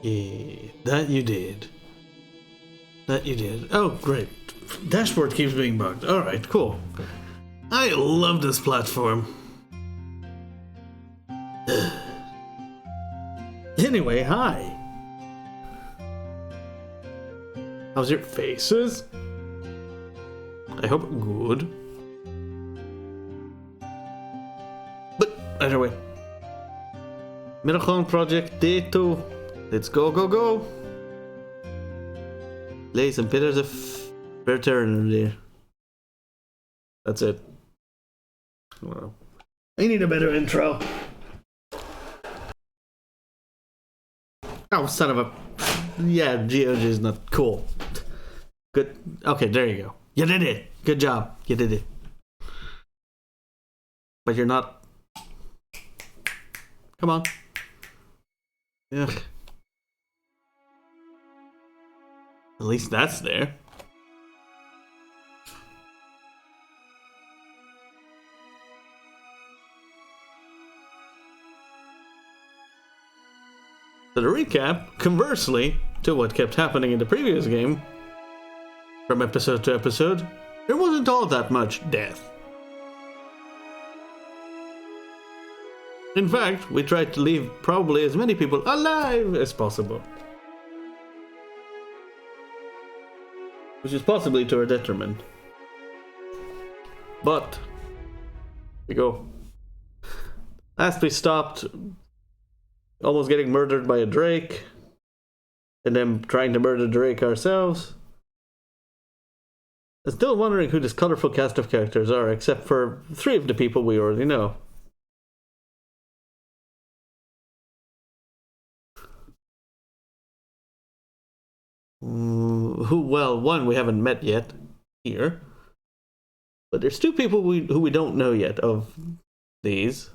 Yeah, that you did. That you did. Oh, great. Dashboard keeps being bugged. Alright, cool. I love this platform. Anyway, hi. How's your faces? I hope good. But either way. Middelgrond project day 2. Let's go, go, go. Lay some pillars of fraternity. That's it. Well, I need a better intro. Oh, son of a... Yeah, GOG is not cool. Good. Okay, there you go. You did it. Good job. You did it. But you're not... Come on. Yeah. At least that's there. So to recap, conversely to what kept happening in the previous game, from episode to episode, there wasn't all that much death. In fact, we tried to leave probably as many people alive as possible. Which is possibly to our detriment. But, we go. Last we stopped almost getting murdered by a Drake, and then trying to murder Drake ourselves. I'm still wondering who this colorful cast of characters are, except for 3 of the people we already know. Well, one we haven't met yet here, but there's 2 people who we don't know yet of these,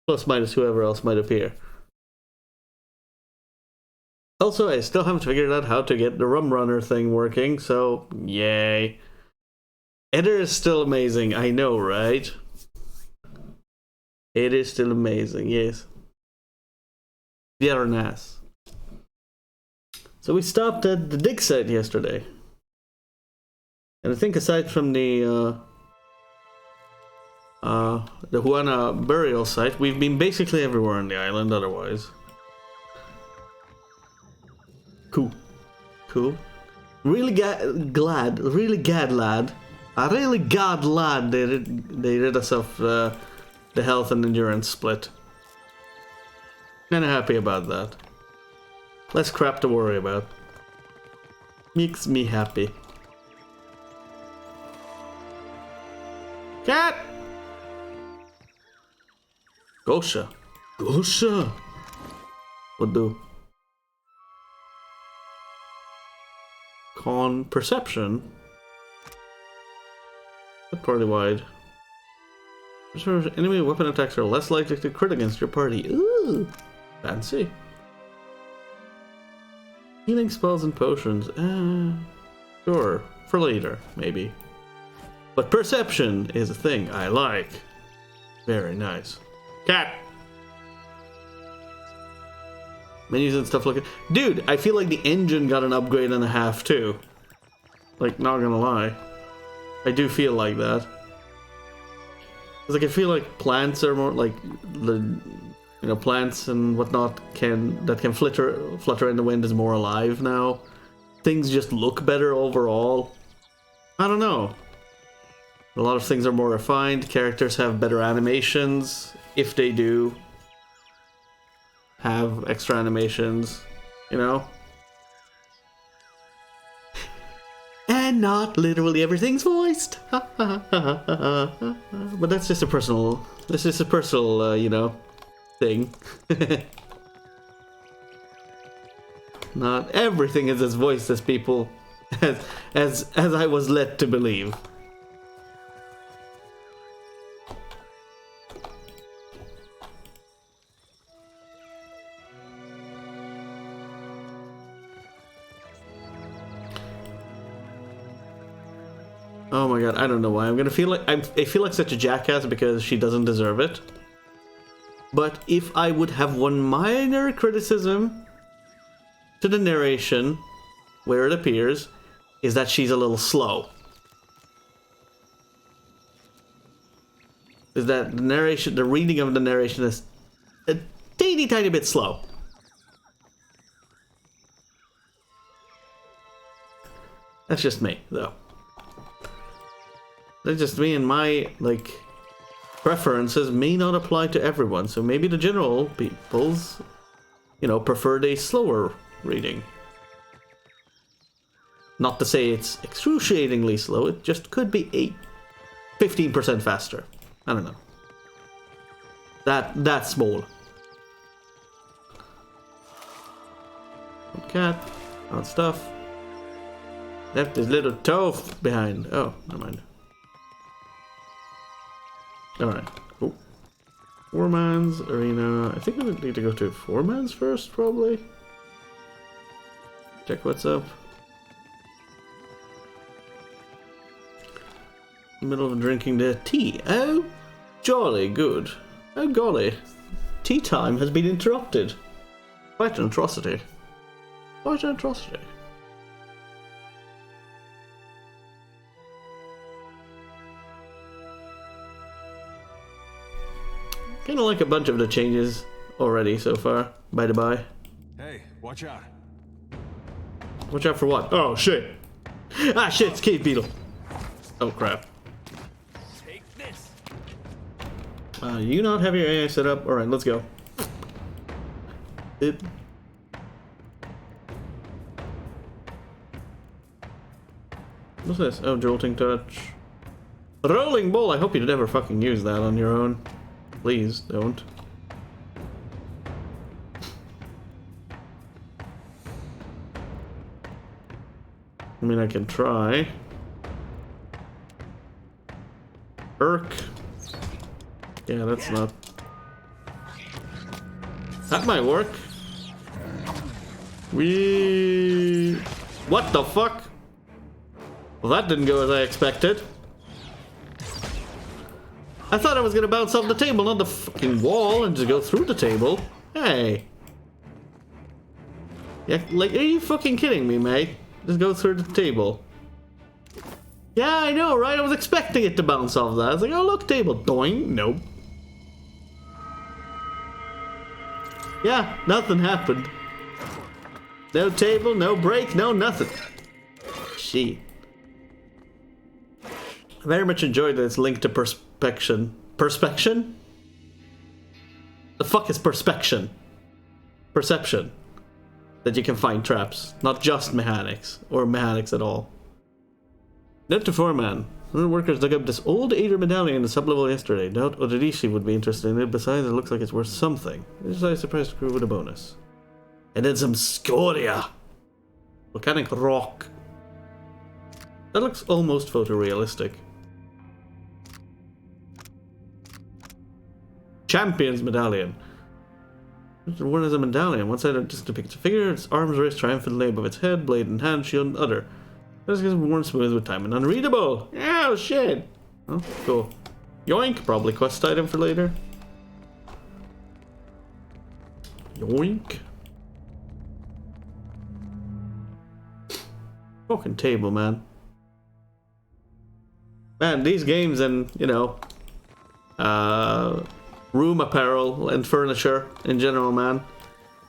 plus minus whoever else might appear. Also, I still haven't figured out how to get the rum runner thing working, so yay. Eder is still amazing, I know, right? It is still amazing, yes. Very nice. So we stopped at the dig site yesterday. And I think aside from the Juana burial site, we've been basically everywhere on the island otherwise. Cool. Cool. Really glad they rid us of the health and endurance split. Kinda happy about that. Less crap to worry about. Makes me happy. Cat! Gosha. Gosha! Would do. Con perception. But party wide. Enemy weapon attacks are less likely to crit against your party. Ooh! Fancy. Healing spells and potions. Sure. For later, maybe. But perception is a thing I like. Very nice. Cat! Menus and stuff like that. Dude, I feel like the engine got an upgrade and a half too. Like, not gonna lie. I do feel like that. Cause like, I feel like plants are more like the... You know, plants and whatnot can flutter in the wind is more alive now. Things just look better overall. I don't know. A lot of things are more refined. Characters have better animations, if they do have extra animations, you know. And not literally everything's voiced. But that's just a personal. This is a personal, you know, thing. Not everything is as voiced as people, as I was led to believe. Oh my god, I don't know why. I'm gonna feel like I feel like such a jackass because she doesn't deserve it. But if I would have one minor criticism to the narration where it appears is that she's a little slow. Is that the narration, the reading of the narration is a teeny tiny bit slow. That's just me, though. That's just me, and my, like, preferences may not apply to everyone. So maybe the general people's, you know, preferred a slower reading. Not to say it's excruciatingly slow, it just could be a 15% faster. I don't know. That small. Cat, odd stuff. Left his little toe behind. Oh, never mind. Alright, cool. Four-man's arena. I think I need to go to four-man's first, probably. Check what's up. Middle of drinking the tea. Oh, jolly good. Oh, golly. Tea time has been interrupted. Quite an atrocity. Quite an atrocity. Kind of like a bunch of the changes already so far, by the by. Hey, watch out. Watch out for what? Oh, shit. Ah, shit, it's Cave Beetle. Oh, crap. Take this. You not have your AI set up? Alright, let's go. What's this? Oh, jolting touch. Rolling ball! I hope you never fucking use that on your own. Please don't. I mean, I can try. Irk. Yeah, that's not... That might work. What the fuck? Well, that didn't go as I expected. I thought I was gonna bounce off the table, not the fucking wall, and just go through the table. Hey. Yeah, like, are you fucking kidding me, mate? Just go through the table. Yeah, I know, right? I was expecting it to bounce off that. I was like, oh, look, table. Doing. Nope. Yeah, nothing happened. No table, no break, no nothing. Shit. I very much enjoyed that it's linked to perspection. Perspection? The fuck is perspection? Perception. That you can find traps. Not just mechanics. Or mechanics at all. Note to foreman. One of the workers dug up this old Aether medallion in the sublevel yesterday. Doubt Odorishi would be interested in it. Besides, it looks like it's worth something. This is a surprise crew with a bonus. And then some scoria. Volcanic rock. That looks almost photorealistic. Champion's medallion. Worn as a medallion. One side just depicts a figure, its arms raised triumphantly above its head, blade in hand, shield in the other. This is worn smooth with time and unreadable. Oh shit. Oh, cool. Yoink, probably quest item for later. Yoink. Fucking table, man. Man, these games and, you know, room apparel and furniture in general, man.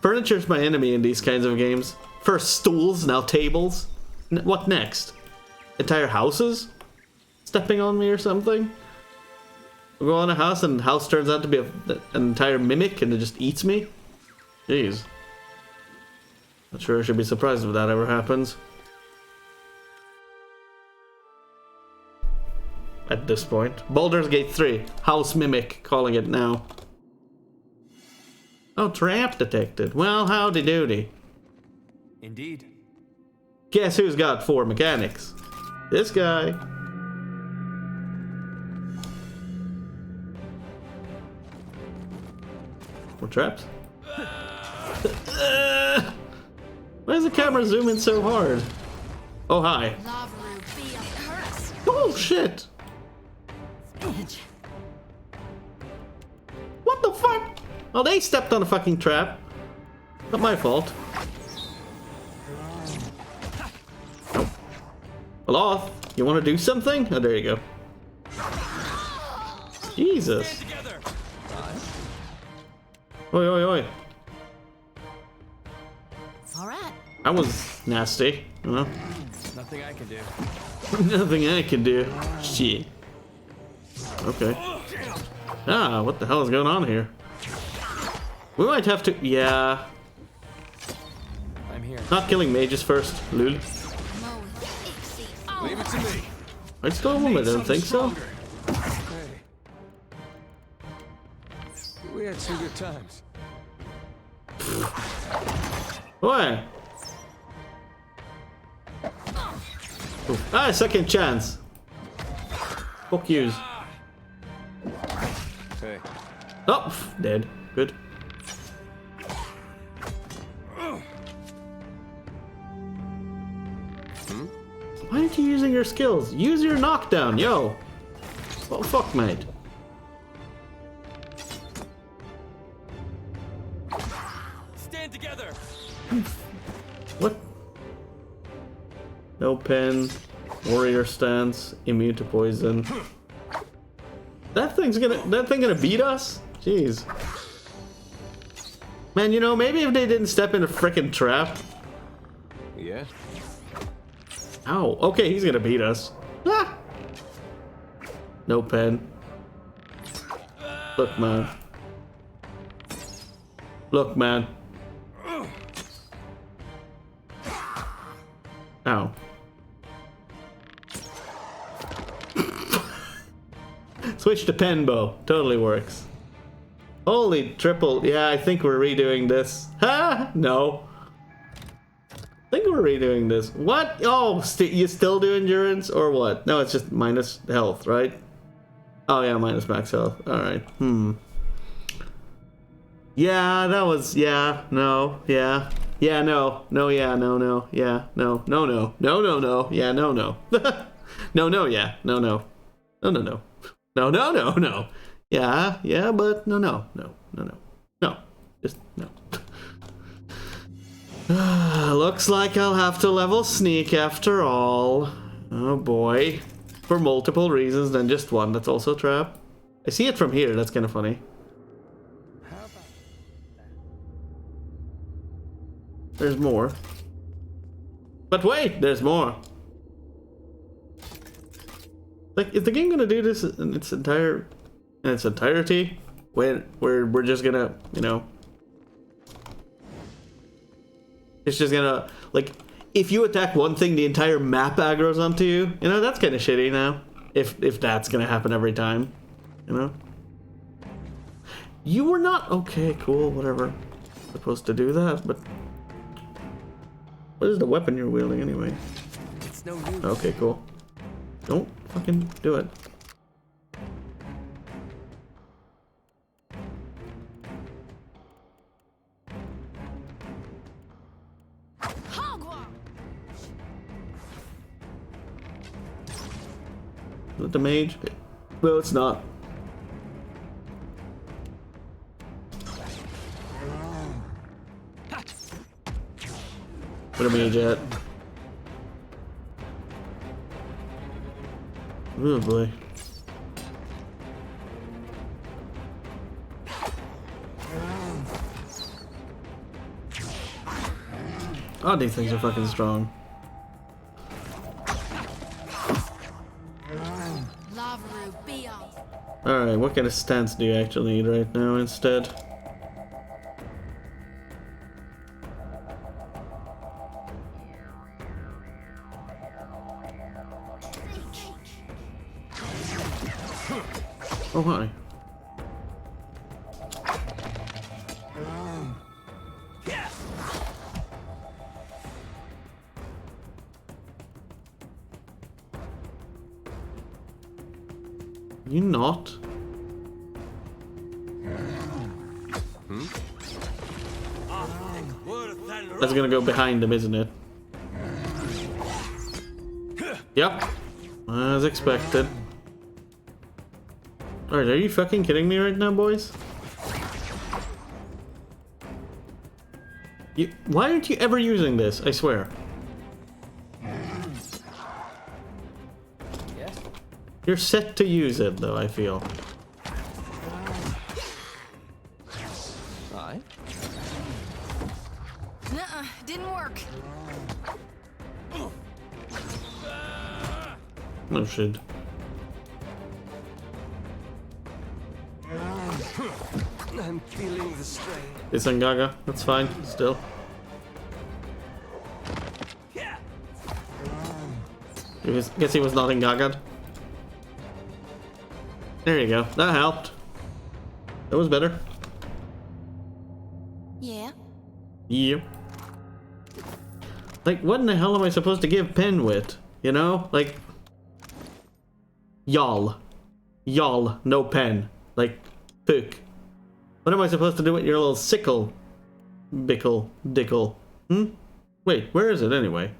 Furniture's my enemy in these kinds of games. First stools, now tables. What next? Entire houses? Stepping on me or something? We go on a house and the house turns out to be an entire mimic and it just eats me? Jeez. Not sure I should be surprised if that ever happens. At this point. Baldur's Gate 3. House Mimic, calling it now. Oh, trap detected. Well, howdy doody. Indeed. Guess who's got 4 mechanics? This guy. More traps? Why does the camera zoom in so hard? Oh, hi. Oh, shit. What the fuck? Oh, they stepped on a fucking trap. Not my fault. Hello? You want to do something? Oh, there you go. Jesus. Together. Oi, oi, oi. All right. That was nasty. You know? Nothing I can do. Nothing I can do. Shit. Okay. Ah, what the hell is going on here? We might have to... Yeah. I'm here. Not killing mages first, lul. Leave it to me. I still a woman, I don't think so. Okay. We had two good times. What? Ah, second chance. Fuck yous. Hey. Oh, dead. Good. Why aren't you using your skills? Use your knockdown, yo. Well, fuck, mate. Stand together. What? No pen. Warrior stance. Immune to poison. That thing gonna beat us? Jeez. Man, you know, maybe if they didn't step in a frickin' trap. Yeah. Ow. Okay, he's gonna beat us. Ah! No pen. Look, man. Look, man. Ow. Switch to pen bow. Totally works. Holy triple. Yeah, I think we're redoing this. Ha! No. I think we're redoing this. What? Oh, you still do endurance or what? No, it's just minus health, right? Oh yeah, minus max health. Alright. Yeah, that was... Yeah, no, yeah. Yeah, no. No, yeah, no, no. Yeah, no. No, no. No, no, no. Yeah, no, no. No, no, yeah. No, no. No, no, no. No, no, no, no. Yeah, yeah, but no, no. No, no, no. No. Just no. Looks like I'll have to level sneak after all. Oh boy. For multiple reasons than just one. That's also a trap. I see it from here. That's kind of funny. There's more. But wait, there's more. Like, is the game gonna do this in its entirety? When we're just gonna, you know, it's just gonna, like, if you attack one thing, the entire map aggroes onto you. You know, that's kind of shitty now. If that's gonna happen every time, you know. You were not okay. Cool, whatever. Supposed to do that, but what is the weapon you're wielding anyway? It's no use. Okay, cool. Don't fucking do it. Is it the mage? No, it's not. Where a mage at? Oh boy. Oh, these things are fucking strong. Alright, what kind of stance do you actually need right now instead? Oh, hi. You not? That's gonna go behind him, isn't it? Yep. As expected. Alright, are you fucking kidding me right now, boys? Why aren't you ever using this? I swear. You're set to use it, though, I feel. Aye. Nuh-uh, didn't work. No shit. I'm feeling the strain. It's on Gaga. That's fine. Still. Guess he was not in Gaga. There you go. That helped. That was better. Yeah. Yeah. Like, what in the hell am I supposed to give pen with? You know? Like... Y'all. Y'all, no pen. Like, pook. What am I supposed to do with your little sickle? Bickle. Dickle. Hmm? Wait, where is it anyway?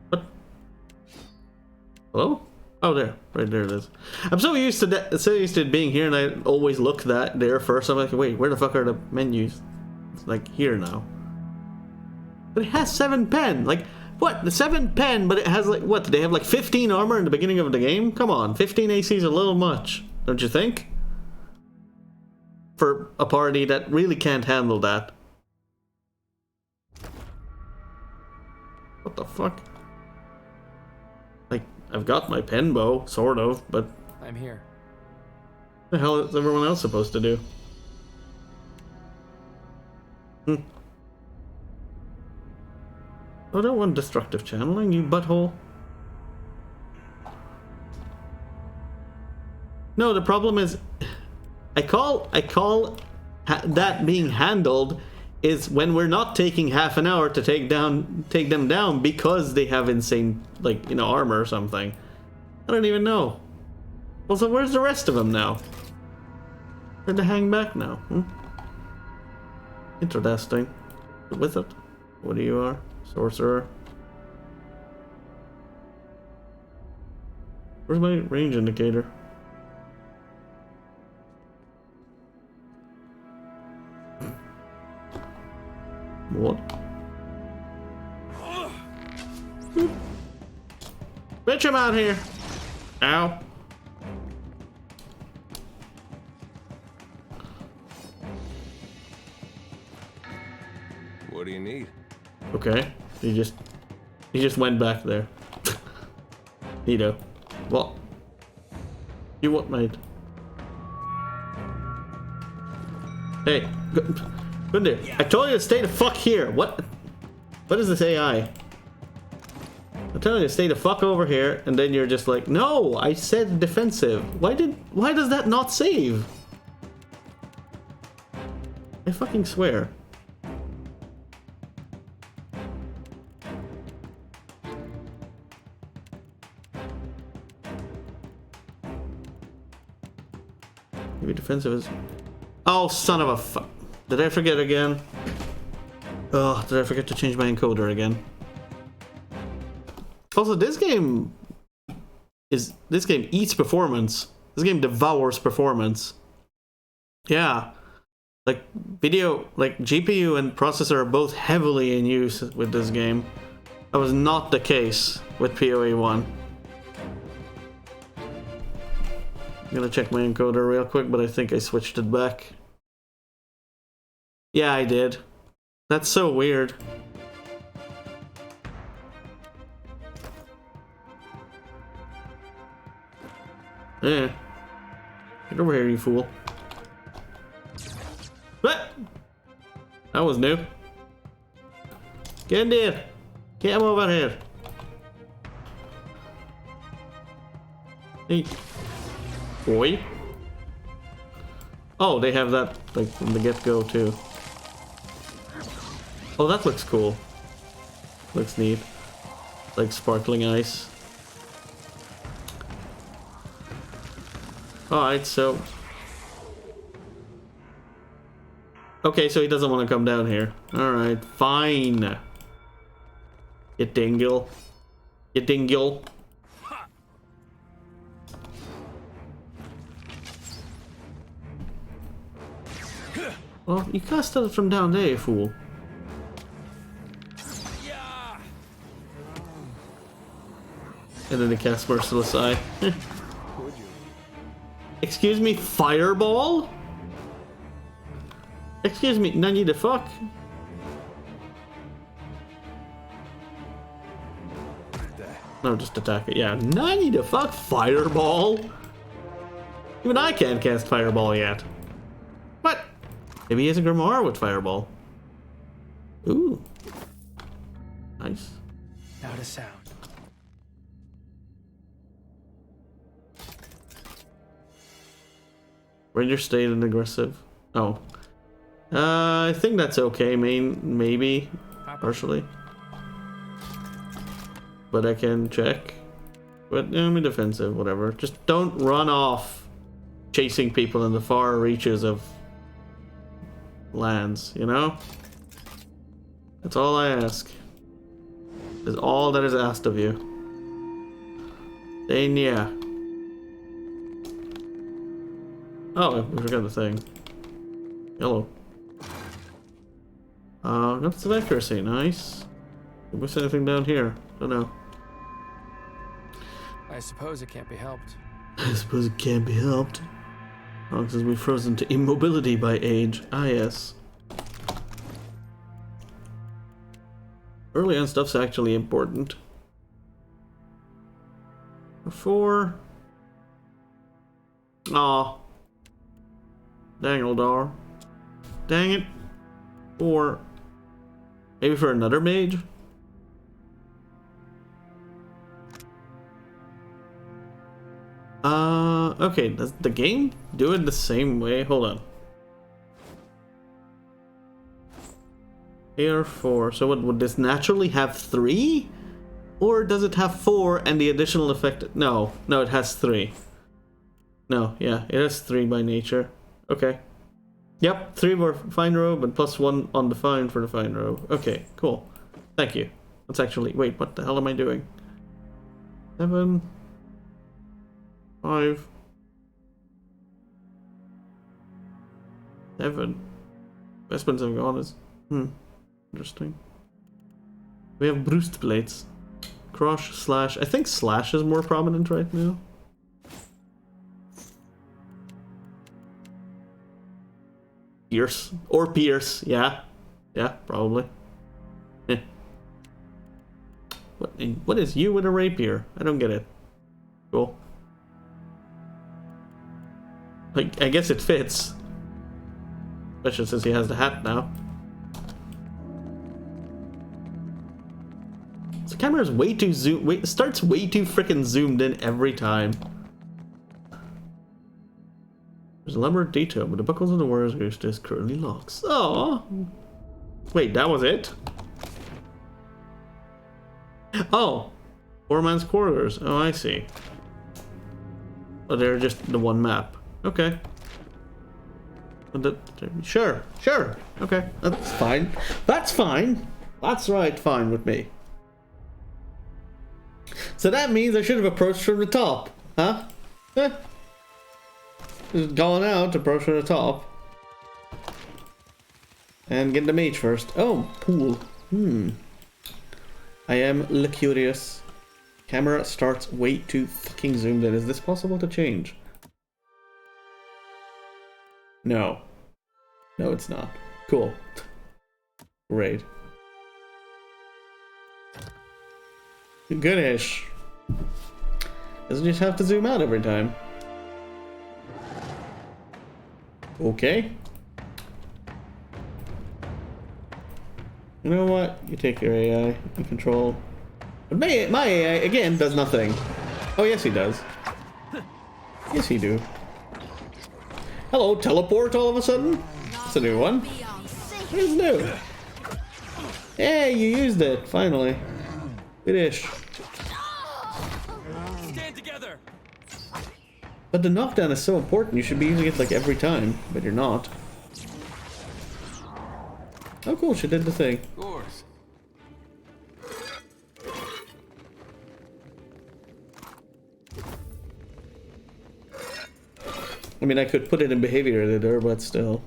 What? Hello? Oh, there. Right there it is. I'm so used to that, so used to it being here, and I always look that there first. I'm like, wait, where the fuck are the menus? It's like here now. But it has 7 pen. Like, what? The 7 pen, but it has like, what? They have like 15 armor in the beginning of the game? Come on, 15 AC is a little much, don't you think? For a party that really can't handle that. What the fuck? Like, I've got my pen bow, sort of, but I'm here. what the hell is everyone else supposed to do? I don't want destructive channeling, you butthole. No, the problem is, I call that being handled is when we're not taking half an hour to take them down because they have insane, like, you know, armor or something. I don't even know. Also, where's the rest of them now? Where'd they hang back now? Interesting. Wizard? What do you are? Sorcerer. Where's my range indicator? What? Bitch, I'm out here. Ow. What do you need? Okay. He just went back there. Neato. What? You what, mate? Hey, good there. I told you to stay the fuck here. What is this AI? I'm telling you to stay the fuck over here, and then you're just like, no, I said defensive. Why does that not save? I fucking swear. Maybe defensive is... Oh, son of a fuck. Did I forget again? Oh, did I forget to change my encoder again? Also, this game eats performance. This game devours performance. Yeah. Like, GPU and processor are both heavily in use with this game. That was not the case with POE 1. I'm gonna check my encoder real quick, but I think I switched it back. Yeah, I did. That's so weird. Yeah. Get over here, you fool. What? That was new. Get in there. Get him over here. Hey. Boy. Oh, they have that, like, from the get-go, too. Oh, that looks cool. Looks neat. Like sparkling ice. Alright, so... Okay, so he doesn't want to come down here. Alright, fine. You dingle. You dingle. Well, you casted it from down there, you fool. And then they cast Merciless Eye. Would you? Excuse me, Fireball? Excuse me, nani the fuck? No, just attack it. Yeah, nani the fuck? Fireball? Even I can't cast Fireball yet. What? Maybe he has a Grimoire with Fireball. Ooh. Nice. Not a sound. Ranger stayed and aggressive. Oh. I think that's okay, maybe. Partially. But I can check. But I'm defensive, whatever. Just don't run off chasing people in the far reaches of lands, you know? That's all I ask. Is all that is asked of you. Then yeah. Oh, I forgot the thing. Yellow. Got some accuracy, nice. Did we see anything down here? Don't know. I suppose it can't be helped. I suppose it can't be helped. Oh, because we're frozen to immobility by age. Ah, yes. Early on stuff's actually important. 4. Aw. Dang, Eldar. Dang it. 4. Maybe for another mage? Okay, does the game do it the same way? Hold on. Here 4. So what, would this naturally have 3? Or does it have 4 and the additional effect? No, it has 3. No, yeah, it has 3 by nature. Okay. Yep, 3 for Fine Robe and +1 on Define for the Fine Robe. Okay, cool. Thank you. Let's actually... Wait, what the hell am I doing? 7... 5... 7... Vestments have gone as... Interesting. We have Bruised Plates. Crush, Slash... I think Slash is more prominent right now. Pierce. Or Pierce, yeah. Yeah, probably. Eh. What is you with a rapier? I don't get it. Cool. Like, I guess it fits. Especially since he has the hat now. The camera is way too starts way too freaking zoomed in every time. There's a lumber detail, but the buckles of the warrior's goose is currently locks. Oh, wait, that was it? Oh, 4 man's quarters. Oh, I see. Oh, they're just the one map. Okay. Sure. Okay, that's fine. That's fine. That's right, fine with me. So that means I should have approached from the top, huh? Just gone out, approach from the top. And get the mage first. Oh, pool. I am curious. Camera starts way too fucking zoomed in. Is this possible to change? No. No, it's not. Cool. Great. Goodish. Doesn't just have to zoom out every time. Okay. You know what? You take your AI and control. But my AI, again, does nothing. Oh, yes, he does. Yes, he do. Hello, teleport all of a sudden? That's a new one. What is new? Hey, you used it, finally. Good-ish. Stand together. But the knockdown is so important, you should be using it like every time, but you're not. Oh cool, she did the thing. Of course. I mean, I could put it in behavior editor, but still.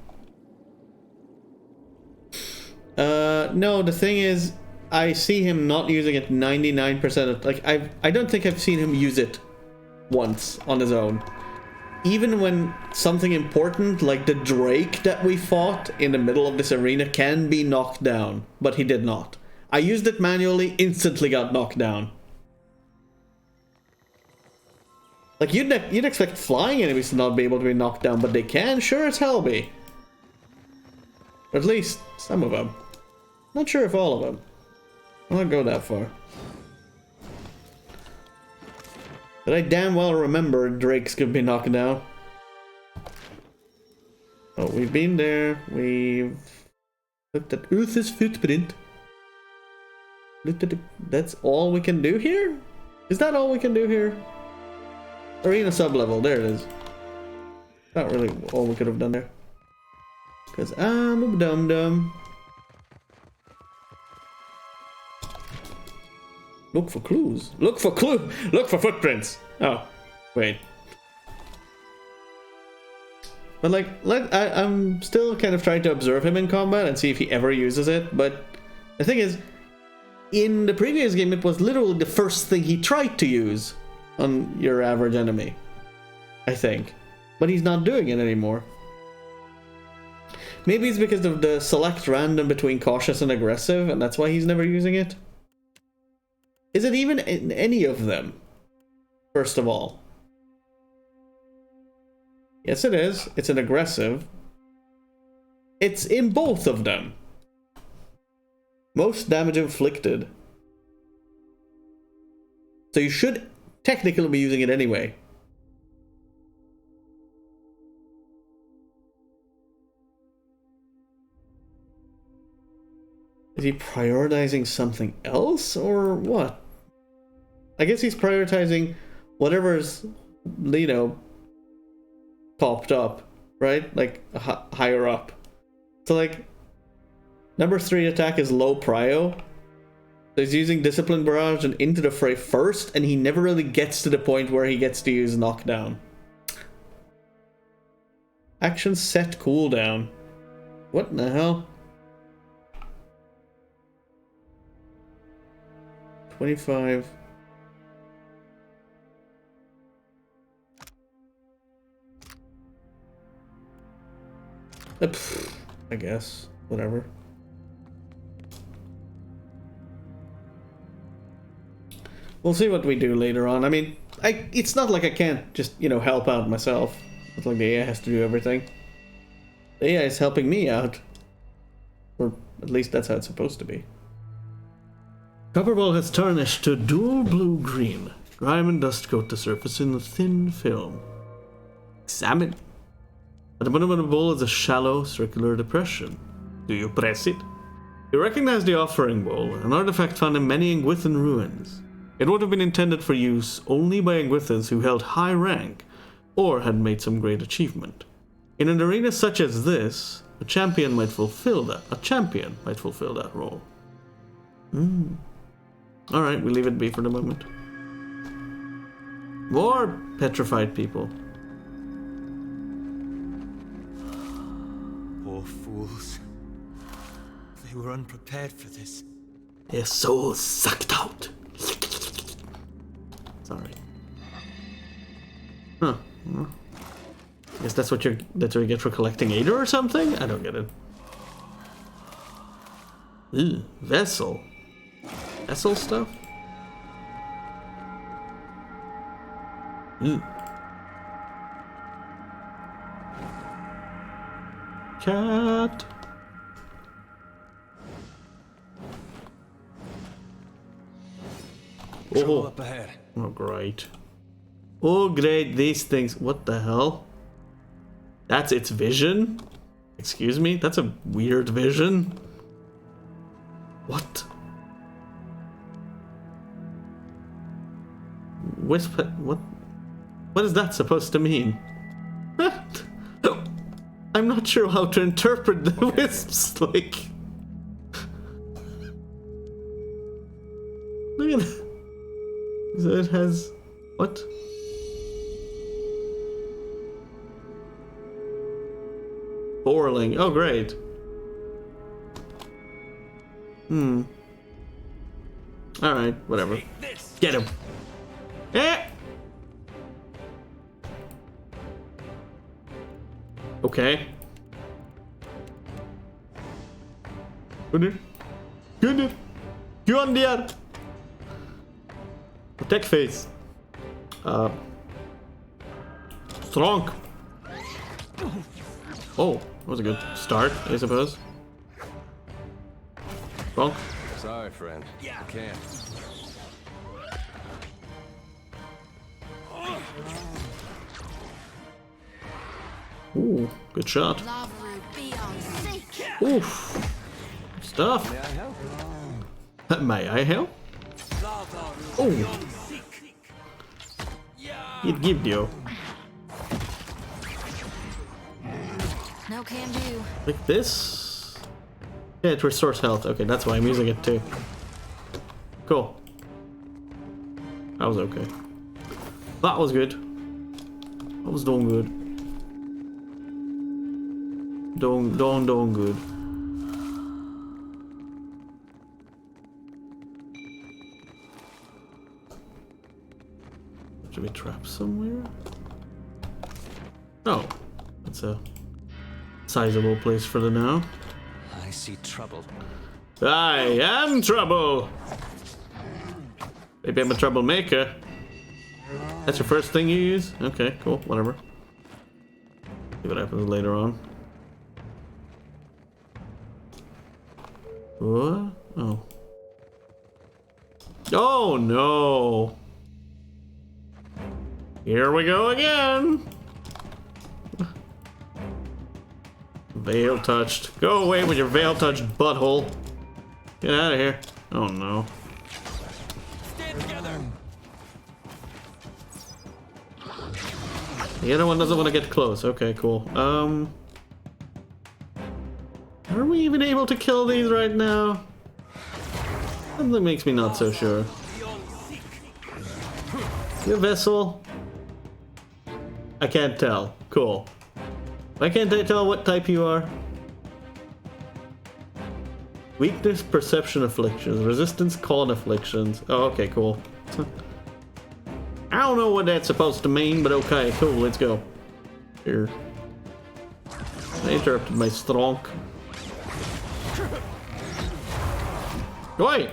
No, the thing is, I see him not using it 99% of, like, I don't think I've seen him use it once on his own. Even when something important like the Drake that we fought in the middle of this arena can be knocked down, but he did not. I used it manually, instantly got knocked down. Like, you'd expect flying enemies to not be able to be knocked down, but they can sure as hell be. Or at least some of them. Not sure if all of them. I won't go that far. But I damn well remember Drakes could be knocked down. Oh, we've been there. We've looked at Uth's footprint. Looked at that's all we can do here? Is that all we can do here? Arena sub-level, there it is. Not really all we could have done there. Because I'm a dum-dum. Look for clues. Look for footprints. Oh, wait. But like, I'm still kind of trying to observe him in combat and see if he ever uses it. But the thing is, in the previous game, it was literally the first thing he tried to use on your average enemy, I think. But he's not doing it anymore. Maybe it's because of the select random between cautious and aggressive, and that's why he's never using it. Is it even in any of them? First of all. Yes, it is. It's an aggressive. It's in both of them. Most damage inflicted. So you should technically be using it anyway. Is he prioritizing something else or what? I guess he's prioritizing whatever's, you know, popped up, right? Like higher up. So like, number 3 attack is low prio. So he's using Discipline Barrage and Into the Fray first, and he never really gets to the point where he gets to use Knockdown. Action set cooldown. What in the hell? 25. I guess. Whatever. We'll see what we do later on. I mean, it's not like I can't just, you know, help out myself. It's like the AI has to do everything. The AI is helping me out. Or at least that's how it's supposed to be. Copper ball has tarnished to dual blue-green. Grime and dust coat the surface in a thin film. Examine. At the bottom of the bowl is a shallow circular depression. Do you press it? You recognize the offering bowl, an artifact found in many Engwithan ruins. It would have been intended for use only by Engwithans who held high rank, or had made some great achievement. In an arena such as this, a champion might fulfill that role. Alright, we leave it be for the moment. More petrified people. Poor fools. They were unprepared for this. Their souls sucked out. Sorry. Huh. Well, I guess that's what you get for collecting Ader or something? I don't get it. Ooh, vessel. Vessel stuff? Ooh. Cat. Trouble up ahead. Oh, great. Oh, great. These things. What the hell? That's its vision? Excuse me? That's a weird vision. What? Wisp. What? What is that supposed to mean? I'm not sure how to interpret the wisps. Like. Look at that. So it has. What? Borling. Oh, great. Alright, whatever. Take this. Get him. Eh! Okay. Good. Good. Yuan diğer. Attack phase. Strong. Oh, that was a good start, I suppose. Strong. Sorry, friend. I can't. Ooh, good shot. Lava root beyond seek. Oof. Stuff. May I help? May I help? Oh. It give you. No can do. Like this? Yeah, it restores health. Okay, that's why I'm using it too. Cool. That was okay. That was good. That was doing good. Doing good. Should we trap somewhere? Oh, that's a sizable place for the now. I see trouble. I am trouble! Maybe I'm a troublemaker. That's your first thing you use? Okay, cool, whatever. See what happens later on. What? Oh. Oh no! Here we go again! Veil touched. Go away with your veil touched butthole. Get out of here. Oh no. Stand together. The other one doesn't want to get close. Okay, cool. Are we even able to kill these right now? Something makes me not so sure. Your vessel? I can't tell. Cool. Why can't I tell what type you are? Weakness, perception afflictions, resistance, con afflictions. Oh, okay, cool. I don't know what that's supposed to mean, but okay, cool, let's go. Here. I interrupted my strong. Wait!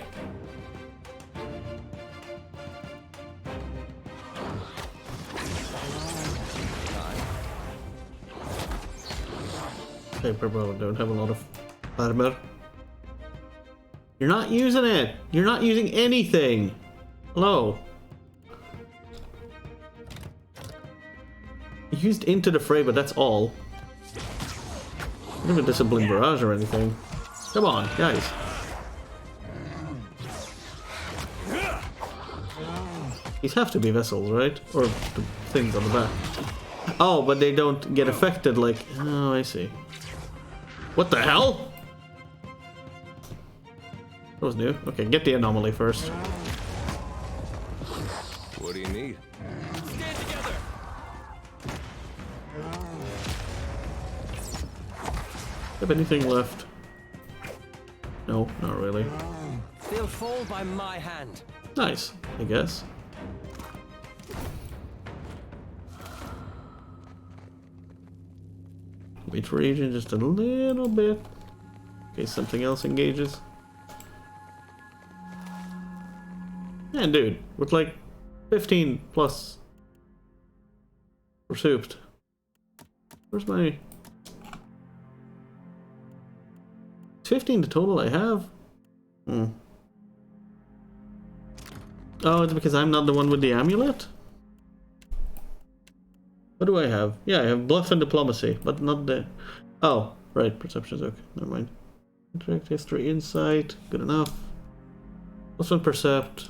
Paper bow, don't have a lot of armor. You're not using it! You're not using anything! Hello? You used into the fray, but that's all. Not even discipline barrage or anything. Come on, guys. These have to be vessels, right? Or the things on the back. Oh, but they don't get affected like... Oh, I see. What the hell? That was new. Okay, get the anomaly first. What do you need? Stand together. Have anything left? No, not really. They'll fall by my hand. Nice, I guess. Wait for agent just a little bit. In case something else engages. And dude, with like 15 plus pursuit. Where's my... 15 the total I have? Hmm. Oh, it's because I'm not the one with the amulet? What do I have? Yeah, I have bluff and diplomacy, but not the... Oh, right, perception's okay, never mind. Interact, history, insight, good enough. Plus one percept.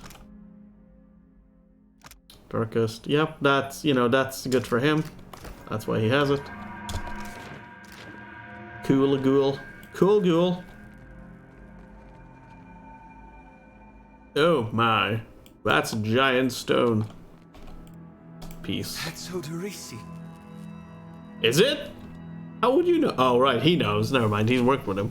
Darkest, yep, that's, you know, that's good for him. That's why he has it. Cool ghoul. Cool ghoul. Oh my, that's a giant stone. Piece. That's Odorisi. Is it? How would you know? Oh, right, he knows. Never mind, he's worked with him.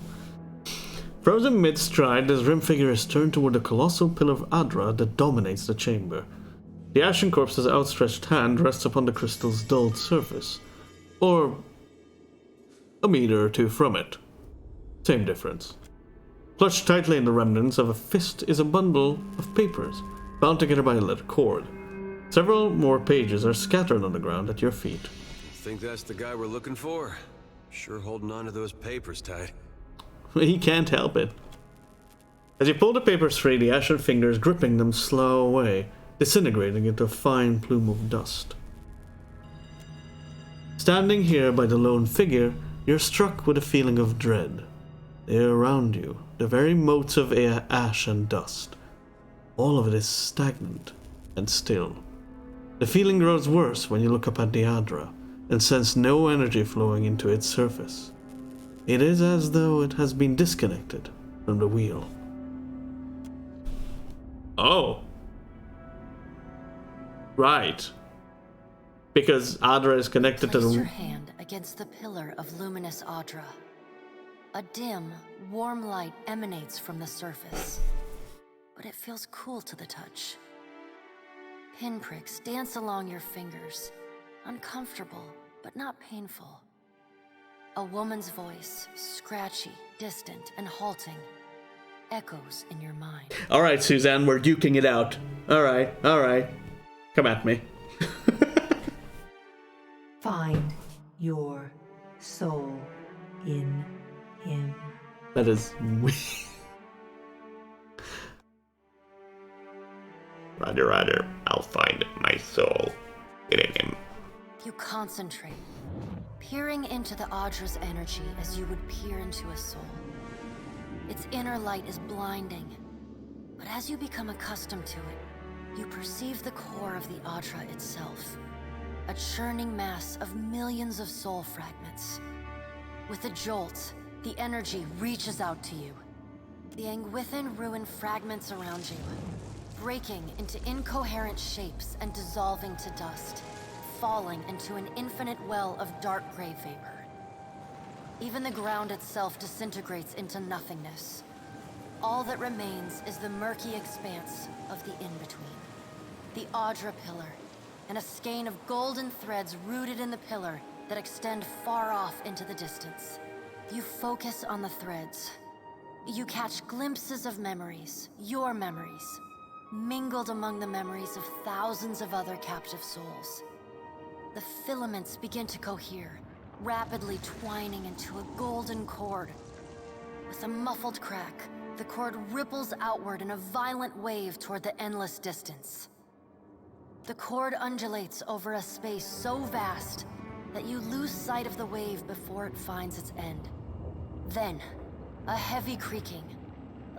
Frozen mid-stride, this Rim figure is turned toward the colossal pillar of Adra that dominates the chamber. The Ashen Corpse's outstretched hand rests upon the crystal's dulled surface, or a meter or two from it. Same difference. Clutched tightly in the remnants of a fist is a bundle of papers, bound together by a leather cord. Several more pages are scattered on the ground at your feet. Think that's the guy we're looking for? Sure holding on to those papers tight. He can't help it. As you pull the papers free, the ashen fingers gripping them slow away, disintegrating into a fine plume of dust. Standing here by the lone figure, you're struck with a feeling of dread. They are around you, the very motes of ash and dust. All of it is stagnant and still. The feeling grows worse when you look up at the Adra and sense no energy flowing into its surface. It is as though it has been disconnected from the wheel. Oh. Right. Because Adra is connected to Place your the... hand against the pillar of luminous Adra. A dim, warm light emanates from the surface, but it feels cool to the touch. Pinpricks dance along your fingers, uncomfortable but not painful. A woman's voice, scratchy, distant, and halting, echoes in your mind. Alright, Suzanne, we're duking it out. Alright. Come at me. Find your soul in him. That is weird. Roger. I'll find my soul in him. You concentrate, peering into the Adra's energy as you would peer into a soul. Its inner light is blinding, but as you become accustomed to it, you perceive the core of the Adra itself, a churning mass of millions of soul fragments. With a jolt, the energy reaches out to you, being within ruined fragments around you, breaking into incoherent shapes and dissolving to dust, falling into an infinite well of dark gray vapor. Even the ground itself disintegrates into nothingness. All that remains is the murky expanse of the in-between. The Adra pillar, and a skein of golden threads rooted in the pillar that extend far off into the distance. You focus on the threads. You catch glimpses of memories, your memories, mingled among the memories of thousands of other captive souls. The filaments begin to cohere, rapidly twining into a golden cord. With a muffled crack, the cord ripples outward in a violent wave toward the endless distance. The cord undulates over a space so vast that you lose sight of the wave before it finds its end. Then, a heavy creaking,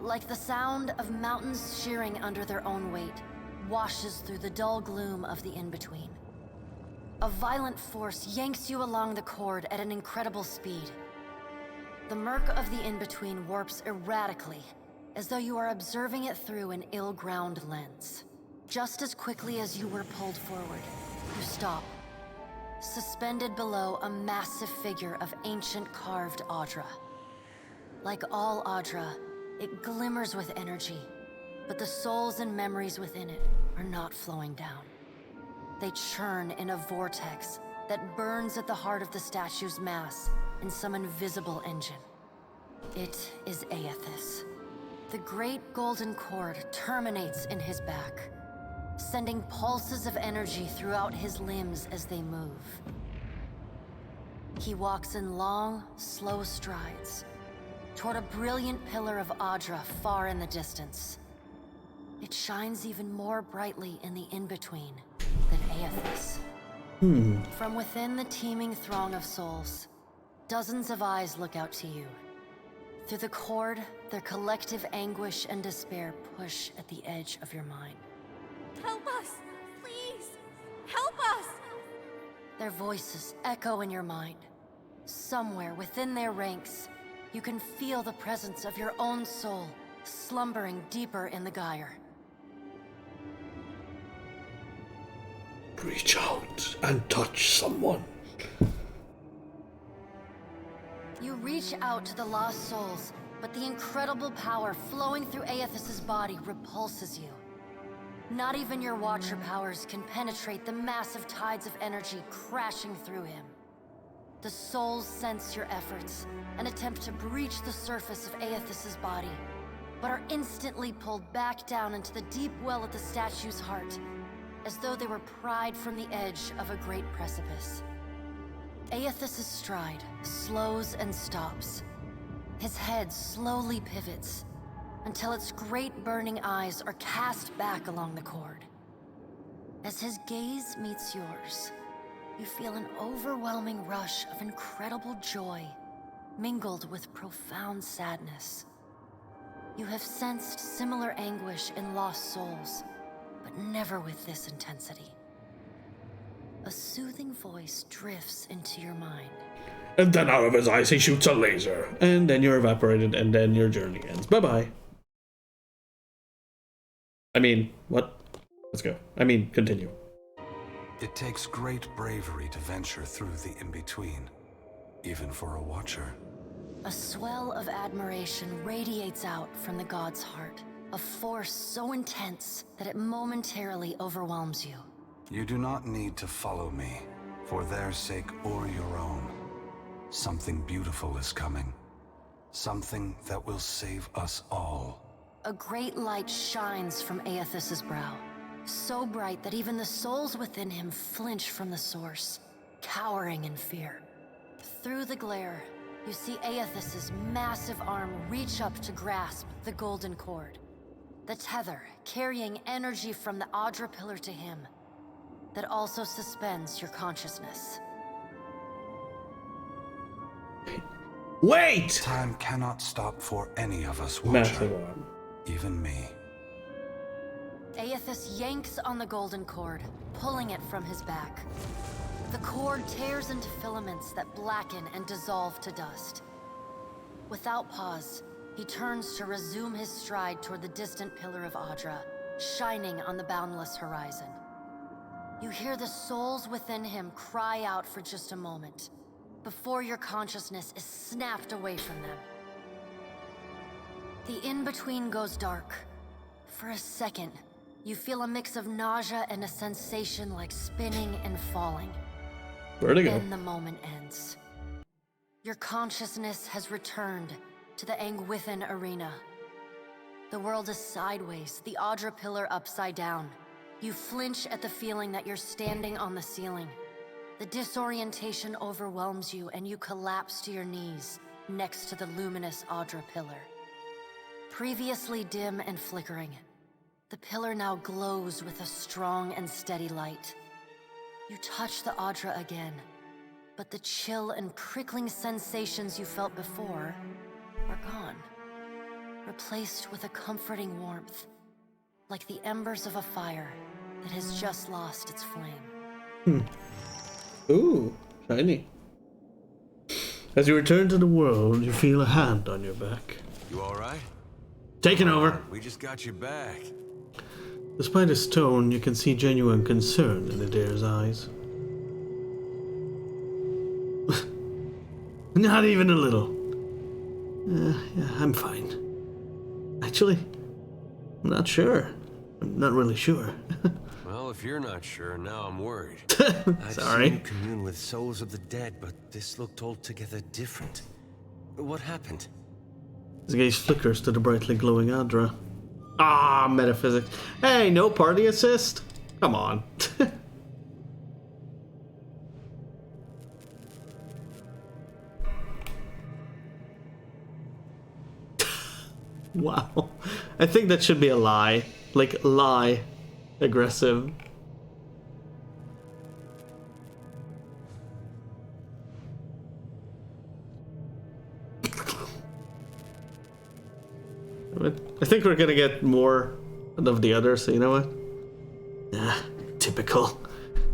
like the sound of mountains shearing under their own weight, washes through the dull gloom of the in-between. A violent force yanks you along the cord at an incredible speed. The murk of the in-between warps erratically, as though you are observing it through an ill-ground lens. Just as quickly as you were pulled forward, you stop, suspended below a massive figure of ancient carved Adra. Like all Adra, it glimmers with energy, but the souls and memories within it are not flowing down. They churn in a vortex that burns at the heart of the statue's mass in some invisible engine. It is Aethys. The great golden cord terminates in his back, sending pulses of energy throughout his limbs as they move. He walks in long, slow strides toward a brilliant pillar of Adra far in the distance. It shines even more brightly in the in-between than Aethys. From within the teeming throng of souls, dozens of eyes look out to you. Through the cord, their collective anguish and despair push at the edge of your mind. Help us! Please! Help us! Their voices echo in your mind. Somewhere within their ranks, you can feel the presence of your own soul slumbering deeper in the gyre. Reach out and touch someone. You reach out to the lost souls, but the incredible power flowing through Aethys' body repulses you. Not even your Watcher powers can penetrate the massive tides of energy crashing through him. The souls sense your efforts and attempt to breach the surface of Aethys' body, but are instantly pulled back down into the deep well at the statue's heart, as though they were pried from the edge of a great precipice. Aethys' stride slows and stops. His head slowly pivots, until its great burning eyes are cast back along the cord. As his gaze meets yours, you feel an overwhelming rush of incredible joy, mingled with profound sadness. You have sensed similar anguish in lost souls, but never with this intensity. A soothing voice drifts into your mind. And then out of his eyes he shoots a laser. And then you're evaporated, and then your journey ends. Bye-bye. I mean, what? Let's go. I mean, continue. It takes great bravery to venture through the in-between, even for a Watcher. A swell of admiration radiates out from the god's heart, a force so intense that it momentarily overwhelms you. You do not need to follow me, for their sake or your own. Something beautiful is coming. Something that will save us all. A great light shines from Aethys' brow, so bright that even the souls within him flinch from the source, cowering in fear. Through the glare, you see Aethys' massive arm reach up to grasp the golden cord. The tether carrying energy from the Audra pillar to him, that also suspends your consciousness. Wait! Time cannot stop for any of us, Massive Watcher. arm. Even me. Aethys yanks on the golden cord, pulling it from his back. The cord tears into filaments that blacken and dissolve to dust. Without pause, he turns to resume his stride toward the distant pillar of Audra, shining on the boundless horizon. You hear the souls within him cry out for just a moment, before your consciousness is snapped away from them. The in-between goes dark. For a second, you feel a mix of nausea and a sensation like spinning and falling. Vertigo. Then the moment ends. Your consciousness has returned to the Angwithan arena. The world is sideways, the Audra pillar upside down. You flinch at the feeling that you're standing on the ceiling. The disorientation overwhelms you and you collapse to your knees next to the luminous Audra pillar. Previously dim and flickering, the pillar now glows with a strong and steady light. You touch the Audra again, but the chill and prickling sensations you felt before are gone, replaced with a comforting warmth, like the embers of a fire that has just lost its flame. Ooh, shiny. As you return to the world, you feel a hand on your back. You alright? Taken over. We just got you back. Despite his tone, you can see genuine concern in Adair's eyes. Not even a little. Yeah, I'm fine. Actually, I'm not sure. I'm not really sure. Well, if you're not sure, now I'm worried. I've Sorry. seen you commune with souls of the dead, but this looked altogether different. What happened? His gaze flickers to the brightly glowing Adra. Ah, metaphysics. Hey, no party assist? Come on. Wow. I think that should be a lie. Like, lie. Aggressive. I think we're gonna get more of the others, so you know what? Typical.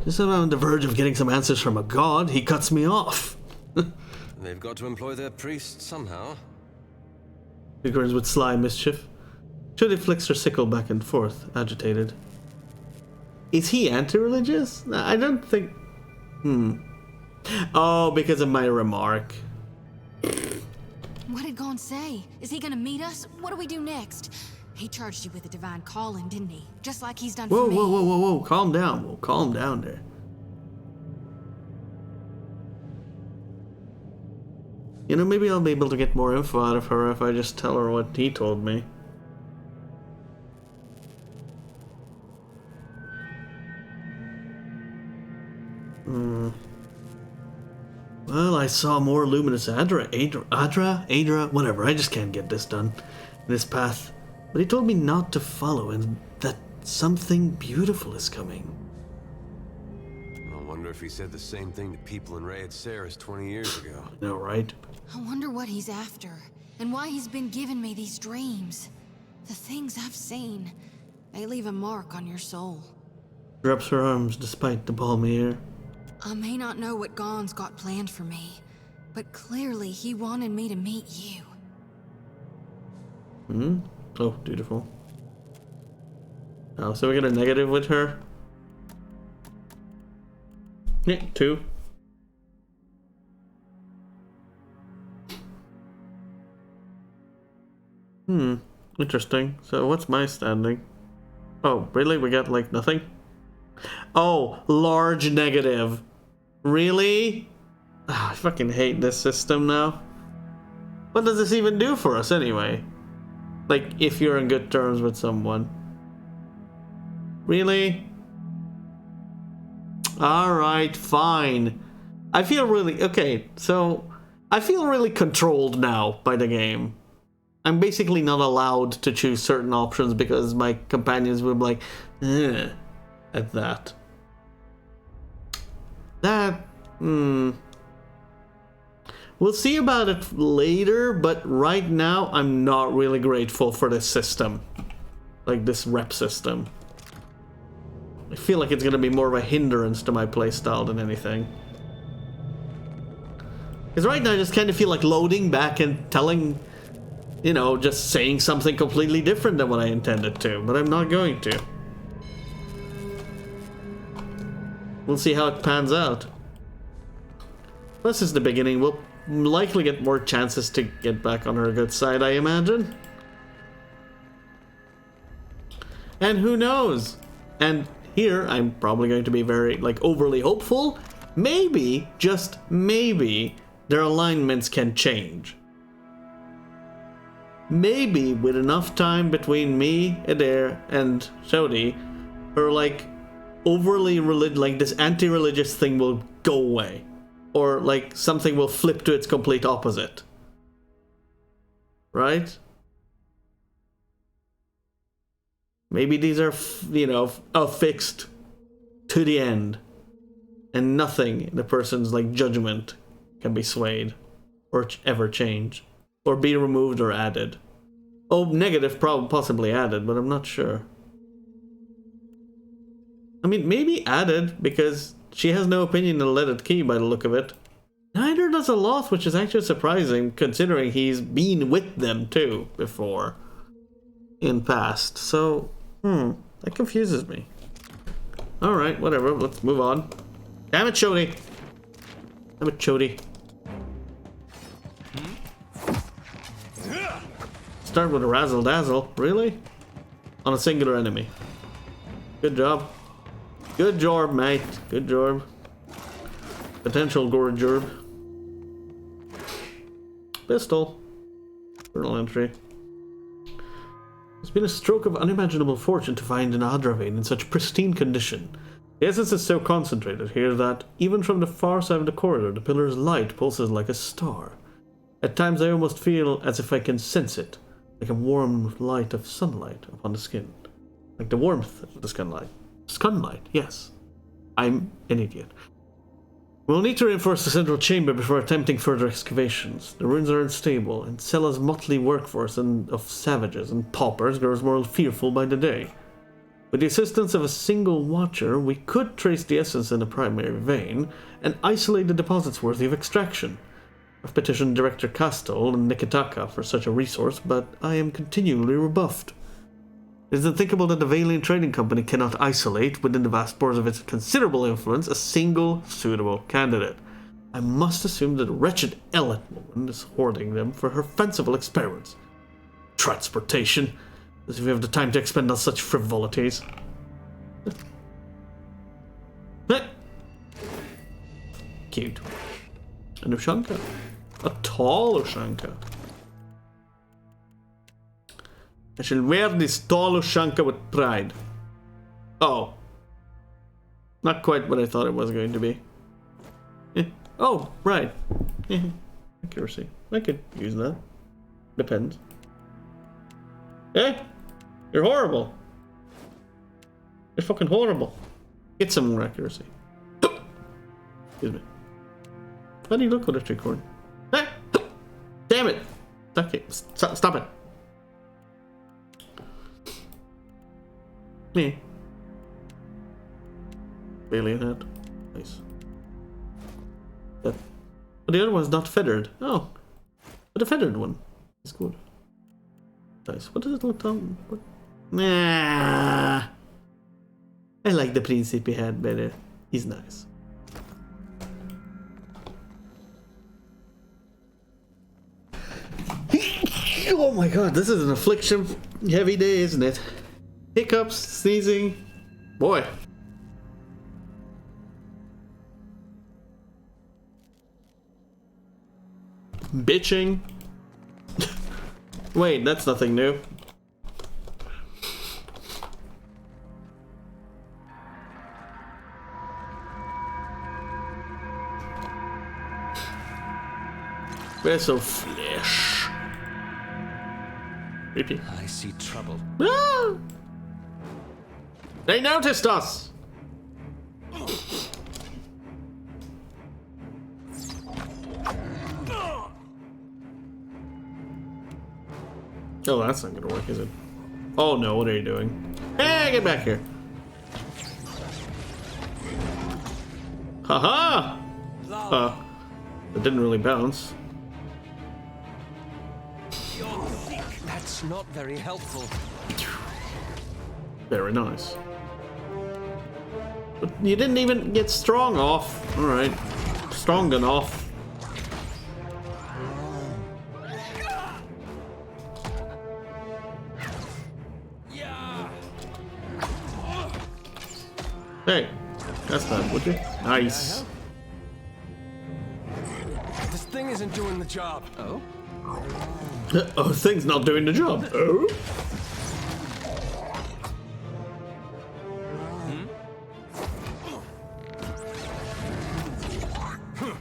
Just on the verge of getting some answers from a god, he cuts me off. They've got to employ their priests somehow. He grins with sly mischief. Judy flicks her sickle back and forth, agitated. Is he anti-religious? I don't think... Oh, because of my remark. What did Gon say? Is he gonna meet us? What do we do next? He charged you with a divine calling, didn't he? Just like he's done Whoa, for me. whoa, whoa, whoa, whoa. Calm down. Whoa, calm down there. You know, maybe I'll be able to get more info out of her if I just tell her what he told me. Well, I saw more luminous Adra, whatever. I just can't get this done. This path. But he told me not to follow and that something beautiful is coming. I wonder if he said the same thing to people in Rayed Sarah's 20 years ago. I know, right? I wonder what he's after, and why he's been giving me these dreams. The things I've seen, they leave a mark on your soul. Drops her arms despite the balmy air. I may not know what Gon's got planned for me, but clearly he wanted me to meet you. Hmm? Oh, beautiful. Oh, so we get a negative with her? Yeah, 2. Interesting. So what's my standing? Oh, really? We got like nothing? Oh, large negative. Really? Ah, I fucking hate this system now. What does this even do for us anyway? Like, if you're in good terms with someone. Really? Alright, fine. I feel really... Okay, so... I feel really controlled now by the game. I'm basically not allowed to choose certain options because my companions will be like, at that. We'll see about it later, but right now I'm not really grateful for this system. Like this rep system. I feel like it's gonna be more of a hindrance to my playstyle than anything. Because right now I just kind of feel like loading back and telling... You know, just saying something completely different than what I intended to, but I'm not going to. We'll see how it pans out. This is the beginning. We'll likely get more chances to get back on her good side, I imagine. And who knows? And here, I'm probably going to be very, like, overly hopeful. Maybe, just maybe, their alignments can change. Maybe with enough time between me, Adair, and Shodi, her like overly religious, like this anti-religious thing will go away, or like something will flip to its complete opposite. Right? Maybe these are, you know, affixed to the end, and nothing in the person's like judgment can be swayed, or ever change. Or be removed or added. Oh, negative, possibly added, but I'm not sure. I mean, maybe added, because she has no opinion on Leaded Key by the look of it. Neither does Aloth, which is actually surprising, considering he's been with them too, before. In past, so, that confuses me. Alright, whatever, let's move on. Damn it, Shodi! Damn it, Shodi. Start with a razzle dazzle, really? On a singular enemy. Good job. Good job, mate. Good job. Potential gore job. Pistol. Journal entry. It's been a stroke of unimaginable fortune to find an Adra vein in such pristine condition. The essence is so concentrated here that, even from the far side of the corridor, the pillar's light pulses like a star. At times I almost feel as if I can sense it. Like a warm light of sunlight upon the skin. Like the warmth of the sunlight. Sunlight, yes. I'm an idiot. We'll need to reinforce the central chamber before attempting further excavations. The ruins are unstable, and Sella's motley workforce of savages and paupers grows more fearful by the day. With the assistance of a single watcher, we could trace the essence in the primary vein, and isolate the deposits worthy of extraction. I've petitioned Director Castol and Nikitaka for such a resource, but I am continually rebuffed. It is unthinkable that the Valiant Trading Company cannot isolate, within the vast borders of its considerable influence, a single suitable candidate. I must assume that a wretched Ellen woman is hoarding them for her fanciful experiments. Transportation. As if we have the time to expend on such frivolities. Cute. An Ushanka. A tall Ushanka. I shall wear this tall Ushanka with pride. Oh. Not quite what I thought it was going to be. Oh, right. Accuracy. I could use that. Depends. You're horrible. You're fucking horrible. Get some more accuracy. Excuse me. How do you look with a tricorn? Damn it! Okay, stop it. Me. Alien head. Nice. But the other one's not feathered. Oh. But the feathered one is good. Nice. What does it look like? What? Nah. I like the Principe head better. He's nice. Oh my god, this is an affliction heavy day, isn't it? Hiccups, sneezing. Boy. Bitching. Wait, that's nothing new. Where's so flesh? Creepy. I see trouble. Ah! They noticed us! Oh, that's not gonna work, is it? Oh no, what are you doing? Hey, get back here! Haha! It didn't really bounce. That's not very helpful. Very nice. But you didn't even get strong off. Alright. Strong enough. Hey, that's not, would you? Nice. This thing isn't doing the job. Oh? Oh, thing's not doing the job. Oh?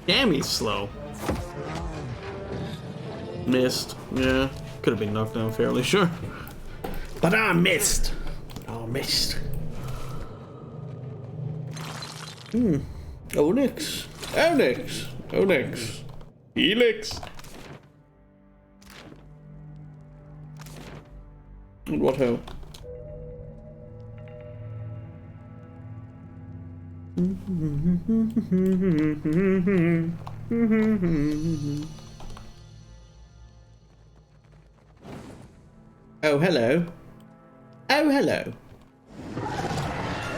Damn, he's slow. Missed. Yeah, could have been knocked down fairly sure. But I missed. I missed. Onyx. Onyx. Onyx. Helix. And what ho? Oh, hello. Oh, hello.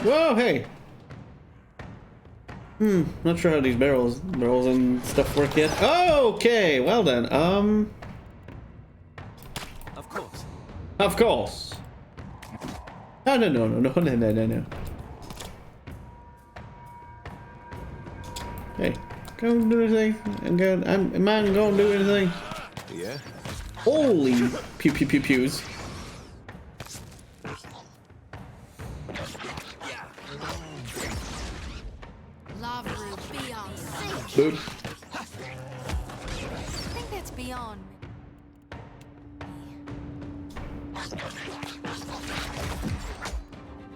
Whoa, hey. Not sure how these barrels and stuff work yet. Oh, okay, well then, Of course. Of course. Oh, no. Hey, go do anything. Am I gonna do anything? Yeah? Holy pews. Love room beyond safe. Boop. I think that's beyond me.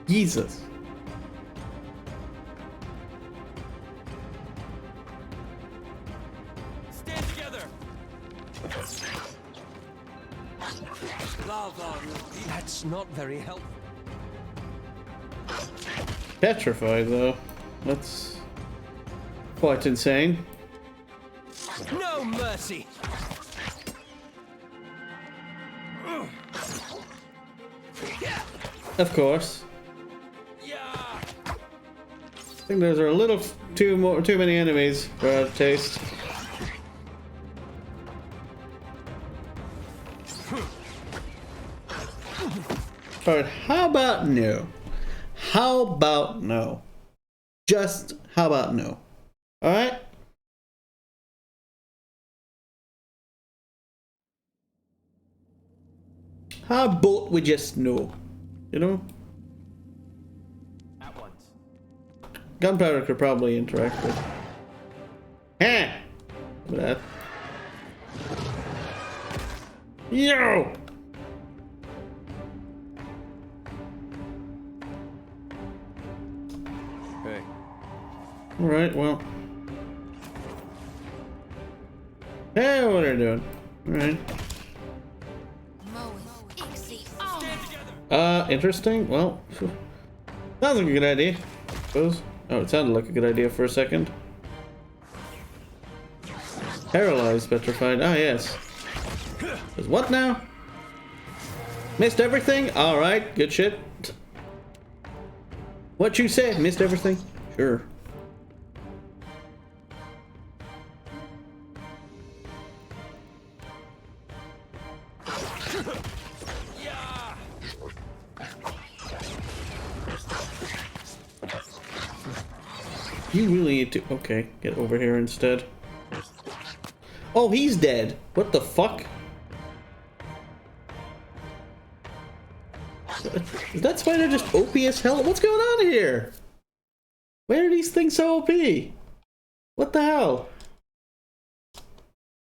Jesus. Stand together. That's not very helpful. Petrified though. That's quite insane. No mercy. Of course. Yeah. think those are a little too many enemies for our taste. Alright, how about no? How about no? Just how about no? Alright? How about we just know? You know? At once. Gunpowder could probably interact with. Eh! Look at that. Yo! Hey, Alright, well. Hey, what are you doing? Alright. Interesting. Well, sounds like a good idea, I suppose. Oh, it sounded like a good idea for a second. Paralyzed, petrified. Ah, yes. Is what now? Missed everything? Alright, good shit. What you say? Missed everything? Sure. You really need to... Okay, get over here instead. Oh, he's dead. What the fuck? Is that spider just OP as hell? What's going on here? Why are these things so OP? What the hell?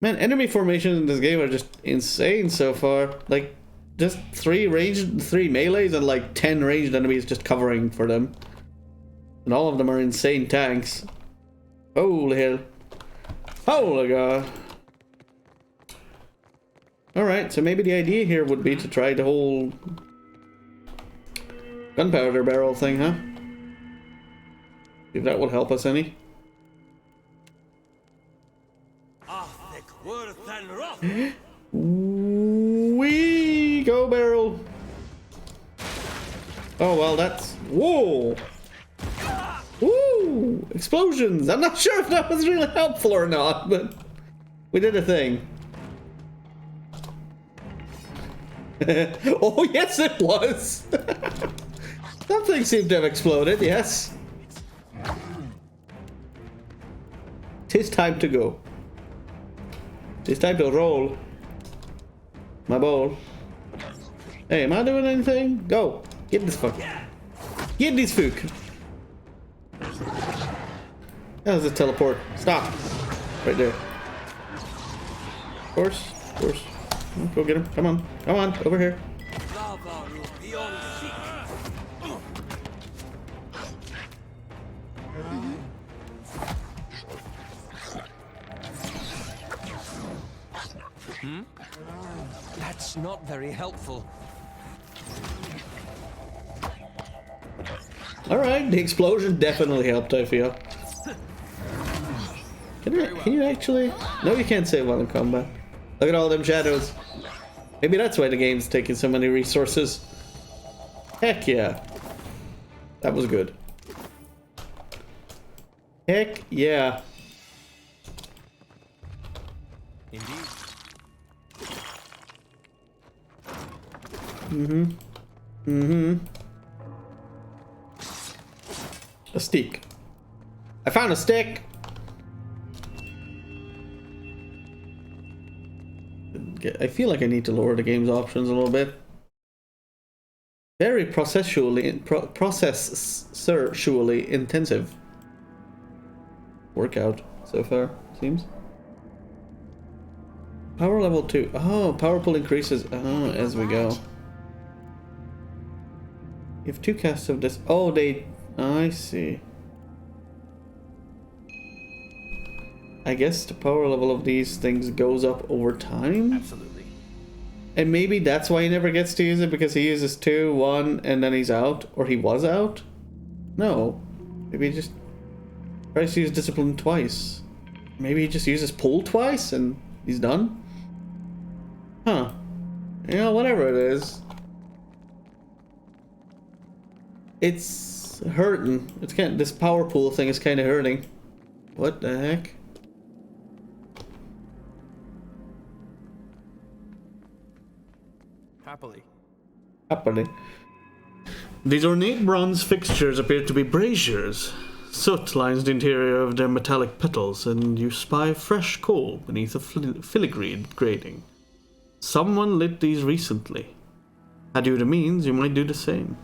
Man, enemy formations in this game are just insane so far. Like, just 3 melees and like 10 ranged enemies just covering for them. And all of them are insane tanks. Holy hell. Holy god. Alright, so maybe the idea here would be to try the whole gunpowder barrel thing, huh? If that would help us any. Wee go barrel. Oh well, that's... Whoa! Woo! Explosions! I'm not sure if that was really helpful or not, but we did a thing. Oh yes, it was! Something seemed to have exploded, yes. 'Tis time to go. 'Tis time to roll. My ball. Hey, am I doing anything? Go! Get this fuck. Get this fuck. That was a teleport. Stop. Right there. Of course. Of course. Go get him. Come on. Come on. Over here. That's not very helpful. Alright, the explosion definitely helped, I feel. Can you actually... No, you can't save while in combat. Look at all them shadows. Maybe that's why the game's taking so many resources. Heck yeah. That was good. Heck yeah. Indeed. Mm-hmm. Mm-hmm. A stick. I found a stick! I feel like I need to lower the game's options a little bit. Very processually intensive workout so far, seems. Power level 2. Oh, power pull increases as we go. You have 2 casts of this. Oh, they... I see. I guess the power level of these things goes up over time? Absolutely. And maybe that's why he never gets to use it, because he uses 2, 1, and then he's out? Or he was out? No. Maybe he just tries to use discipline twice. Maybe he just uses pull twice and he's done? Huh. You know, whatever it is. It's hurting. It's kind of, this power pool thing is kind of hurting. What the heck? Happily. Happily. These ornate bronze fixtures appear to be braziers. Soot lines the interior of their metallic petals, and you spy fresh coal beneath a filigree grating. Someone lit these recently. Had you the means, you might do the same.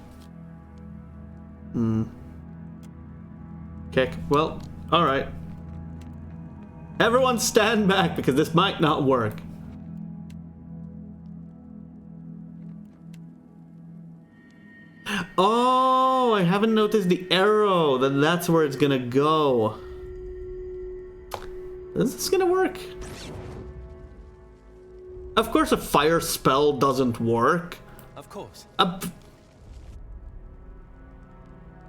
Okay, well, alright. Everyone stand back, because this might not work. Oh, I haven't noticed the arrow. That's where it's gonna go. Is this gonna work? Of course a fire spell doesn't work. Of course.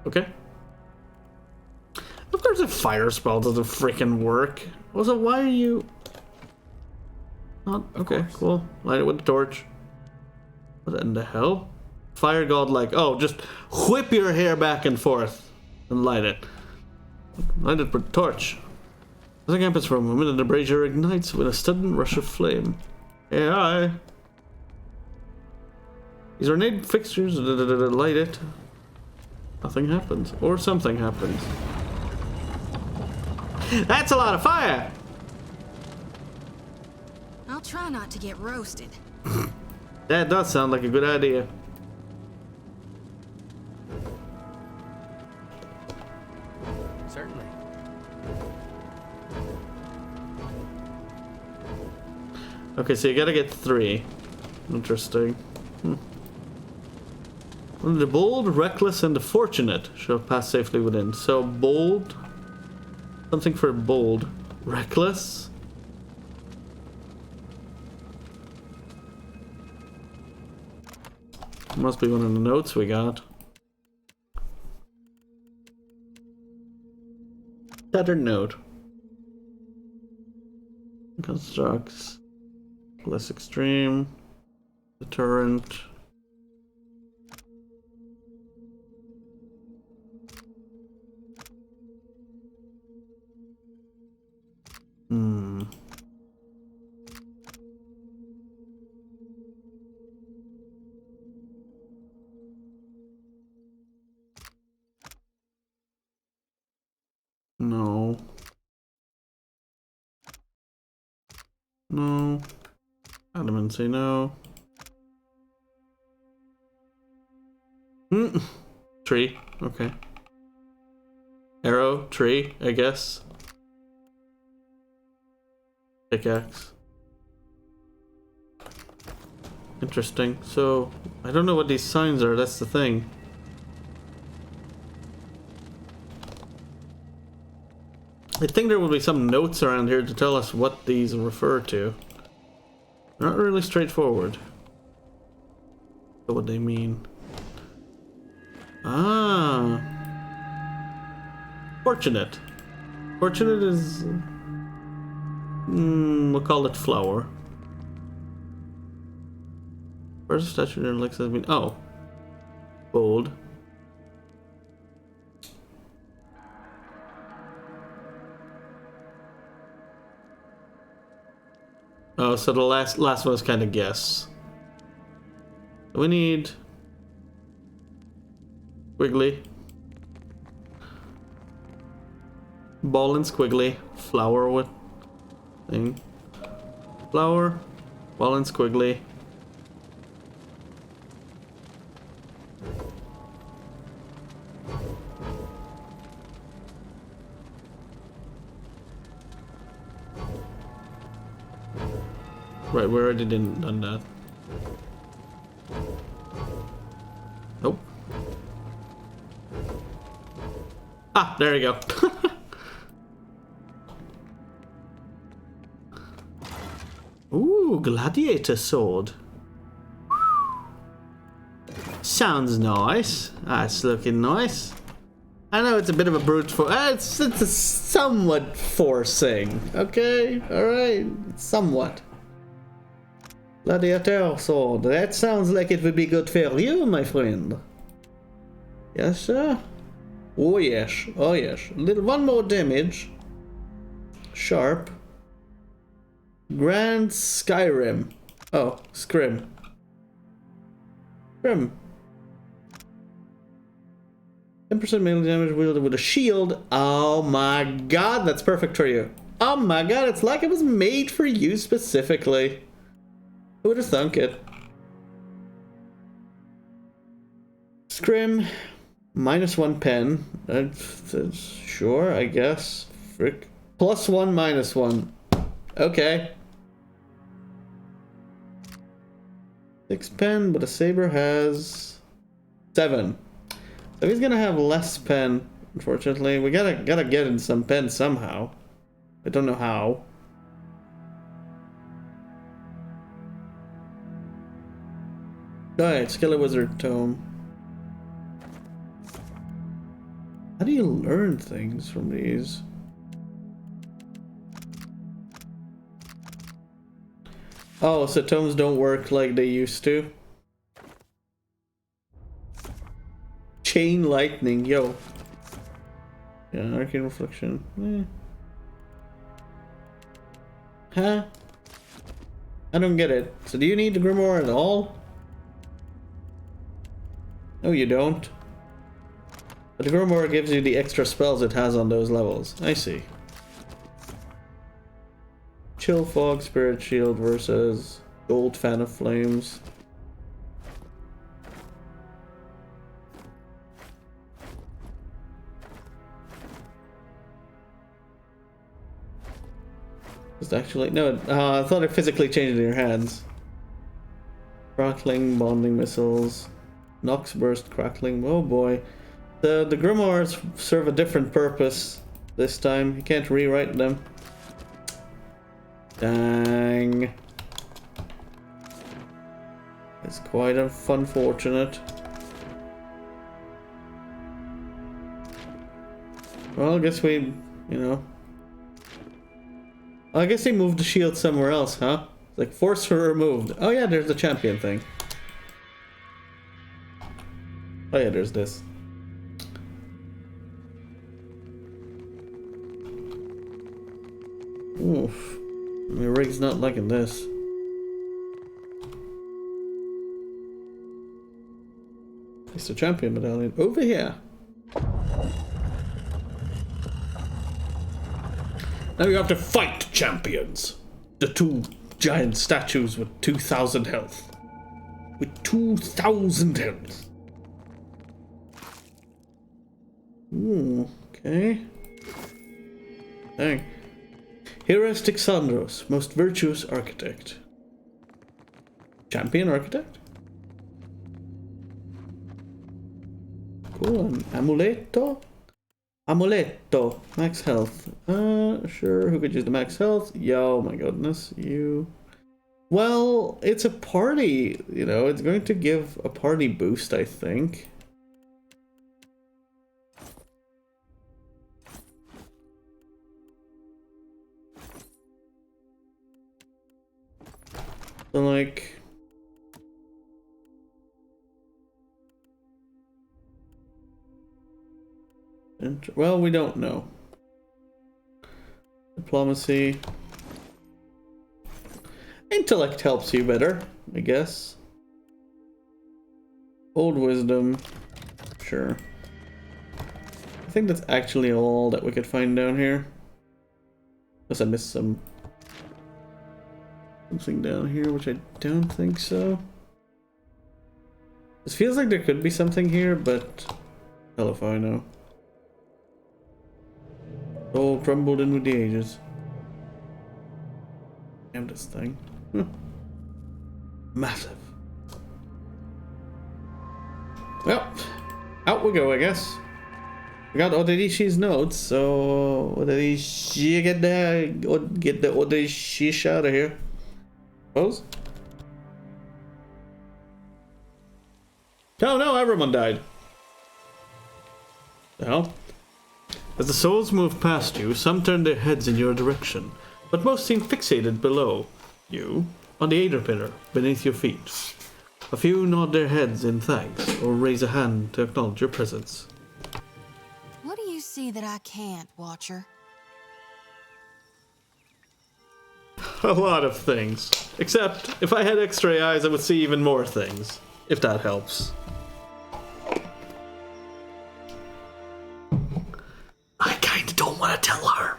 Okay. Of course a fire spell doesn't freaking work. Also, why are you... Not... Okay, cool. Light it with the torch. What in the hell? Fire god like, oh, just whip your hair back and forth and light it. Light it with the torch. As it happens for a moment, and the brazier ignites with a sudden rush of flame. AI. These ornate fixtures light it. Nothing happens. Or something happens. That's a lot of fire! I'll try not to get roasted. That does sound like a good idea. Certainly. Okay, so you gotta get 3. Interesting. The bold, reckless, and the fortunate shall pass safely within. So bold. Something for bold. Reckless. Must be one of the notes we got. Tattered note. Constructs. Less extreme. Deterrent. No. No. Adamant say no. Tree. Okay. Arrow. Tree, I guess. Pickaxe. Interesting. So, I don't know what these signs are, that's the thing. I think there will be some notes around here to tell us what these refer to. Not really straightforward. What they mean. Ah. Fortunate. Fortunate is... we'll call it flower. Where's the statue there? Like, says, oh. Bold. Oh, so the last one is kind of guess. We need squiggly, ball and squiggly, flower with thing, flower, ball and squiggly. Right, we already didn't done that. Nope. Ah, there you go. Ooh, gladiator sword. Sounds nice. That's looking nice. I know it's a bit of a brute force. It's a somewhat forcing. Okay, all right, somewhat. Gladiator sword. That sounds like it would be good for you, my friend. Yes, sir. Oh yes, oh yes. One more damage. Sharp. Grand Skyrim. Oh, Scrim. Scrim. 10% melee damage wielded with a shield. Oh my god, that's perfect for you. Oh my god, it's like it was made for you specifically. Who would have thunk it? Scrim. -1 pen. That's sure, I guess. Frick. +1, -1. Okay. 6 pen, but a saber has 7. So he's gonna have less pen, unfortunately. We gotta get in some pen somehow. I don't know how. Alright, Skilla Wizard Tome. How do you learn things from these? Oh, so tomes don't work like they used to. Chain lightning, yo. Yeah, arcane reflection. Huh? I don't get it. So do you need the grimoire at all? No, you don't. But the grimoire gives you the extra spells it has on those levels. I see. Chill Fog, Spirit Shield versus Gold Fan of Flames. Just actually, no, I thought it physically changed in your hands. Crackling, bonding missiles, Nox burst, crackling. Oh boy, the grimoires serve a different purpose this time. You can't rewrite them. Dang. It's quite unfortunate. Well, I guess we, you know. I guess they moved the shield somewhere else, huh? Like, force her removed. Oh yeah, there's the champion thing. Oh yeah, there's this. Oof. My rig's not liking this. It's the champion medallion over here. Now you have to fight champions. The 2 giant statues with 2,000 health. With 2,000 health. Ooh, okay. Dang. Heras Tixandros, most virtuous architect. Champion architect? Cool, an amuleto? Amuleto, max health. Sure, who could use the max health? Yo, my goodness, you. Well, it's a party, you know, it's going to give a party boost, I think. So, like... well, we don't know. Diplomacy. Intellect helps you better, I guess. Old wisdom. Sure. I think that's actually all that we could find down here. Unless I missed something down here, which I don't think so. This feels like there could be something here, but hell if I know. All crumbled in with the ages. Damn this thing. Massive. Well, out we go, I guess. We got Odedishi's notes, so Odedishi get the Odedishi out of here. Suppose? Oh no, everyone died. The hell? As the souls move past you, some turn their heads in your direction, but most seem fixated below you, on the Aether pillar beneath your feet. A few nod their heads in thanks, or raise a hand to acknowledge your presence. see that I can't, Watcher. A lot of things. Except, if I had X-ray eyes, I would see even more things. If that helps. I kinda don't want to tell her.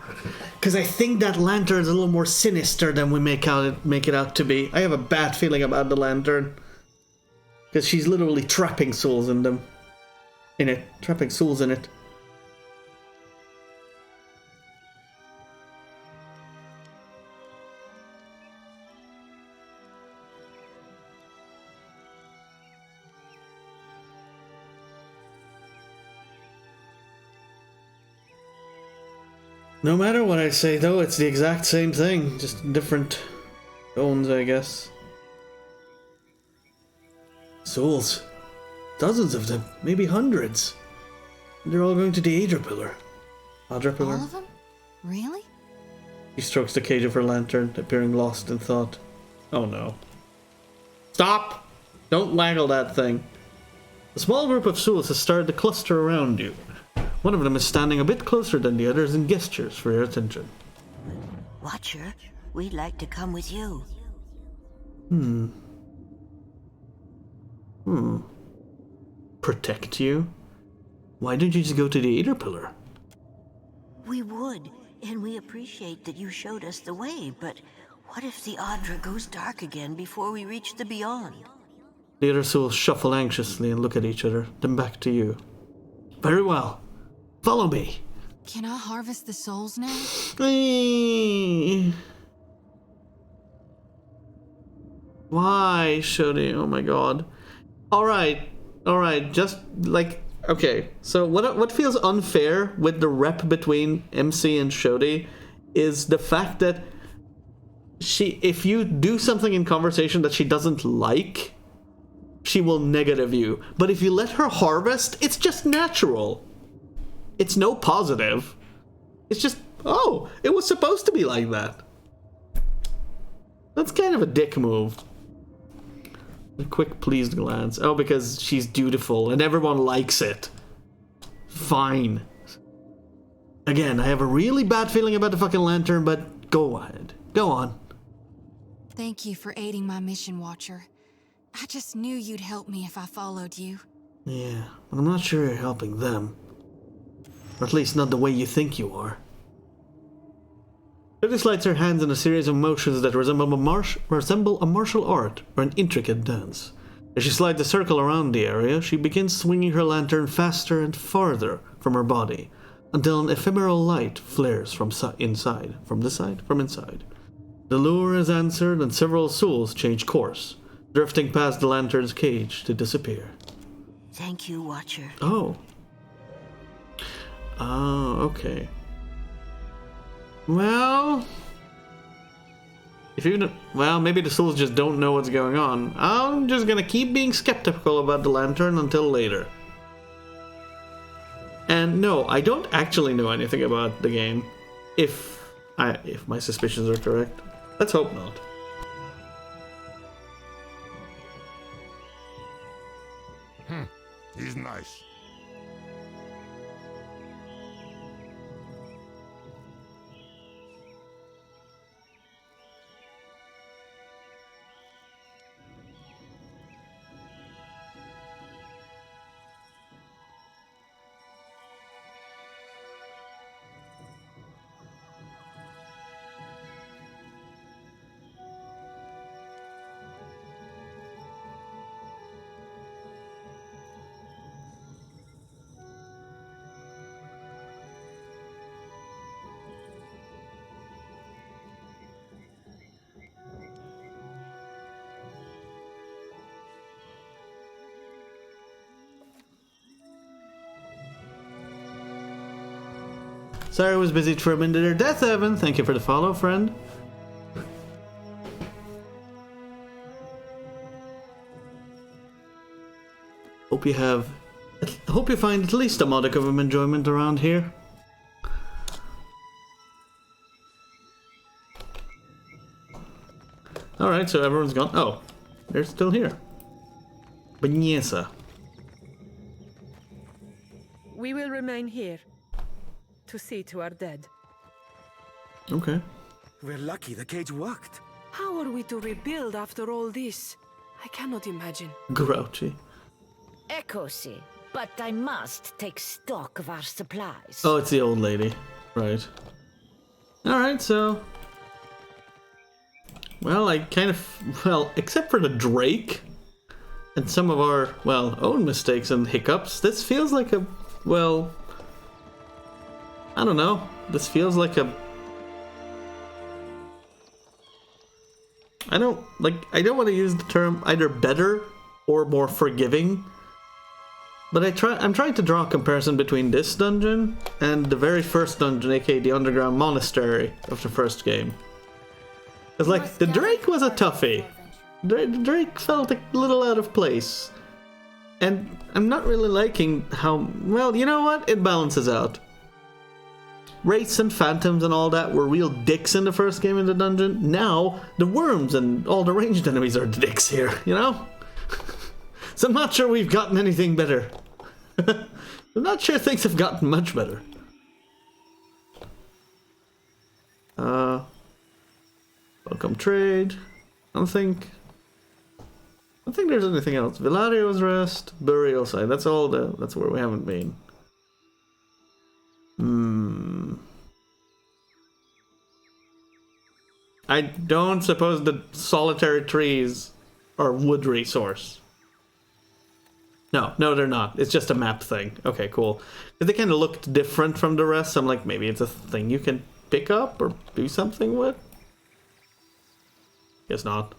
Because I think that lantern's a little more sinister than we make it out to be. I have a bad feeling about the lantern. Because she's literally trapping souls in them. Trapping souls in it. No matter what I say, though, it's the exact same thing. Just different tones, I guess. Souls. Dozens of them. Maybe hundreds. They're all going to the Adra Pillar. Adra Pillar? All of them? Really? He strokes the cage of her lantern, appearing lost in thought. Oh no. Stop! Don't waggle that thing. A small group of souls has started to cluster around you. One of them is standing a bit closer than the others and gestures for your attention. Watcher, we'd like to come with you. Protect you? Why didn't you just go to the Aether Pillar? We would, and we appreciate that you showed us the way, but what if the Adra goes dark again before we reach the Beyond? The other souls shuffle anxiously and look at each other, then back to you. Very well. Follow me. Can I harvest the souls now? Why, Shodi? Oh my god. Alright, just like, okay. So what feels unfair with the rep between MC and Shodi is the fact that if you do something in conversation that she doesn't like, she will negative you. But if you let her harvest, it's just natural. It's no positive. It's just, oh, it was supposed to be like that. That's kind of a dick move. A quick pleased glance. Oh, because she's dutiful and everyone likes it. Fine. Again, I have a really bad feeling about the fucking lantern, but go ahead. Go on. Thank you for aiding my mission, Watcher. I just knew you'd help me if I followed you. Yeah, but I'm not sure you're helping them. Or at least not the way you think you are. Shodi slides her hands in a series of motions that resemble a martial art or an intricate dance. As she slides a circle around the area, she begins swinging her lantern faster and farther from her body, until an ephemeral light flares from inside. The lure is answered and several souls change course, drifting past the lantern's cage to disappear. Thank you, Watcher. Oh. Oh, okay. Well, maybe the souls just don't know what's going on. I'm just gonna keep being skeptical about the lantern until later. And no, I don't actually know anything about the game. If my suspicions are correct. Let's hope not. He's nice. Sorry I was busy for a minute there. Death Evan, thank you for the follow, friend. Hope you find at least a modicum of enjoyment around here. Alright, so everyone's gone. Oh, they're still here. Banyesa. We will remain here. to see to our dead. Okay. We're lucky the cage worked. How are we to rebuild after all this? I cannot imagine. Grouchy. Echosi, but I must take stock of our supplies. Oh, it's the old lady. Right. Alright, so... Well, I kind of... Well, except for the Drake and some of our, well, own mistakes and hiccups, this feels like a... Well... I don't know. This feels like a... I don't want to use the term either better or more forgiving. But I'm trying to draw a comparison between this dungeon and the very first dungeon, aka the underground monastery of the first game. It's like, the Drake was a toughie. The Drake felt a little out of place. And I'm not really liking how, well, you know what? It balances out. Wraiths and phantoms and all that were real dicks in the first game in the dungeon. Now, the worms and all the ranged enemies are the dicks here, you know? So I'm not sure we've gotten anything better. I'm not sure things have gotten much better. Welcome trade. I don't think there's anything else. Villario's rest, burial site. That's where we haven't been. I don't suppose the solitary trees are wood resource. No, they're not. It's just a map thing. Okay, cool. They kind of looked different from the rest, so I'm like, maybe it's a thing you can pick up or do something with? Guess not.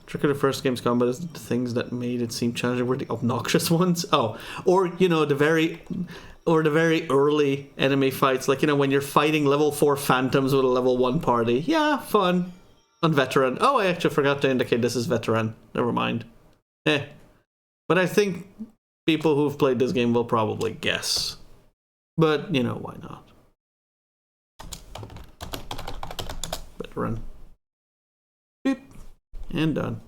Trick of the first game's combat is the things that made it seem challenging were the obnoxious ones. Oh, or, you know, the very early enemy fights, like, you know, when you're fighting level 4 phantoms with a level 1 party. Yeah, fun. On veteran. Oh, I actually forgot to indicate this is veteran. Never mind. But I think people who've played this game will probably guess. But, you know, why not? Veteran. Boop. And done.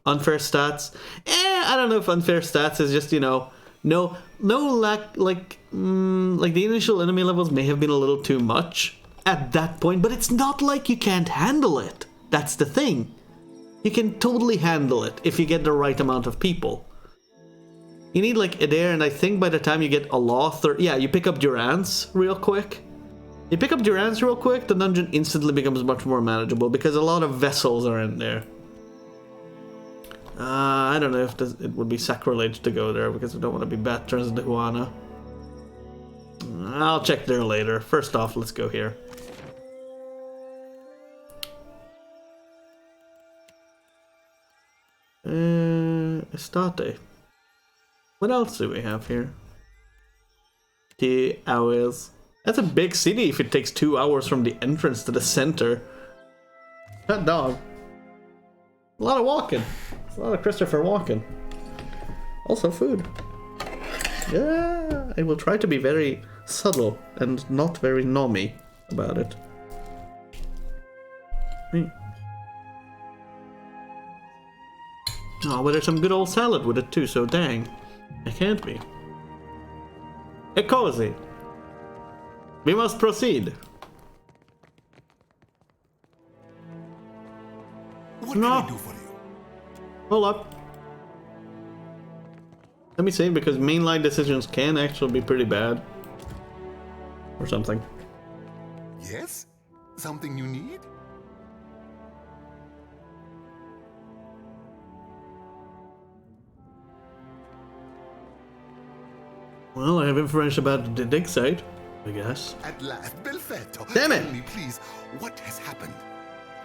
Unfair stats. I don't know if unfair stats is just, you know, no lack, like the initial enemy levels may have been a little too much at that point, but it's not like you can't handle it. That's the thing. You can totally handle it if you get the right amount of people. You need like Adair, and I think by the time you get Aloth, or yeah, you pick up Durance real quick. You pick up Durance real quick, the dungeon instantly becomes much more manageable because a lot of vessels are in there. I don't know if it would be sacrilege to go there because we don't want to be bad turns into Huana. I'll check there later. First off, let's go here. Estate. What else do we have here? 2 hours. That's a big city if it takes 2 hours from the entrance to the center. That dog. A lot of walking. It's a lot of Christopher walking. Also food. Yeah, I will try to be very subtle and not very nommy about it. Oh, but there's some good old salad with it too, so dang. I can't be. Echosi. We must proceed. What can I do for you? Hold up. Let me see, because mainline decisions can actually be pretty bad. Or something. Yes? Something you need? Well, I have information about the dig site, I guess. At last, Belfetto. Damn it! Tell me, please, what has happened?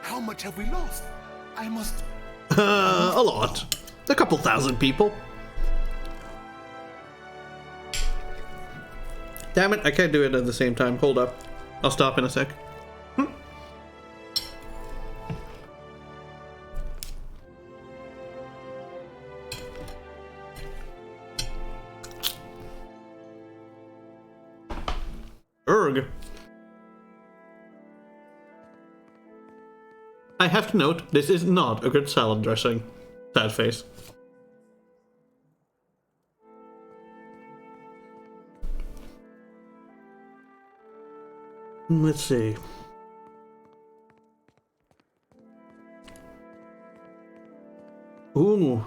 How much have we lost? I must... A lot. A couple thousand people. Damn it, I can't do it at the same time. Hold up. I'll stop in a sec. Erg. I have to note, this is not a good salad dressing. Sad face. Let's see. Ooh.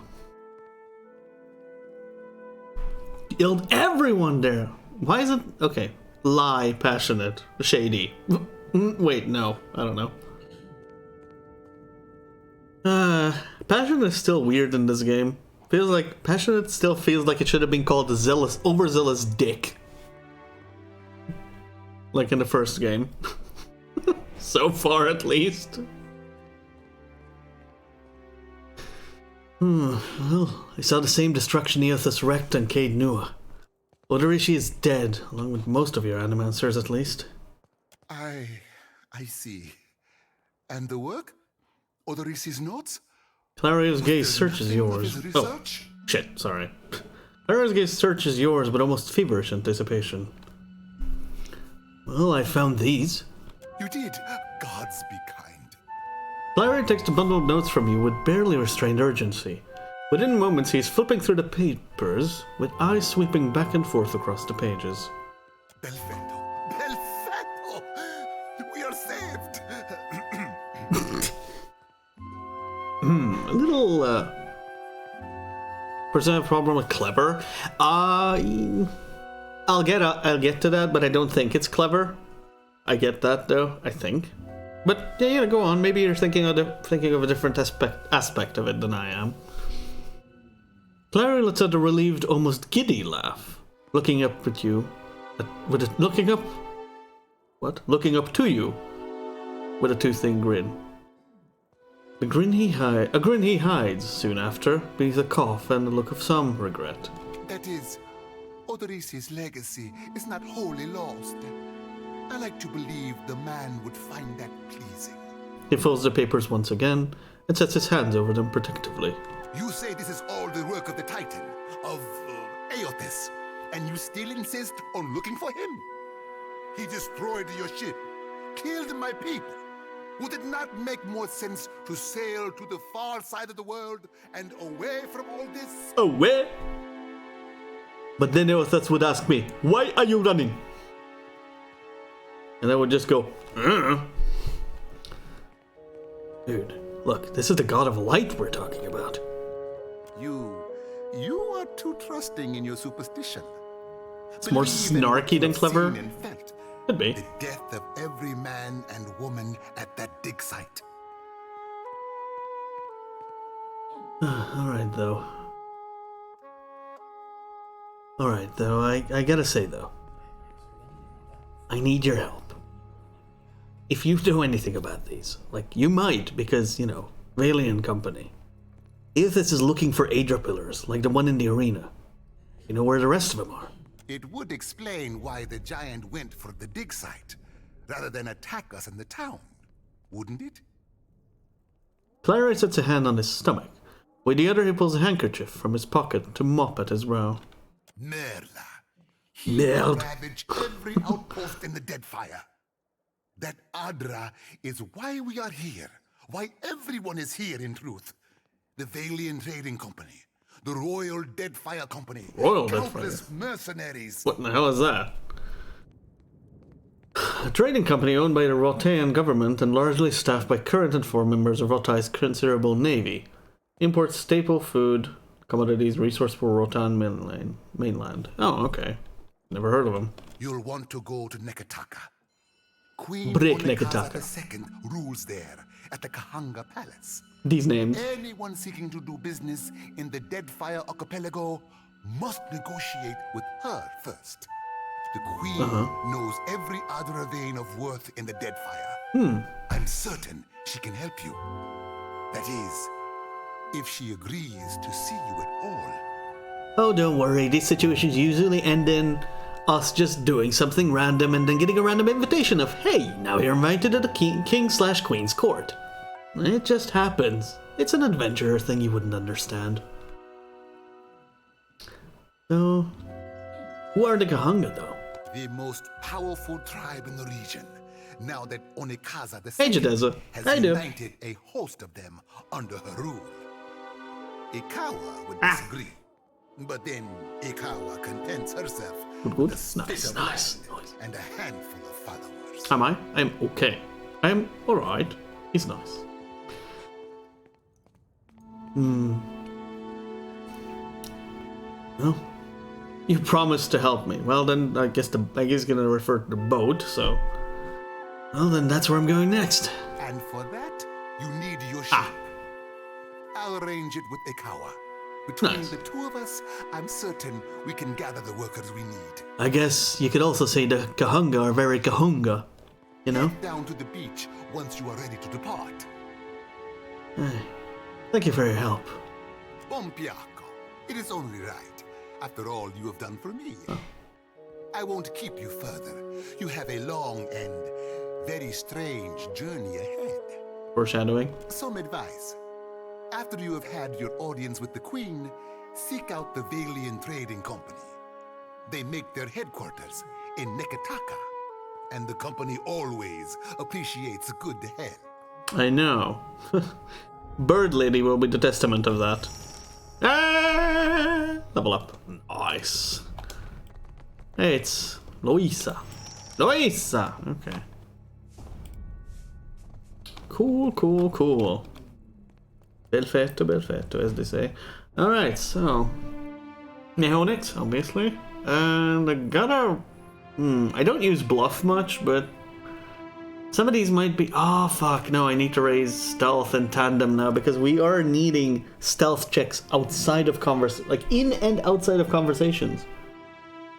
Killed everyone there. Why is it... Okay. Lie, passionate, shady. Wait, no. I don't know. Passionate is still weird in this game. Feels like... Passionate still feels like it should have been called the zealous, overzealous dick. Like in the first game. So far, at least. Well, I saw the same destruction Eothas wrecked on Caed Nua. Odorishi is dead, along with most of your animancers at least. I see. And the work? Odorishi's notes? Clario's gaze searches yours. Oh, shit, sorry. Clario's gaze searches yours, but almost feverish anticipation. Well, I found these. You did. Gods be kind. Clario takes a bundle of notes from you with barely restrained urgency. Within moments, he is flipping through the papers, with eyes sweeping back and forth across the pages. Belfetto! Belfetto! We are saved! A little, person have a problem with clever? I'll get to that, but I don't think it's clever. I get that, though, I think. But, yeah, go on. Maybe you're thinking of a different aspect of it than I am. Clary lets out a relieved, almost giddy laugh, looking up at you. Looking up to you with a toothing grin. A grin he hides soon after, beneath a cough and a look of some regret. That is, Odorishi's legacy is not wholly lost. I like to believe the man would find that pleasing. He folds the papers once again and sets his hands over them protectively. You say this is all the work of the Titan, of Eothas, and you still insist on looking for him? He destroyed your ship, killed my people. Would it not make more sense to sail to the far side of the world and away from all this? Away? But then Eothas would ask me, why are you running? And I would just go, Dude, look, this is the god of light we're talking about. You are too trusting in your superstition. It's more snarky than clever. Could be. The death of every man and woman at that dig site. Alright, though. I gotta say, though. I need your help. If you know anything about these, like, you might, because, you know, Valiant Company. Eothas is looking for Aedra pillars, like the one in the arena. You know where the rest of them are. It would explain why the giant went for the dig site, rather than attack us in the town, wouldn't it? Clary sets a hand on his stomach. With the other, he pulls a handkerchief from his pocket to mop at his brow. Merla. He ravaged every outpost in the Deadfire. That Adra is why we are here, why everyone is here in truth. The Valiant Trading Company, the Royal Deadfire Company, countless mercenaries. What the hell is that? A trading company owned by the Rotan government and largely staffed by current and former members of Rotai's considerable navy. Imports staple food, commodities, resource for Rotan mainland. Oh, okay. Never heard of them. You'll want to go to Neketaka. Queen Neketaka II rules there at the Kahanga Palace. These names. Anyone seeking to do business in the Deadfire Archipelago must negotiate with her first. The Queen knows every Adra vein of worth in the Deadfire. I'm certain she can help you. That is, if she agrees to see you at all. Oh, don't worry. These situations usually end in us just doing something random and then getting a random invitation of, hey, now you're invited to the king/queen's court. It just happens. It's an adventurer thing you wouldn't understand. So, who are the Kahanga, though? The most powerful tribe in the region. Now that Onikaza II has united a host of them under her rule. Ikawa would disagree. But then Ikawa contents herself with a spit of land and a handful of followers. Am I? I'm okay. I'm alright. He's nice. Well, you promised to help me. Well, then I guess he's gonna refer to the boat, so... Well, then that's where I'm going next. And for that, you need your ship. I'll arrange it with Ikawa. Between the two of us, I'm certain we can gather the workers we need. I guess you could also say the Kahunga are very Kahunga, you know? Head down to the beach once you are ready to depart. Thank you for your help. Bompiaco, it is only right. After all you have done for me. I won't keep you further. You have a long and very strange journey ahead. Foreshadowing. Some advice. After you have had your audience with the Queen, seek out the Valian Trading Company. They make their headquarters in Nekataka, and the company always appreciates good help. I know. Bird Lady will be the testament of that. Ah! Level up. Nice. Hey, it's Louisa. Louisa! Okay. Cool, cool, cool. Belfetto, as they say. Alright, so... Neonics, obviously. And I gotta... I don't use bluff much, but... Some of these might be... Oh, fuck, no, I need to raise stealth in tandem now, because we are needing stealth checks outside of like, in and outside of conversations.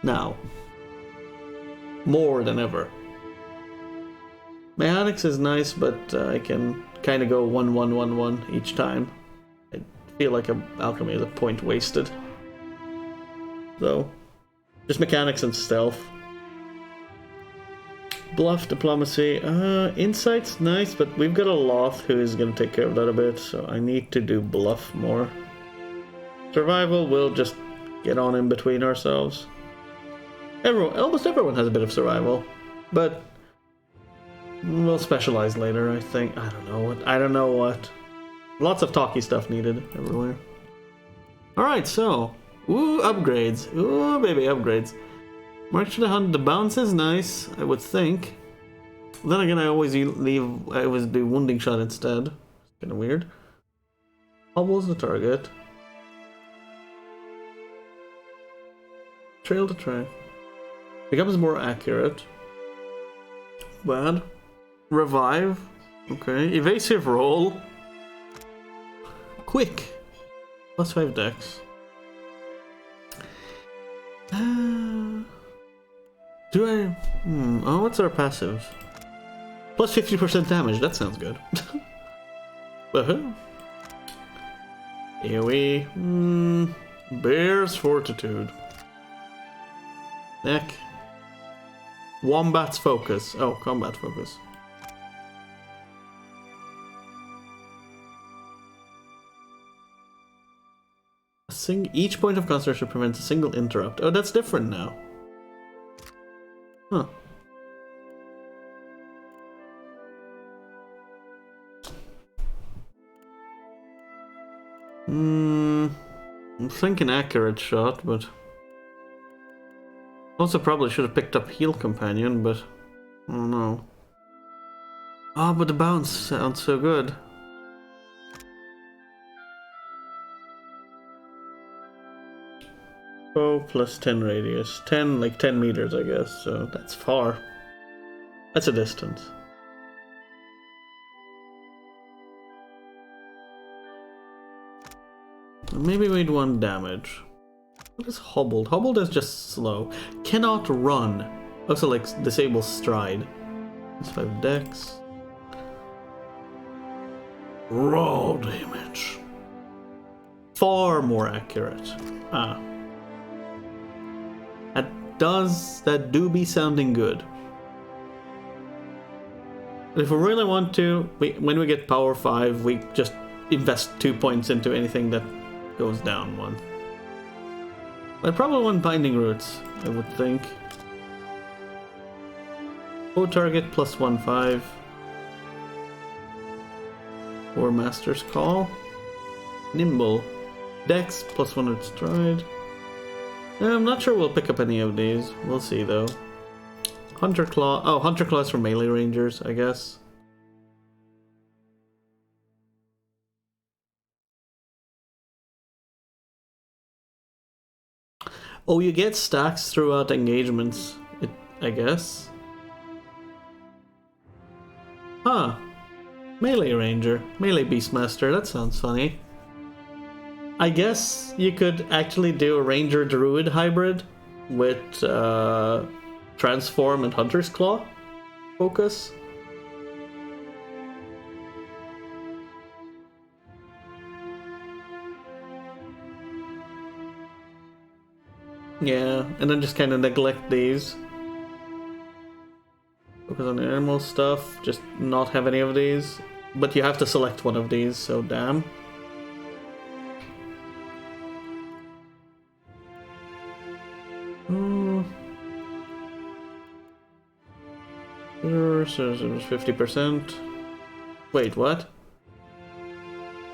Now. More than ever. Mechanics is nice, but I can kind of go 1-1-1-1 each time. I feel like alchemy is a point wasted. So, just mechanics and stealth. Bluff, diplomacy, insight's nice, but we've got a Loth who is going to take care of that a bit, so I need to do bluff more. Survival, we'll just get on in between ourselves. Almost everyone has a bit of survival, but we'll specialize later, I think. I don't know what. Lots of talky stuff needed everywhere. Alright, so, ooh, upgrades. Ooh, baby, upgrades. March to the Hunt, the bounce is nice, I would think. Then again, I always do wounding shot instead. Kinda weird. Hobbles the target. Trail to track. Becomes more accurate. Bad. Revive. Okay. Evasive roll. Quick. +5 dex. Do I... Oh, what's our passive? Plus 50% damage, that sounds good. AoE. Bear's Fortitude. Neck. Wombat's Focus. Oh, Combat Focus. Each point of concentration prevents a single interrupt. Oh, that's different now. Huh. I'm thinking accurate shot, but... Also probably should have picked up Heal Companion, but... I don't know. Oh, but the bounce sounds so good. Oh, plus 10 radius. 10, like 10 meters, I guess, so that's far. That's a distance. Maybe we'd want damage. What is hobbled? Hobbled is just slow. Cannot run. Also, like, disable stride. That's 5 dex. Raw damage. Far more accurate. Ah. That do be sounding good. But if we really want to, when we get power 5, we just invest 2 points into anything that goes down 1. I probably want Binding Roots, I would think. O target plus 1/5. Or Master's Call. Nimble. Dex plus 100 stride. I'm not sure we'll pick up any of these. We'll see though. Hunter Claw. Oh, Hunter Claw is for melee rangers, I guess. Oh, you get stacks throughout engagements, I guess. Huh. Melee Ranger. Melee Beastmaster. That sounds funny. I guess you could actually do a Ranger Druid hybrid with Transform and Hunter's Claw focus. Yeah, and then just kind of neglect these. Focus on the animal stuff, just not have any of these. But you have to select one of these, so damn. So it was 50%. Wait, what?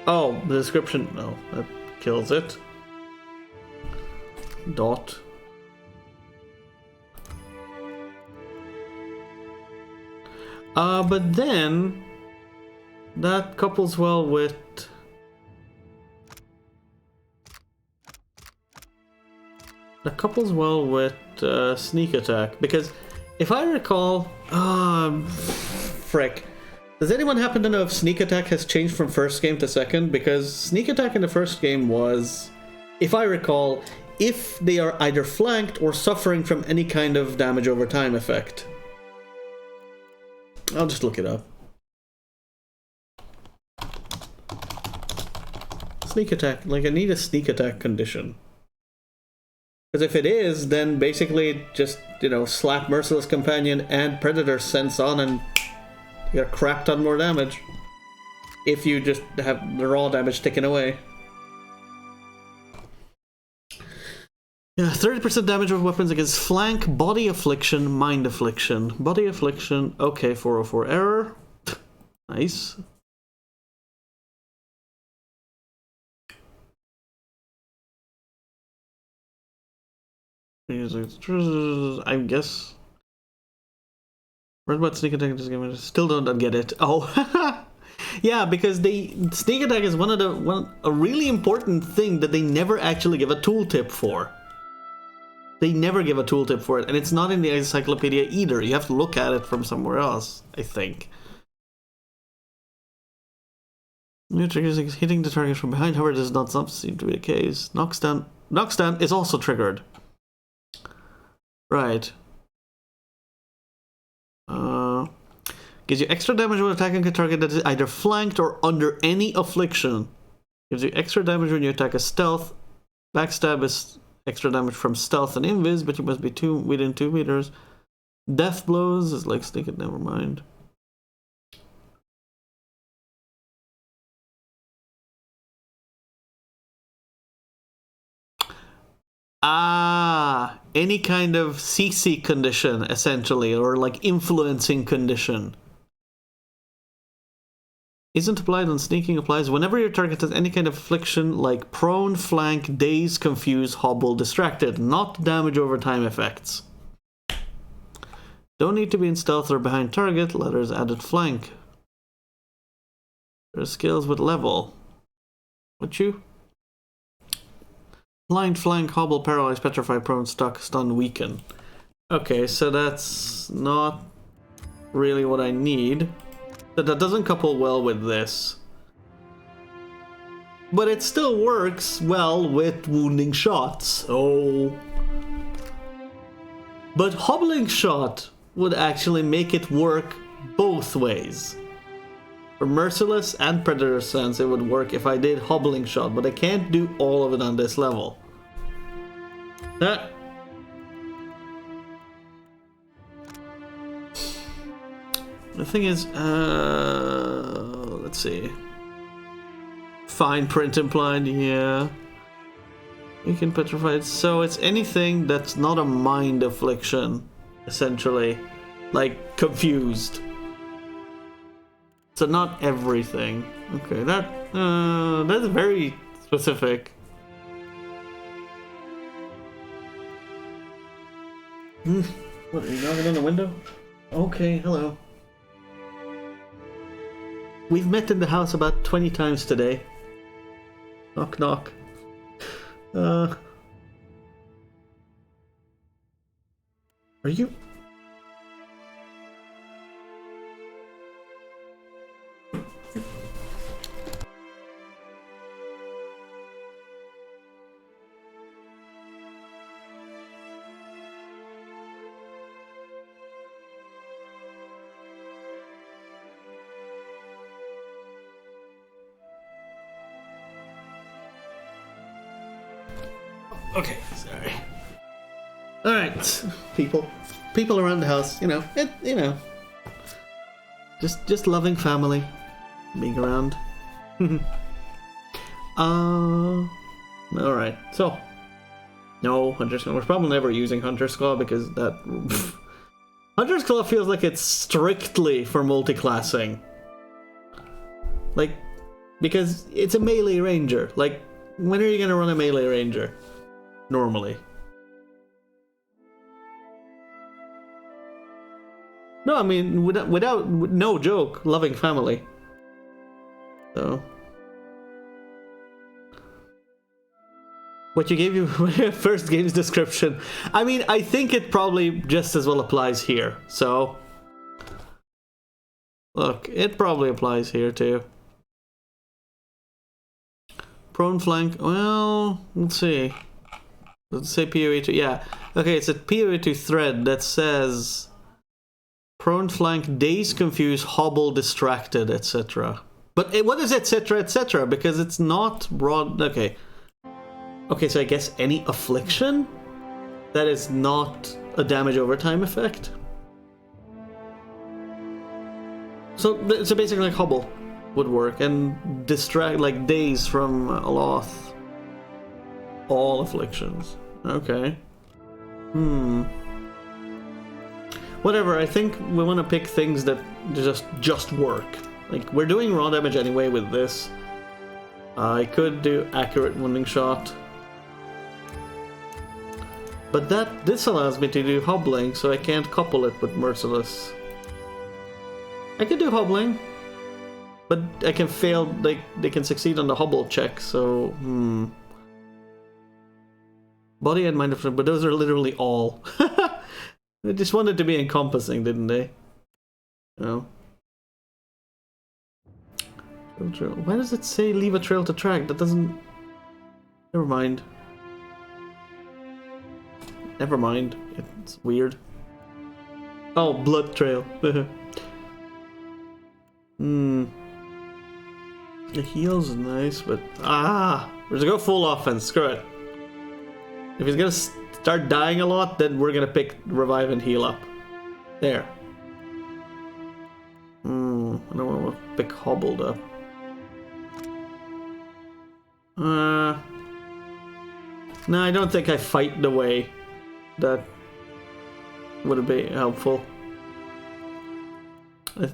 Oh, the description. No, that kills it. Dot. But then that couples well with sneak attack, because if I recall, frick. Does anyone happen to know if sneak attack has changed from first game to second? Because sneak attack in the first game was, if I recall, if they are either flanked or suffering from any kind of damage over time effect. I'll just look it up. Sneak attack. Like, I need a sneak attack condition. Because if it is, then basically just, you know, slap Merciless Companion and Predator Sense on and you got a crap ton more damage. If you just have the raw damage taken away. Yeah, 30% damage of weapons against flank, body affliction, mind affliction. Body affliction, okay, 404 error. Nice. I guess. Red Bot Sneak Attack just give me. Still don't get it. Oh, yeah, because the Sneak Attack is a really important thing that they never actually give a tooltip for. They never give a tooltip for it, and it's not in the encyclopedia either. You have to look at it from somewhere else, I think. New triggers hitting the target from behind, however, does not seem to be the case. Knockdown is also triggered. Right. Gives you extra damage when attacking a target that is either flanked or under any affliction. Gives you extra damage when you attack a stealth. Backstab is extra damage from stealth and invis, but you must be within 2 meters. Death blows is like sneak it, never mind. Ah, any kind of CC condition, essentially, or like influencing condition. Isn't applied on sneaking, applies whenever your target has any kind of affliction like prone, flank, daze, confuse, hobble, distracted, not damage over time effects. Don't need to be in stealth or behind target, letters added flank. There are skills with level. Would you? Blind, flank, hobble, paralyze, petrify, prone, stuck, stun, weaken. Okay, so that's not really what I need. That doesn't couple well with this. But it still works well with wounding shots, so... But hobbling shot would actually make it work both ways. For Merciless and Predator Sense it would work if I did hobbling shot, but I can't do all of it on this level. That... The thing is, let's see. Fine print implied, yeah. We can petrify it. So it's anything that's not a mind affliction, essentially. Like, confused. So not everything. Okay, that's very specific. What, are you knocking on the window? Okay, hello. We've met in the house about 20 times today. Knock, knock. Are you... Okay, sorry. Alright, people around the house, you know, just loving family, being around. Alright, so, no, Hunter's Claw, we're probably never using Hunter's Claw because that, Hunter's Claw feels like it's strictly for multi-classing. Like, because it's a melee ranger, like, when are you gonna run a melee ranger? Normally. No, I mean, without no joke, loving family. So. What you gave you first game's description. I mean, I think it probably just as well applies here. So. Look, it probably applies here too. Prone flank, well, let's see. Let's say POE 2, yeah. Okay, it's a POE 2 thread that says prone flank, daze, confuse, hobble, distracted, etc. But what is etc, etc? Because it's not broad. Okay. Okay, so I guess any affliction that is not a damage over time effect. So basically like hobble would work, and distract, like daze from Aloth. All afflictions. Okay. Whatever, I think we want to pick things that just work. Like, we're doing raw damage anyway with this. I could do accurate wounding shot. But this allows me to do hobbling, so I can't couple it with merciless. I could do hobbling, but I can fail, they can succeed on the hobble check, so Body and mind, but those are literally all. They just wanted to be encompassing, didn't they? No. Why does it say leave a trail to track? That doesn't... Never mind. Never mind. It's weird. Oh, blood trail. The heals is nice, but... we're gonna go full offense. Screw it. If he's gonna start dying a lot, then we're gonna pick revive and heal up. There. I don't want to pick hobbled up. No, I don't think I fight the way that would be helpful.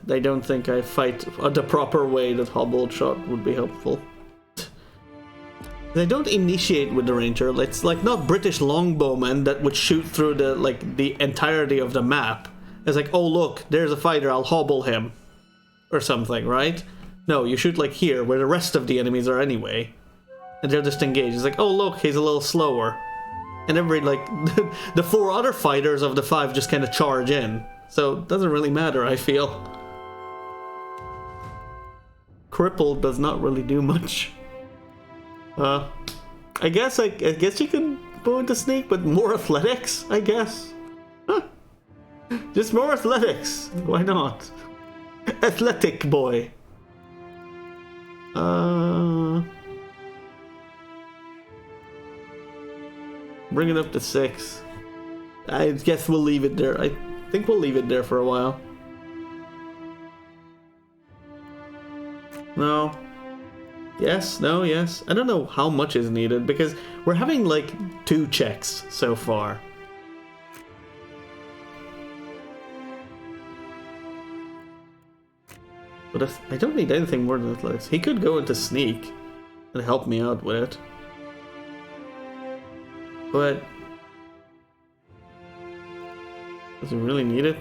I don't think I fight the proper way that hobbled shot would be helpful. They don't initiate with the ranger. It's like not British longbowmen that would shoot through the entirety of the map. It's like, oh look, there's a fighter, I'll hobble him. Or something, right? No, you shoot like here, where the rest of the enemies are anyway. And they're just engaged. It's like, oh look, he's a little slower. And every, like, the 4 other fighters of the 5 just kind of charge in. So it doesn't really matter, I feel. Crippled does not really do much. I guess you can go into sneak, but more athletics, I guess. Huh. Just more athletics. Why not? Athletic boy. Bring it up to 6. I guess we'll leave it there. I think we'll leave it there for a while. No. Yes, no, yes. I don't know how much is needed because we're having like 2 checks so far. But if I don't need anything more than athletics. He could go into sneak and help me out with it. But Does he really need it?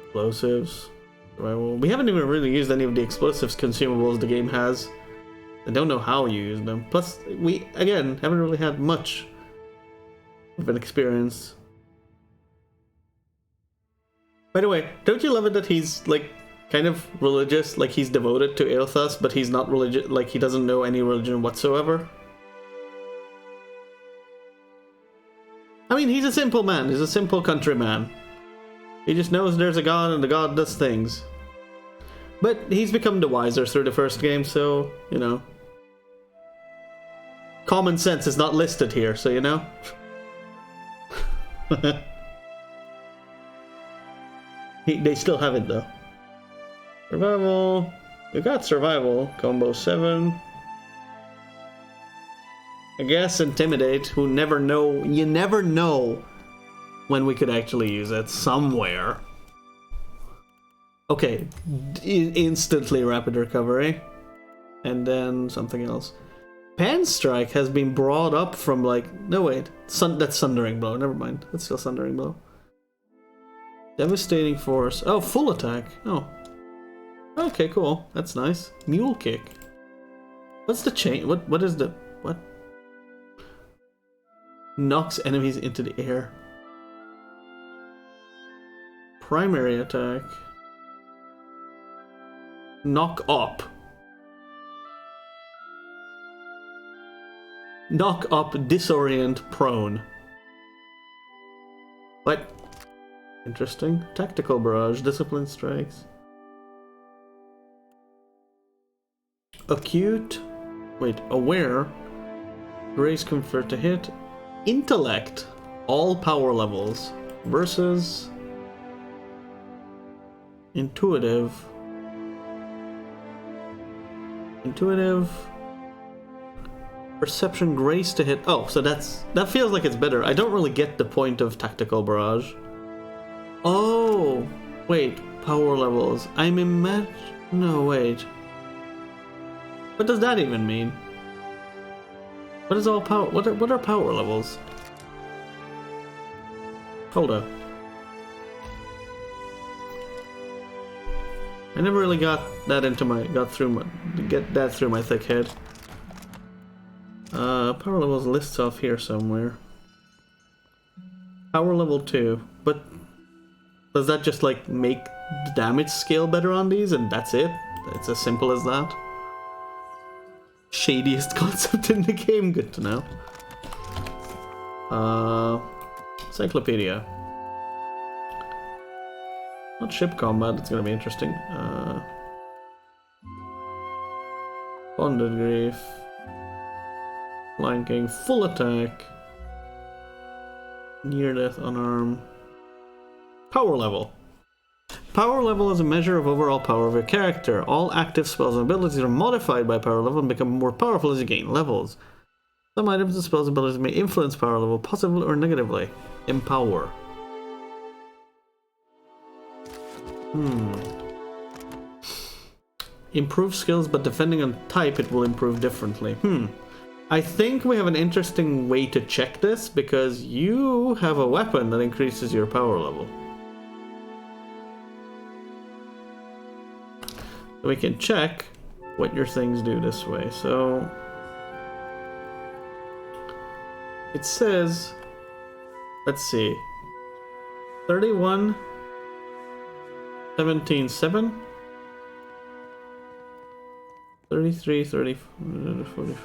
Explosives. Survival. We haven't even really used any of the explosives consumables the game has. I don't know how you use them. Plus, we, again, haven't really had much of an experience. By the way, don't you love it that he's, like, kind of religious? Like, he's devoted to Eothas, but he's not religious, like, he doesn't know any religion whatsoever? I mean, he's a simple man. He's a simple countryman. He just knows there's a god and the god does things. But he's become the wiser through the first game, so, you know. Common sense is not listed here, so you know. They still have it though. Survival. We got survival. Combo 7. I guess intimidate. Who never know. You never know when we could actually use it. Somewhere. Okay. Instantly rapid recovery. And then something else. Pan Strike has been brought up from like... No, wait. That's Sundering Blow. Never mind. That's still Sundering Blow. Devastating Force. Oh, full attack. Oh. Okay, cool. That's nice. Mule Kick. What's the chain? What is the... What? Knocks enemies into the air. Primary attack. Knock up. Knock up, disorient, prone. What? Interesting. Tactical Barrage, Discipline Strikes. Acute. Wait, Aware. Grace Convert to Hit. Intellect. All power levels. Versus... Intuitive. Intuitive. Perception, Grace to Hit. Oh, so that feels like it's better. I don't really get the point of Tactical Barrage. Oh, wait. Power levels. No, wait. What does that even mean? What is all power? What are power levels? Hold up. I never really got that through my thick head. Power levels lists off here somewhere. Power level 2, but does that just like make the damage scale better on these and that's it? It's as simple as that? Shadiest concept in the game, good to know. Encyclopedia. Not ship combat, it's gonna be interesting. Bonded Grief. Flanking, full attack. Near death, unarmed. Power level. Power level is a measure of overall power of your character. All active spells and abilities are modified by power level and become more powerful as you gain levels. Some items and spells and abilities may influence power level positively or negatively. Empower. Improve skills, but depending on type it will improve differently. I think we have an interesting way to check this, because you have a weapon that increases your power level. So we can check what your things do this way. So it says, let's see, 31, 17, 7, 33, 30, 40.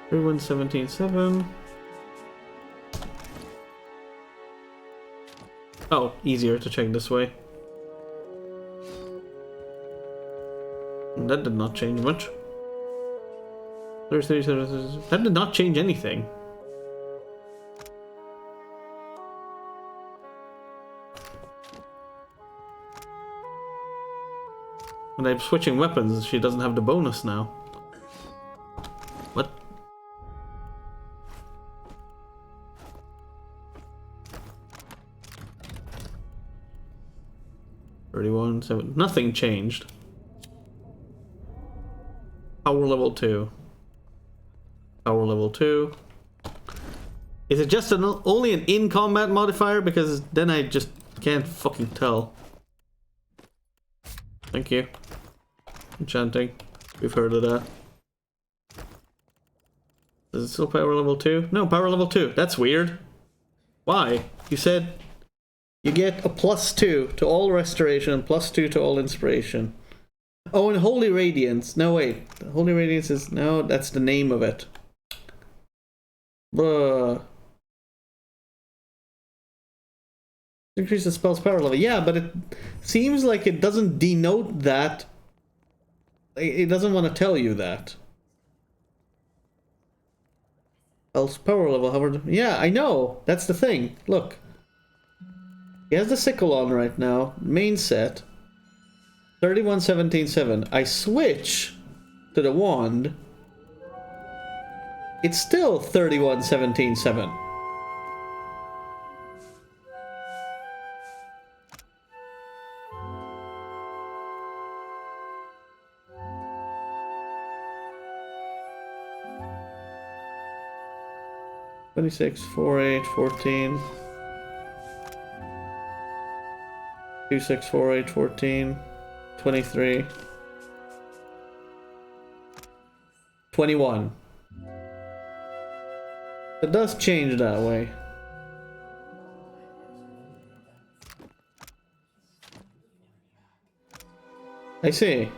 31, 17, 7. Oh, easier to check this way. That did not change much. 33, 33, that did not change anything. When I'm switching weapons, she doesn't have the bonus now. What? 31, 7. Nothing changed. Power level 2. Power level 2. Is it just only an in-combat modifier? Because then I just can't fucking tell. Thank you. Enchanting. We've heard of that. Is it still power level 2? No, power level 2. That's weird. Why? You said you get a +2 to all restoration and +2 to all inspiration. Oh, and Holy Radiance. No, wait. Holy Radiance is... No, that's the name of it. Bruh. Increase the spell's power level. Yeah, but it seems like it doesn't denote that. It doesn't want to tell you that. Spell's power level, however... Yeah, I know. That's the thing. Look. He has the sickle on right now. Main set. 31-17-7. I switch to the wand. It's still 31-17-7. (26, 4, 8, 14). 2, 6, 4, 8, 14. 23. 21. It does change that way. I see.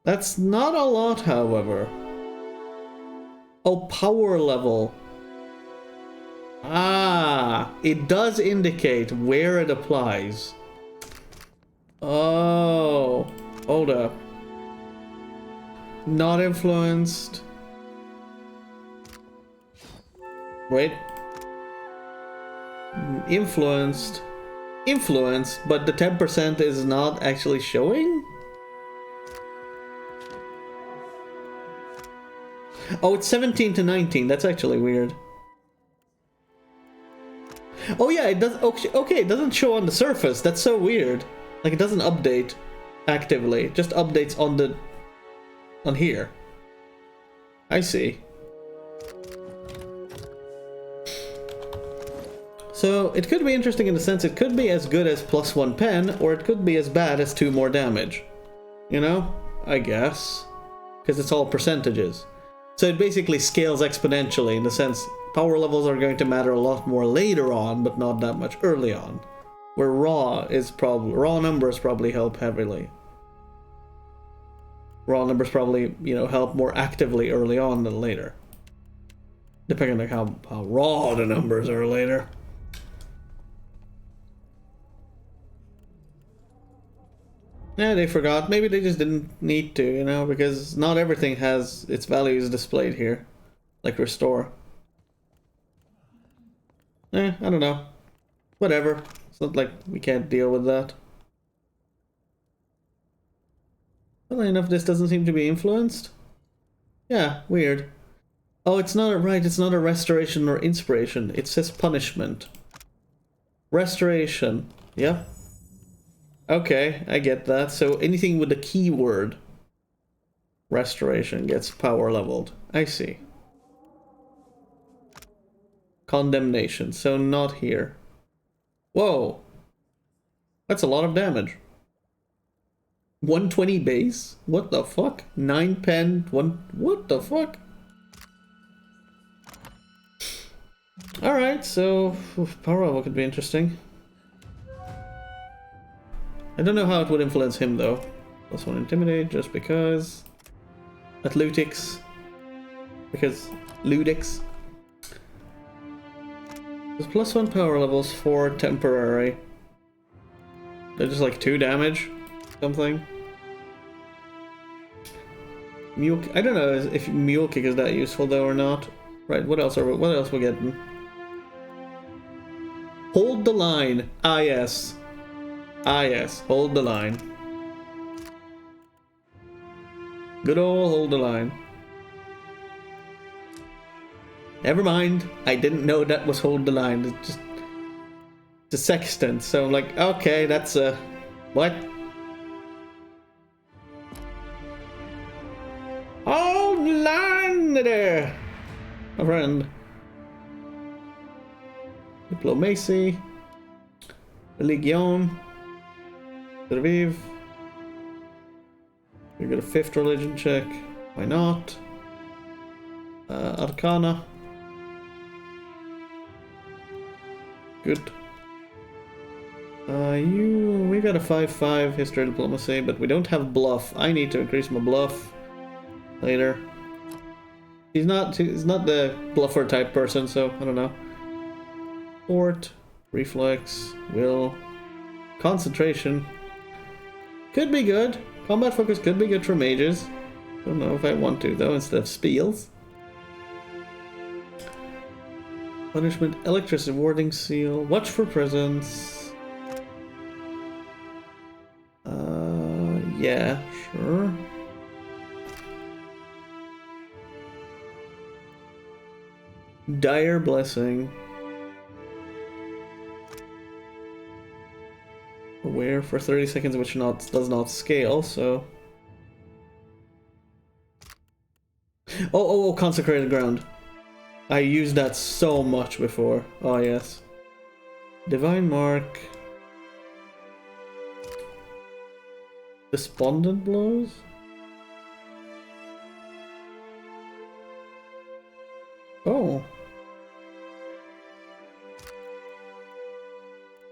That's not a lot, however. Oh, power level. Ah, it does indicate where it applies. Oh, hold up. Not influenced. Wait. Influenced. Influenced, but the 10% is not actually showing? Oh, it's 17 to 19. That's actually weird. Oh yeah, it does. Okay, it doesn't show on the surface. That's so weird. Like, it doesn't update actively. It just updates on here. I see. So it could be interesting in the sense it could be as good as +1 pen, or it could be as bad as 2 more damage. You know? I guess. Because it's all percentages. So it basically scales exponentially in the sense power levels are going to matter a lot more later on, but not that much early on. Where raw numbers probably help heavily. Raw numbers probably, you know, help more actively early on than later. Depending on how raw the numbers are later. Yeah, they forgot. Maybe they just didn't need to, you know, because not everything has its values displayed here. Like restore. I don't know. Whatever. It's not like we can't deal with that. Funnily enough, this doesn't seem to be influenced. Yeah, weird. Oh, it's not right. It's not a restoration or inspiration. It says punishment. Restoration. Yeah. Okay, I get that. So anything with the keyword restoration gets power leveled. I see. Condemnation. So not here. Whoa. That's a lot of damage. 120 base? What the fuck? 9 pen, 1... What the fuck? Alright, so... power level could be interesting. I don't know how it would influence him, though. +1 intimidate, just because... Athletics. Because... Ludix. There's +1 power levels for temporary. They're just like 2 damage. Something. Mule... I don't know if Mule Kick is that useful, though, or not. Right, what else we're getting? Hold the line. Ah, yes. Ah, yes. Hold the line. Good old hold the line. Never mind. I didn't know that was hold the line. It's just... It's a sextant, so I'm like, okay, that's a... What? Hold the line there! a friend. Diplomacy. Religion. Survive. We got a 5th religion check. Why not? Arcana. Good. We got a 5-5 history diplomacy, but we don't have bluff. I need to increase my bluff later. He's not the bluffer type person, so I don't know. Fort, reflex, will, concentration. Could be good. Combat focus could be good for mages. Don't know if I want to though, instead of spiels. Punishment, electricity warding seal, watch for presence. Yeah, sure. Dire blessing. Aware for 30 seconds, which does not scale, so. Oh, consecrated ground. I used that so much before. Oh yes. Divine mark. Despondent blows? Oh.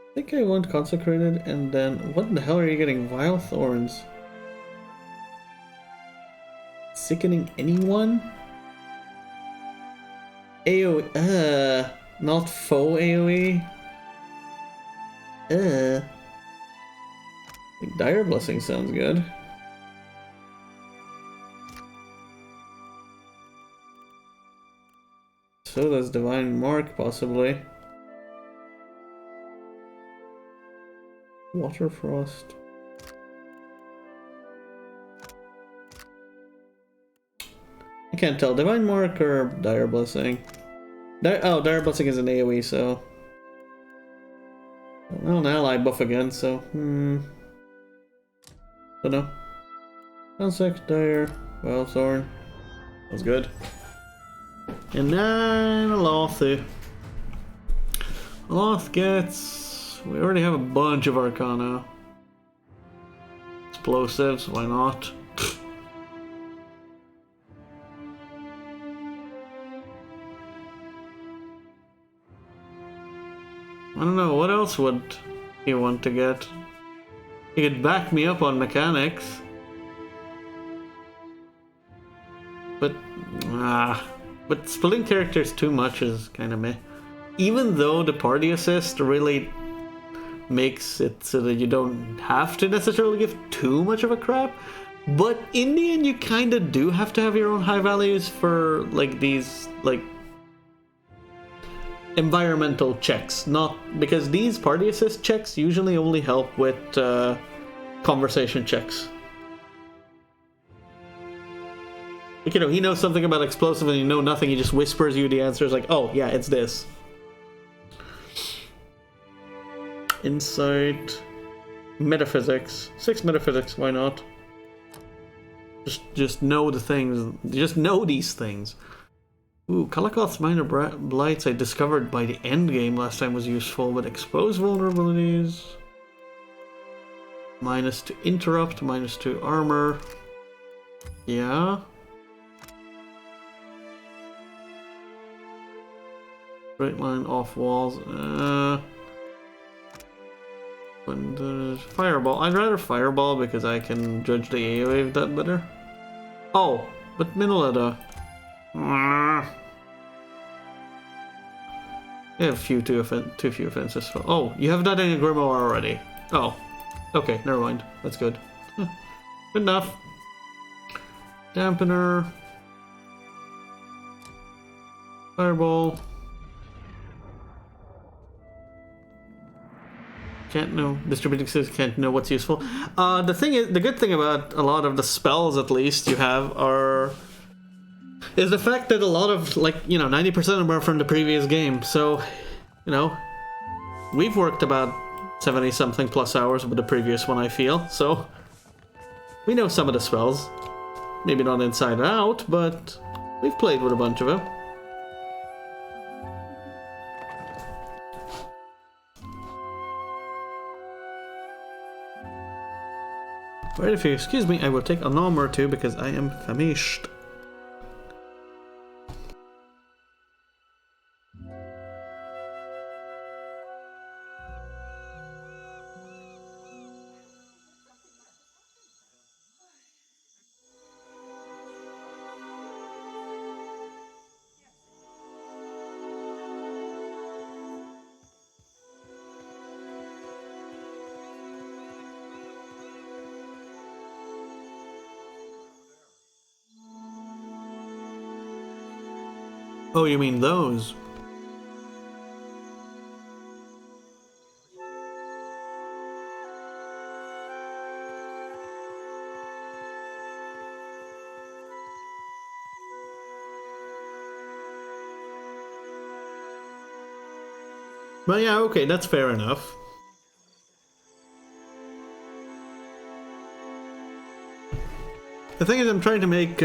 I think I want consecrated, and then what the hell are you getting? Vile thorns. Sickening anyone? AoE. Not faux AoE. I think Dire Blessing sounds good. So does Divine Mark, possibly. Water Frost. I can't tell. Divine Mark or Dire Blessing? Dire Blessing is an AoE, so... Well, an ally buff again, so... Don't know. Consec, Dire, Wild Thorn. That's good. And then a Loth. Loth gets... We already have a bunch of Arcana. Explosives, why not? I don't know, what else would he want to get? He could back me up on mechanics. But splitting characters too much is kind of meh. Even though the party assist really makes it so that you don't have to necessarily give too much of a crap. But in the end, you kind of do have to have your own high values for like these like environmental checks. Not because these party assist checks usually only help with conversation checks. Like, you know, he knows something about explosive and you know nothing, he just whispers you the answers like, oh yeah, it's this. Insight. Metaphysics. 6 metaphysics, why not? Just know the things. Just know these things. Ooh, Kalakoth's Minor Blights I discovered by the end game last time was useful, but exposed vulnerabilities. -2 interrupt, -2 armor. Yeah. Straight line off walls. And there's Fireball. I'd rather Fireball because I can judge the AoE of that better. Oh, but Minoletta. I have too few offenses. Oh, you have that in your Grimoire already. Oh, okay, never mind. That's good. Good enough. Dampener. Fireball. Can't know. Distributing systems can't know what's useful. The good thing about a lot of the spells, at least, you have is the fact that a lot of, like, you know, 90% of them are from the previous game. So, you know, we've worked about 70-something plus hours with the previous one, I feel. So, we know some of the spells. Maybe not inside out, but we've played with a bunch of them. Right, if you excuse me, I will take a nom or two because I am famished. Oh, you mean those? Well, yeah, okay, that's fair enough. The thing is, I'm trying to make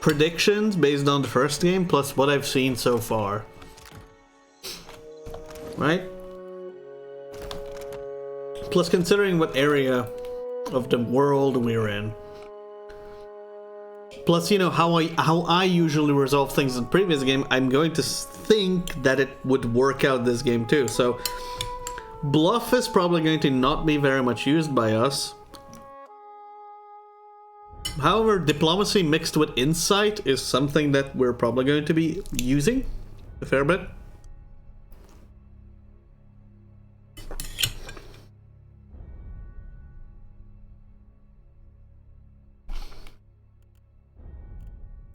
predictions based on the first game plus what I've seen so far. Right? Plus considering what area of the world we're in. Plus, you know, how I usually resolve things in the previous game, I'm going to think that it would work out this game too. So, bluff is probably going to not be very much used by us. However, diplomacy mixed with insight is something that we're probably going to be using a fair bit.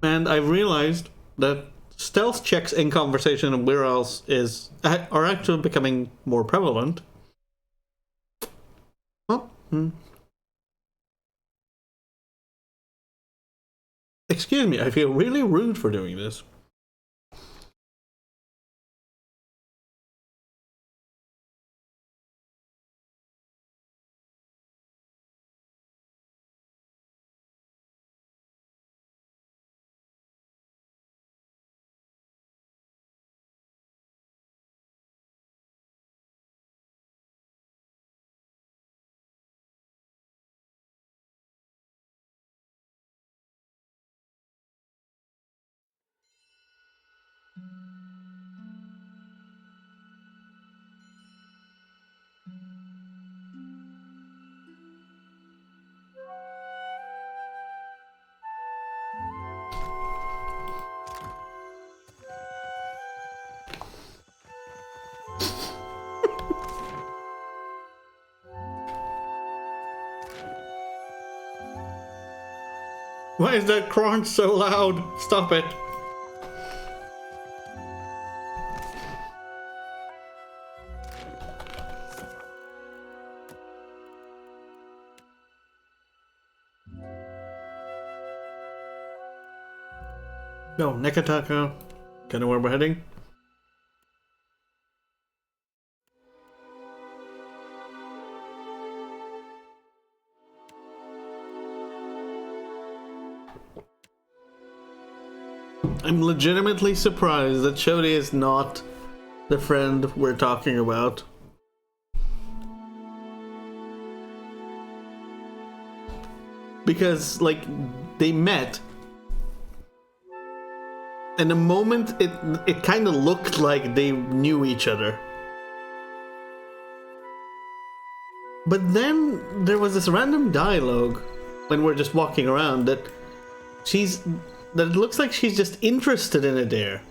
And I've realized that stealth checks in conversation and where else are actually becoming more prevalent. Oh. Excuse me, I feel really rude for doing this. Why is that crunch so loud? Stop it. No, Nekataka. Kind of where we're heading. I'm legitimately surprised that Shodi is not the friend we're talking about. Because, like, they met. And the moment it kind of looked like they knew each other. But then there was this random dialogue when we're just walking around that it looks like she's just interested in Adair.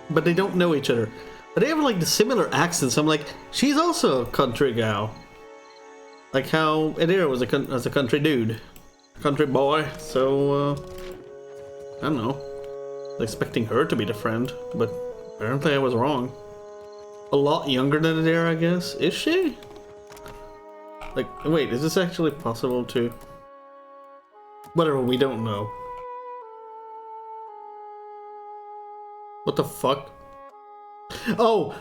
But they don't know each other. But they have like the similar accents. I'm like, she's also a country gal. Like how Adair was a country dude. Country boy. So, I don't know. I was expecting her to be the friend. But apparently I was wrong. A lot younger than Adair, I guess. Is she? Like, wait, is this actually possible to... Whatever, we don't know. What the fuck? Oh!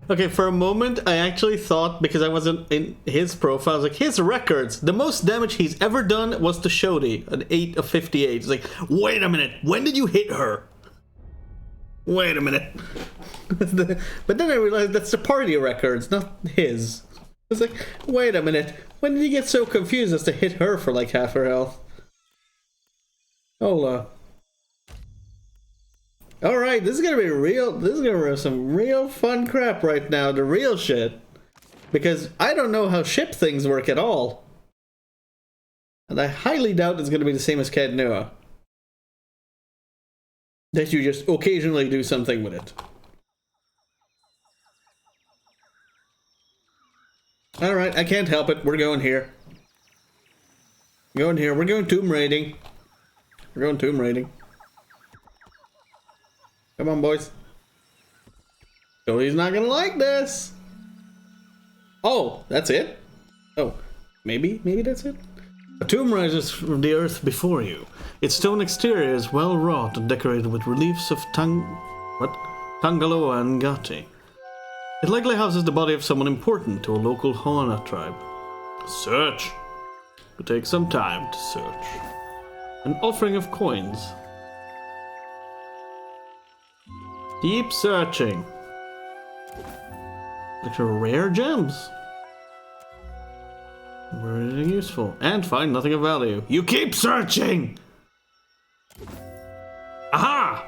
Okay, for a moment, I actually thought, because I wasn't in his profile, I was like, his records, the most damage he's ever done was to Shodi, an 8 of 58. It's like, wait a minute, when did you hit her? Wait a minute. But then I realized that's the party records, not his. It's like, wait a minute, when did he get so confused as to hit her for like half her health? Hold. Alright, this is gonna be real. This is gonna be some real fun crap right now, the real shit. Because I don't know how ship things work at all. And I highly doubt it's gonna be the same as Cad Nua. That you just occasionally do something with it. Alright, I can't help it. We're going here. Going here. We're going tomb raiding. We're going tomb raiding. Come on, boys. Cody's not gonna like this. Oh, that's it? Oh, maybe that's it? A tomb rises from the earth before you. Its stone exterior is well wrought and decorated with reliefs of Tangaloa and Ngati. It likely houses the body of someone important to a local Hoana tribe. Search. It will take some time to search. An offering of coins. Keep searching. Look for rare gems. Very useful. And find nothing of value. You keep searching! Aha!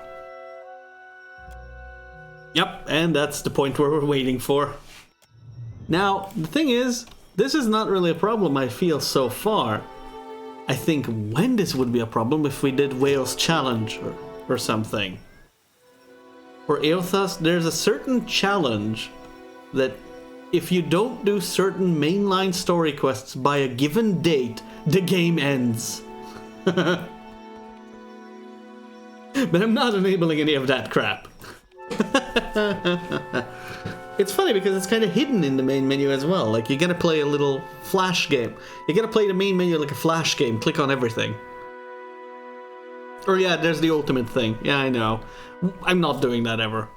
Yep, and that's the point where we're waiting for. Now, the thing is, this is not really a problem I feel so far. I think when this would be a problem if we did Whale's Challenge or something. For Eothas, there's a certain challenge that if you don't do certain mainline story quests by a given date, the game ends. But I'm not enabling any of that crap. It's funny because it's kind of hidden in the main menu as well. Like, you gotta play a little flash game. You gotta play the main menu like a flash game. Click on everything. Or yeah, there's the ultimate thing. Yeah, I know. I'm not doing that ever.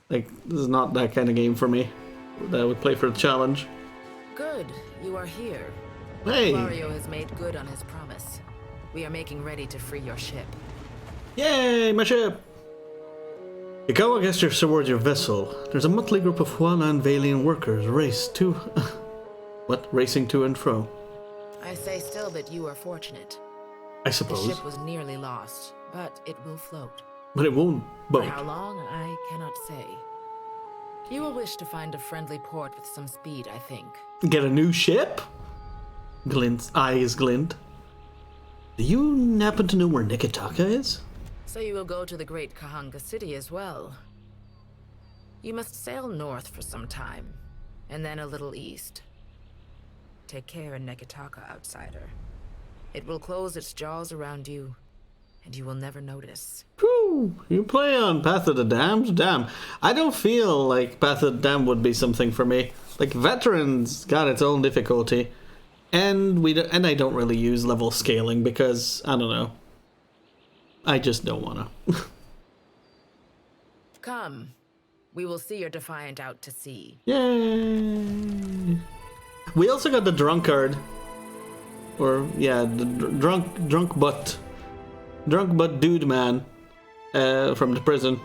Like, this is not that kind of game for me. That I would play for the challenge. Good, you are here. Hey! Mario has made good on his promise. We are making ready to free your ship. Yay, my ship! You go against towards your vessel. There's a motley group of Huana and Valian workers racing to and fro. I say still that you are fortunate. I suppose. The ship was nearly lost, but it will float. But it won't boat. For how long, I cannot say. You will wish to find a friendly port with some speed, I think. Get a new ship? Glint's eyes glint. Do you happen to know where Nikitaka is? So you will go to the great Kahanga city as well. You must sail north for some time, and then a little east. Take care in Nekitaka, outsider. It will close its jaws around you, and you will never notice. Whew, you play on Path of the Damned? Damn. I don't feel like Path of the Damned would be something for me. Like, Veterans got its own difficulty. And I don't really use level scaling because, I don't know. I just don't wanna. Come. We will see your Defiant out to sea. Yay! We also got the Drunkard. Or, yeah, the drunk butt dude man from the prison.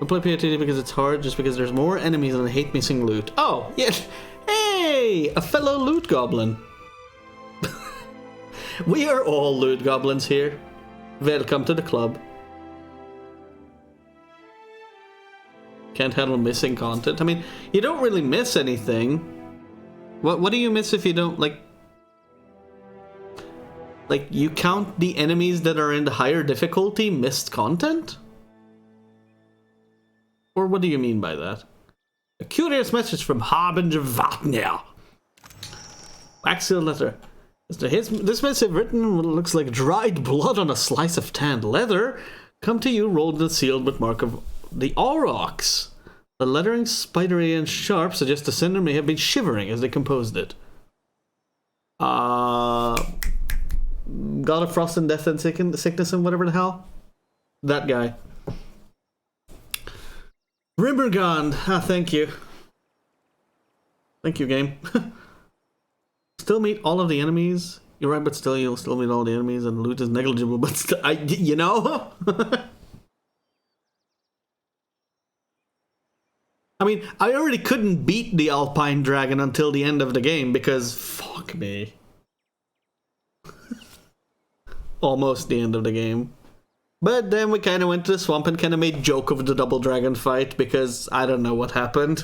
I play POTD because it's hard, just because there's more enemies and I hate missing loot. Oh, yeah. Hey! A fellow loot goblin. We are all loot goblins here. Welcome to the club. Can't handle missing content. I mean, you don't really miss anything. What do you miss if you don't, like, you count the enemies that are in the higher difficulty missed content? Or what do you mean by that? A curious message from Harbinger Vatnia. Axial letter. This missive written looks like dried blood on a slice of tanned leather. Come to you rolled and sealed with mark of the Aurochs. The lettering spidery and sharp suggests the sender may have been shivering as they composed it. God of Frost and Death and Sickness and whatever the hell? That guy. Rimmergond. Ah, thank you. Thank you, game. Still meet all of the enemies. You're right, but still, you'll still meet all the enemies, and loot is negligible, but still, you know? I mean, I already couldn't beat the Alpine Dragon until the end of the game because, fuck me. Almost the end of the game. But then we kind of went to the swamp and kind of made joke of the double dragon fight because I don't know what happened.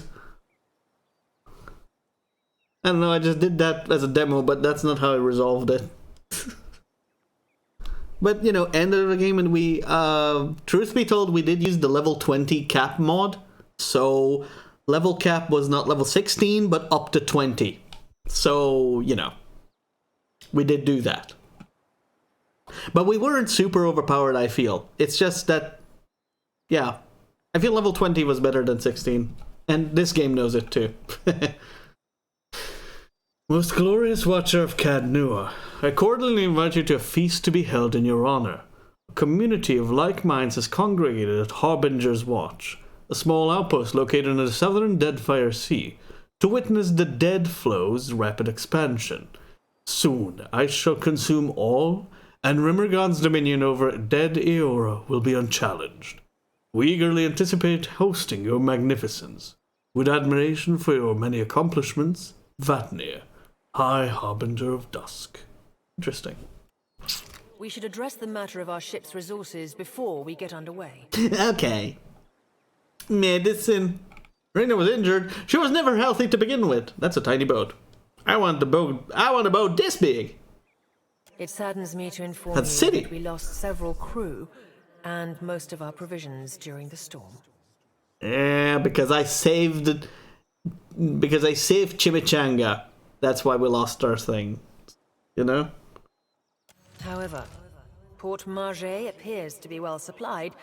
I don't know, I just did that as a demo, but that's not how I resolved it. But, you know, end of the game and we, truth be told, we did use the level 20 cap mod. So, level cap was not level 16, but up to 20. So, you know, we did do that. But we weren't super overpowered, I feel. It's just that, yeah, I feel level 20 was better than 16. And this game knows it too. Most glorious watcher of Cadnua, I cordially invite you to a feast to be held in your honor. A community of like minds has congregated at Harbinger's Watch, a small outpost located in the southern Deadfire Sea, to witness the Dead Flow's rapid expansion. Soon I shall consume all, and Rimmergon's dominion over Dead Eora will be unchallenged. We eagerly anticipate hosting your magnificence. With admiration for your many accomplishments, Vatnir, High Harbinger of Dusk. Interesting. We should address the matter of our ship's resources before we get underway. Okay. Medicine. Rena was injured. She was never healthy to begin with. That's a tiny boat. I want a boat this big. It saddens me to inform That's you silly. that we lost several crew and most of our provisions during the storm. Yeah, because I saved Chimichanga. That's why we lost our thing. You know? However, Port Margé appears to be well supplied,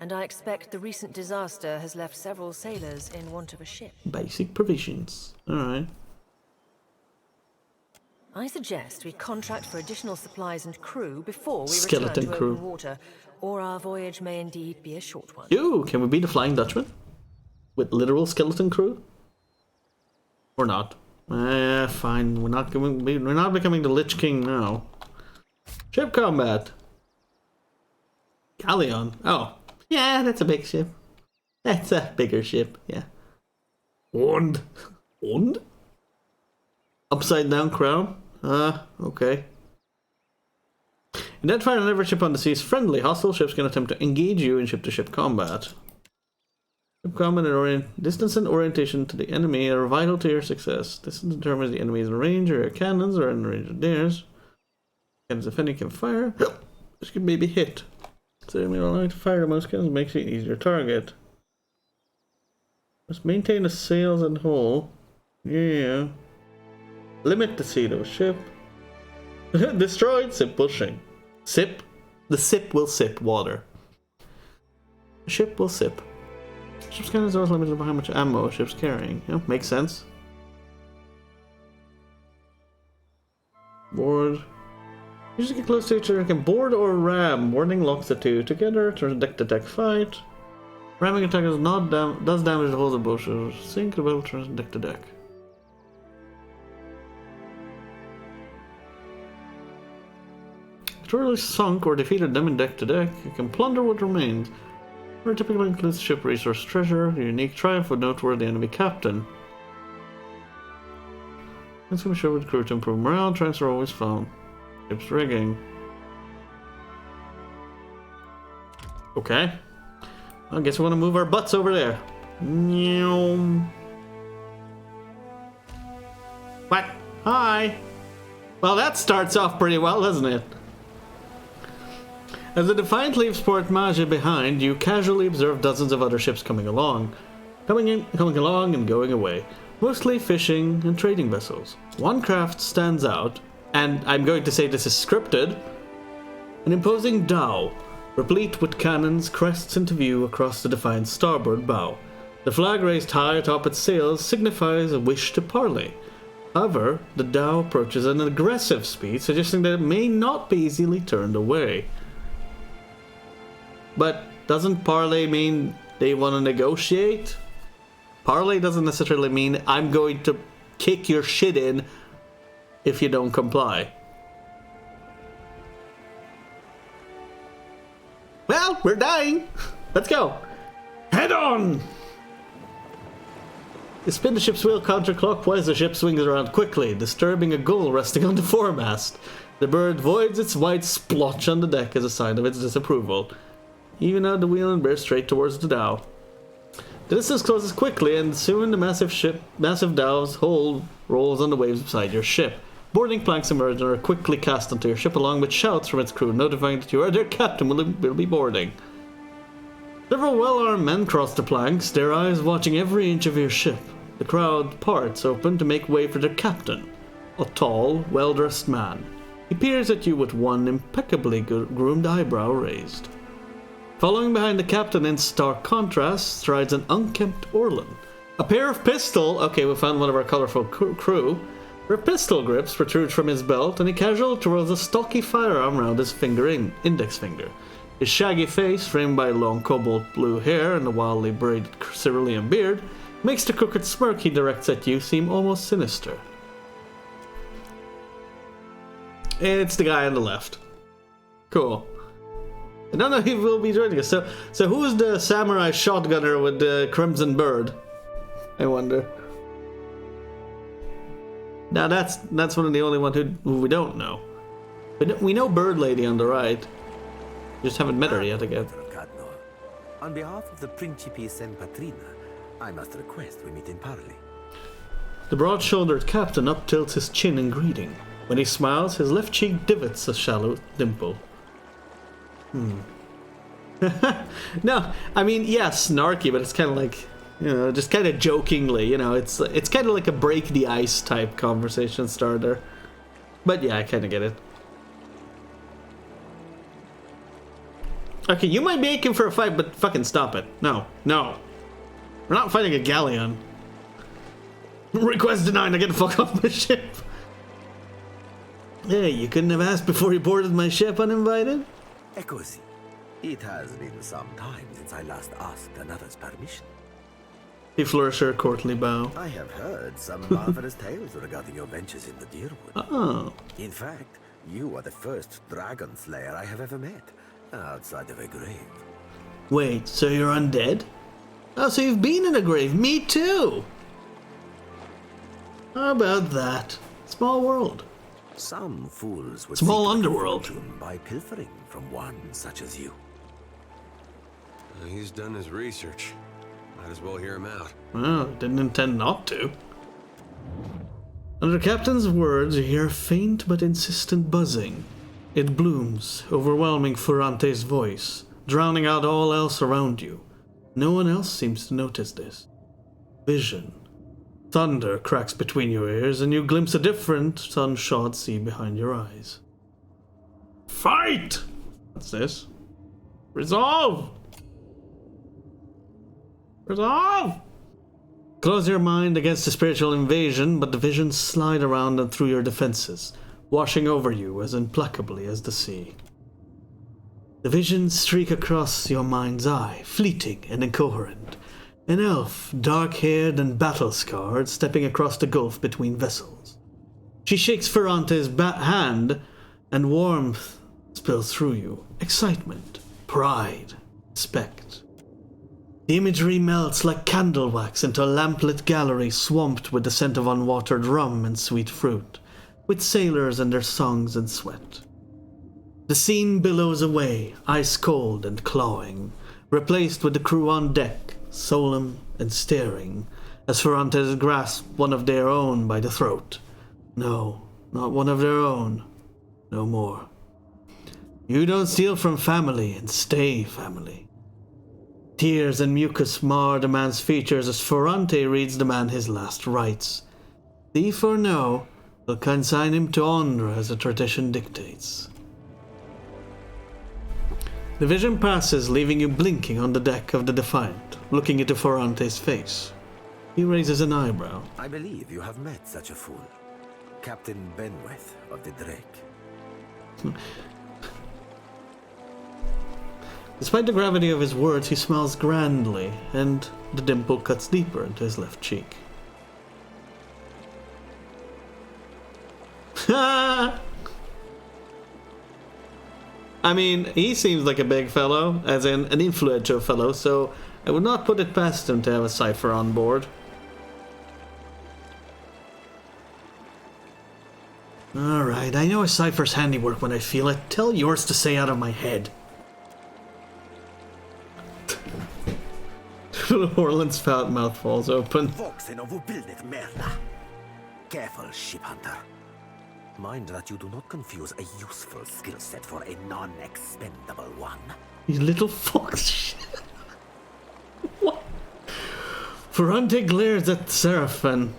and I expect the recent disaster has left several sailors in want of a ship. Basic provisions. Alright. I suggest we contract for additional supplies and crew before we Skeleton return to crew. open water, or our voyage may indeed be a short one. Ooh, can we be the Flying Dutchman? With literal skeleton crew? Or not? Fine. We're not becoming the Lich King now. Ship combat. Galleon. Oh. Yeah, that's a big ship. That's a bigger ship, yeah. Und? Upside down crown? Okay. In Deadfire, and every ship on the sea is friendly. Hostile ships can attempt to engage you in ship-to-ship combat. Ship combat and distance and orientation to the enemy are vital to your success. This determines the enemy's range or your cannons are in the range of theirs. Cannons, if any, can fire. This could maybe hit. So enemy will allow to fire the most cannons, makes it an easier target. Must maintain the sails and hull. Yeah. Limit the speed of a ship. Destroyed, sip pushing. Sip. The sip will sip water. The ship will sip. Ship's cannons are also limited by how much ammo a ship's carrying. Yeah, makes sense. Board. Usually get close to each other and can board or ram. Boarding locks the two together. Turns deck-to-deck fight. Ramming attack does damage the hulls of both ships. Sink the boat turns deck-to-deck. Thoroughly sunk or defeated them in deck-to-deck, you can plunder what remains. Or typically includes ship resource treasure, a unique triumph with noteworthy enemy captain. Let's go show with crew to improve morale, triumphs are always found. Ship's rigging. Okay. I guess we want to move our butts over there. What? Hi! Well, that starts off pretty well, doesn't it? As the Defiant leaves Port Maja behind, you casually observe dozens of other ships coming along and going away, mostly fishing and trading vessels. One craft stands out, and I'm going to say this is scripted. An imposing dhow, replete with cannons, crests into view across the Defiant's starboard bow. The flag raised high atop its sails signifies a wish to parley. However, the dhow approaches at an aggressive speed, suggesting that it may not be easily turned away. But doesn't parley mean they want to negotiate? Parley doesn't necessarily mean I'm going to kick your shit in if you don't comply. Well, we're dying. Let's go. Head on! You spin the ship's wheel counterclockwise, the ship swings around quickly, disturbing a gull resting on the foremast. The bird voids its white splotch on the deck as a sign of its disapproval. Even out the wheel and bears straight towards the dhow. The distance closes quickly, and soon the massive dow's hull rolls on the waves beside your ship. Boarding planks emerge and are quickly cast onto your ship, along with shouts from its crew notifying that you are their captain will be boarding. Several well-armed men cross the planks, their eyes watching every inch of your ship. The crowd parts open to make way for their captain, a tall, well-dressed man. He peers at you with one impeccably groomed eyebrow raised. Following behind the captain in stark contrast strides an unkempt Orlan. A pair of okay, we found one of our colorful crew. Her pistol grips protrude from his belt, and he casually twirls a stocky firearm around his index finger. His shaggy face, framed by long cobalt blue hair and a wildly braided cerulean beard, makes the crooked smirk he directs at you seem almost sinister. It's the guy on the left. Cool. I don't know if he will be joining us. So who's the samurai shotgunner with the crimson bird? I wonder. Now that's one of the only ones who we don't know. But we know Bird Lady on the right. Just haven't met her yet again. On behalf of the Principe San Patrina, I must request we meet in parley. The broad-shouldered captain up-tilts his chin in greeting. When he smiles, his left cheek divots a shallow dimple. No, I mean, yeah, snarky, but it's kind of like, you know, just kind of jokingly, you know, it's kind of like a break the ice type conversation starter. But yeah, I kind of get it. Okay, you might be aching for a fight, but fucking stop it. No. We're not fighting a galleon. Request denied, I get the fuck off my ship. Hey, you couldn't have asked before you boarded my ship uninvited? Echoes. It has been some time since I last asked another's permission. He flourished her courtly bow. I have heard some marvelous tales regarding your ventures in the Deerwood. Oh. In fact, you are the first dragon slayer I have ever met, outside of a grave. Wait, so you're undead? Oh, so you've been in a grave. Me too! How about that? Small world. Some fools would small underworld by pilfering from one such as you. He's done his research. Might as well hear him out. Well, didn't intend not to. Under Captain's words, you hear a faint but insistent buzzing. It blooms, overwhelming Ferrante's voice, drowning out all else around you. No one else seems to notice this. Vision. Thunder cracks between your ears, and you glimpse a different, sun-shod sea behind your eyes. Fight! What's this? Resolve! Resolve! Close your mind against the spiritual invasion, but the visions slide around and through your defenses, washing over you as implacably as the sea. The visions streak across your mind's eye, fleeting and incoherent. An elf, dark-haired and battle-scarred, stepping across the gulf between vessels. She shakes Ferrante's hand, and warmth spills through you. Excitement, pride, respect. The imagery melts like candle wax into a lamplit gallery swamped with the scent of unwatered rum and sweet fruit, with sailors and their songs and sweat. The scene billows away, ice-cold and clawing, replaced with the crew on deck, solemn and staring, as Ferrantes grasp one of their own by the throat. No, not one of their own. No more. You don't steal from family and stay family. Tears and mucus mar the man's features as Ferrante reads the man his last rites. Thief or no, will consign him to Ondra as the tradition dictates. The vision passes, leaving you blinking on the deck of the Defiant, looking into Ferrante's face. He raises an eyebrow. I believe you have met such a fool. Captain Benweth of the Drake. Despite the gravity of his words, he smiles grandly, and the dimple cuts deeper into his left cheek. Ha! I mean, he seems like a big fellow, as in an influential fellow, so I would not put it past him to have a cipher on board. Alright, I know a cipher's handiwork when I feel it. Tell yours to stay out of my head. Orland's fat mouth falls open. Careful, ship hunter. Mind that you do not confuse a useful skill set for a non-expendable one. You little fox. What? Ferrante glares at Seraphin.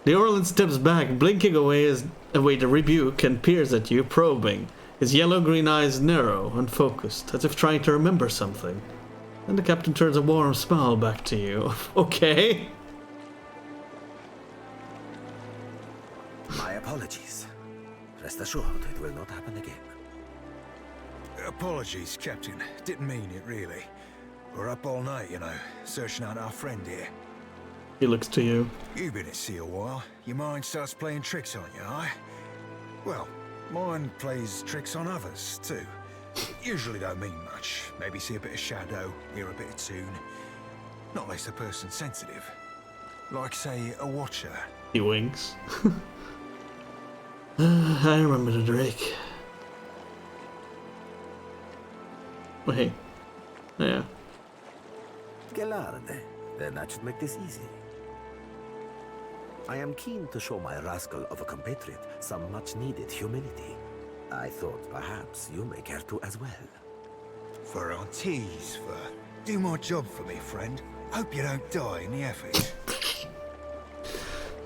The Orland steps back, blinking away to rebuke, and peers at you, probing. His yellow-green eyes narrow, unfocused, as if trying to remember something. And the captain turns a warm smile back to you. Okay. My apologies. Rest assured, it will not happen again. Apologies, Captain. Didn't mean it, really. We're up all night, you know, searching out our friend here. He looks to you. You've been at sea a while. Your mind starts playing tricks on you, eh? Well, mine plays tricks on others, too. Usually don't mean much. Maybe see a bit of shadow, hear a bit of tune. Not less a person sensitive. Like, say, a watcher. He winks. I remember the Drake. Wait. Yeah. Gelarde. Then that should make this easy. I am keen to show my rascal of a compatriot some much-needed humility. I thought perhaps you may care to as well. For our tease, do my job for me, friend. Hope you don't die in the effort.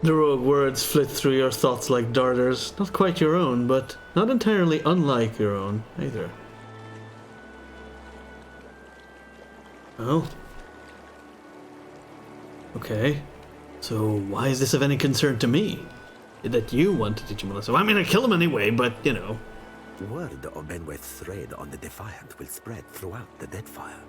The rogue words flit through your thoughts like darters. Not quite your own, but not entirely unlike your own either. Oh. Okay. So why is this of any concern to me? That you want to teach him a lesson? I mean, I kill him anyway, but, you know. Word of Benweth's raid on the Defiant will spread throughout the Deadfire.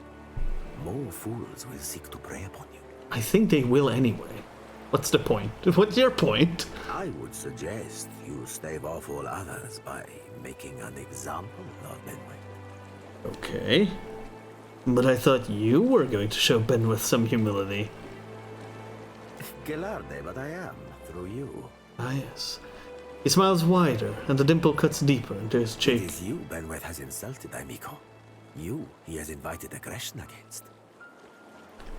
More fools will seek to prey upon you. I think they will anyway. What's the point? What's your point? I would suggest you stave off all others by making an example of Benweth. Okay. But I thought you were going to show Benweth some humility. Gelarde, but I am, through you. Ah, yes. He smiles wider, and the dimple cuts deeper into his cheek. It is you Benweth has insulted, amico. You he has invited aggression against.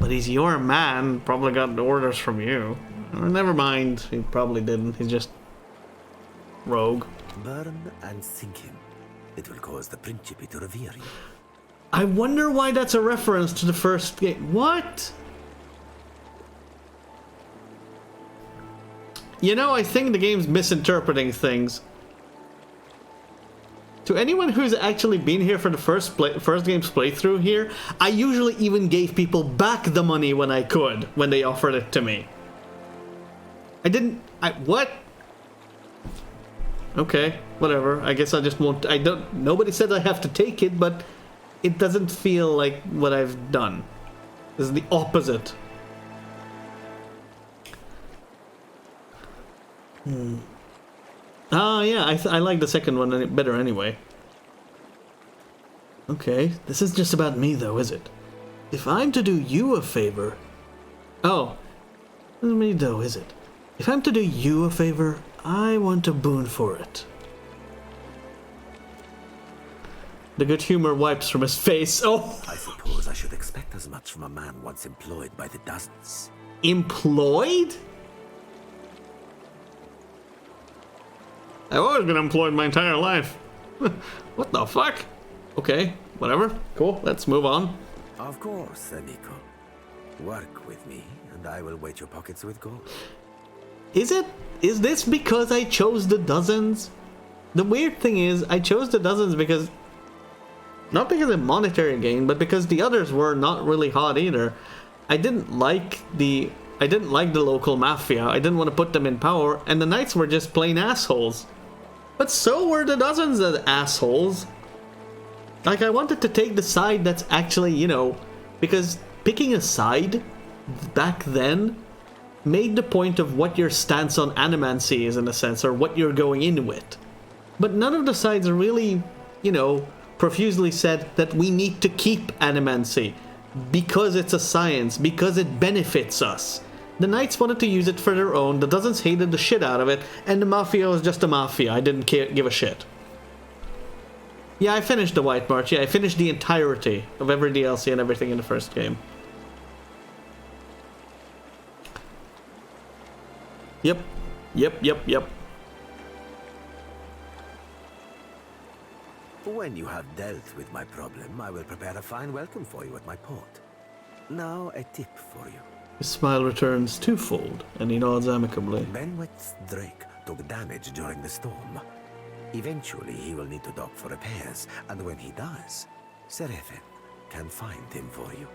But he's your man, probably got the orders from you. Never mind, he probably didn't, he's just rogue. Burn and sink him. It will cause the Principe to revere you. I wonder why that's a reference to the first game. What? You know, I think the game's misinterpreting things. To anyone who's actually been here for the first game's playthrough here, I usually even gave people back the money when I could, when they offered it to me. What? Okay, whatever. I guess I just won't, nobody said I have to take it, but it doesn't feel like what I've done. This is the opposite. Ah, yeah, I like the second one better anyway. Okay, this is just about me though, is it? If I'm to do you a favor... Oh, this is me though, is it? If I'm to do you a favor, I want a boon for it. The good humor wipes from his face. Oh! I suppose I should expect as much from a man once employed by the dozens. Employed? I've always been employed my entire life. What the fuck? Okay, whatever. Cool, let's move on. Of course, amico. Work with me, and I will weight your pockets with gold. Is this because I chose the dozens? The weird thing is, I chose the dozens because... Not because of monetary gain, but because the others were not really hot either. I didn't like the local mafia. I didn't want to put them in power, and the knights were just plain assholes. But so were the dozens of assholes. Like, I wanted to take the side that's actually, you know, because picking a side back then made the point of what your stance on animancy is, in a sense, or what you're going in with. But none of the sides really, you know, profusely said that we need to keep animancy because it's a science, because it benefits us. The Knights wanted to use it for their own, the Dozens hated the shit out of it, and the Mafia was just a Mafia. I didn't give a shit. Yeah, I finished the White March. Yeah, I finished the entirety of every DLC and everything in the first game. Yep. Yep. When you have dealt with my problem, I will prepare a fine welcome for you at my port. Now, a tip for you. His smile returns twofold, and he nods amicably. Benweth's Drake took damage during the storm. Eventually, he will need to dock for repairs, and when he does, Seraphin can find him for you.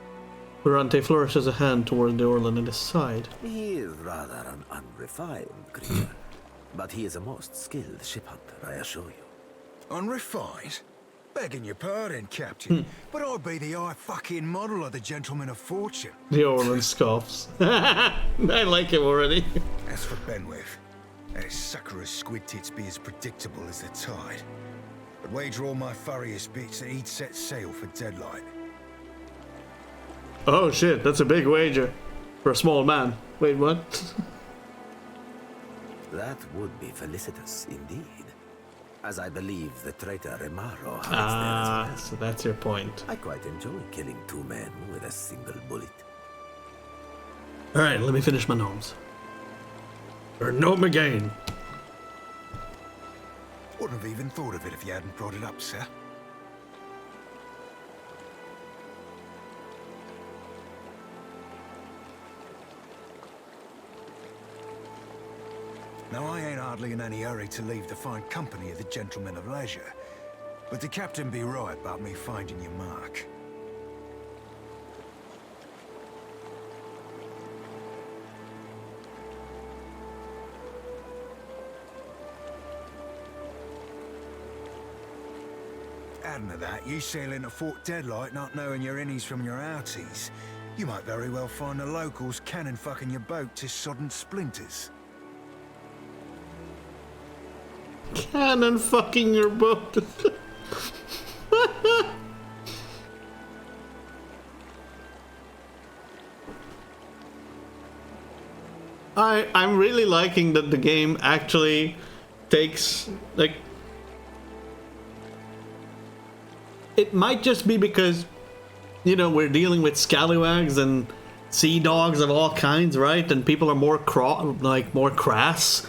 Durante flourishes a hand toward the Orlan at his side. He is rather an unrefined creature, but he is a most skilled ship hunter, I assure you. Unrefined? Begging your pardon, Captain, but I'd be the fucking model of the Gentleman of Fortune. The Orlan scoffs. I like him already. As for Benweth, that sucker of squid tits be as predictable as the tide. I'd wager all my furriest bits that he'd set sail for Deadlight. Oh shit, that's a big wager. For a small man. Wait, what? That would be felicitous indeed. As I believe the traitor Remaro hides there as well. So that's your point. I quite enjoy killing two men with a single bullet. Alright, let me finish my gnomes. Or gnome again. Wouldn't have even thought of it if you hadn't brought it up, sir. Now, I ain't hardly in any hurry to leave the fine company of the Gentlemen of Leisure, but the Captain be right about me finding your mark. Adding to that, you sail into Fort Deadlight not knowing your innies from your outies. You might very well find the locals cannon fucking your boat to sodden splinters. Cannon fucking your boat. I'm really liking that the game actually takes, like, it might just be because, you know, we're dealing with scallywags and sea dogs of all kinds, right? And people are more more crass.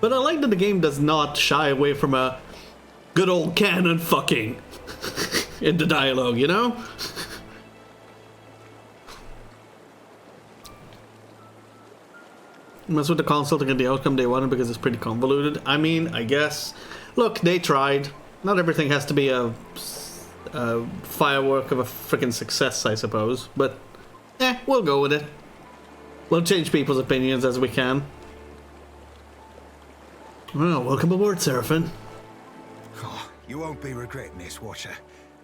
But I like that the game does not shy away from a good old cannon fucking in the dialogue, you know? Mess with the console to get the outcome they wanted because it's pretty convoluted. I mean, I guess. Look, they tried. Not everything has to be a firework of a freaking success, I suppose. But, we'll go with it. We'll change people's opinions as we can. Well, welcome aboard, Seraphin. Oh, you won't be regretting this, Watcher.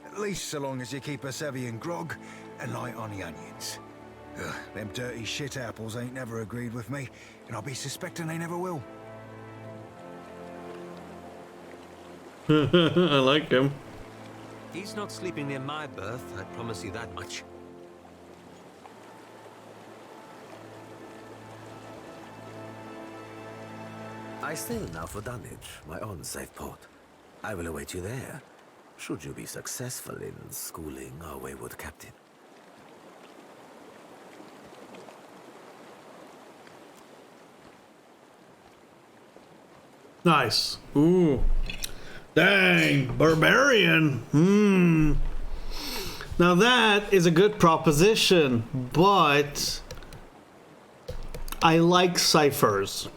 At least so long as you keep us heavy in grog and light on the onions. Ugh, them dirty shit apples ain't never agreed with me, and I'll be suspecting they never will. I like him. He's not sleeping near my berth, I promise you that much. I sail now for Dunwich, my own safe port. I will await you there, should you be successful in schooling our wayward captain. Nice. Ooh. Dang, barbarian. Now that is a good proposition, but I like ciphers.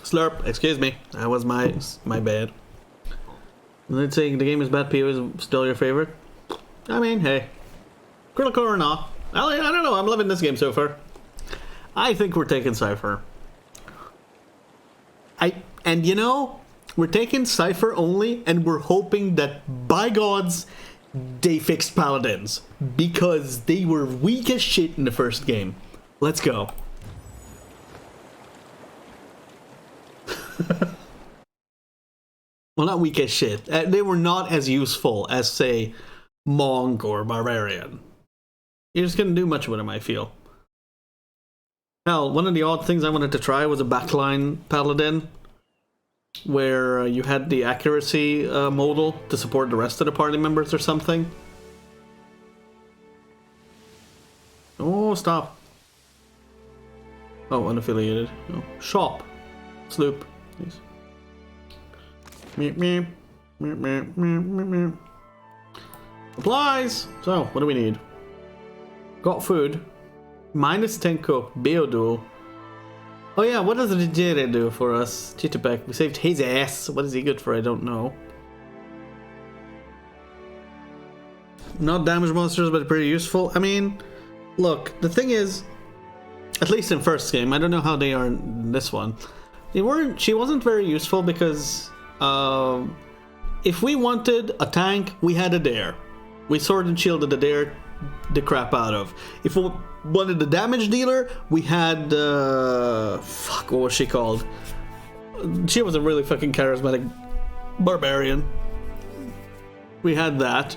Slurp, excuse me. That was my bad. Let's say the game is bad, PO is still your favorite. I mean, hey. Critical or not. I don't know, I'm loving this game so far. I think we're taking Cypher. And you know, we're taking Cypher only, and we're hoping that, by gods, they fixed Paladins. Because they were weak as shit in the first game. Let's go. Well, not weak as shit. They were not as useful as, say, monk or barbarian. You just couldn't do much with him, I feel. Hell, one of the odd things I wanted to try was a backline paladin, where you had the accuracy modal to support the rest of the party members or something. Oh, stop. Oh, unaffiliated. Oh, shop. Sloop. Please. Meep, meep. Meep, meep, meep, meep, meep. Supplies! So, what do we need? Got food. Minus 10 cook. Beodual. Oh yeah, what does the Jere do for us? Chitapek. We saved his ass. What is he good for? I don't know. Not damage monsters, but pretty useful. I mean, look, the thing is, at least in first game, I don't know how they are in this one. She wasn't very useful because if we wanted a tank, we had a dare. We sword and shielded the dare the crap out of. If we wanted the damage dealer, we had fuck, what was she called? She was a really fucking charismatic barbarian. We had that.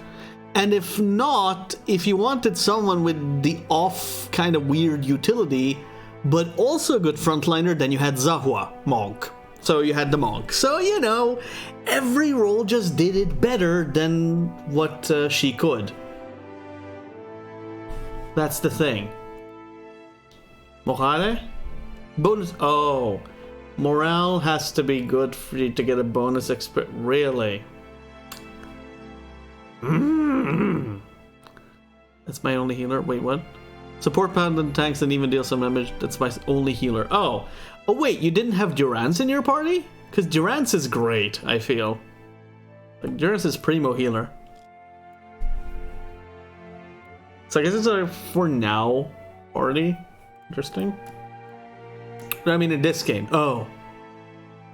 And if not, if you wanted someone with the off kind of weird utility, but also a good frontliner, then you had Zahua, monk. So you had the monk. So, you know, every role just did it better than what she could. That's the thing. Morale? Bonus. Oh. Morale has to be good for you to get a bonus expert. Really? That's my only healer. Wait, what? Support paladin tanks and even deal some damage. That's my only healer. Oh. Oh, wait. You didn't have Durance in your party? Because Durance is great, I feel. Like, Durance is primo healer. So I guess it's a for now party. Interesting. I mean, in this game. Oh.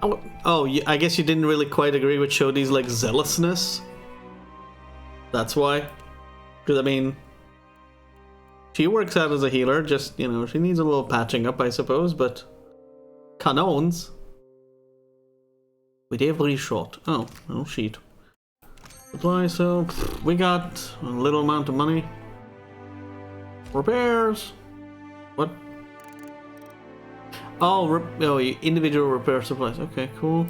Oh, I guess you didn't really quite agree with Shodi's, like, zealousness. That's why. Because, I mean, she works out as a healer. Just, you know, she needs a little patching up, I suppose. But canons with every shot. Oh, no sheet. Supply, so we got a little amount of money. Repairs. What? Oh, oh, individual repair supplies. Okay, cool.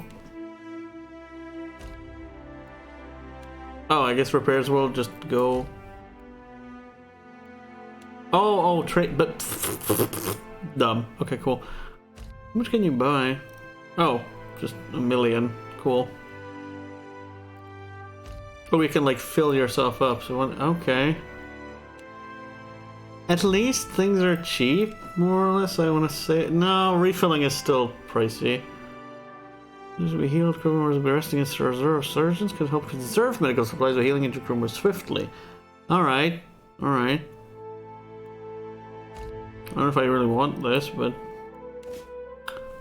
Oh, I guess repairs will just go. Oh, trade, but dumb. Okay, cool. How much can you buy? Oh, just 1 million. Cool. But we can like fill yourself up. So okay. At least things are cheap, more or less, I want to say. No, refilling is still pricey. As we healed, crew members will be resting against reserve. Surgeons can help conserve medical supplies by healing injured crew members swiftly. Alright, alright. I don't know if I really want this, but...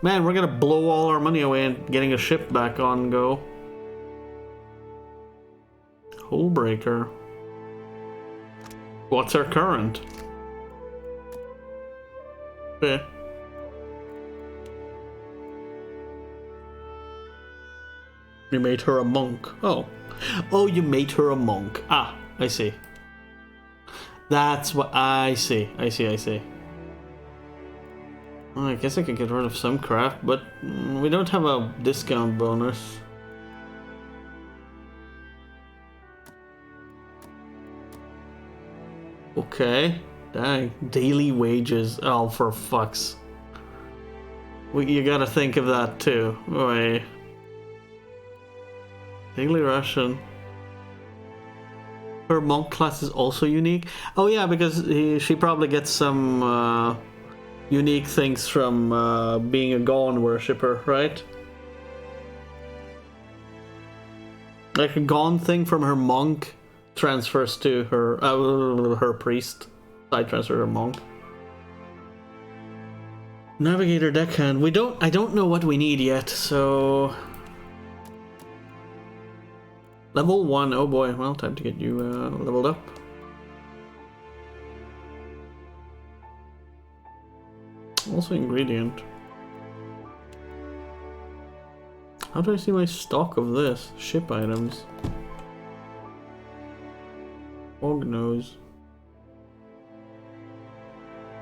Man, we're gonna blow all our money away and getting a ship back on go. Hullbreaker. What's our current? Okay. You made her a monk. Oh. Oh, you made her a monk. Ah, I see. That's what I see. I see. Well, I guess I could get rid of some craft, but we don't have a discount bonus. Okay. Dang. Daily wages. Oh, for fucks. You gotta think of that too. Wait. Daily ration. Her monk class is also unique. Oh yeah, because she probably gets some unique things from being a Gone worshipper, right? Like a Gone thing from her monk transfers to her her priest. Side transfer to her monk. Navigator deckhand. I don't know what we need yet, so level 1. Oh boy, well, time to get you leveled up. Also ingredient. How do I see my stock of this? Ship items. Hog nose.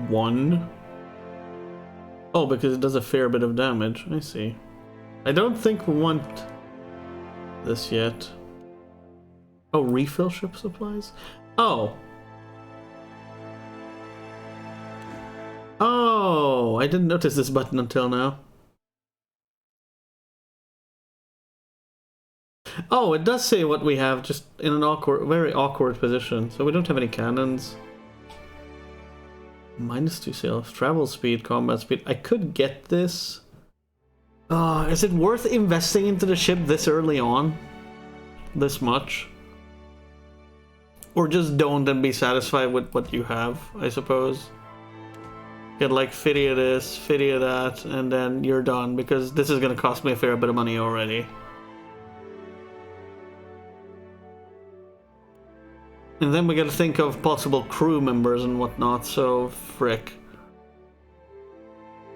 1. Oh, because it does a fair bit of damage. I see. I don't think we want this yet. Oh, refill ship supplies? Oh. Oh, I didn't notice this button until now. Oh, it does say what we have, just in an awkward, very awkward position. So we don't have any cannons. -2 sales, travel speed, combat speed. I could get this. Is it worth investing into the ship this early on? This much? Or just don't and be satisfied with what you have, I suppose. Get like 50 of this, 50 of that, and then you're done, because this is going to cost me a fair bit of money already. And then we gotta think of possible crew members and whatnot, so frick.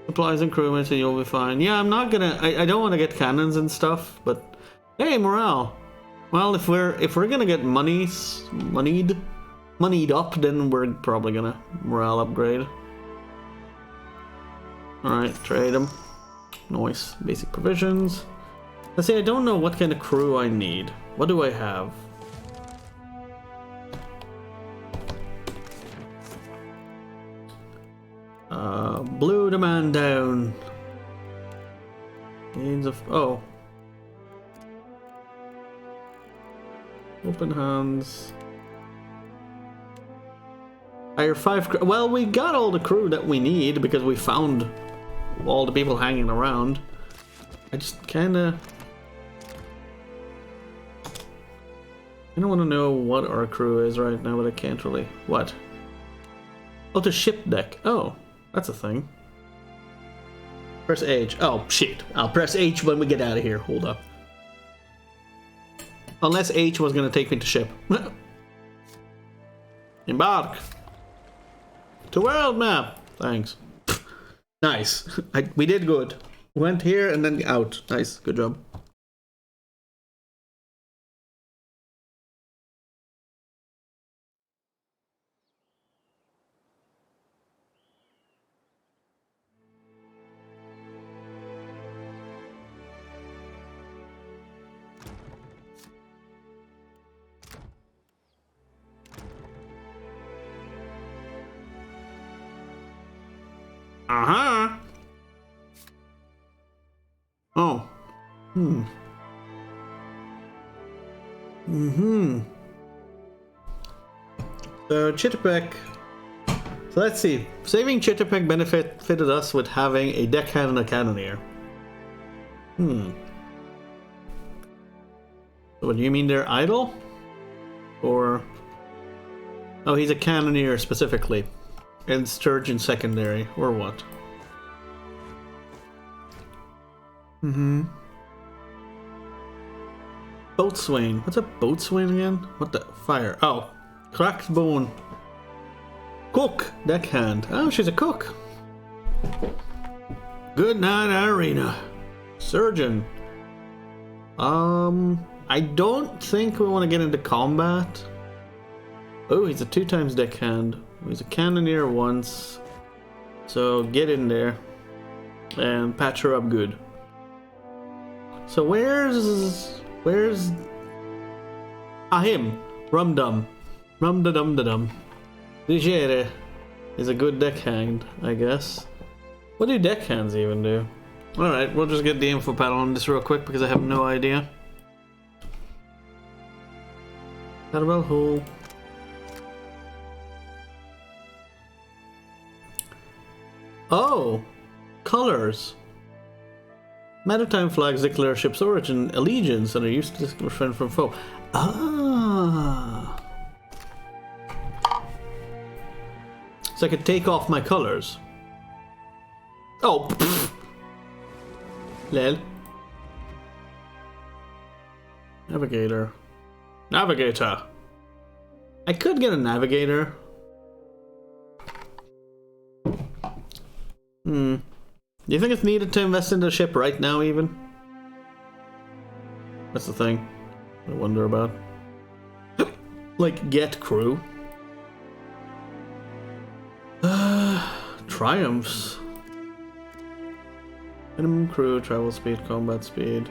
Supplies and crewmates and you'll be fine. Yeah, I'm not gonna... I don't want to get cannons and stuff, but... Hey, morale! Well, if we're gonna get moneyed up, then we're probably gonna morale upgrade. Alright, trade them. Nice. Basic provisions. Let's see, I don't know what kind of crew I need. What do I have? Blew the man down. Gains of... Oh. Open hands. Hire 5... Well, we got all the crew that we need because we found all the people hanging around. I just kinda... I don't want to know what our crew is right now, but I can't really... What? Oh, the ship deck. Oh. That's a thing. Press H. Oh, shit. I'll press H when we get out of here. Hold up. Unless H was going to take me to ship. Embark. To world map. Thanks. Nice. We did good. Went here and then out. Nice. Good job. Uh-huh. Oh. So Chitterpeck. So let's see. Saving Chitterpeck benefited us with having a deckhand and a cannoneer. So what do you mean they're idle? Or... Oh, he's a cannoneer specifically. And Sturgeon secondary, or what? Boatswain. What's a boatswain again? What the? Fire. Oh. Cracked bone. Cook. Deckhand. Oh, she's a cook. Good night, Irina. Surgeon. I don't think we want to get into combat. Oh, he's a 2x deckhand. He's a cannoneer once. So get in there and patch her up good. So where's him? Rumdum. Rumda-dum-da-dum. Ligere is a good deckhand, I guess. What do deckhands even do? Alright, we'll just get the info panel on this real quick because I have no idea. Catabel Hull. Oh! Colors! Maritime flags declare ship's origin, allegiance, and are used to distinguish friend from foe. Ah! So I could take off my colors. Oh! Pfft. Lel. Navigator. Navigator! I could get a navigator. Do you think it's needed to invest in the ship right now, even? That's the thing I wonder about. Like, get crew. Triumphs. Minimum crew, travel speed, combat speed.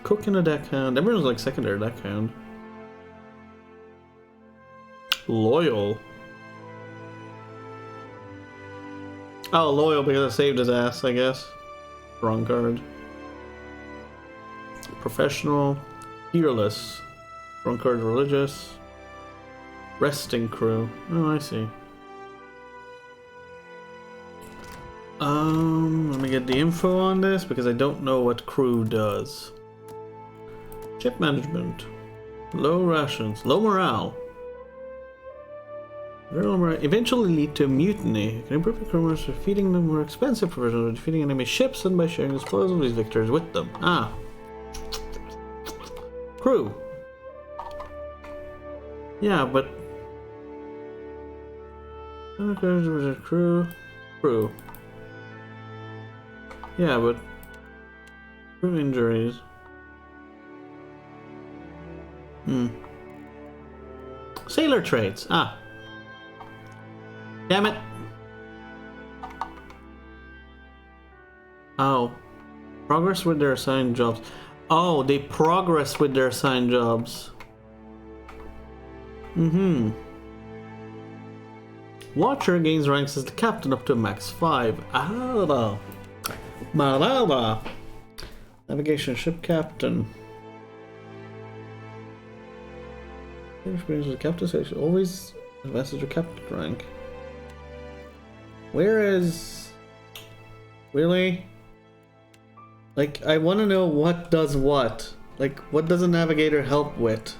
Cook and a deckhand. Everyone's like secondary deckhand. Loyal. Oh, loyal because I saved his ass, I guess. Wrong card. Professional. Fearless. Wrong card, religious. Resting crew. Oh, I see. Let me get the info on this because I don't know what crew does. Ship management. Low rations. Low morale. Very low morale. Eventually lead to mutiny. You can improve the crew by defeating the more expensive provisions or defeating enemy ships and by sharing the spoils of these victories with them. Ah. Crew. Yeah, but... Crew. Crew. Yeah, but... Crew injuries. Sailor traits. Ah. Damn it. Oh. Progress with their assigned jobs. Oh, they progress with their assigned jobs. Watcher gains ranks as the captain up to max 5. Ah. Marada. Navigation ship captain. Experience with the captain section. Always advances to captain rank. Where is... Really? Like, I want to know what does what. Like, what does a navigator help with?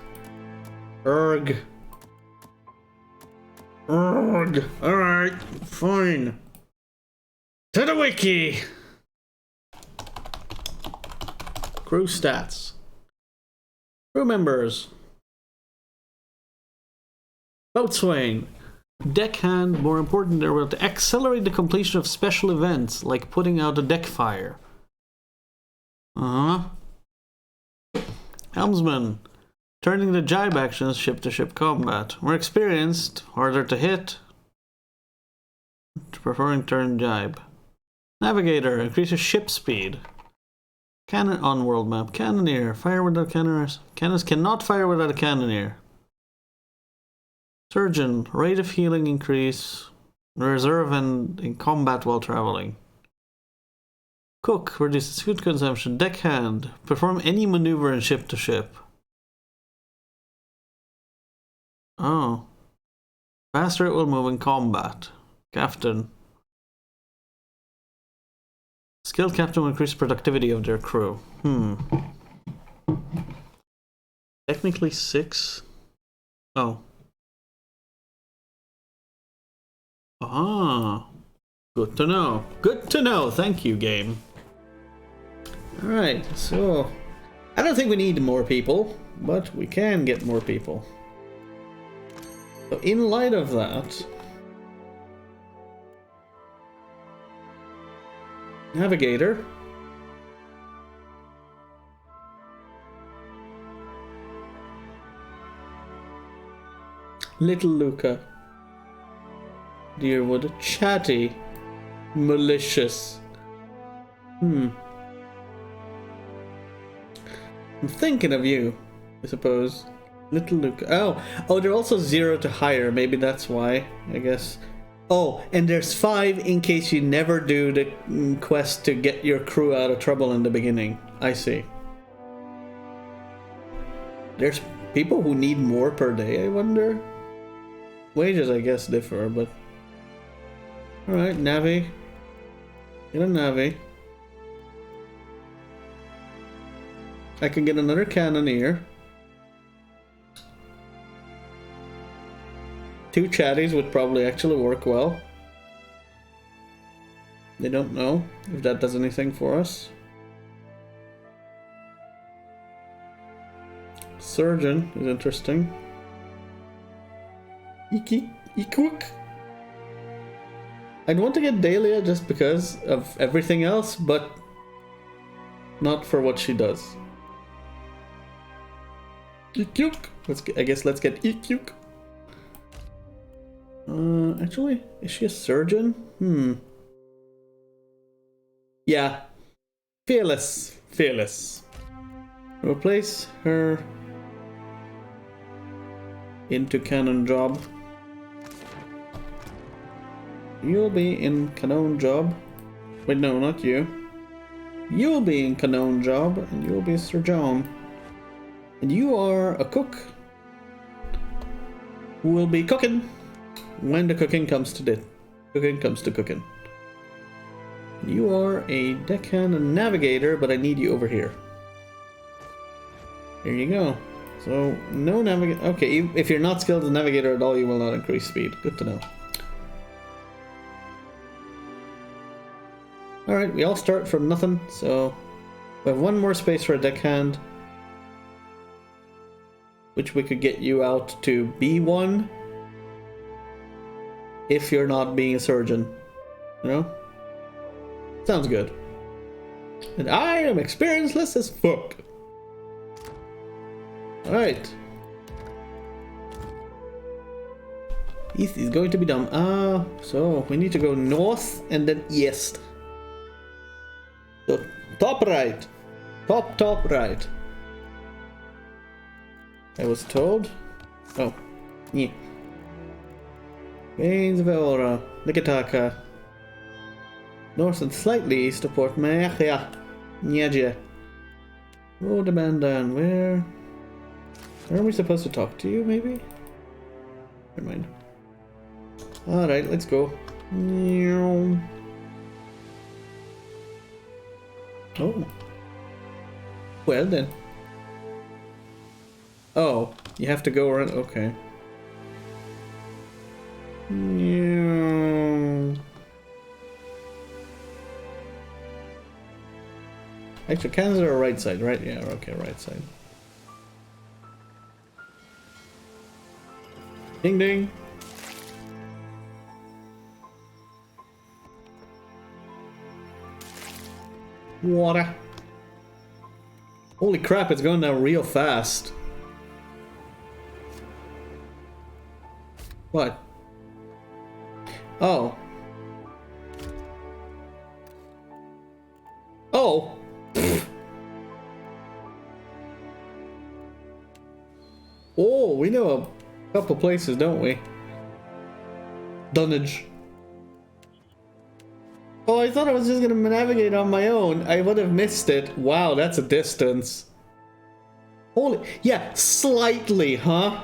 Erg. Erg. Alright, fine. To the wiki! Crew stats. Crew members. Boatswain. Deckhand, more important, they're able to accelerate the completion of special events, like putting out a Deadfire. Helmsman. Turning the jibe actions ship-to-ship combat. More experienced, harder to hit. Preferring turn jibe. Navigator. Increases ship speed. Cannon on world map. Cannoneer. Fire without cannoners. Cannons cannot fire without a cannoneer. Surgeon. Rate of healing increase. Reserve and in combat while traveling. Cook. Reduces food consumption. Deckhand. Perform any maneuver in ship to ship. Oh. Faster it will move in combat. Captain. Skilled captain will increase productivity of their crew. Technically 6. Oh. Ah. Good to know. Good to know. Thank you, game. Alright, so... I don't think we need more people, but we can get more people. So in light of that... Navigator. Little Luca. Deerwood. Chatty. Malicious. I'm thinking of you, I suppose. Little Luca. Oh, they're also 0 to hire. Maybe that's why, I guess. Oh, and there's 5 in case you never do the quest to get your crew out of trouble in the beginning. I see. There's people who need more per day, I wonder? Wages, I guess, differ, but... Alright, Navi. Get a Navi. I can get another Cannoneer. 2 chatties would probably actually work well. They don't know if that does anything for us. Surgeon is interesting. Equik. I'd want to get Dahlia just because of everything else, but not for what she does. EQ. I guess let's get EQ. Actually, is she a surgeon? Yeah. Fearless. Fearless. Replace her into cannon job. You'll be in cannon job. Wait, no, not you. You'll be in cannon job, and you'll be Sir John. And you are a cook who will be cooking when the cooking comes to cooking. You are a deckhand and navigator, but I need you over here. There you go. So, no navigator. Okay, if you're not skilled as a navigator at all, you will not increase speed. Good to know. Alright, we all start from nothing, so we have one more space for a deckhand, which we could get you out to B1 if you're not being a surgeon. You know? Sounds good. And I am experienceless as fuck. Alright. East is going to be dumb. So we need to go north and then east. So top right. Top right. I was told. Oh. Yeah. Veins of Aura. Nikitaka. North and slightly east of Port Maya. Nyaja. Roll the man down. Where are we supposed to talk to you, maybe? Never mind. Alright, let's go. Oh. Well then. Oh, you have to go around. Okay. Actually, cannons are right side, right? Yeah, okay, right side. Ding ding. Water. Holy crap, it's going down real fast. What? Oh. Oh. Oh, we know a couple places, don't we? Dunnage. Oh, I thought I was just gonna navigate on my own. I would have missed it. Wow, that's a distance. Holy, yeah, slightly, huh?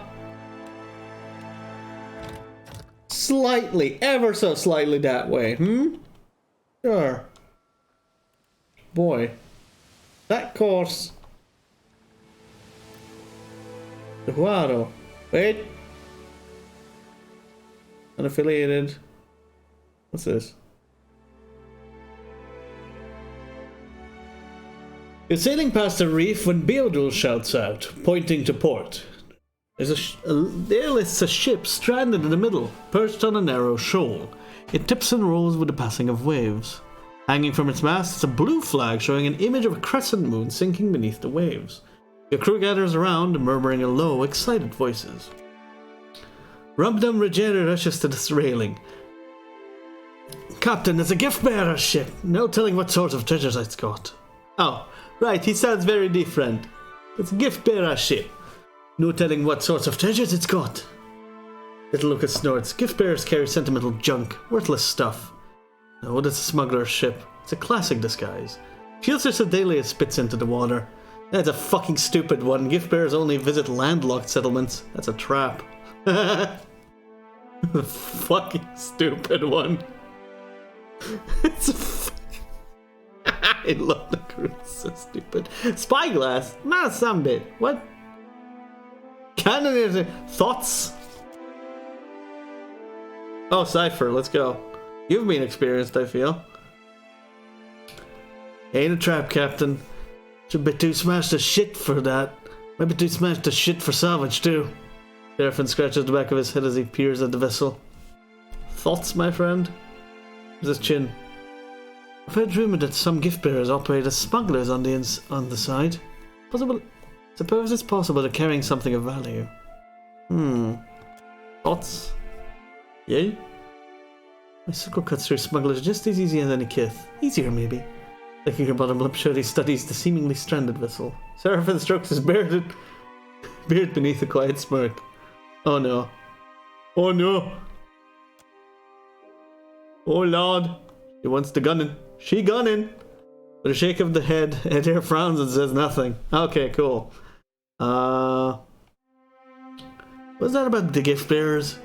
Slightly, ever so slightly that way, Sure. Boy. That course. Guaro. Wait. Unaffiliated. What's this? You're sailing past a reef when Beodul shouts out, pointing to port. There lists a ship stranded in the middle, perched on a narrow shoal. It tips and rolls with the passing of waves. Hanging from its mast is a blue flag showing an image of a crescent moon sinking beneath the waves. Your crew gathers around, murmuring in low, excited voices. Rumdum Regera rushes to this railing. Captain, there's a gift-bearer ship. No telling what sort of treasures it's got. Oh, right, he sounds very different. It's a gift-bearer ship. No telling what sorts of treasures it's got. Little Lucas snorts. Gift-bearers carry sentimental junk, worthless stuff. Oh, it's a smuggler's ship. It's a classic disguise. Fielster Sedalia spits into the water. That's a fucking stupid one. Gift-bearers only visit landlocked settlements. That's a trap. The fucking stupid one. It's a I love the crew. It's so stupid. Spyglass? Not some bit. What? Cannon thoughts? Oh, Cypher, let's go. You've been experienced, I feel. Ain't a trap, Captain. Should be too smashed to shit for that. Maybe too smashed to shit for salvage, too. Seraphin scratches the back of his head as he peers at the vessel. Thoughts, my friend? His chin. I've heard rumored that some gift bearers operate as smugglers on the side. Suppose it's possible they're carrying something of value. Thoughts? Yay? My circle cuts through smugglers just as easy as any kith. Easier, maybe. Licking her bottom lip, Shodi studies the seemingly stranded vessel. Seraphin strokes his beard beneath a quiet smirk. Oh no. Oh no. Oh lord. He wants to gunning. She gunning. With a shake of the head, Adair frowns and says nothing. Okay, cool. What's that about the gift bearers?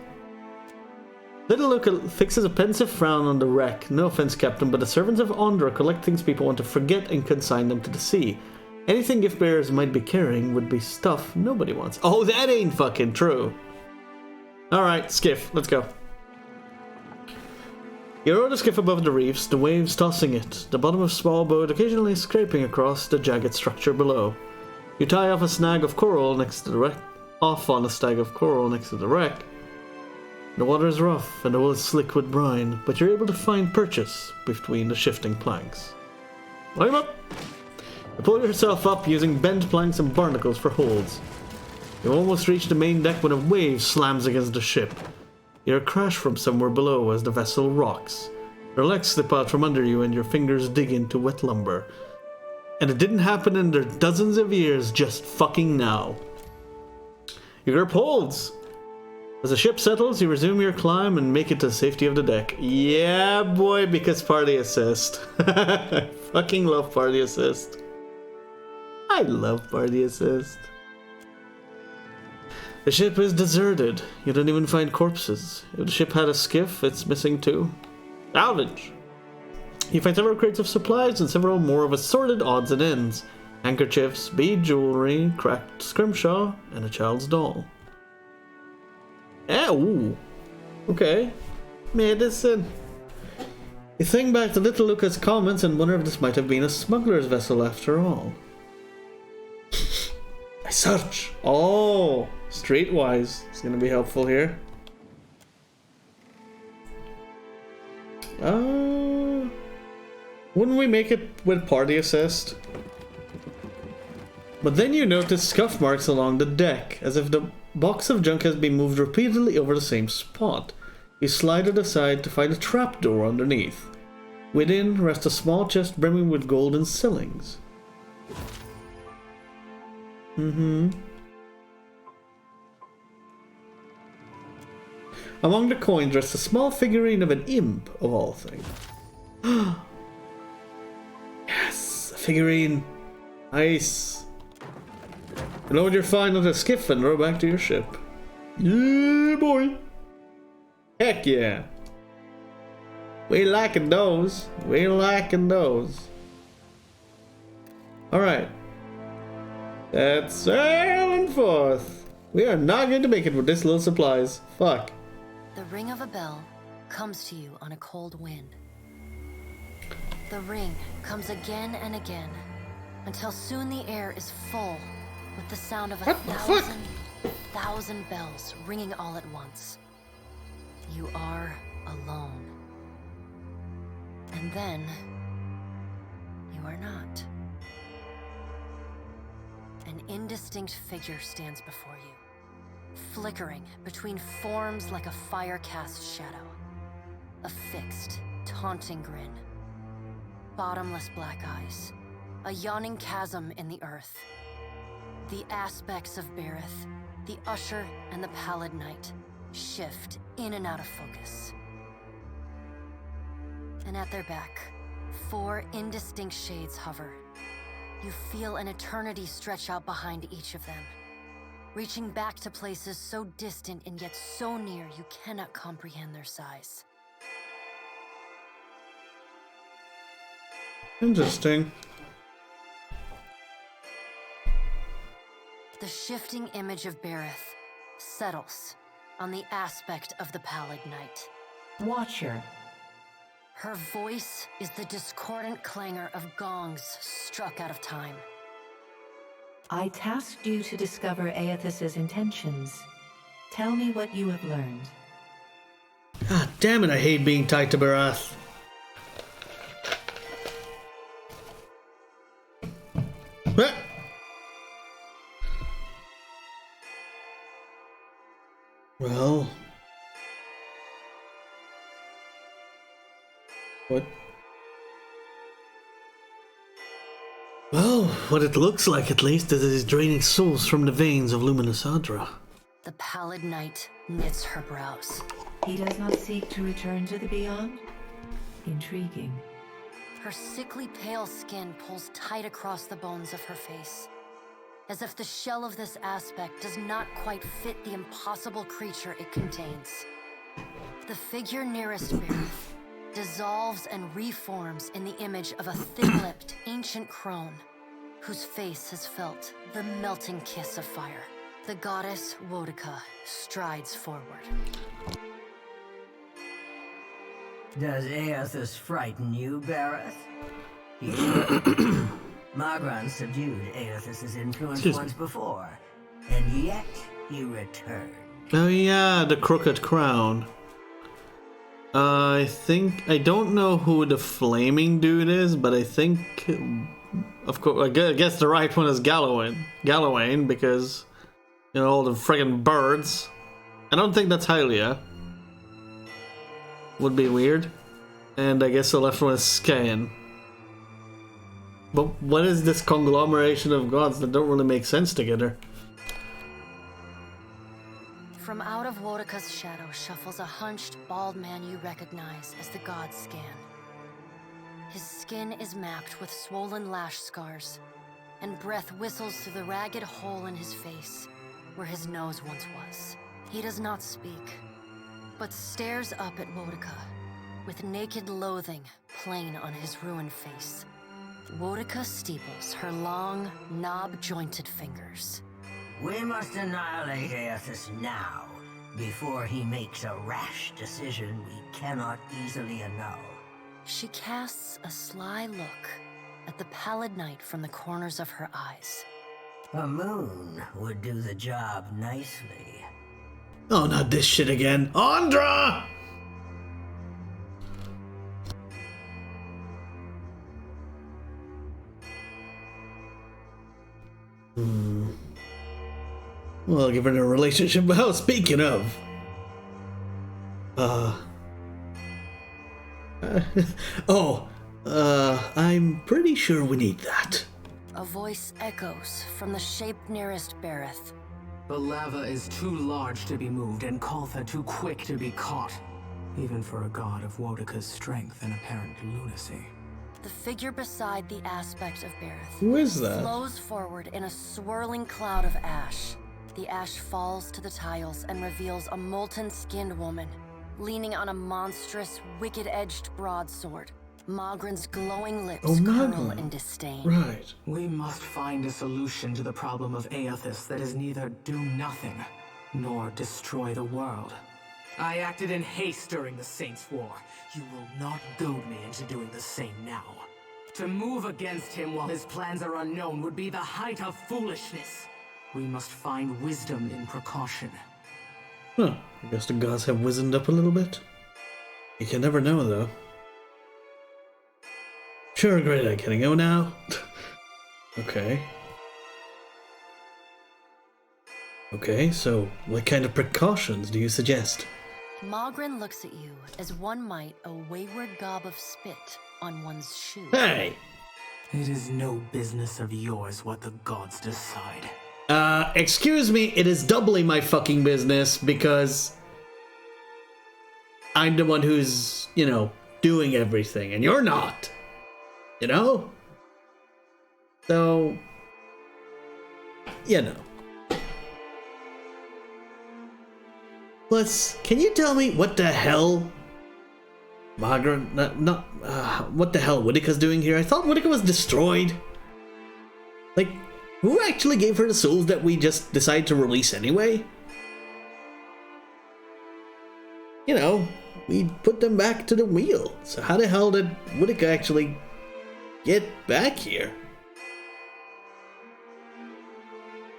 Little Luca fixes a pensive frown on the wreck. No offense, Captain, but the servants of Ondra collect things people want to forget and consign them to the sea. Anything gift bearers might be carrying would be stuff nobody wants. Oh, that ain't fucking true. Alright, skiff, let's go. You row the skiff above the reefs, the waves tossing it, the bottom of a small boat occasionally scraping across the jagged structure below. You tie off a snag of coral next to the wreck. Off on a stag of coral next to the wreck. The water is rough and the wool is slick with brine, but you're able to find purchase between the shifting planks. Climb up! You pull yourself up using bent planks and barnacles for holds. You almost reach the main deck when a wave slams against the ship. You hear a crash from somewhere below as the vessel rocks. Your legs slip out from under you and your fingers dig into wet lumber. And it didn't happen in their dozens of years, just fucking now. Your grip holds. As the ship settles, you resume your climb and make it to the safety of the deck. Yeah, boy, because party assist. I fucking love party assist. I love party assist. The ship is deserted. You don't even find corpses. If the ship had a skiff, it's missing too. Salvage! You find several crates of supplies and several more of assorted odds and ends. Handkerchiefs, bead jewelry, cracked scrimshaw, and a child's doll. Ooh. Okay. Medicine. You think back to Little Luca's comments and wonder if this might have been a smuggler's vessel after all. I search. Oh, streetwise. It's gonna be helpful here. Wouldn't we make it with party assist? But then you notice scuff marks along the deck, as if the box of junk has been moved repeatedly over the same spot. You slide it aside to find a trapdoor underneath. Within rests a small chest brimming with golden cillings. Among the coins rests a small figurine of an imp, of all things. Yes, a figurine. Nice. Load your find onto a skiff and row back to your ship. Yeah, boy. Heck yeah. We lacking those. We lacking those. Alright. That's sailing forth. We are not going to make it with this little supplies. Fuck. The ring of a bell comes to you on a cold wind. The ring comes again and again, until soon the air is full with the sound of a thousand bells ringing all at once. You are alone. And then, you are not. An indistinct figure stands before you, flickering between forms like a fire-cast shadow. A fixed, taunting grin. Bottomless black eyes. A yawning chasm in the earth. The aspects of Berith, the Usher and the Pallid Knight, shift in and out of focus. And at their back, 4 indistinct shades hover. You feel an eternity stretch out behind each of them, reaching back to places so distant and yet so near you cannot comprehend their size. Interesting. The shifting image of Berith settles on the aspect of the Pallid Knight. Watcher. Her voice is the discordant clangor of gongs struck out of time. I tasked you to discover Aethys's intentions. Tell me what you have learned. God damn it, I hate being tied to Barath. Well, what? Well, what it looks like at least is it is draining souls from the veins of luminous Adra. The pallid knight knits her brows. He does not seek to return to the beyond? Intriguing. Her sickly pale skin pulls tight across the bones of her face, as if the shell of this aspect does not quite fit the impossible creature it contains. The figure nearest Berith dissolves and reforms in the image of a thin-lipped ancient crone, whose face has felt the melting kiss of fire. The goddess Wodica strides forward. Does Aethys frighten you, Berith? Magran subdued Aethys' influence once before, and yet he returned. Oh yeah, the crooked crown. I don't know who the flaming dude is, but I think, of course, I guess the right one is Galawain, because, you know, all the friggin' birds. I don't think that's Hylia. Would be weird. And I guess the left one is Skaen. But what is this conglomeration of gods that don't really make sense together? From out of Wodica's shadow shuffles a hunched, bald man you recognize as the god Skaen. His skin is mapped with swollen lash scars, and breath whistles through the ragged hole in his face, where his nose once was. He does not speak, but stares up at Wodica, with naked loathing plain on his ruined face. Wodica steeples her long, knob-jointed fingers. We must annihilate Aethys now, before he makes a rash decision we cannot easily annul. She casts a sly look at the pallid knight from the corners of her eyes. A moon would do the job nicely. Oh, not this shit again. Andra! Well, given a relationship, well, speaking of. I'm pretty sure we need that. A voice echoes from the shape nearest Berith. The lava is too large to be moved, and Koltha too quick to be caught. Even for a god of Wodica's strength and apparent lunacy. The figure beside the aspect of Berith Who is that? flows forward in a swirling cloud of ash. The ash falls to the tiles and reveals a molten-skinned woman, leaning on a monstrous, wicked-edged broadsword. Magran's glowing lips curl in disdain. Right. We must find a solution to the problem of Aethys that is neither do nothing, nor destroy the world. I acted in haste during the Saints' War. You will not goad me into doing the same now. To move against him while his plans are unknown would be the height of foolishness. We must find wisdom in precaution. Huh. I guess the gods have wizened up a little bit. You can never know, though. Sure, great. Can I go now? Okay. Okay, so what kind of precautions do you suggest? Magran looks at you as one might a wayward gob of spit on one's shoe. Hey! It is no business of yours what the gods decide. Excuse me, it is doubly my fucking business because I'm the one who's, you know, doing everything, and you're not. You know? So, you know. Plus, can you tell me what the hell Magran, what the hell Wodica's doing here? I thought Wodica was destroyed. Like, who actually gave her the souls that we just decided to release anyway? You know, we put them back to the wheel. So how the hell did Wodica actually get back here?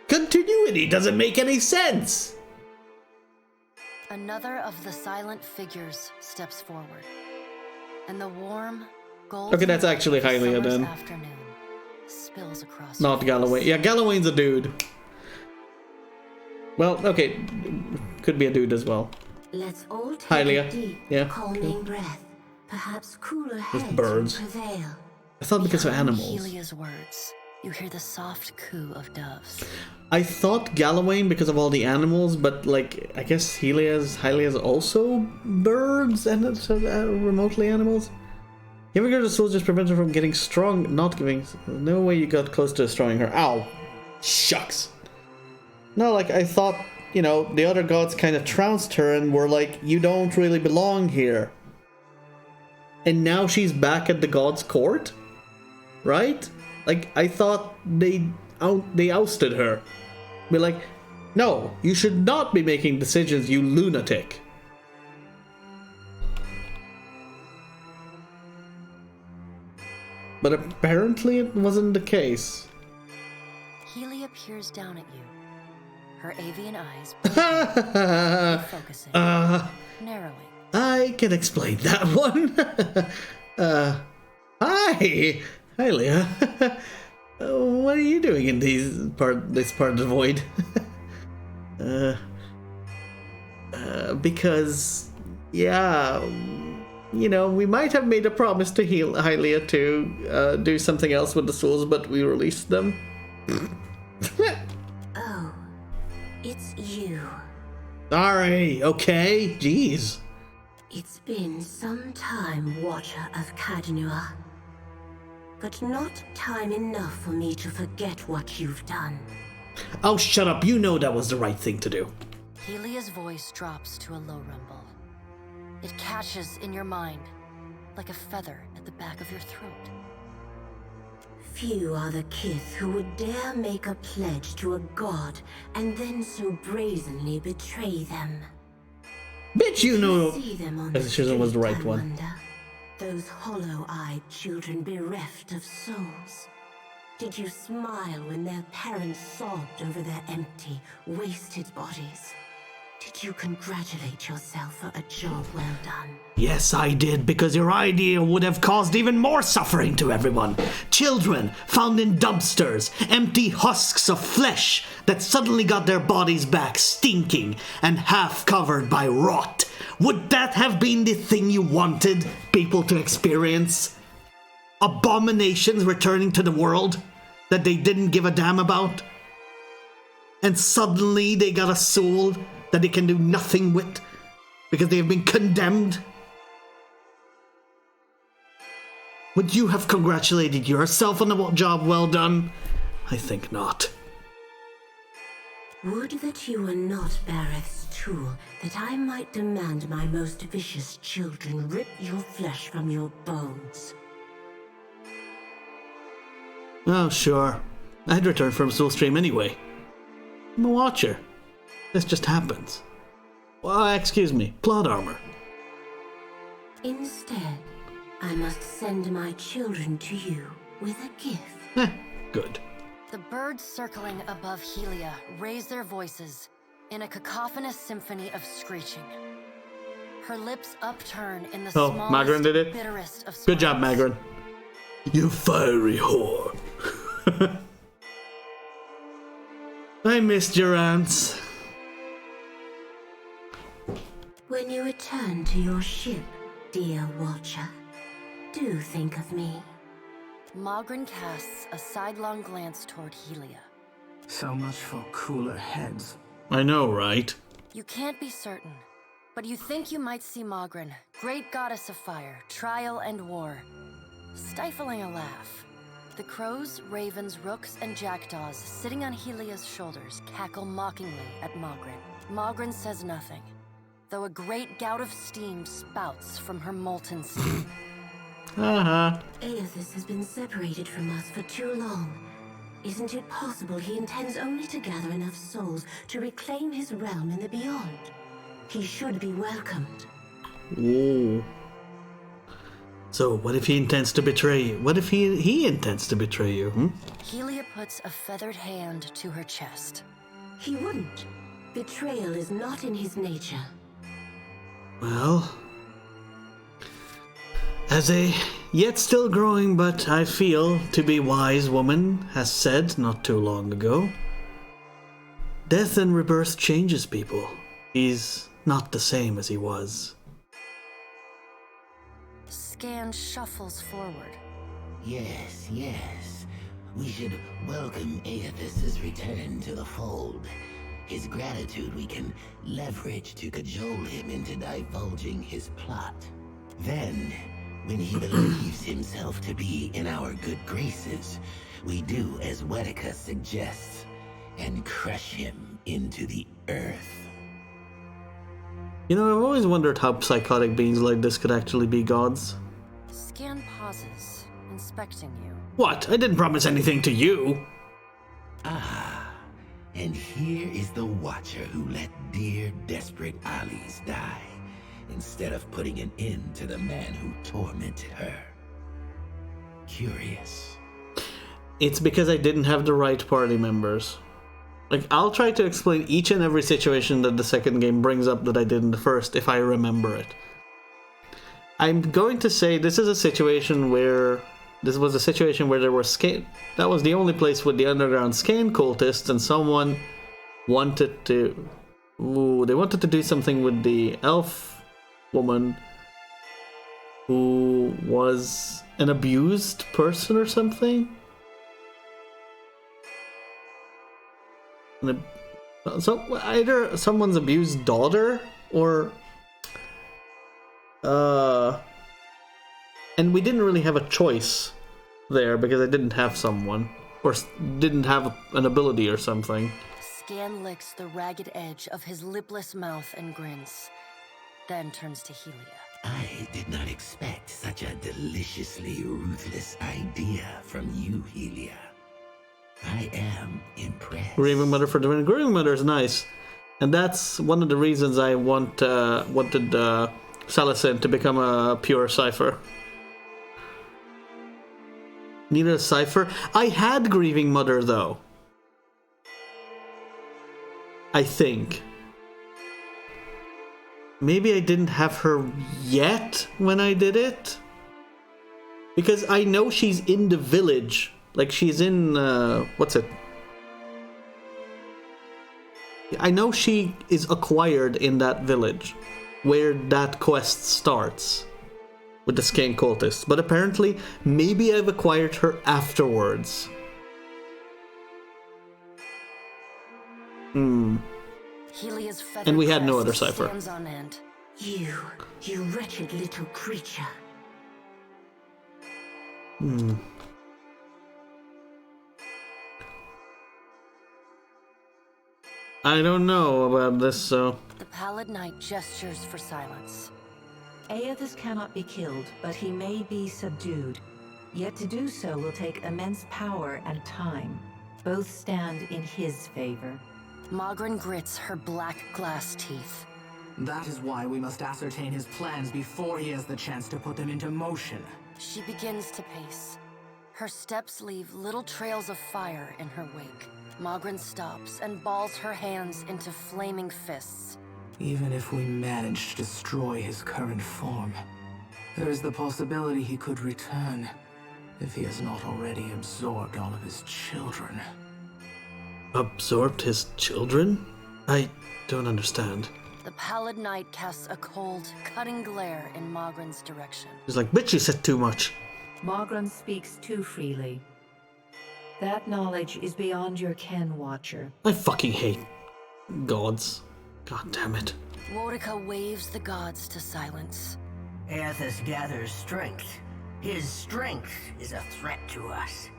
Continuity doesn't make any sense! Another of the silent figures steps forward, and the warm, golden Okay, that's actually Hylia then. Afternoon spills across Not Galloway. Yeah, Galloway's a dude. Well, okay. Could be a dude as well. Let's all take Hylia. a deep, Yeah. calming breath. Perhaps cooler With heads birds. will prevail. I thought because of Behind animals. Helia's words, you hear the soft coo of doves. I thought Gallowayne because of all the animals, but like I guess Hylia's also birds and it's remotely animals. You ever go to soldiers prevent her from getting strong? Not giving. No way you got close to destroying her. Ow! Shucks. No, like I thought, you know, the other gods kind of trounced her and were like, you don't really belong here. And now she's back at the god's court, right? Like I thought they ousted her. Be like, no, you should not be making decisions, you lunatic. But apparently it wasn't the case. Helia peers down at you. Her avian eyes focusing, narrowing. I can explain that one. Hi, Leah. What are you doing in this part of the void? Because, yeah, you know, we might have made a promise to Hylia to do something else with the souls, but we released them. Oh, it's you. Sorry, okay, jeez. It's been some time, Watcher of Cadnua. But not time enough for me to forget what you've done. Oh, shut up, you know that was the right thing to do. Helia's voice drops to a low rumble. It catches in your mind, like a feather at the back of your throat. Few are the kith who would dare make a pledge to a god and then so brazenly betray them. Bitch, you know See them on the the decision was the street, right I one. wonder. Those hollow-eyed children bereft of souls. Did you smile when their parents sobbed over their empty, wasted bodies? Did you congratulate yourself for a job well done? Yes, I did, because your idea would have caused even more suffering to everyone. Children found in dumpsters, empty husks of flesh that suddenly got their bodies back stinking and half covered by rot. Would that have been the thing you wanted people to experience? Abominations returning to the world that they didn't give a damn about? And suddenly they got a soul that they can do nothing with because they have been condemned? Would you have congratulated yourself on a job well done? I think not. Would that you were not Bareth's tool, that I might demand my most vicious children rip your flesh from your bones. Oh, sure. I'd return from Soulstream anyway. I'm a watcher. This just happens. Well, excuse me, plot armor. Instead, I must send my children to you with a gift. Good. The birds circling above Helia raise their voices in a cacophonous symphony of screeching. Her lips upturn in the Magrin did it. bitterest of Good job, Magrin. You fiery whore. I missed your aunts. When you return to your ship, dear Watcher, do think of me. Magrin casts a sidelong glance toward Helia. So much for cooler heads. I know, right? You can't be certain, but you think you might see Magrin, great goddess of fire, trial and war. Stifling a laugh, the crows, ravens, rooks, and jackdaws sitting on Helia's shoulders cackle mockingly at Magrin. Magrin says nothing, though a great gout of steam spouts from her molten skin. Aethys has been separated from us for too long. Isn't it possible he intends only to gather enough souls to reclaim his realm in the beyond? He should be welcomed. Ooh. So, what if he intends to betray you? What if he intends to betray you, Helia puts a feathered hand to her chest. He wouldn't. Betrayal is not in his nature. Well, as a yet still growing but I feel to be wise woman has said not too long ago, Death and rebirth changes people. He's not the same as he was. Scan shuffles forward. Yes, yes. We should welcome Aethys's return to the fold. His gratitude we can leverage to cajole him into divulging his plot. Then, when he believes himself to be in our good graces, we do as Wedeka suggests, and crush him into the earth. You know, I've always wondered how psychotic beings like this could actually be gods. Scan pauses, inspecting you. What? I didn't promise anything to you. Ah, and here is the Watcher who let dear, desperate Alice die, instead of putting an end to the man who tormented her. Curious. It's because I didn't have the right party members. Like, I'll try to explain each and every situation that the second game brings up that I did in the first, if I remember it. I'm going to say this is a situation where... This was a situation where there were scan... That was the only place with the underground scan cultists, and someone wanted to... Ooh, they wanted to do something with the elf woman who was an abused person or something. So either someone's abused daughter or and we didn't really have a choice there because I didn't have someone or didn't have an ability or something. Scan licks the ragged edge of his lipless mouth and grins, then turns to Helia. I did not expect such a deliciously ruthless idea from you, Helia. I am impressed. Grieving Mother for the Grieving Mother is nice, and that's one of the reasons I wanted Salicin to become a pure cipher. Needed a cipher. I had Grieving Mother though. I think. Maybe I didn't have her yet when I did it, because I know she's in the village. Like, she's in, what's it? I know she is acquired in that village, where that quest starts, with the Scan cultists. But apparently, maybe I've acquired her afterwards. Helia's feathered And we had no crest other cipher. stands on end. You wretched little creature. I don't know about this, so... The Pallid Knight gestures for silence. Aethys cannot be killed, but he may be subdued. Yet to do so will take immense power and time. Both stand in his favor. Magrin grits her black glass teeth. That is why we must ascertain his plans before he has the chance to put them into motion. She begins to pace. Her steps leave little trails of fire in her wake. Magrin stops and balls her hands into flaming fists. Even if we manage to destroy his current form, there is the possibility he could return if he has not already absorbed all of his children. Absorbed his children? I don't understand. The Pallid Knight casts a cold, cutting glare in Magrin's direction. He's like, bitch, you said too much. Magrin speaks too freely. That knowledge is beyond your ken, Watcher. I fucking hate gods. God damn it. Wodika waves the gods to silence. Aethys gathers strength. His strength is a threat to us.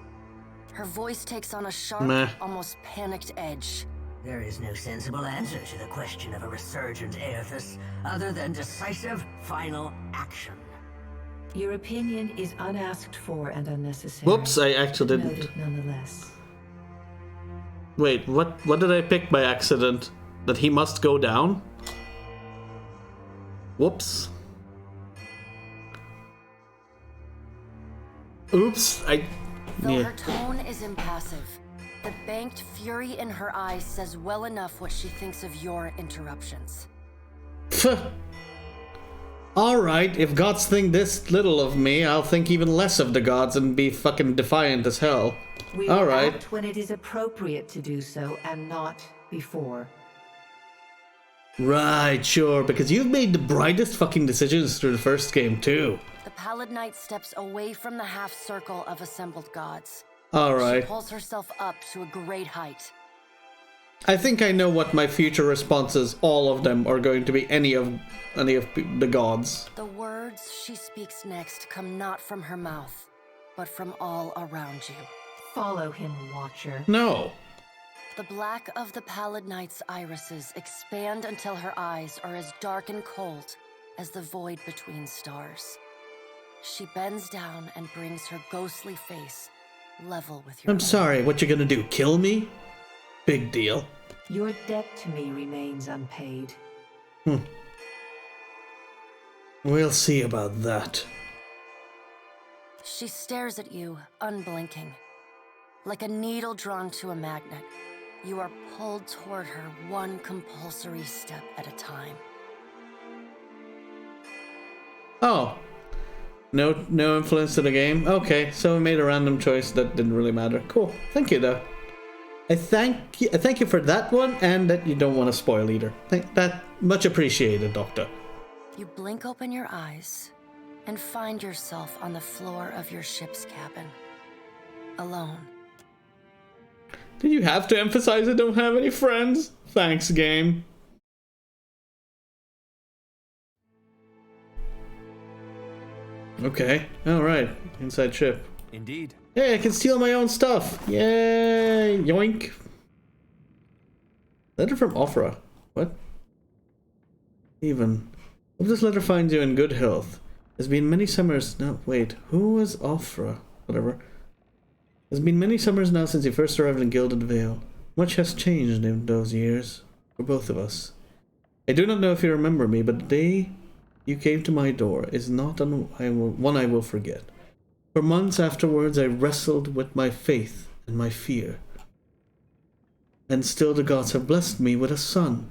Her voice takes on a sharp, Meh. almost panicked edge. There is no sensible answer to the question of a resurgent Aethys other than decisive, final action. Your opinion is unasked for and unnecessary. Whoops, I actually didn't. Noted nonetheless. Wait, what did I pick by accident? That he must go down? Whoops. Oops, Though her tone is impassive, the banked fury in her eyes says well enough what she thinks of your interruptions. Alright, if gods think this little of me, I'll think even less of the gods and be fucking defiant as hell. We will Alright. act when it is appropriate to do so, and not before. Right, sure, because you've made the brightest fucking decisions through the first game, too. The Pallid Knight steps away from the half circle of assembled gods. Alright. She pulls herself up to a great height. I think I know what my future responses, all of them, are going to be any of the gods. The words she speaks next come not from her mouth, but from all around you. Follow him, Watcher. No. The black of the Pallid Knight's irises expand until her eyes are as dark and cold as the void between stars. She bends down and brings her ghostly face level with your I'm own. sorry, what you gonna do, kill me? Big deal. Your debt to me remains unpaid. We'll see about that. She stares at you, unblinking. Like a needle drawn to a magnet, you are pulled toward her one compulsory step at a time. Oh. No influence to the game? Okay, so we made a random choice that didn't really matter. Cool. Thank you, though. I thank you for that one, and that you don't want to spoil either. That much appreciated, Doctor. You blink open your eyes and find yourself on the floor of your ship's cabin. Alone. Did you have to emphasize I don't have any friends? Thanks, game. Okay, alright. Inside ship. Indeed. Hey, I can steal my own stuff. Yay! Yoink. Letter from Ofra. What? Even. Hope this letter finds you in good health. It's been many summers. No, wait. Who was Ofra? Whatever. It's been many summers now since you first arrived in Gilded Vale. Much has changed in those years. For both of us. I do not know if you remember me, but the day you came to my door is not one I will forget. For months afterwards I wrestled with my faith and my fear. And still the gods have blessed me with a son.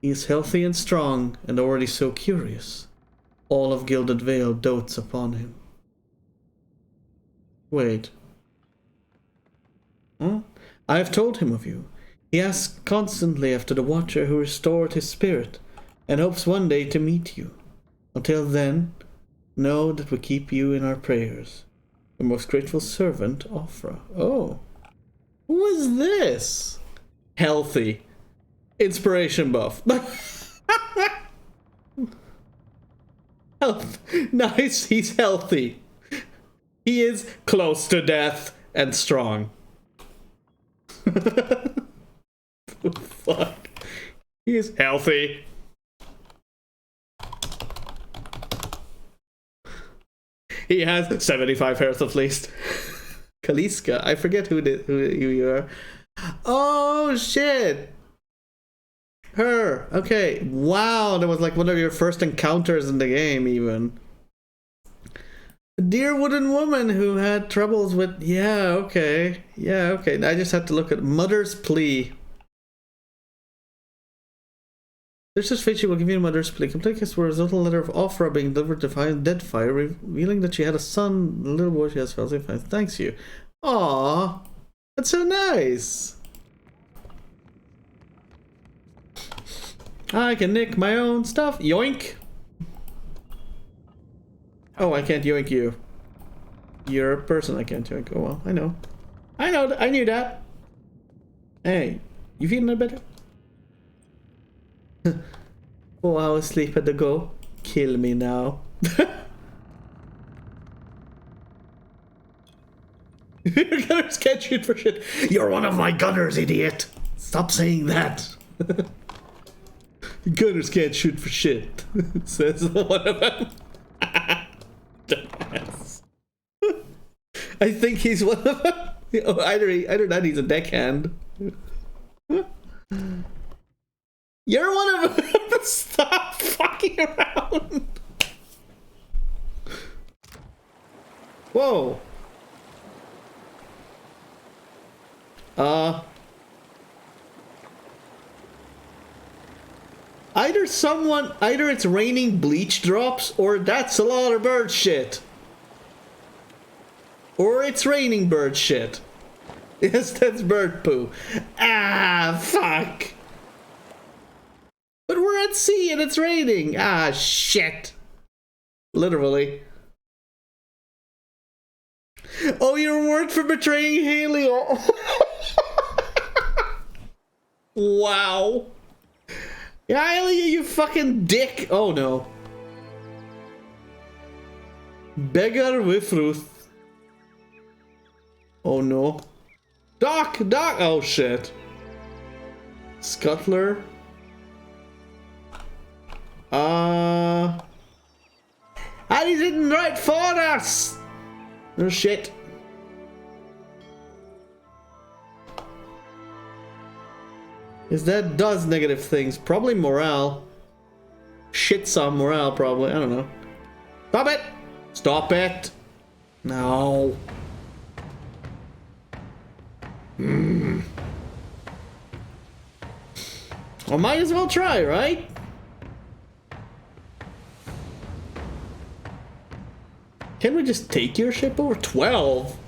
He is healthy and strong, and already so curious. All of Gilded Vale dotes upon him. Wait. Huh? I have told him of you. He asks constantly after the Watcher who restored his spirit, and hopes one day to meet you. Until then, know that we keep you in our prayers. Your most grateful servant, Ofra. Oh. Who is this? Healthy. Inspiration buff. Health. Nice, he's healthy. He is close to death and strong. Fuck. He is healthy. He has 75 health at least. Kaliska. I forget who you are. Oh, shit. Her. Okay. Wow. That was like one of your first encounters in the game, even. A dear wooden woman who had troubles with... Yeah, okay. Yeah, okay. I just had to look at Mother's Plea. There's this fate she will give you a Mother's Plea. Complete case where a little letter of Ofra being delivered to find Deadfire, revealing that she had a son. The little boy she has felt safe. Thanks you. Aww. That's so nice. I can nick my own stuff. Yoink. Oh, I can't yoink you. You're a person I can't yoink. Oh well, I know. I knew that. Hey, you feeling a bit better? 4 hours sleep at the go. Kill me now. Your gunners can't shoot for shit. You're one of my gunners, idiot. Stop saying that. Gunners can't shoot for shit. Says one of them. Dumbass. I think he's one of them. Oh, either that he's a deckhand. You're one of them. Stop fucking around. Whoa. Either it's raining bleach drops, or that's a lot of bird shit. Or it's raining bird shit. Yes, that's bird poo. Ah, fuck. But we're at sea and it's raining. Ah, shit. Literally. Oh, your reward for betraying Haley. Wow. Yeah, Haley, you fucking dick. Oh, no. Beggar with Ruth. Oh, no. Doc! Oh, shit. Scuttler. And he didn't write for us! Oh, shit. Is that does negative things? Probably morale. Shits on morale, probably. I don't know. Stop it! Stop it! No. Well, might as well try, right? Can we just take your ship over? 12?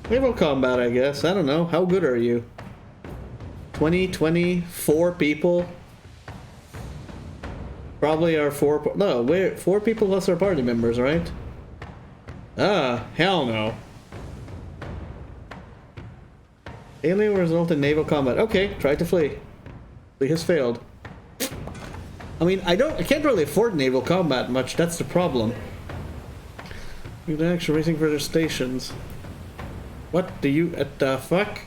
Naval combat, I guess. I don't know. How good are you? 24 people? Probably our 4... No, we're 4 people plus our party members, right? Ah, hell no. Alien will result in naval combat. Okay, try to flee. Flee has failed. I mean, I can't really afford naval combat much. That's the problem. You're actually racing for their stations. What do you at the fuck?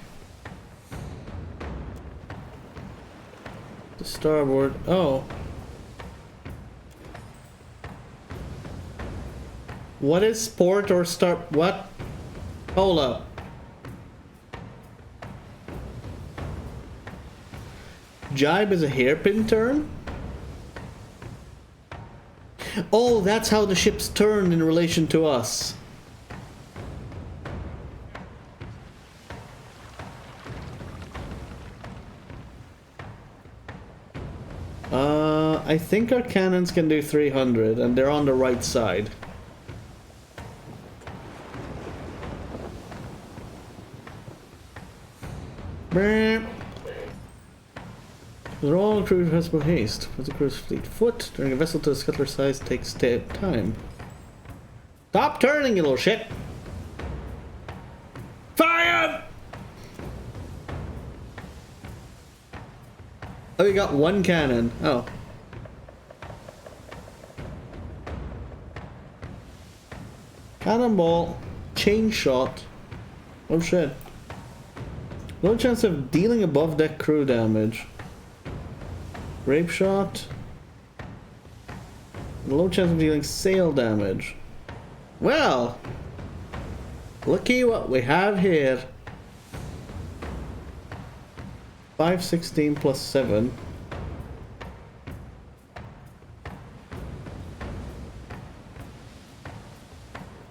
The starboard. Oh. What is port or star? What? Hold up. Jibe is a hairpin turn? Oh, that's how the ships turn in relation to us. I think our cannons can do 300 and they're on the right side. They're all crew has haste. As a crew's fleet foot, turning a vessel to a scuttler size takes time. Stop turning, you little shit! Fire! Oh, you got one cannon. Oh. Cannonball. Chain shot. Oh shit. Low chance of dealing above deck crew damage. Grape shot. Low chance of dealing sail damage. Well, looky what we have here. 516 plus 7.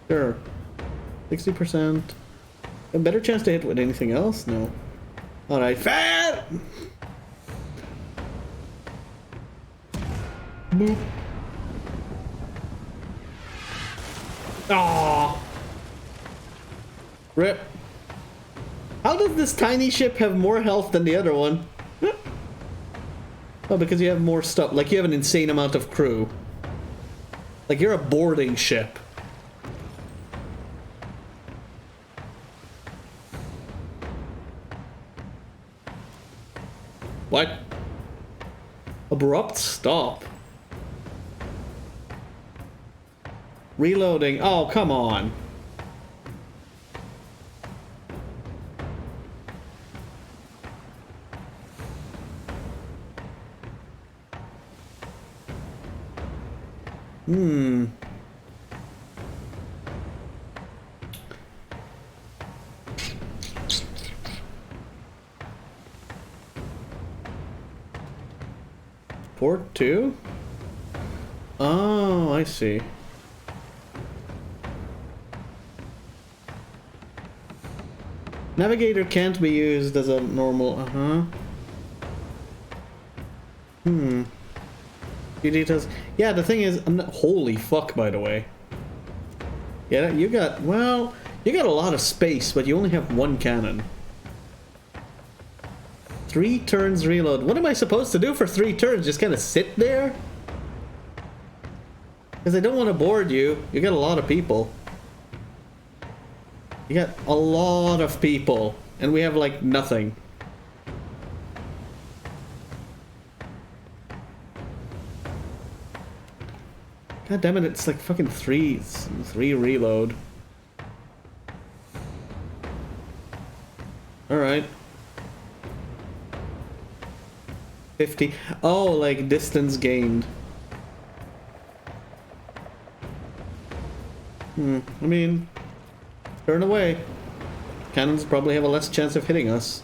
Sure. 60%. A better chance to hit with anything else? No. Alright, fat! Boop. Aww. Rip. How does this tiny ship have more health than the other one? Oh, because you have more stuff. Like, you have an insane amount of crew. Like, you're a boarding ship. What? Abrupt stop. Reloading. Oh, come on. Port 2? Oh, I see. Navigator can't be used as a normal, Few details. Yeah, the thing is, holy fuck, by the way. Yeah, you got, well, you got a lot of space, but you only have one cannon. 3 turns reload. What am I supposed to do for 3 turns? Just kind of sit there? Because I don't want to board you. You got a lot of people. You got a lot of people. And we have, like, nothing. God damn it, it's like fucking 3 reload. Alright. 50. Oh, like distance gained. I mean, turn away. Cannons probably have a less chance of hitting us.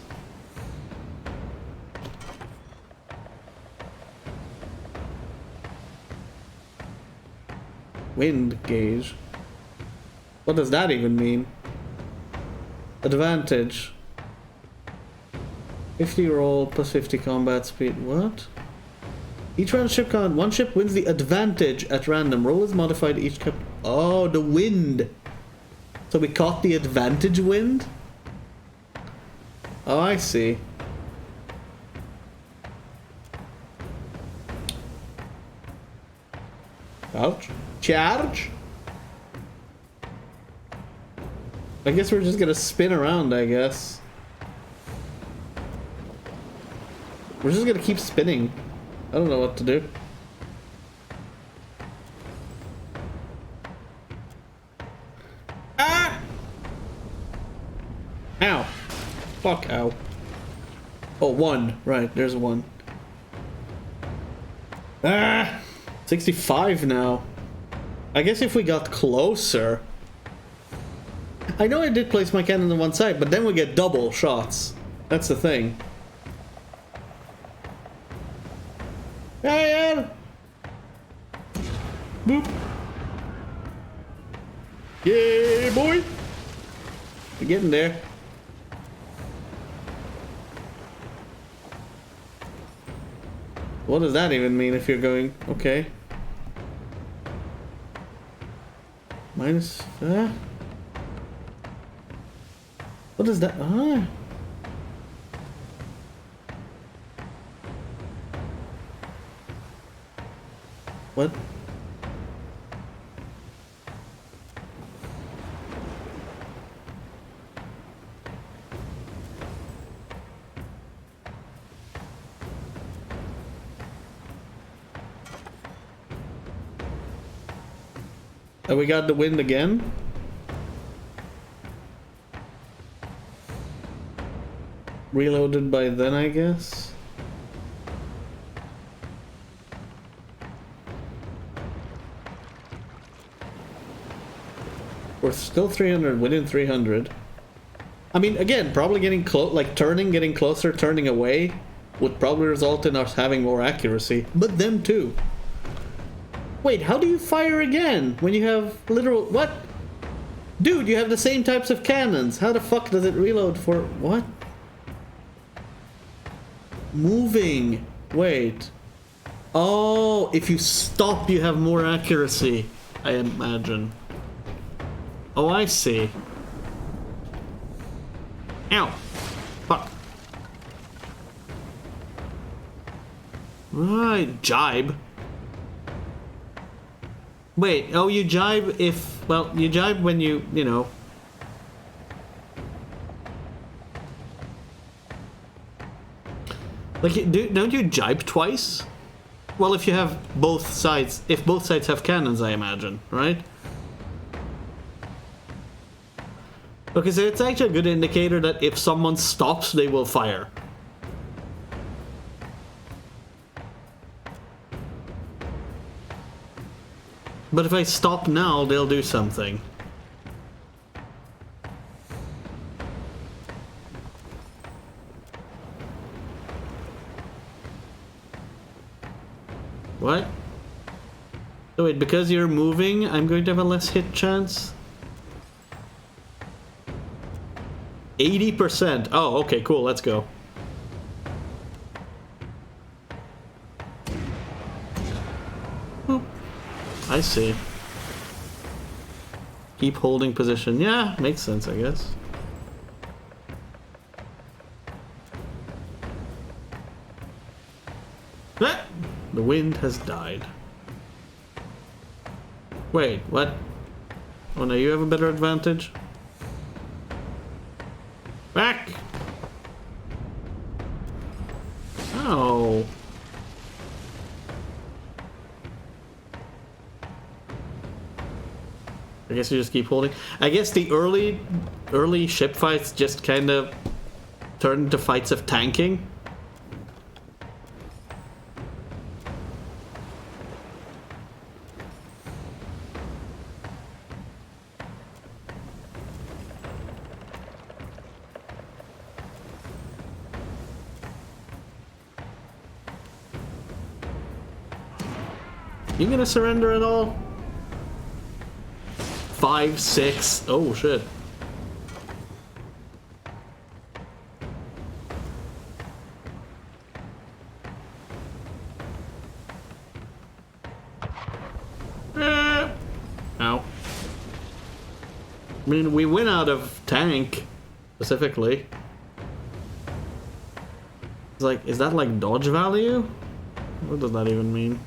Wind gauge. What does that even mean? Advantage. 50 roll plus 50 combat speed. What? Each round ship con. One ship wins the advantage at random. Roll is modified each cap. Oh, the wind. So we caught the advantage wind? Oh, I see. Ouch. Charge? I guess we're just gonna spin around, I guess. We're just gonna keep spinning. I don't know what to do. Ah! Ow. Fuck, ow. Oh, 1. Right, there's a 1. Ah! 65 now. I guess if we got closer... I know I did place my cannon on one side, but then we get double shots. That's the thing. Yeah. Boop. Yeah, boy. We're getting there. What does that even mean if you're going... Okay. Minus... What is that? What? Oh, we got the wind again? Reloaded by then, I guess? We're still 300, within 300. I mean, again, probably getting close, like turning, getting closer, turning away would probably result in us having more accuracy. But them too. Wait, how do you fire again when you have literal... What? Dude, you have the same types of cannons. How the fuck does it reload for... What? Moving. Wait. Oh, if you stop, you have more accuracy, I imagine. Oh, I see. Ow. Fuck. Right, jibe. Wait, oh, you jibe if... Well, you jibe when you know... Like, don't you jibe twice? Well, if you have both sides... If both sides have cannons, I imagine, right? Okay, so it's actually a good indicator that if someone stops, they will fire. But if I stop now, they'll do something. What? So wait, because you're moving, I'm going to have a less hit chance? 80%. Oh, okay, cool, let's go. I see. Keep holding position. Yeah, makes sense, I guess. Ah! The wind has died. Wait, what? Oh no, you have a better advantage? Back! Oh. I guess you just keep holding. I guess the early ship fights just kind of turned into fights of tanking. You gonna surrender at all? 5, 6. Oh shit. Ow. I mean, we went out of tank specifically. It's like, is that like dodge value? What does that even mean?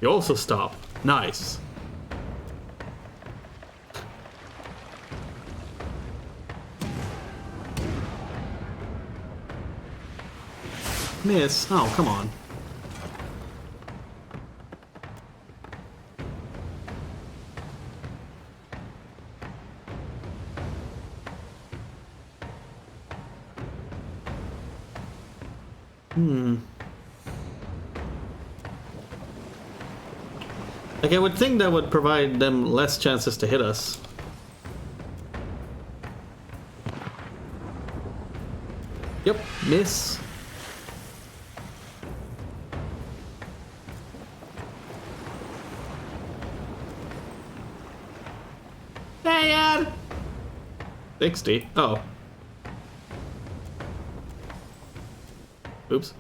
You also stop. Nice. Miss. Oh, come on. Like, I would think that would provide them less chances to hit us. Yep, miss. Dad! 60. Oh. Oops.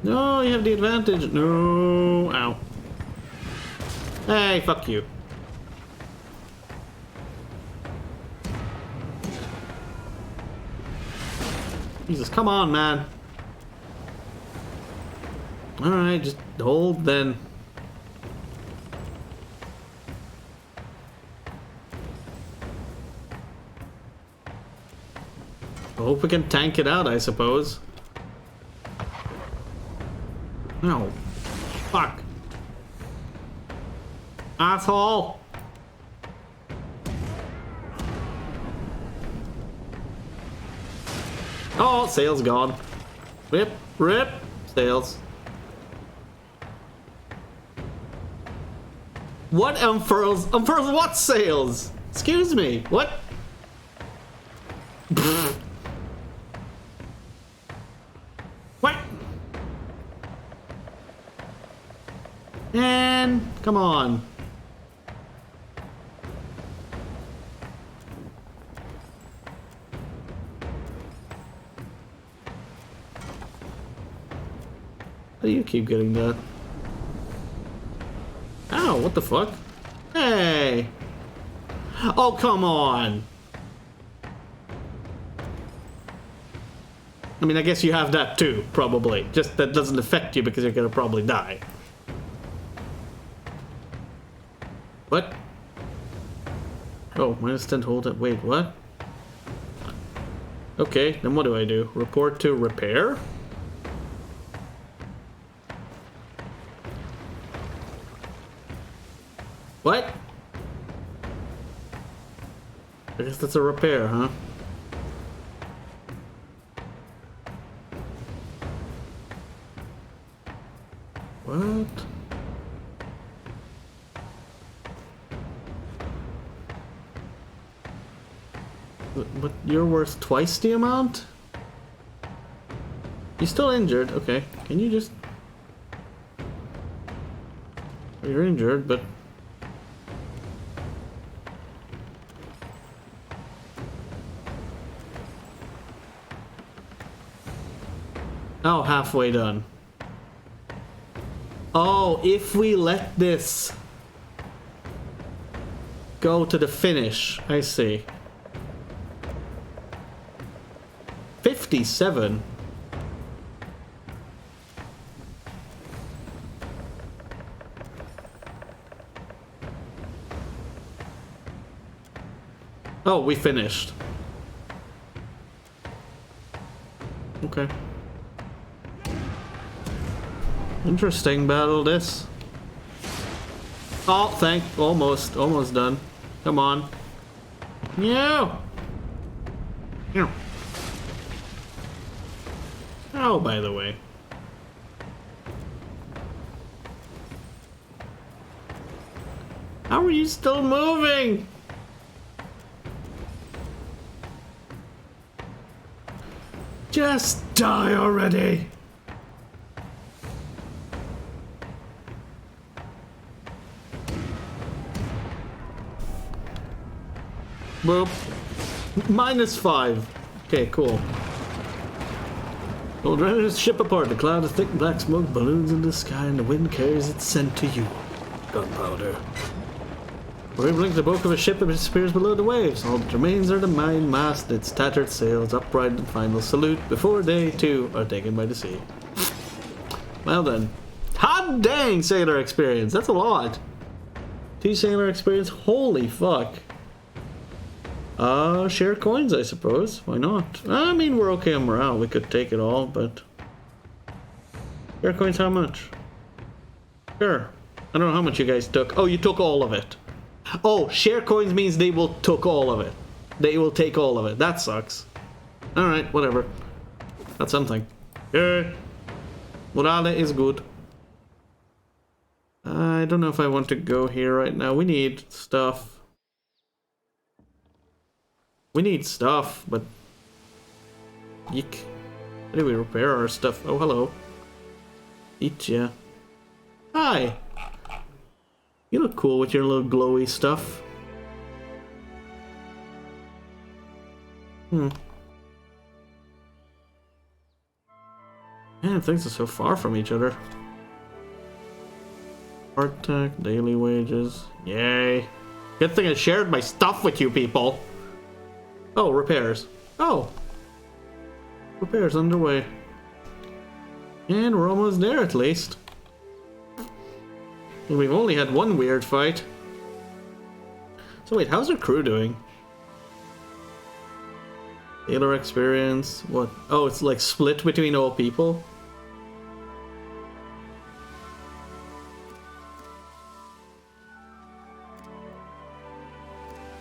No, you have the advantage. No. Ow. Hey, fuck you. Jesus, come on, man. Alright, just hold then. I hope we can tank it out, I suppose. No. Fuck. Asshole! Oh, sail's gone. Rip, rip, sails. What unfurls? Unfurls what sails? Excuse me, what? What? And come on. How do you keep getting that? Ow, what the fuck? Hey! Oh, come on! I mean, I guess you have that too, probably. Just that doesn't affect you because you're gonna probably die. What? Oh, -10 hold it. Wait, what? Okay, then what do I do? Report to repair? What? I guess that's a repair, huh? What? But you're worth twice the amount? You're still injured. Okay. Can you just... You're injured, but... Oh, halfway done. Oh, if we let this go to the finish, I see. 57. Oh, we finished. Okay. Interesting battle, this. Oh, almost done. Come on. Yeah. Yeah. Oh, by the way. How are you still moving? Just die already. Boop. -5. Okay, cool. Old runners ship apart. A cloud of thick black smoke balloons in the sky, and the wind carries its scent to you. Gunpowder. Where blink the bulk of a ship that disappears below the waves. All that remains are the main mast, its tattered sails, upright and final salute before they, too, are taken by the sea. Well then. Hot dang sailor experience. That's a lot. 2 sailor experience. Holy fuck. Share coins, I suppose. Why not? I mean, we're okay on morale. We could take it all, but... Share coins, how much? Sure. I don't know how much you guys took. Oh, you took all of it. Oh, share coins means they will took all of it. They will take all of it. That sucks. Alright, whatever. That's something. Yeah. Morale is good. I don't know if I want to go here right now. We need stuff. We need stuff, but... Yeek. How do we repair our stuff? Oh, hello. Eat ya. Hi! You look cool with your little glowy stuff. Man, things are so far from each other. Part tech, daily wages. Yay. Good thing I shared my stuff with you people. Oh, repairs. Oh. Repairs underway. And we're almost there at least. We've only had one weird fight. So wait, how's our crew doing? Sailor experience. What? Oh, it's like split between all people?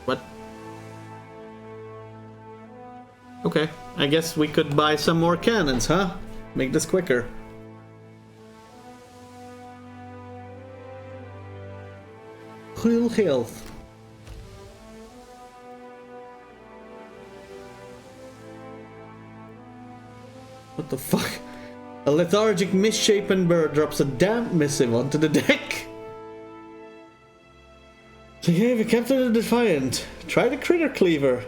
What? Okay, I guess we could buy some more cannons, huh? Make this quicker. Full health. What the fuck? A lethargic, misshapen bird drops a damp missive onto the deck. Okay, Captain the Defiant. Try the critter cleaver.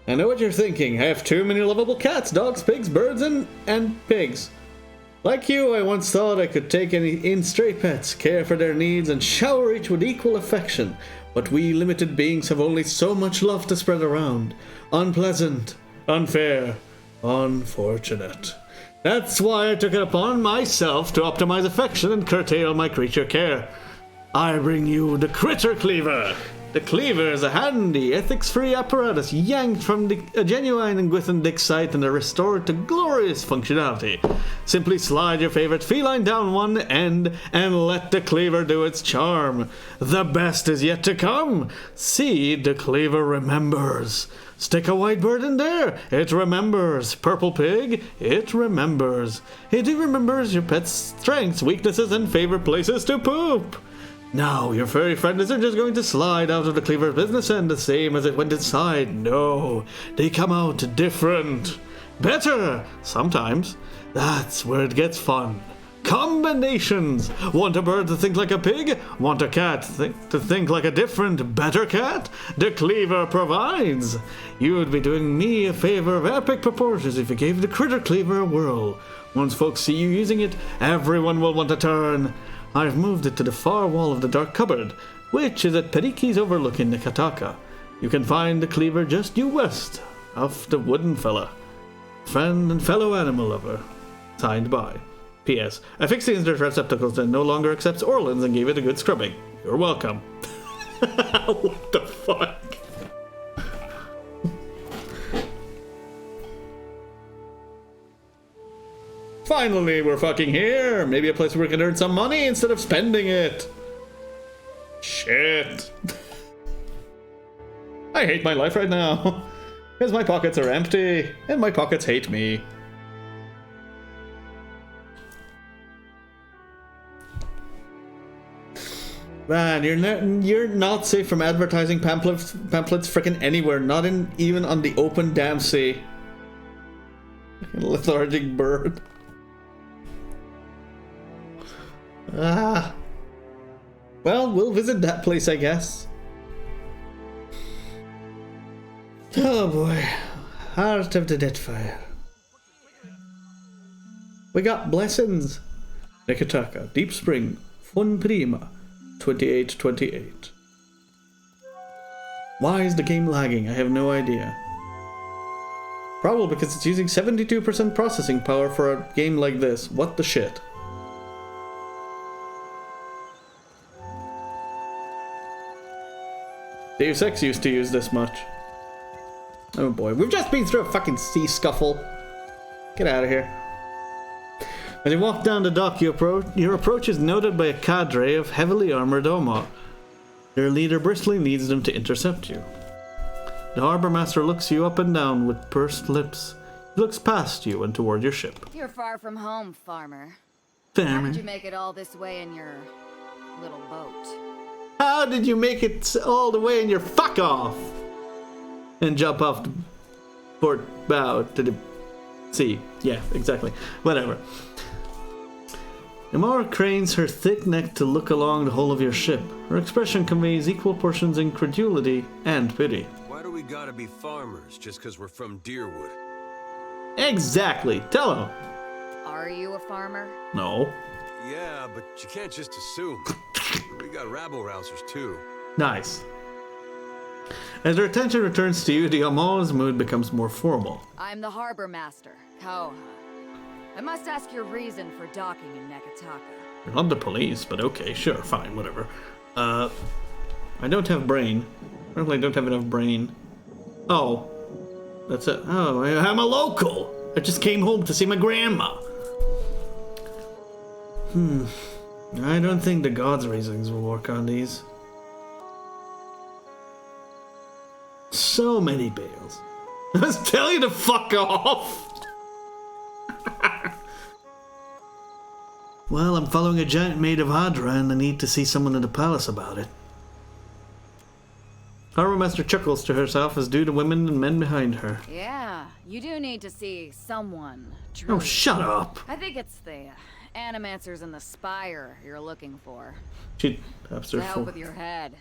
I know what you're thinking. I have too many lovable cats, dogs, pigs, birds, and pigs. Like you, I once thought I could take in stray pets, care for their needs, and shower each with equal affection. But we limited beings have only so much love to spread around. Unpleasant, unfair, unfortunate. That's why I took it upon myself to optimize affection and curtail my creature care. I bring you the Critter Cleaver. The cleaver is a handy, ethics-free apparatus yanked from a genuine and Gwithendick site and restored to glorious functionality. Simply slide your favorite feline down one end and let the cleaver do its charm. The best is yet to come. See, the cleaver remembers. Stick a white bird in there. It remembers. Purple pig. It remembers. It remembers your pet's strengths, weaknesses, and favorite places to poop. Now, your furry friend isn't just going to slide out of the cleaver's business end the same as it went inside. No, they come out different. Better, sometimes. That's where it gets fun. Combinations! Want a bird to think like a pig? Want a cat to think like a different, better cat? The Cleaver provides! You would be doing me a favor of epic proportions if you gave the Critter Cleaver a whirl. Once folks see you using it, everyone will want to turn. I've moved it to the far wall of the dark cupboard, which is at Periki's overlooking Nikataka. You can find the Cleaver just due west of the wooden fella. Friend and fellow animal lover. Signed by. P.S. I fixed the insert receptacles and no longer accepts Orleans and gave it a good scrubbing. You're welcome. What the fuck? Finally, we're fucking here. Maybe a place where we can earn some money instead of spending it. Shit. I hate my life right now. Because my pockets are empty, and my pockets hate me. Man, you're not safe from advertising pamphlets frickin' anywhere, not even on the open damn sea. Lethargic bird. Ah. Well, we'll visit that place, I guess. Oh boy. Heart of the Deadfire. We got blessings. Nikataka, Deep Spring, Fun Prima, 2828. Why is the game lagging? I have no idea. Probably because it's using 72% processing power for a game like this. What the shit? Deus Ex used to use this much. Oh boy, we've just been through a fucking sea scuffle. Get out of here. As you walk down the dock, your approach is noted by a cadre of heavily armored Oma. Their leader bristly leads them to intercept you. The harbor master looks you up and down with pursed lips. He looks past you and toward your ship. You're far from home, farmer. Farmer. How did you make it all this way in your little boat? How did you make it all the way in your fuck off? And jump off the port bow to the sea. Yeah, exactly. Whatever. Amara cranes her thick neck to look along the hull of your ship. Her expression conveys equal portions of incredulity and pity. Why do we gotta be farmers just because we're from Deerwood? Exactly. Tell him. Are you a farmer? No. Yeah, but you can't just assume. We got rabble-rousers too. Nice. As her attention returns to you, the Amon's mood becomes more formal. I'm the harbor master, Koha. I must ask your reason for docking in Nekataka. You're not the police, but okay, sure, fine, whatever. I don't have brain. Apparently I don't have enough brain. Oh. That's it. Oh, I'm a local. I just came home to see my grandma. I don't think the gods' reasons will work on these. So many bales. I was telling you to fuck off! Well, I'm following a giant maid of Hadra and I need to see someone in the palace about it. Harbor Master chuckles to herself as do the women and men behind her. Yeah, you do need to see someone. Oh, shut up! I think it's the animancers in the spire you're looking for. She taps her To help full. with your head.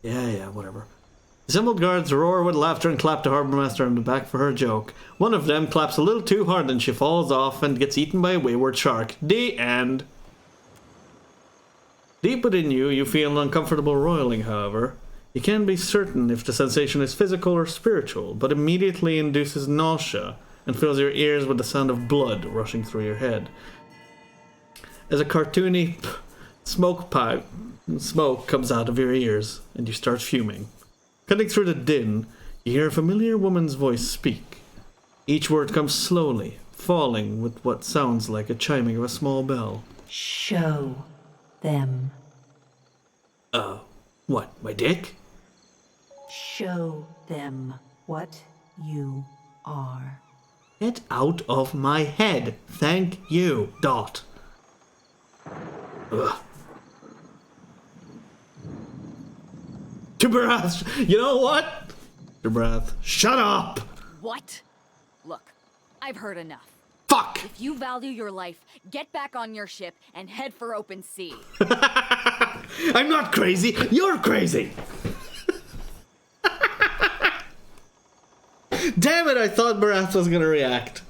Yeah, whatever. Assembled guards roar with laughter and clap the Harbor Master on the back for her joke. One of them claps a little too hard and she falls off and gets eaten by a wayward shark. The end. Deep within you, you feel an uncomfortable roiling, however. You can't be certain if the sensation is physical or spiritual, but immediately induces nausea and fills your ears with the sound of blood rushing through your head. As a cartoony smoke comes out of your ears, and you start fuming. Cutting through the din, you hear a familiar woman's voice speak. Each word comes slowly, falling with what sounds like a chiming of a small bell. Show them. What, my dick? Show them what you are. Get out of my head. Thank you, Dot. Ugh. Tubrath, you know what? Tubrath, shut up! What? Look, I've heard enough. Fuck! If you value your life, get back on your ship and head for open sea. I'm not crazy, you're crazy! Damn it, I thought Barath was gonna react.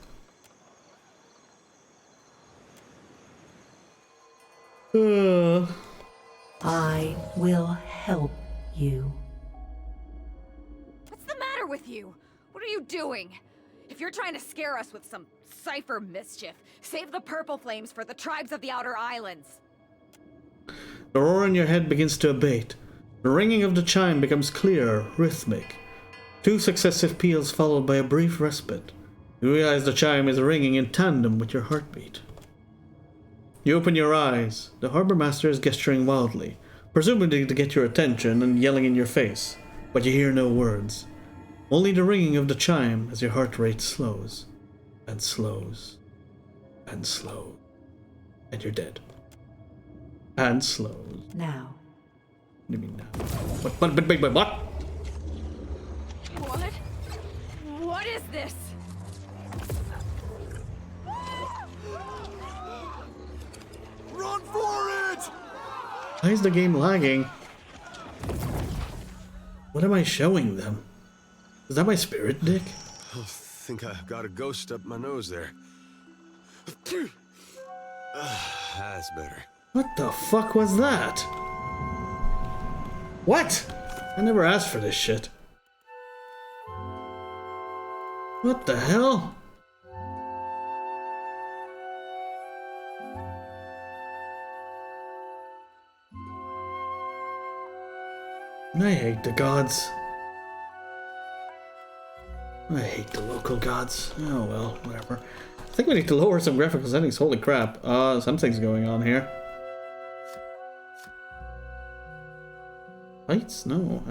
I will help you. What's the matter with you? What are you doing? If you're trying to scare us with some cipher mischief, save the purple flames for the tribes of the Outer Islands. The roar in your head begins to abate. The ringing of the chime becomes clear, rhythmic. 2 successive peals followed by a brief respite. You realize the chime is ringing in tandem with your heartbeat. You open your eyes. The harbor master is gesturing wildly, presumably to get your attention and yelling in your face, but you hear no words. Only the ringing of the chime as your heart rate slows, and slows, and slows, and you're dead. And slows. Now. What do you mean now? What? What? What is this? Run for it! Why is the game lagging? What am I showing them? Is that my spirit dick? I think I got a ghost up my nose there. That's better. What the fuck was that? What? I never asked for this shit. What the hell? I hate the gods. I hate the local gods. Oh well, whatever. I think we need to lower some graphical settings. Holy crap. Something's going on here. Lights? No.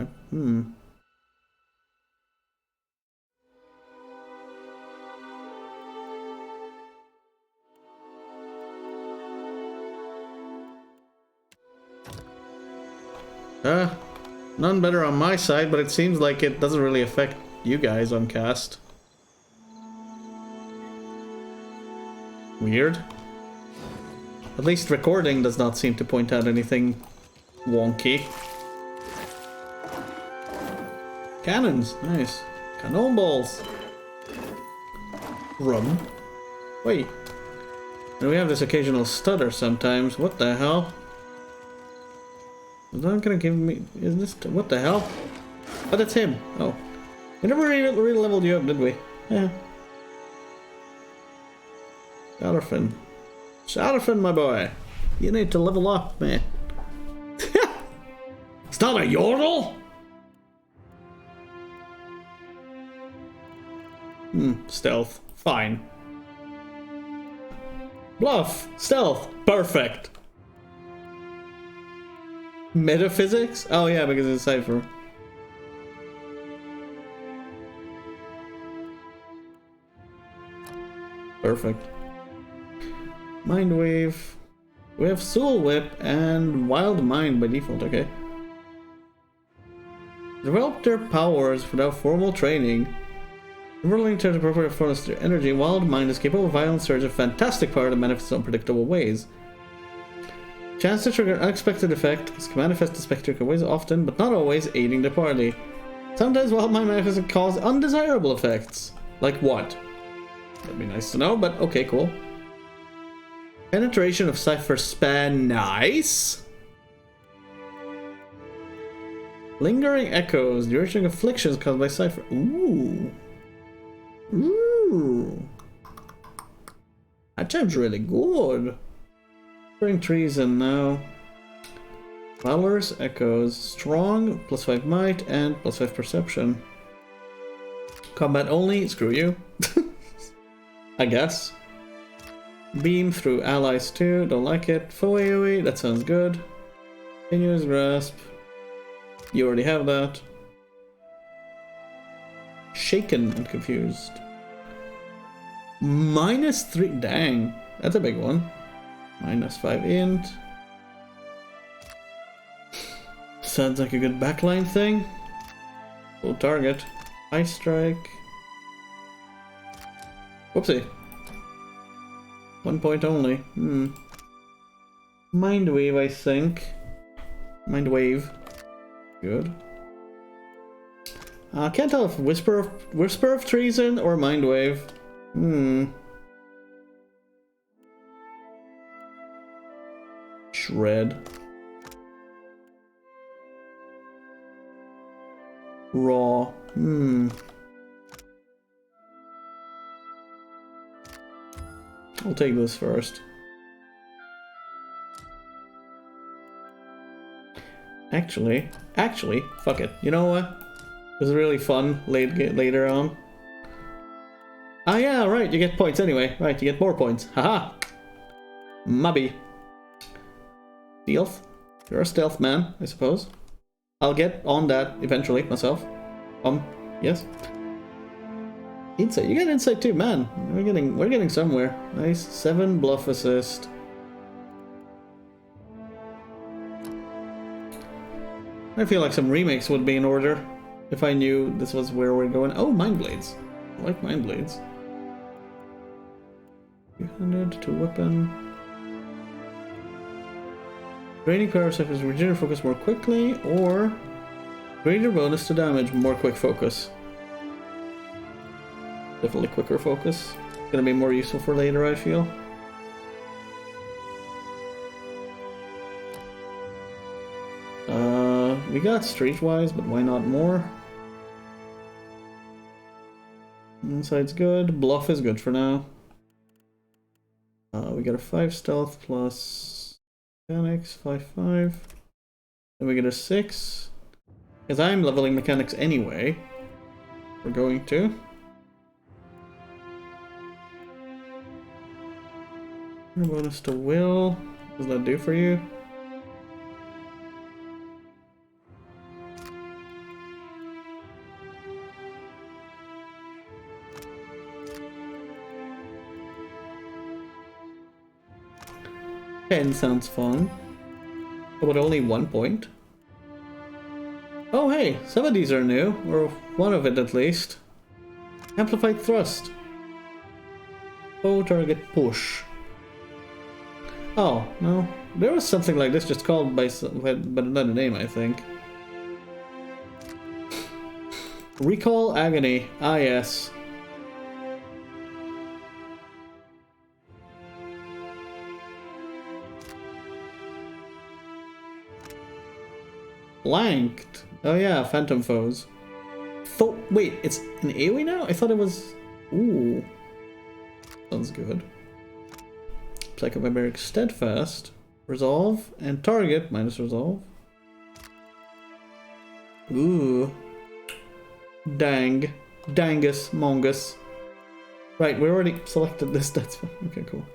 None better on my side, but it seems like it doesn't really affect you guys on cast. Weird. At least recording does not seem to point out anything wonky. Cannons, nice. Cannonballs. Rum. Wait. And we have this occasional stutter sometimes. What the hell? Is that gonna give me... Is this... What the hell? Oh, that's him. Oh. We never really leveled you up, did we? Yeah. Shadowfin. Shadowfin, my boy. You need to level up, man. It's not a yordle? Stealth. Fine. Bluff. Stealth. Perfect. Metaphysics? Oh yeah, because it's cipher. Perfect. Mind Wave. We have Soul Whip and Wild Mind by default, okay. Develop their powers without formal training. Rolling to the appropriate force their energy, Wild Mind is capable of violent surge, a fantastic power that manifests in unpredictable ways. Chance to trigger unexpected effect is manifest in spectacular ways often, but not always, aiding the party. Sometimes Wild Mind manifests can cause undesirable effects. Like what? That'd be nice to know, but okay, cool. Penetration of Cipher Span, nice! Lingering Echoes, duration of afflictions caused by Cipher. Ooh. Ooh. That sounds really good. Bring Treason now. Valorous Echoes, Strong, +5 Might, and +5 Perception. Combat only, screw you. I guess. Beam through allies too, don't like it. Foe AoE, that sounds good. Continuous Grasp. You already have that. Shaken and Confused. -3, dang, that's a big one. -5 int. Sounds like a good backline thing. Full target. Ice Strike. Whoopsie. 1 point only. Mind Wave, I think. Mind Wave. Good. I can't tell if Whisper of Treason or Mind Wave. Shred. Raw. I'll take this first. Actually, fuck it. You know what? It was really fun later on. Ah yeah, right, you get points anyway. Right, you get more points. Haha! Mubby. Stealth. You're a stealth man, I suppose. I'll get on that eventually myself. Yes. Insight. You get insight too, man. We're getting somewhere. Nice. 7 bluff assist. I feel like some remakes would be in order if I knew this was where we're going. Oh, Mind Blades. I like Mind Blades. 200 to weapon. Draining power suffers regenerate focus more quickly, or greater bonus to damage, more quick focus. Definitely quicker focus. Gonna be more useful for later, I feel. We got Streetwise, but why not more? Insight's good. Bluff is good for now. We got a 5 stealth plus mechanics, 5/5. Then we get a 6. Because I'm leveling mechanics anyway. We're going to. Bonus to will. What does that do for you? Ten sounds fun. But only 1 point? Oh hey, some of these are new, or one of it at least. Amplified thrust. Bow target push. Oh, no. There was something like this just called by another name, I think. Recall Agony. Ah yes. Blanked. Oh yeah, Phantom Foes. Wait, it's an AoE now? I thought it was... Ooh. Sounds good. Psychobarbaric Steadfast. Resolve and target minus resolve. Ooh. Dang. Dangus. Mongus. Right, we already selected this. That's fine. Okay, cool.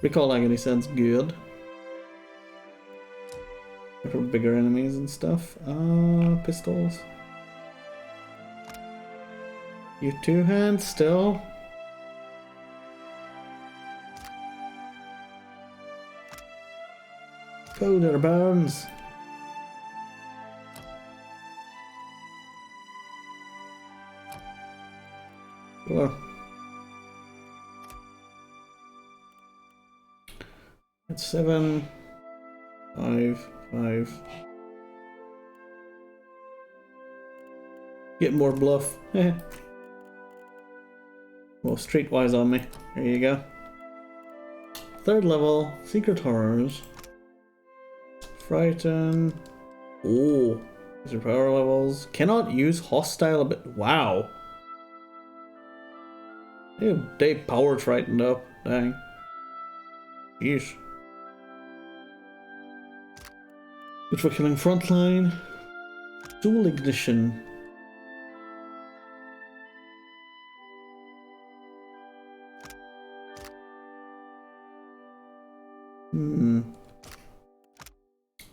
Recall Agony sounds good. For bigger enemies and stuff. Pistols. You two hands still. Go there, Bones. Sure. It's 7, 5, 5. Get more bluff. Well, Streetwise on me. There you go. 3rd level, Secret Horrors. Frighten. Oh, these are power levels. Cannot use hostile Wow. They power frightened up. Dang. Yeesh. Good for killing frontline. Dual ignition.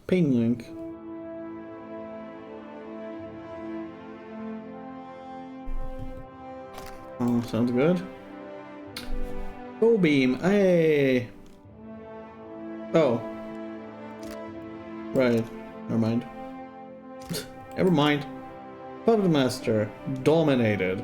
Pain link. Oh, sounds good. Oh, beam. Hey. Oh. Right. Never mind. Never mind. Puppet Master. Dominated.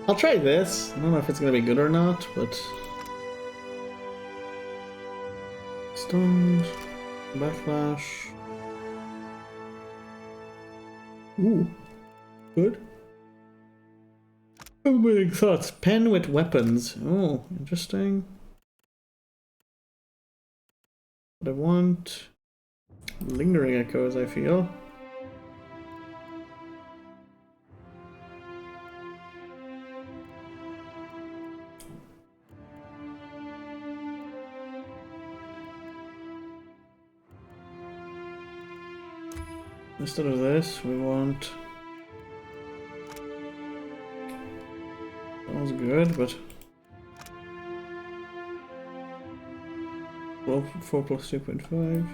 I'll try this. I don't know if it's gonna be good or not, but... Stunned. Backlash. Ooh. Good. Overwhelming thoughts. Pen with weapons. Oh, interesting. What I want. Lingering echoes, I feel. Instead of this, we want... That was good, but... Well, 4 plus 2.5.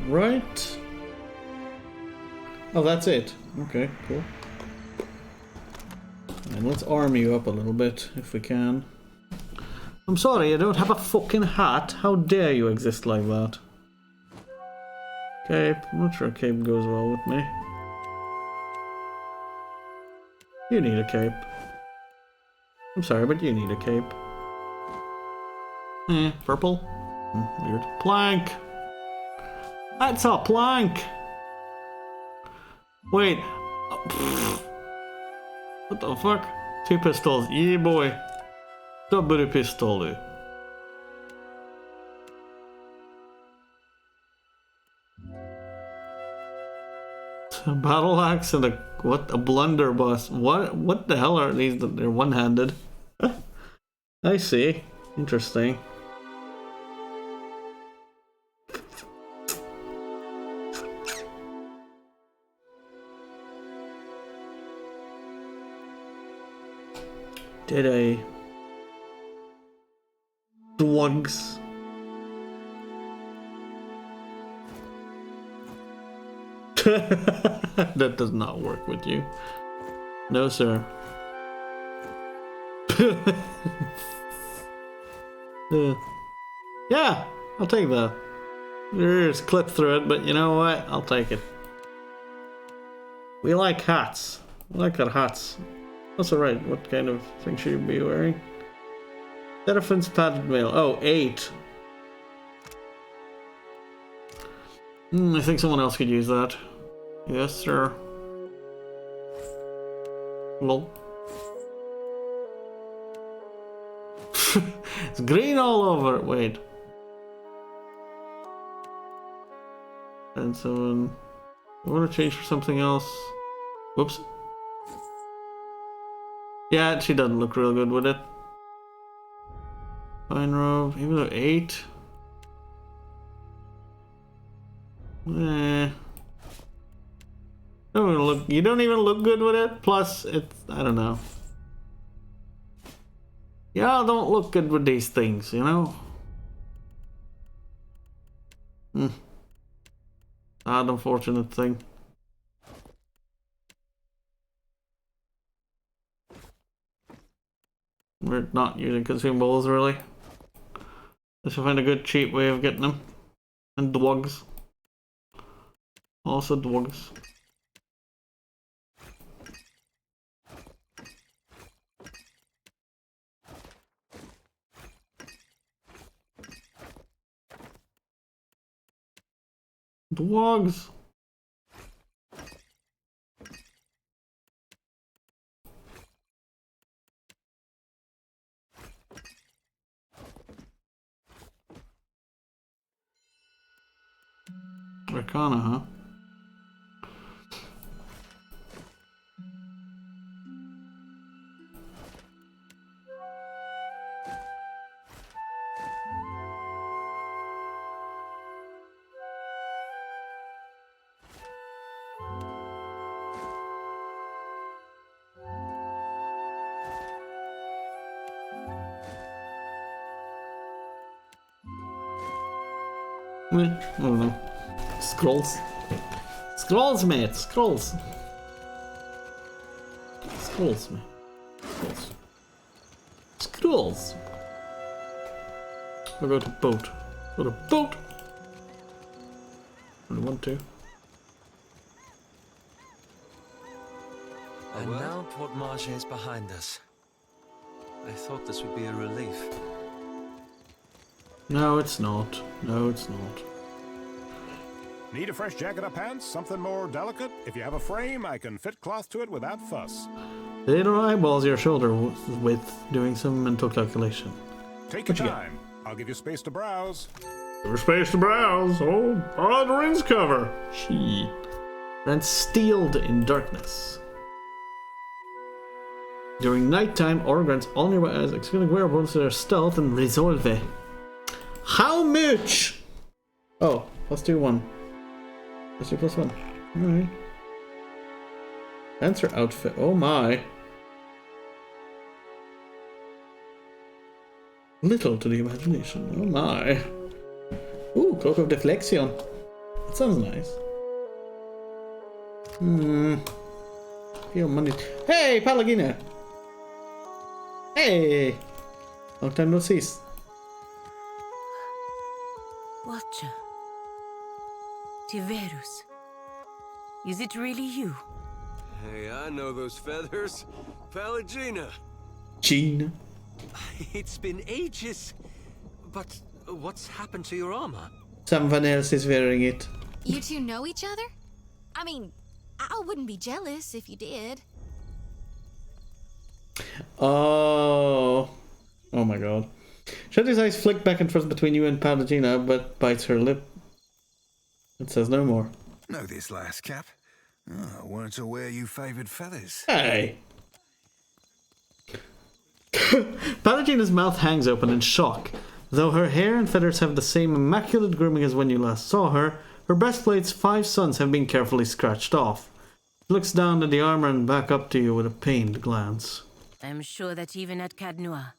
Right. Oh, that's it. Okay, cool. And let's arm you up a little bit, if we can. I'm sorry, I don't have a fucking hat. How dare you exist like that? Cape. I'm not sure a cape goes well with me. You need a cape. I'm sorry, but you need a cape. Purple? Weird. Plank! That's a plank! Wait. What the fuck? 2 pistols. Yeah, boy. Double pistol. A battle axe and a what? A blunderbuss. What the hell are these? They're one-handed. I see. Interesting. Did I? Drugs. That does not work with you. No, sir. Yeah, I'll take that. There's clip through it, but you know what? I'll take it. We like hats. We like our hats. That's alright. What kind of thing should you be wearing? Seraphin's padded mail. Oh, 8. I think someone else could use that. Yes, sir. Lol. It's green all over. Wait. And so I want to change for something else. Whoops. Yeah, she doesn't look real good with it. Fine robe, even though 8. You don't even look good with it. Plus, it's, I don't know. Y'all don't look good with these things, you know? Odd, unfortunate thing. We're not using consumables, really. Let's find a good, cheap way of getting them. And dwogs. Also dwogs. Dwogs. Arcana, huh? I don't know. Scrolls. Scrolls, mate. Scrolls. Scrolls, mate. Scrolls. Scrolls. We'll go to boat. Go to boat. I want to. And now Port Marche is behind us. I thought this would be a relief. No, it's not. No, it's not. Need a fresh jacket or pants? Something more delicate? If you have a frame, I can fit cloth to it without fuss. Little eyeballs your shoulder width, doing some mental calculation. Take your time. I'll give you space to browse. Give her space to browse. Oh, the rings cover. She. Then steeled in darkness. During nighttime, Aura grants all nearby eyes executing wearables to their stealth and resolve. How much? Oh, let's do one. Let's do +1. Alright. Answer outfit. Oh my. Little to the imagination. Oh my. Ooh, Cloak of Deflection. That sounds nice. Feel money. Hey, Palagina! Hey! Long time no see. Watcher. Tiverus. Is it really you? Hey, I know those feathers. Palagina. Gina. It's been ages. But what's happened to your armor? Someone else is wearing it. You two know each other? I mean, I wouldn't be jealous if you did. Oh. Oh my god. Shetty's eyes flick back and forth between you and Palagina, but bites her lip. It says no more. Know this last Cap? Oh, weren't aware you favoured feathers. Hey! Palagina's mouth hangs open in shock. Though her hair and feathers have the same immaculate grooming as when you last saw her, her breastplate's 5 suns have been carefully scratched off. She looks down at the armor and back up to you with a pained glance. I'm sure that even at Cadnoa,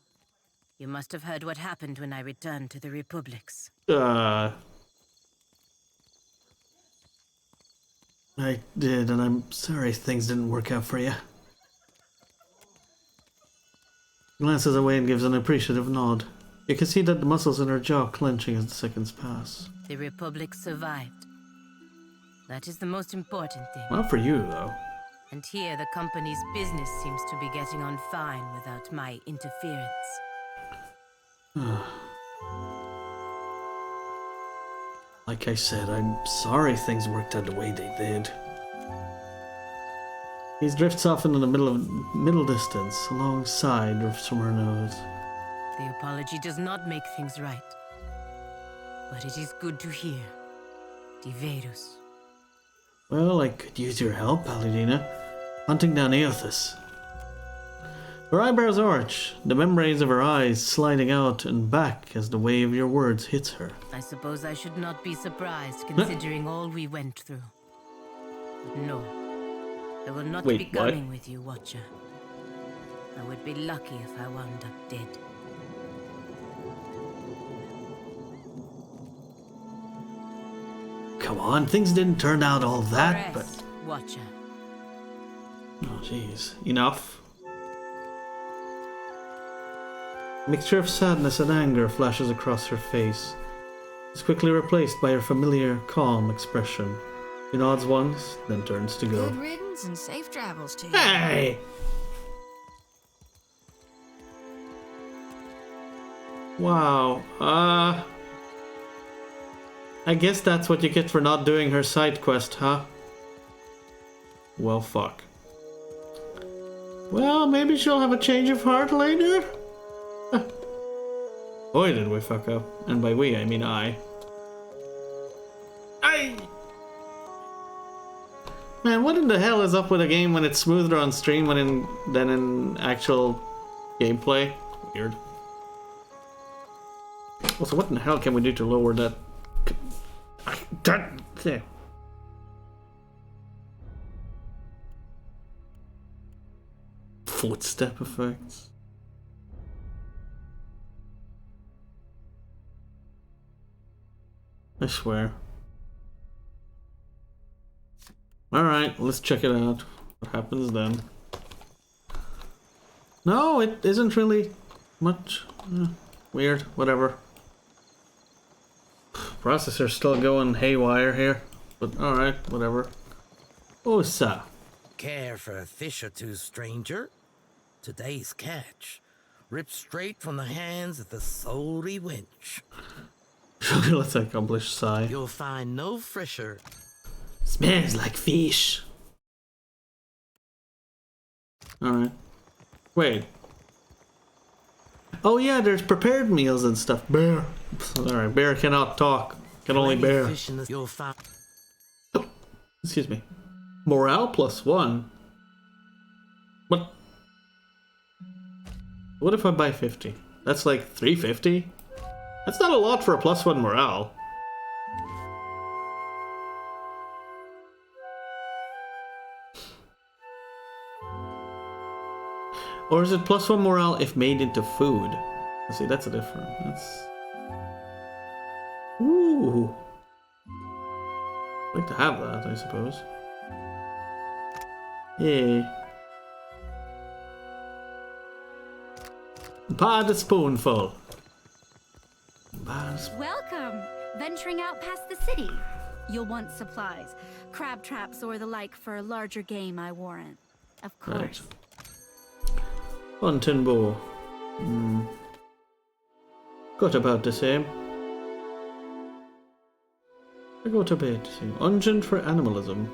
you must have heard what happened when I returned to the Republics. I did, and I'm sorry things didn't work out for you. Glances away and gives an appreciative nod. You can see that the muscles in her jaw clenching as the seconds pass. The Republic survived. That is the most important thing. Not for you, though. And here the company's business seems to be getting on fine without my interference. Like I said, I'm sorry things worked out the way they did. These drifts off into the middle distance, alongside from her nose. The apology does not make things right. But it is good to hear. Tiverus. Well, I could use your help, Palagina. Hunting down Eothas. Her eyebrows arch, the membranes of her eyes sliding out and back as the wave of your words hits her. I suppose I should not be surprised, considering all we went through. But no, I will not be coming with you, Watcher. I would be lucky if I wound up dead. Come on, things didn't turn out all that, but... Watcher. Oh, jeez. Enough. A mixture of sadness and anger flashes across her face. It's quickly replaced by her familiar, calm expression. She nods once, then turns to go. Good riddance and safe travels to you. Hey! Wow. I guess that's what you get for not doing her side quest, huh? Well, fuck. Well, maybe she'll have a change of heart later? Boy, did we fuck up. And by we, I mean I. Man, what in the hell is up with a game when it's smoother on stream than in actual gameplay? Weird. Also, what in the hell can we do to lower that... There. Footstep effects. I swear. Alright, let's check it out. What happens then? No, it isn't really much. Weird, whatever. Processor's still going haywire here. But alright, whatever. Osa. Care for a fish or two, stranger? Today's catch. Ripped straight from the hands of the salty wench. Let's accomplish sigh. You'll find no fresher. Smells like fish. Alright. Wait. Oh yeah, there's prepared meals and stuff. Bear. Alright, bear cannot talk. Can only bear. You'll find... Excuse me. Morale +1. What? What if I buy 50? That's like 350? That's not a lot for a +1 morale. Or is it +1 morale if made into food? Let's see, that's a different. That's... Ooh. I'd like to have that, I suppose. Yeah. Pod a spoonful. Welcome! Venturing out past the city. You'll want supplies. Crab traps or the like for larger game, I warrant. Of course. Right. Hunting bow. Got about the same. I got a bit. Unguent for animalism.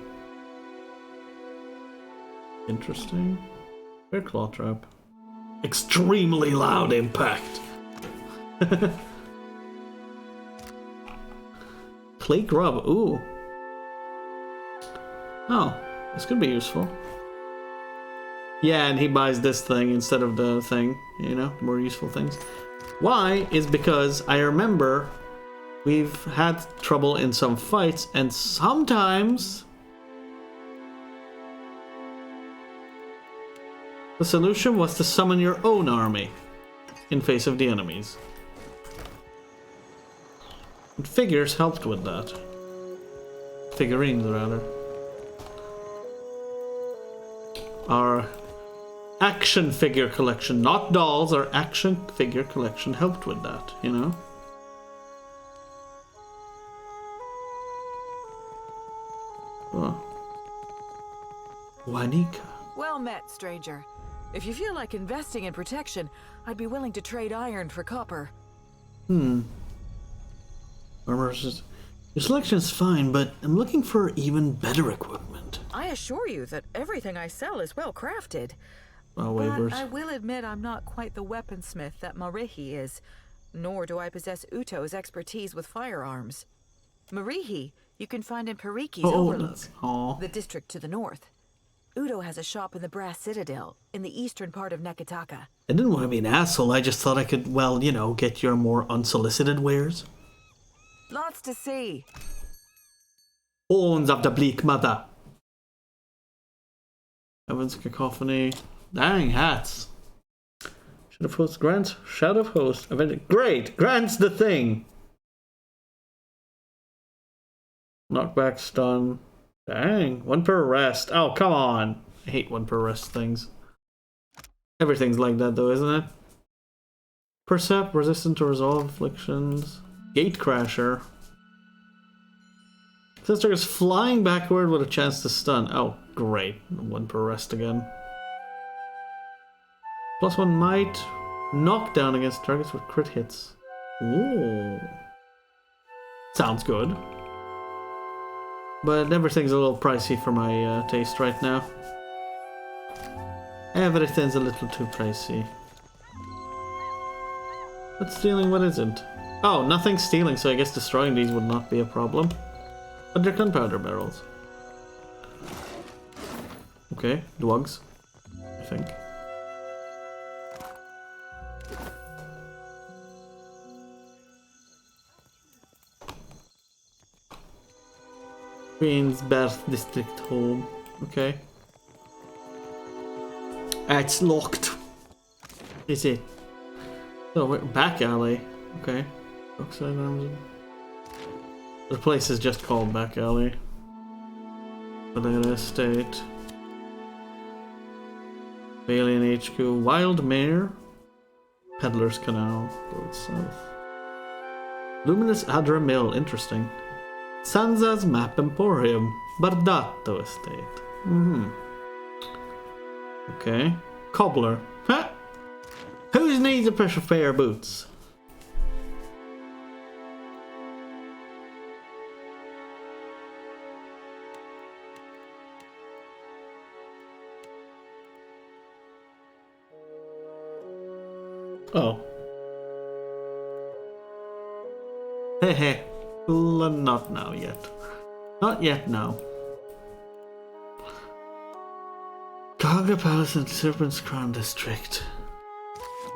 Interesting. Bear claw trap. Extremely loud impact. Clay grub. Ooh. Oh, this could be useful. Yeah, and he buys this thing instead of the thing. You know, more useful things. Why? Is because I remember we've had trouble in some fights, and sometimes the solution was to summon your own army in face of the enemies. And figures helped with that. Figurines, rather. Our action figure collection, not dolls, our action figure collection helped with that, you know? Oh. Wanika. Well met, stranger. If you feel like investing in protection, I'd be willing to trade iron for copper. Armor says, your selection's fine, but I'm looking for even better equipment. I assure you that everything I sell is well crafted. Well, But waivers. I will admit I'm not quite the weaponsmith that Marihi is, nor do I possess Uto's expertise with firearms. Marihi, you can find in Pariki's Overlook, the district to the north. Uto has a shop in the Brass Citadel, in the eastern part of Neketaka. I didn't want to be an asshole, I just thought I could, well, you know, get your more unsolicited wares. Lots to see. Horns of the Bleak Mother. Heaven's Cacophony. Dang, hats. Should have host grants. Shadow of Host. Great! Grants the thing! Knockback, stun. Dang, 1 per arrest. Oh, come on. I hate 1 per arrest things. Everything's like that though, isn't it? Percept, resistant to resolve afflictions. Gatecrasher. This target is flying backward with a chance to stun. Oh, great. 1 per arrest again. +1 might. Knockdown against targets with crit hits. Ooh. Sounds good. But everything's a little pricey for my taste right now. Everything's a little too pricey. What's stealing, what isn't? Oh, nothing's stealing, so I guess destroying these would not be a problem. But they're gunpowder barrels. Okay, dwogs, I think. Queen's Birth District Home. Okay. It's locked. Is it? Oh, back alley. Okay. Oxide arms. The place is just called Back Alley. Banana Estate. Alien HQ. Wild Mare. Peddler's Canal. Go south. Luminous Adra Mill. Interesting. Sansa's Map Emporium. Bardato Estate. Okay. Cobbler. Huh? Who needs a pressure pair of boots? Oh. Hehe. Not now yet. Not yet now. Kaga Palace and Serpent's Crown District.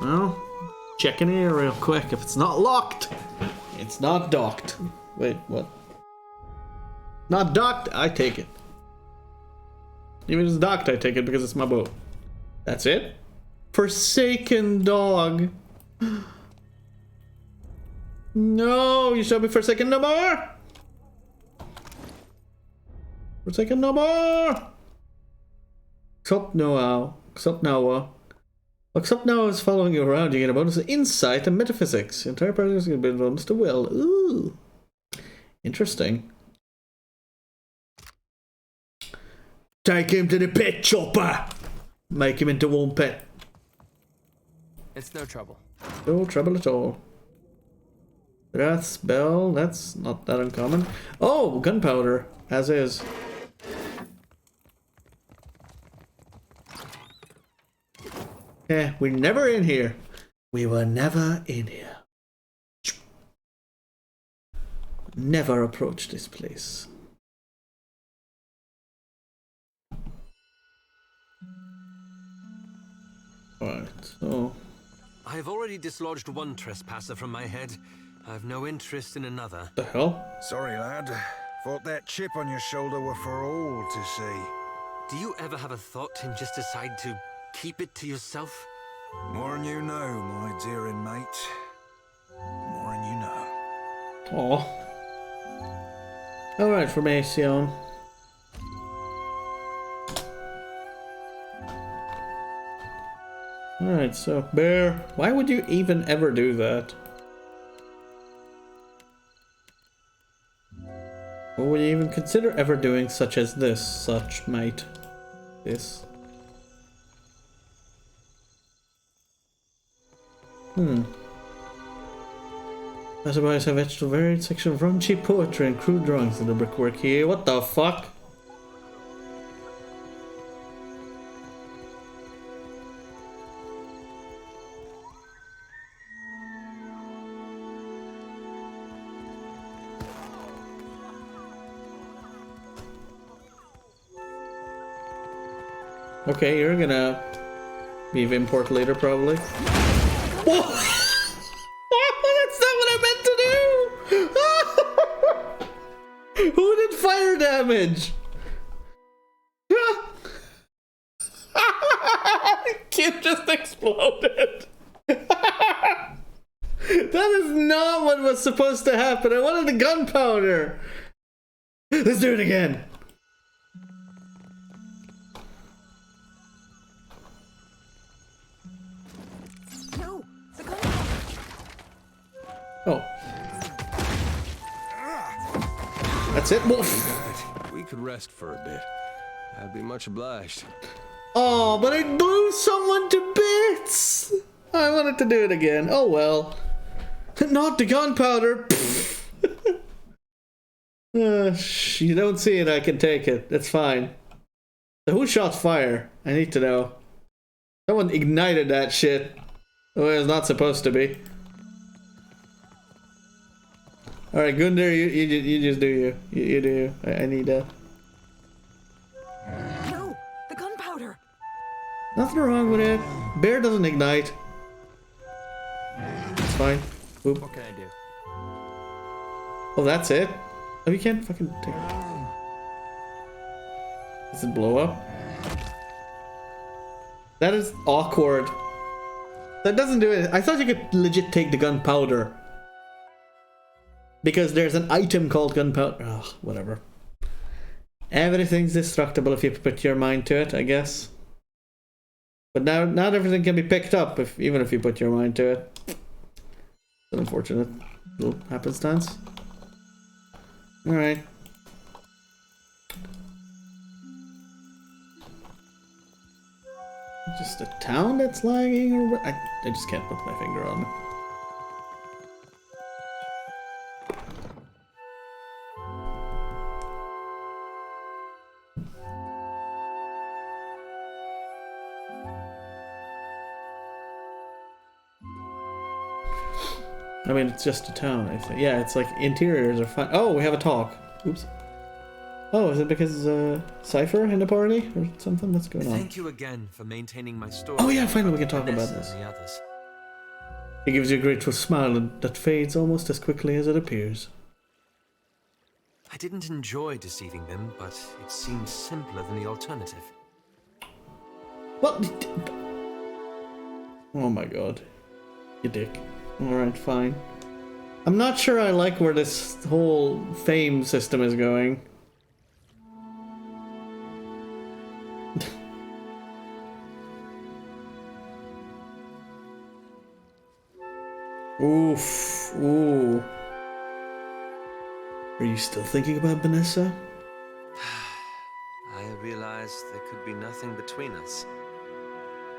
Well, checking here real quick. If it's not locked, it's not docked. Wait, what? Not docked, I take it. Even if it's docked, I take it because it's my boat. That's it? Forsaken dog. No, you shall be forsaken no more. Forsaken no more. Except Noah. Except Noah. Except Noah is following you around. You get a bonus of insight and metaphysics. The entire project is going to be a bonus to will. Ooh. Interesting. Take him to the pet chopper. Make him into one pet. It's no trouble. No trouble at all. Wrath's Bell, that's not that uncommon. Oh, gunpowder, as is. We're never in here. We were never in here. Never approach this place. Alright, so... I have already dislodged one trespasser from my head. I have no interest in another. The hell? Sorry, lad. Thought that chip on your shoulder were for all to see. Do you ever have a thought and just decide to keep it to yourself? More'n you know, my dearing mate. More'n you know. Aw. Alright, Formation. Alright, so, Bear, why would you even ever do that? Or would you even consider ever doing such as this? Such, mate. This. Otherwise, I've etched a varied section of raunchy poetry and crude drawings in the brickwork here. What the fuck? Okay, you're gonna leave import later, probably. Whoa! That's not what I meant to do! Who did fire damage? Kid just exploded. That is not what was supposed to happen. I wanted the gunpowder. Let's do it again. Oh. That's it? We could rest for a bit. I'd be much obliged. Oh, but I blew someone to bits! I wanted to do it again. Oh well. Not the gunpowder. You don't see it, I can take it. That's fine. So who shot fire? I need to know. Someone ignited that shit. Oh, it's not supposed to be. Alright, Gundar, you just do you. You do you. I need that. No! The gunpowder! Nothing wrong with it. Bear doesn't ignite. It's fine. Boop. What can I do? Oh, that's it? Oh, you can't fucking take it. Does it blow up? That is awkward. That doesn't do it. I thought you could legit take the gunpowder. Because there's an item called gunpowder. Oh, whatever. Everything's destructible if you put your mind to it, I guess. But now, not everything can be picked up, even if you put your mind to it. It's an unfortunate little happenstance. Alright. Just a town that's lagging, or what? I just can't put my finger on it. I mean, it's just a town, I think. Yeah, it's like interiors are fine. Oh, we have a talk. Oops. Oh, is it because Cypher in the party or something? What's going on? Thank you again for maintaining my story. Oh yeah, finally we can talk about this. He gives you a grateful smile that fades almost as quickly as it appears. I didn't enjoy deceiving them, but it seemed simpler than the alternative. What? Oh my god. You dick. Alright, fine. I'm not sure I like where this whole fame system is going. Oof. Ooh. Are you still thinking about Vanessa? I realized there could be nothing between us.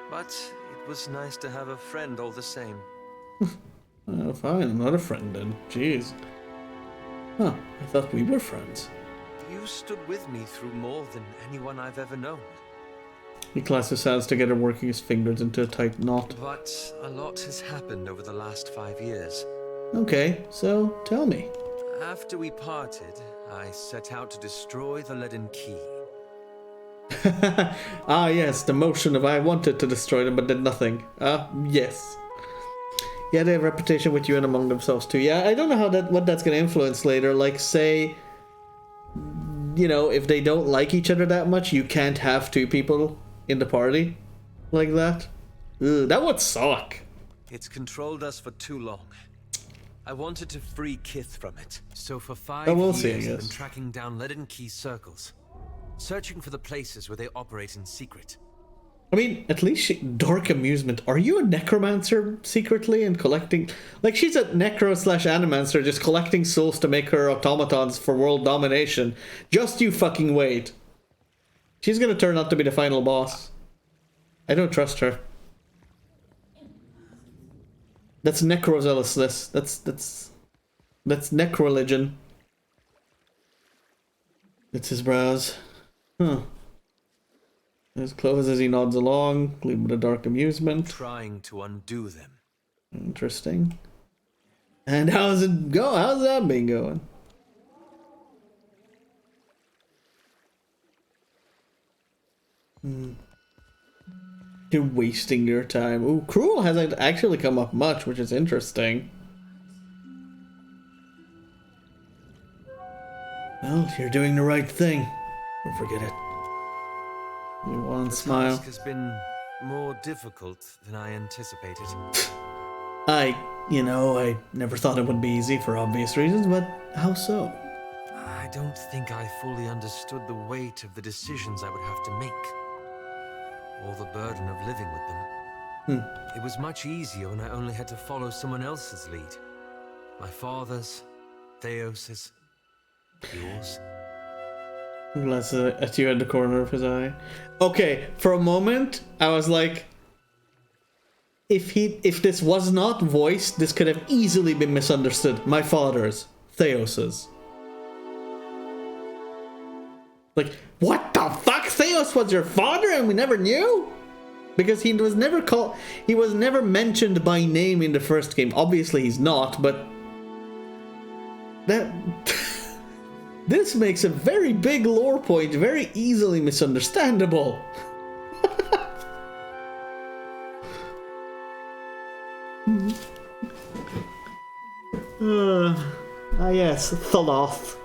But it was nice to have a friend all the same. Oh, fine, I'm not a friend then. Jeez. Huh, I thought we were friends. You stood with me through more than anyone I've ever known. He clasps his hands together, working his fingers into a tight knot. But a lot has happened over the last 5 years. Okay, so tell me. After we parted, I set out to destroy the leaden key. Ah, yes, the motion of I wanted to destroy them but did nothing. Ah, yes. Yeah, they have a reputation with you and among themselves too. Yeah, I don't know how what that's going to influence later. Like, say, you know, if they don't like each other that much, you can't have two people in the party like that. Ugh, that would suck. It's controlled us for too long. I wanted to free Kith from it. So for 5 years, I've been tracking down leaden key circles, searching for the places where they operate in secret. I mean, at least dark amusement. Are you a necromancer secretly and collecting? Like, she's a necro/animancer just collecting souls to make her automatons for world domination. Just you fucking wait. She's gonna turn out to be the final boss. I don't trust her. That's necrozealousness. That's necroligion. It's his brows. Huh. As close as he nods along, gleam with a dark amusement. Trying to undo them. Interesting. And how's it go? How's that been going? You're wasting your time. Ooh, cruel hasn't actually come up much, which is interesting. Well, you're doing the right thing. Don't forget it. You want to smile. The task has been more difficult than I anticipated. I never thought it would be easy for obvious reasons, but how so? I don't think I fully understood the weight of the decisions I would have to make, or the burden of living with them. It was much easier when I only had to follow someone else's lead. My father's, Theos's, yours. Glanced at you at the corner of his eye. Okay, for a moment, I was like, if this was not voiced, this could have easily been misunderstood. My father's, Theos's. Like, what the fuck? Theos was your father and we never knew? Because he was never mentioned by name in the first game. Obviously he's not, but that this makes a very big lore point very easily misunderstandable. Yes, Thaloth.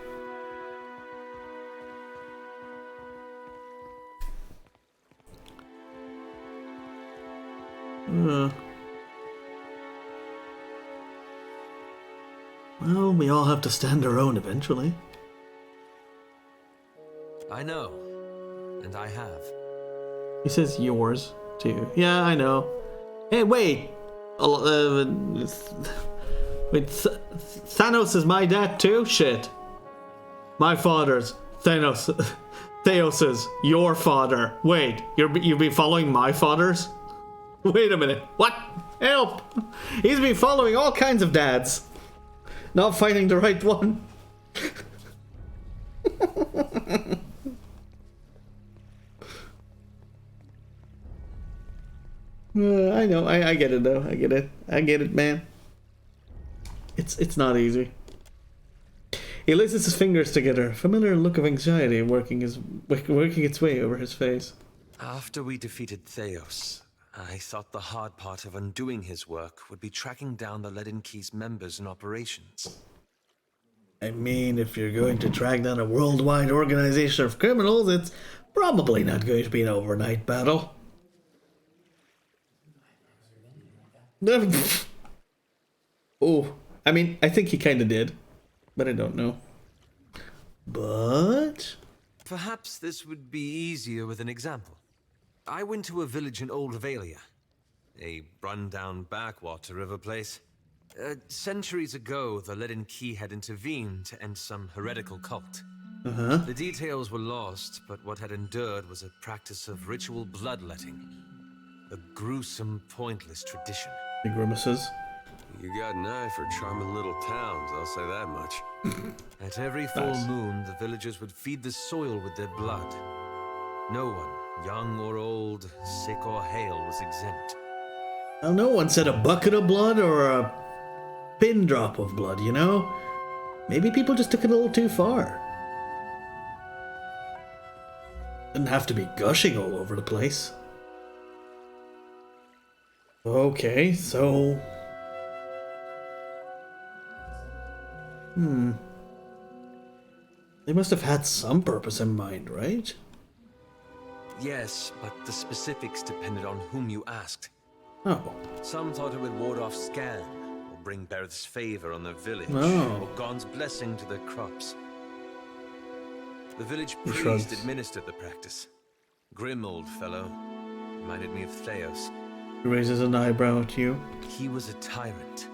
Well, we all have to stand our own eventually. I know. And I have. He says yours, too. Yeah, I know. Hey, wait! Wait, Thanos is my dad too? Shit. My father's. Theos's. Your father. Wait, you've been following my father's? Wait a minute. What? Help! He's been following all kinds of dads. Not finding the right one. I know. I get it though. I get it, man. It's not easy. He laces his fingers together, a familiar look of anxiety working its way over his face. After we defeated Theos, I thought the hard part of undoing his work would be tracking down the Leaden Key's members and operations. I mean, if you're going to track down a worldwide organization of criminals, it's probably not going to be an overnight battle. Oh, I mean, I think he kind of did, but I don't know. But perhaps this would be easier with an example. I went to a village in Old Valia, a run-down backwater of a place. Centuries ago, the Leaden Key had intervened to end some heretical cult. The details were lost, but what had endured was a practice of ritual bloodletting. A gruesome, pointless tradition. The grimaces. You got an eye for charming little towns, I'll say that much. At every full moon, the villagers would feed the soil with their blood. No one, young or old, sick or hale, was exempt. Well, no one said a bucket of blood or a pin drop of blood, you know? Maybe people just took it a little too far. Didn't have to be gushing all over the place. Okay, so... They must have had some purpose in mind, right? Yes, but the specifics depended on whom you asked. Oh. Some thought it would ward off Scan, or bring Berth's favor on the village, Oh. or Gon's blessing to their crops. The village He priest shrugs. administered the practice. Grim old fellow. Reminded me of Theos. He raises an eyebrow at you. He was a tyrant.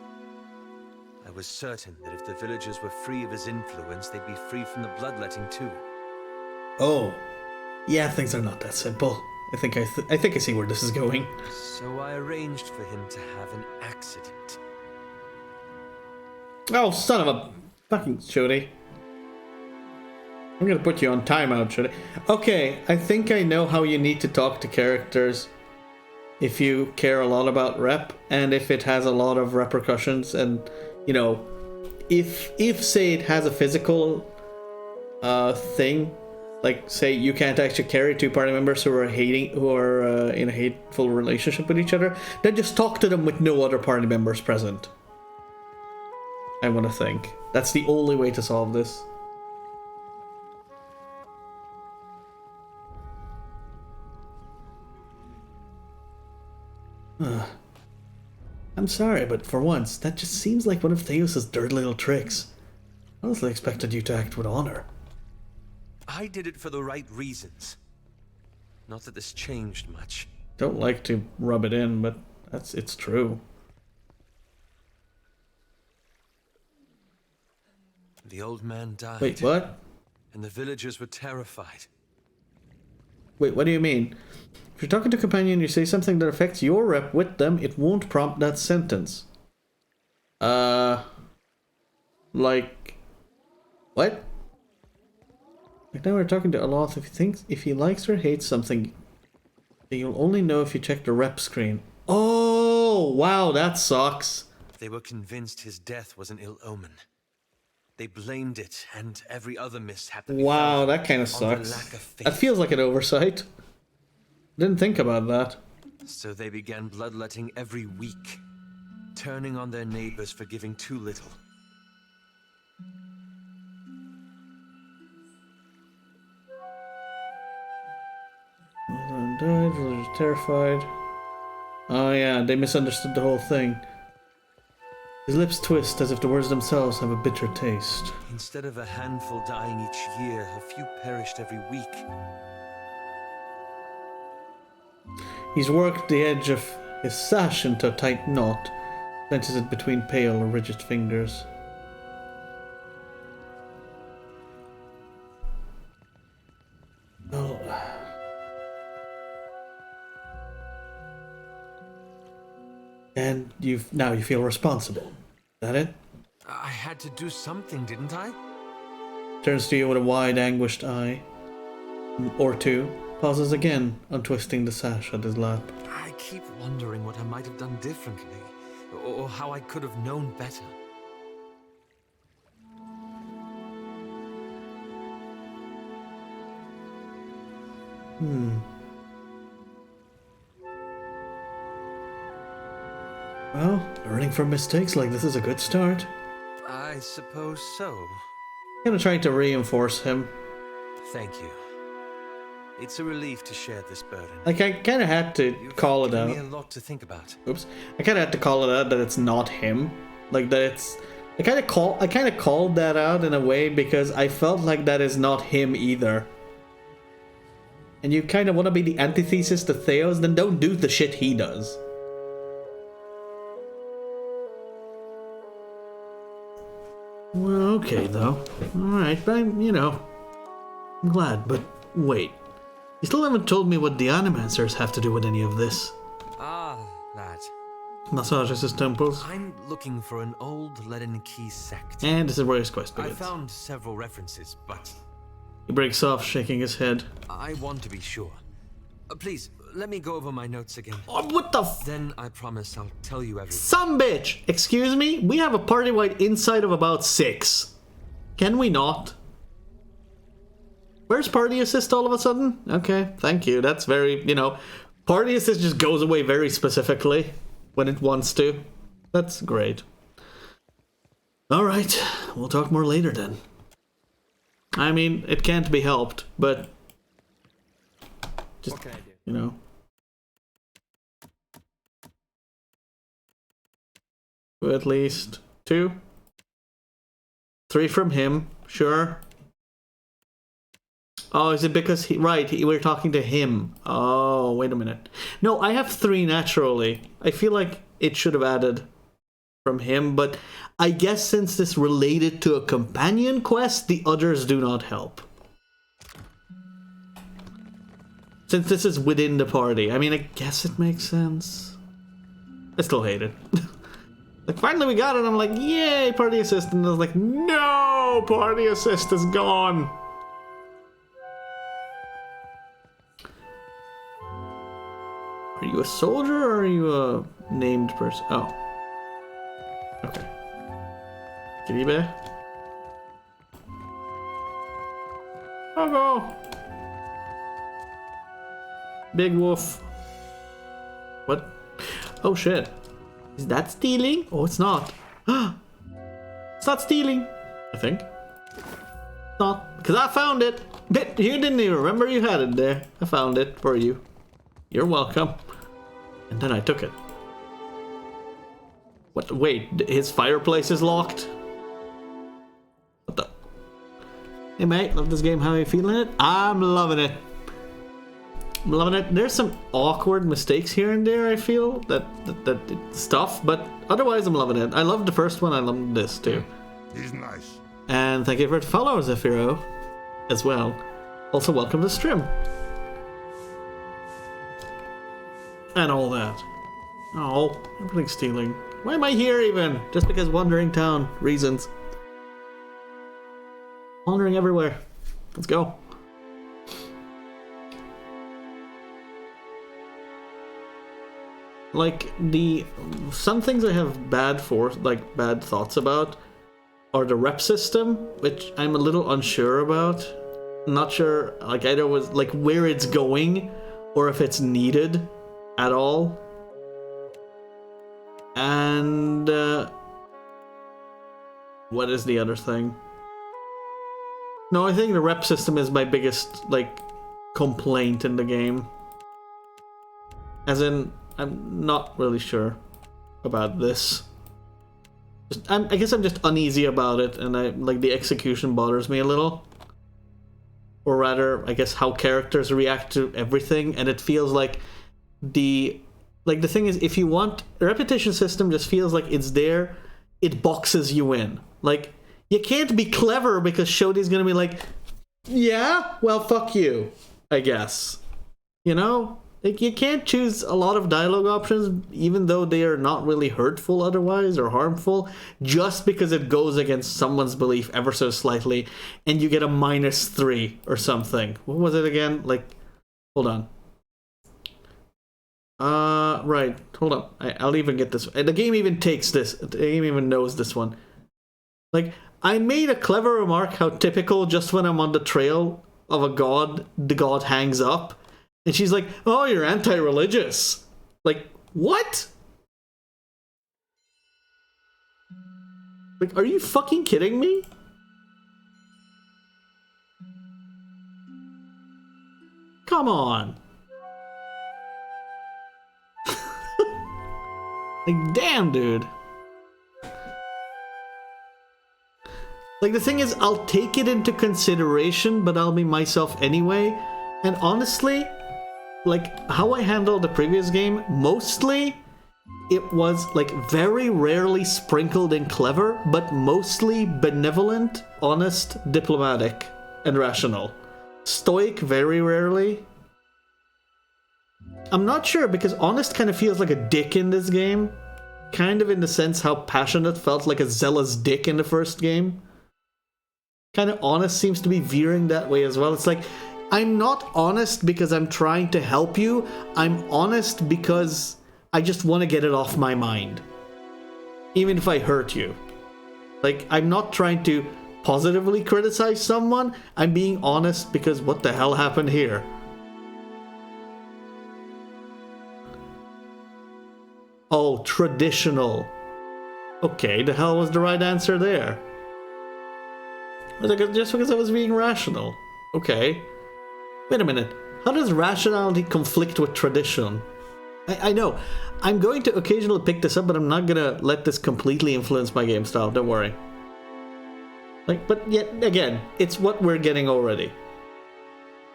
I was certain that if the villagers were free of his influence, they'd be free from the bloodletting too. Oh. Yeah, things are not that simple. I think I see where this is going. So I arranged for him to have an accident. Oh, son of a fucking Shody. I'm gonna put you on timeout, Shody. Okay, I think I know how you need to talk to characters if you care a lot about rep and if it has a lot of repercussions, and you know, if say it has a physical thing, like say you can't actually carry two party members who are in a hateful relationship with each other, then just talk to them with no other party members present. I want to think that's the only way to solve this. I'm sorry, but for once, that just seems like one of Theos' dirty little tricks. I honestly expected you to act with honor. I did it for the right reasons. Not that this changed much. Don't like to rub it in, but it's true. The old man died. Wait, what? And the villagers were terrified. Wait, what do you mean? If you're talking to a companion and you say something that affects your rep with them, it won't prompt that sentence. Like... What? Like now we're talking to Aloth. If he likes or hates something, you'll only know if you check the rep screen. Oh, wow, that sucks. They were convinced his death was an ill omen. They blamed it and every other mishap. Wow, that kind of sucks. That feels like an oversight. Didn't think about that. So they began bloodletting every week, turning on their neighbors for giving too little. Died, villagers terrified. Oh yeah, they misunderstood the whole thing. His lips twist as if the words themselves have a bitter taste. Instead of a handful dying each year, a few perished every week. He's worked the edge of his sash into a tight knot, clenches it between pale, rigid fingers. Well, and you feel responsible. Is that it? I had to do something, didn't I? Turns to you with a wide, anguished eye. Or two. Pauses again, untwisting the sash at his lap. I keep wondering what I might have done differently, or how I could have known better. Well, learning from mistakes like this is a good start. I suppose so. I'm gonna try to reinforce him. Thank you. It's a relief to share this burden. Like, I kind of had to call it out. Give me a lot to think about. Oops. I kind of had to call it out that it's not him. Like, that it's... I kind of called that out in a way because I felt like that is not him either. And you kind of want to be the antithesis to Theos, then don't do the shit he does. Well, okay, though. Alright, but I'm glad, but wait. You still haven't told me what the Animancers have to do with any of this. Ah, that. Massages his temples. I'm looking for an old leaden key sect. And this is where his quest begins. I found several references, but... He breaks off, shaking his head. I want to be sure. Please, let me go over my notes again. Oh, what the Then I promise I'll tell you everything. Some bitch! Excuse me? We have a party-wide inside of about 6. Can we not? Where's party assist all of a sudden? Okay, thank you. That's very, party assist just goes away very specifically when it wants to. That's great. Alright, we'll talk more later then. I mean, it can't be helped, but... Just, what can I do? At least 2. 3 from him, sure. Oh, is it because we're talking to him. Oh, wait a minute. No, I have 3 naturally. I feel like it should have added from him, but I guess since this related to a companion quest, the others do not help. Since this is within the party. I mean, I guess it makes sense. I still hate it. Like, finally we got it, I'm like, yay, party assist, and I was like, no, party assist is gone. Are you a soldier or are you a named person? Oh. Okay. Kitty bear? Oh go! Big wolf. What? Oh shit. Is that stealing? Oh, it's not. It's not stealing, I think. It's not. Because I found it. But you didn't even remember you had it there. I found it for you. You're welcome. And then I took it. What? Wait, his fireplace is locked? What the? Hey mate, love this game. How are you feeling it? I'm loving it. I'm loving it. There's some awkward mistakes here and there, I feel, that stuff, but otherwise I'm loving it. I loved the first one, I love this too. He's nice. And thank you for the follow, Zephyro, as well. Also, welcome to the stream. And all that. Oh, everything's stealing. Why am I here even? Just because wandering town reasons. Wandering everywhere. Let's go. Like, some things I have bad thoughts about are the rep system, which I'm a little unsure about. I'm not sure, like, either was like where it's going or if it's needed at all. And what is the other thing? No, I think the rep system is my biggest complaint in the game. As in, I'm not really sure about this. I guess I'm just uneasy about it, and like the execution bothers me a little. Or rather, I guess how characters react to everything, and it feels like the thing is, if you want, a repetition system just feels like it's there, it boxes you in. Like, you can't be clever because Shodi's gonna be like, yeah, well, fuck you, I guess. You know? Like, you can't choose a lot of dialogue options, even though they are not really hurtful otherwise or harmful, just because it goes against someone's belief ever so slightly, and you get a -3 or something. What was it again? Like, hold on. Right. Hold up. I'll even get this. The game even takes this. The game even knows this one. Like, I made a clever remark how typical just when I'm on the trail of a god, the god hangs up. And she's like, oh, you're anti-religious. Like, what? Like, are you fucking kidding me? Come on. Like, damn, dude. Like, the thing is, I'll take it into consideration, but I'll be myself anyway. And honestly, like, how I handled the previous game, mostly it was, like, very rarely sprinkled in clever, but mostly benevolent, honest, diplomatic, and rational. Stoic, very rarely. I'm not sure, because honest kind of feels like a dick in this game. Kind of in the sense how passionate felt like a zealous dick in the first game. Kind of honest seems to be veering that way as well. It's like, I'm not honest because I'm trying to help you. I'm honest because I just want to get it off my mind. Even if I hurt you. Like, I'm not trying to positively criticize someone. I'm being honest because what the hell happened here? Oh, traditional. Okay, the hell was the right answer there? Just because I was being rational. Okay. Wait a minute. How does rationality conflict with tradition? I know. I'm going to occasionally pick this up, but I'm not gonna let this completely influence my game style. Don't worry. Like, but yet again, it's what we're getting already.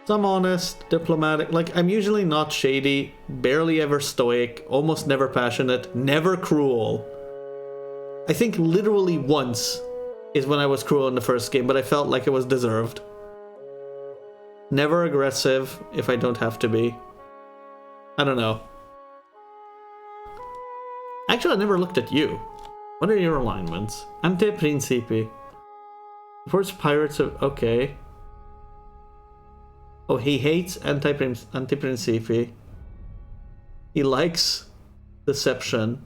I'm honest, diplomatic. Like, I'm usually not shady, barely ever stoic, almost never passionate, never cruel. I think literally once is when I was cruel in the first game, but I felt like it was deserved. Never aggressive if I don't have to be. I don't know. Actually, I never looked at you. What are your alignments? Ante principi. First pirates of... Okay. Oh, he hates anti-principi. He likes deception.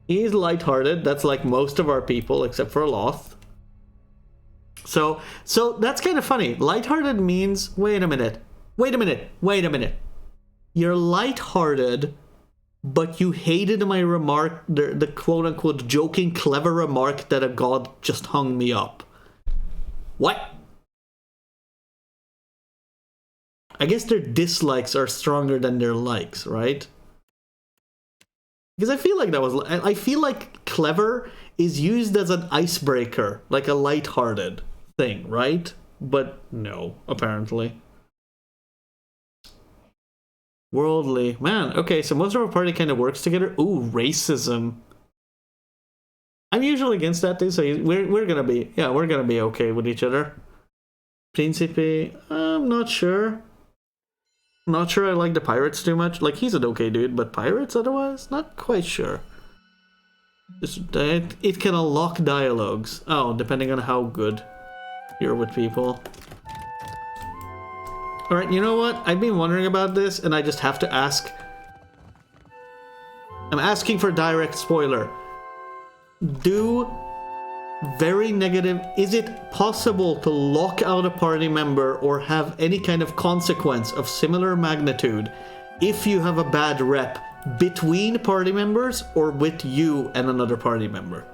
He's lighthearted. That's like most of our people, except for Loth. So that's kind of funny. Lighthearted means... Wait a minute. You're lighthearted, but you hated my remark, the quote-unquote joking, clever remark that a god just hung me up. What? I guess their dislikes are stronger than their likes, right? Because I feel like that was... I feel like clever is used as an icebreaker, like a lighthearted thing, right? But no, apparently. Worldly. Man, okay, so most of our party kind of works together. Ooh, racism. I'm usually against that too, so we're gonna be... Yeah, we're gonna be okay with each other. Principe, I'm not sure. Not sure I like the pirates too much. Like, he's an okay dude, but pirates otherwise? Not quite sure. It can unlock dialogues. Oh, depending on how good you're with people. Alright, you know what? I've been wondering about this, and I just have to ask. I'm asking for direct spoiler. Very negative. Is it possible to lock out a party member or have any kind of consequence of similar magnitude if you have a bad rep between party members or with you and another party member?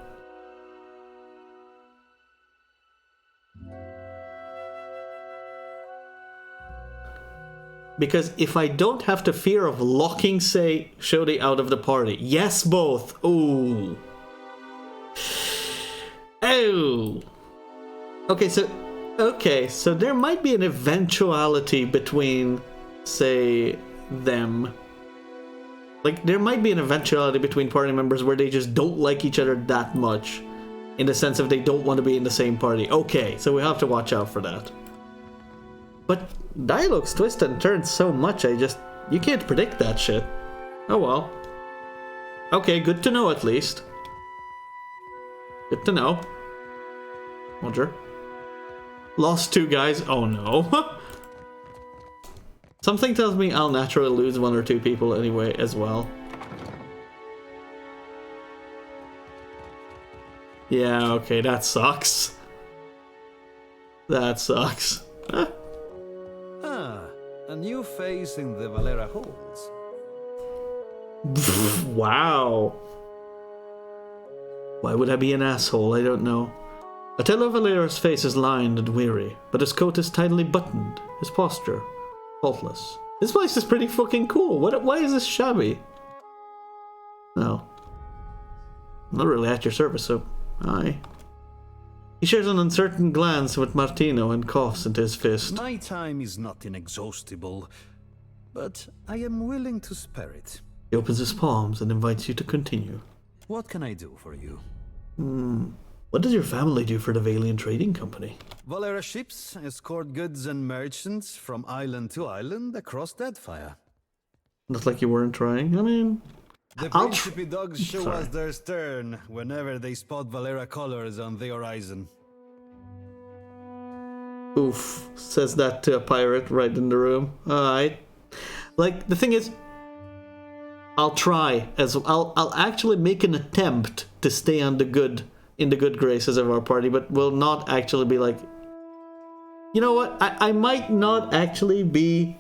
Because if I don't have to fear of locking, say, Shodi out of the party. Yes, both. Ooh. Okay, so there might be an eventuality between, say, them. Like, there might be an eventuality between party members where they just don't like each other that much, in the sense of they don't want to be in the same party. Okay, so we have to watch out for that. But dialogues twist and turn so much, you can't predict that shit. Oh well. Okay, good to know at least. Good to know. Roger. Lost 2 guys. Oh no. Something tells me I'll naturally lose 1 or 2 people anyway as well. Yeah, okay, that sucks. That sucks. A new face in the Valera halls. Wow. Why would I be an asshole? I don't know. Otello Valera's face is lined and weary, but his coat is tightly buttoned, his posture faultless. This place is pretty fucking cool. Why is this shabby? No. I'm not really at your service, so aye. He shares an uncertain glance with Martino and coughs into his fist. My time is not inexhaustible, but I am willing to spare it. He opens his palms and invites you to continue. What can I do for you? What does your family do for the Valiant Trading Company? Valera ships escort goods and merchants from island to island across Deadfire. Not like you weren't trying. I mean, the Principe dogs show us their stern whenever they spot Valera colors on the horizon. Oof, says that to a pirate right in the room. Alright. Like, the thing is, I'll try. I'll actually make an attempt to stay on in the good graces of our party, but will not actually be like... You know what? I might not actually be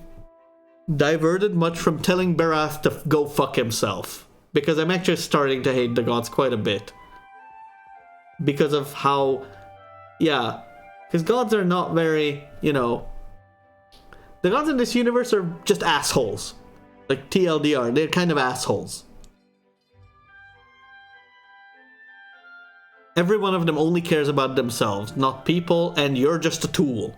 diverted much from telling Barath to go fuck himself. Because I'm actually starting to hate the gods quite a bit. Because of how... Yeah. Because gods are not very, you know... The gods in this universe are just assholes. Like TLDR, they're kind of assholes. Every one of them only cares about themselves, not people, and you're just a tool.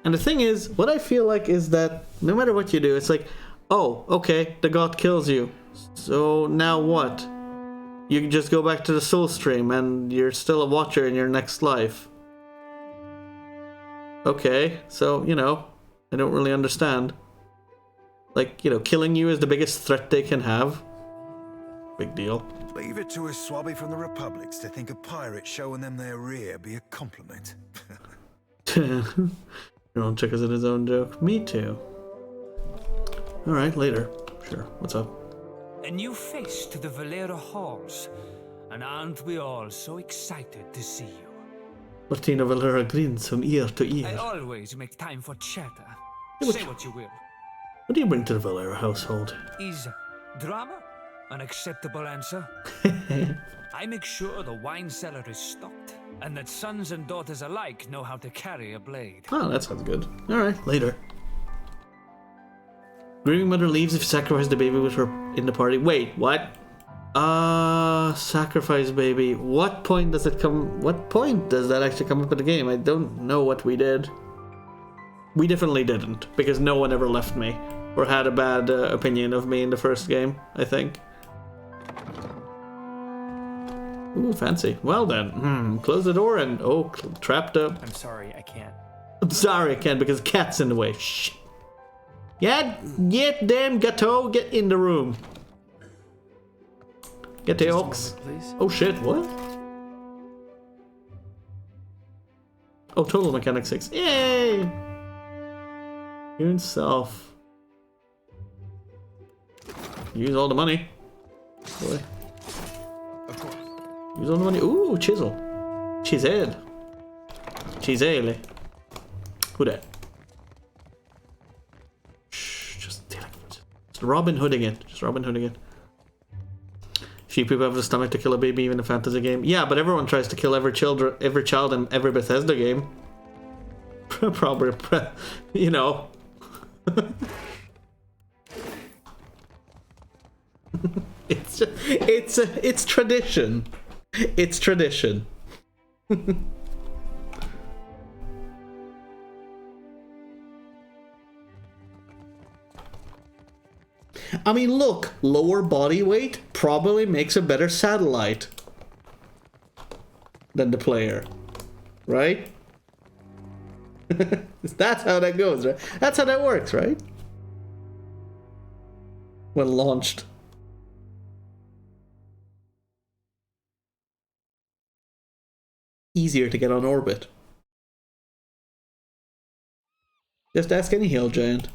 And the thing is, what I feel like is that no matter what you do, it's like, oh, okay, the god kills you. So now what? You can just go back to the soul stream and you're still a watcher in your next life. Okay, so, you know, I don't really understand. Like, you know, killing you is the biggest threat they can have. Big deal. Leave it to a swabby from the Republics to think a pirate showing them their rear be a compliment. Your own chick is in his own joke. Me too. Alright, later. Sure, what's up? A new face to the Valera halls. And aren't we all so excited to see you? Martino Valera grins from ear to ear. I always make time for chatter. Yeah, Say what you will. What do you bring to the Valera household? Is drama an acceptable answer? I make sure the wine cellar is stocked, and that sons and daughters alike know how to carry a blade. Oh, that sounds good. Alright, later. Grieving mother leaves if you sacrifice the baby with her in the party. Wait, what? Sacrifice baby. What point does that actually come up in the game? I don't know what we did. We definitely didn't, because no one ever left me, or had a bad opinion of me in the first game, I think. Ooh, fancy. Well then, close the door and, oh, trapped up. I'm sorry, I can't. I'm sorry I can't, because the cat's in the way. Shh. Yeah, damn Gateau, get in the room. Get the ox. Oh shit, what? Oh, Total Mechanic 6. Yay! Tune self. Use all the money. Boy. Of course. Use all the money. Ooh, chisel. Chisel. Chisel. Who that? Shh, just Robin Hooding it. Just Robin Hooding it. Few people have the stomach to kill a baby even in a fantasy game. Yeah, but everyone tries to kill every child in every Bethesda game. Probably, you know. It's tradition. It's tradition. I mean, look, lower body weight probably makes a better satellite than the player, right? That's how that goes, right? That's how that works, right? When launched. Easier to get on orbit. Just ask any hill giant.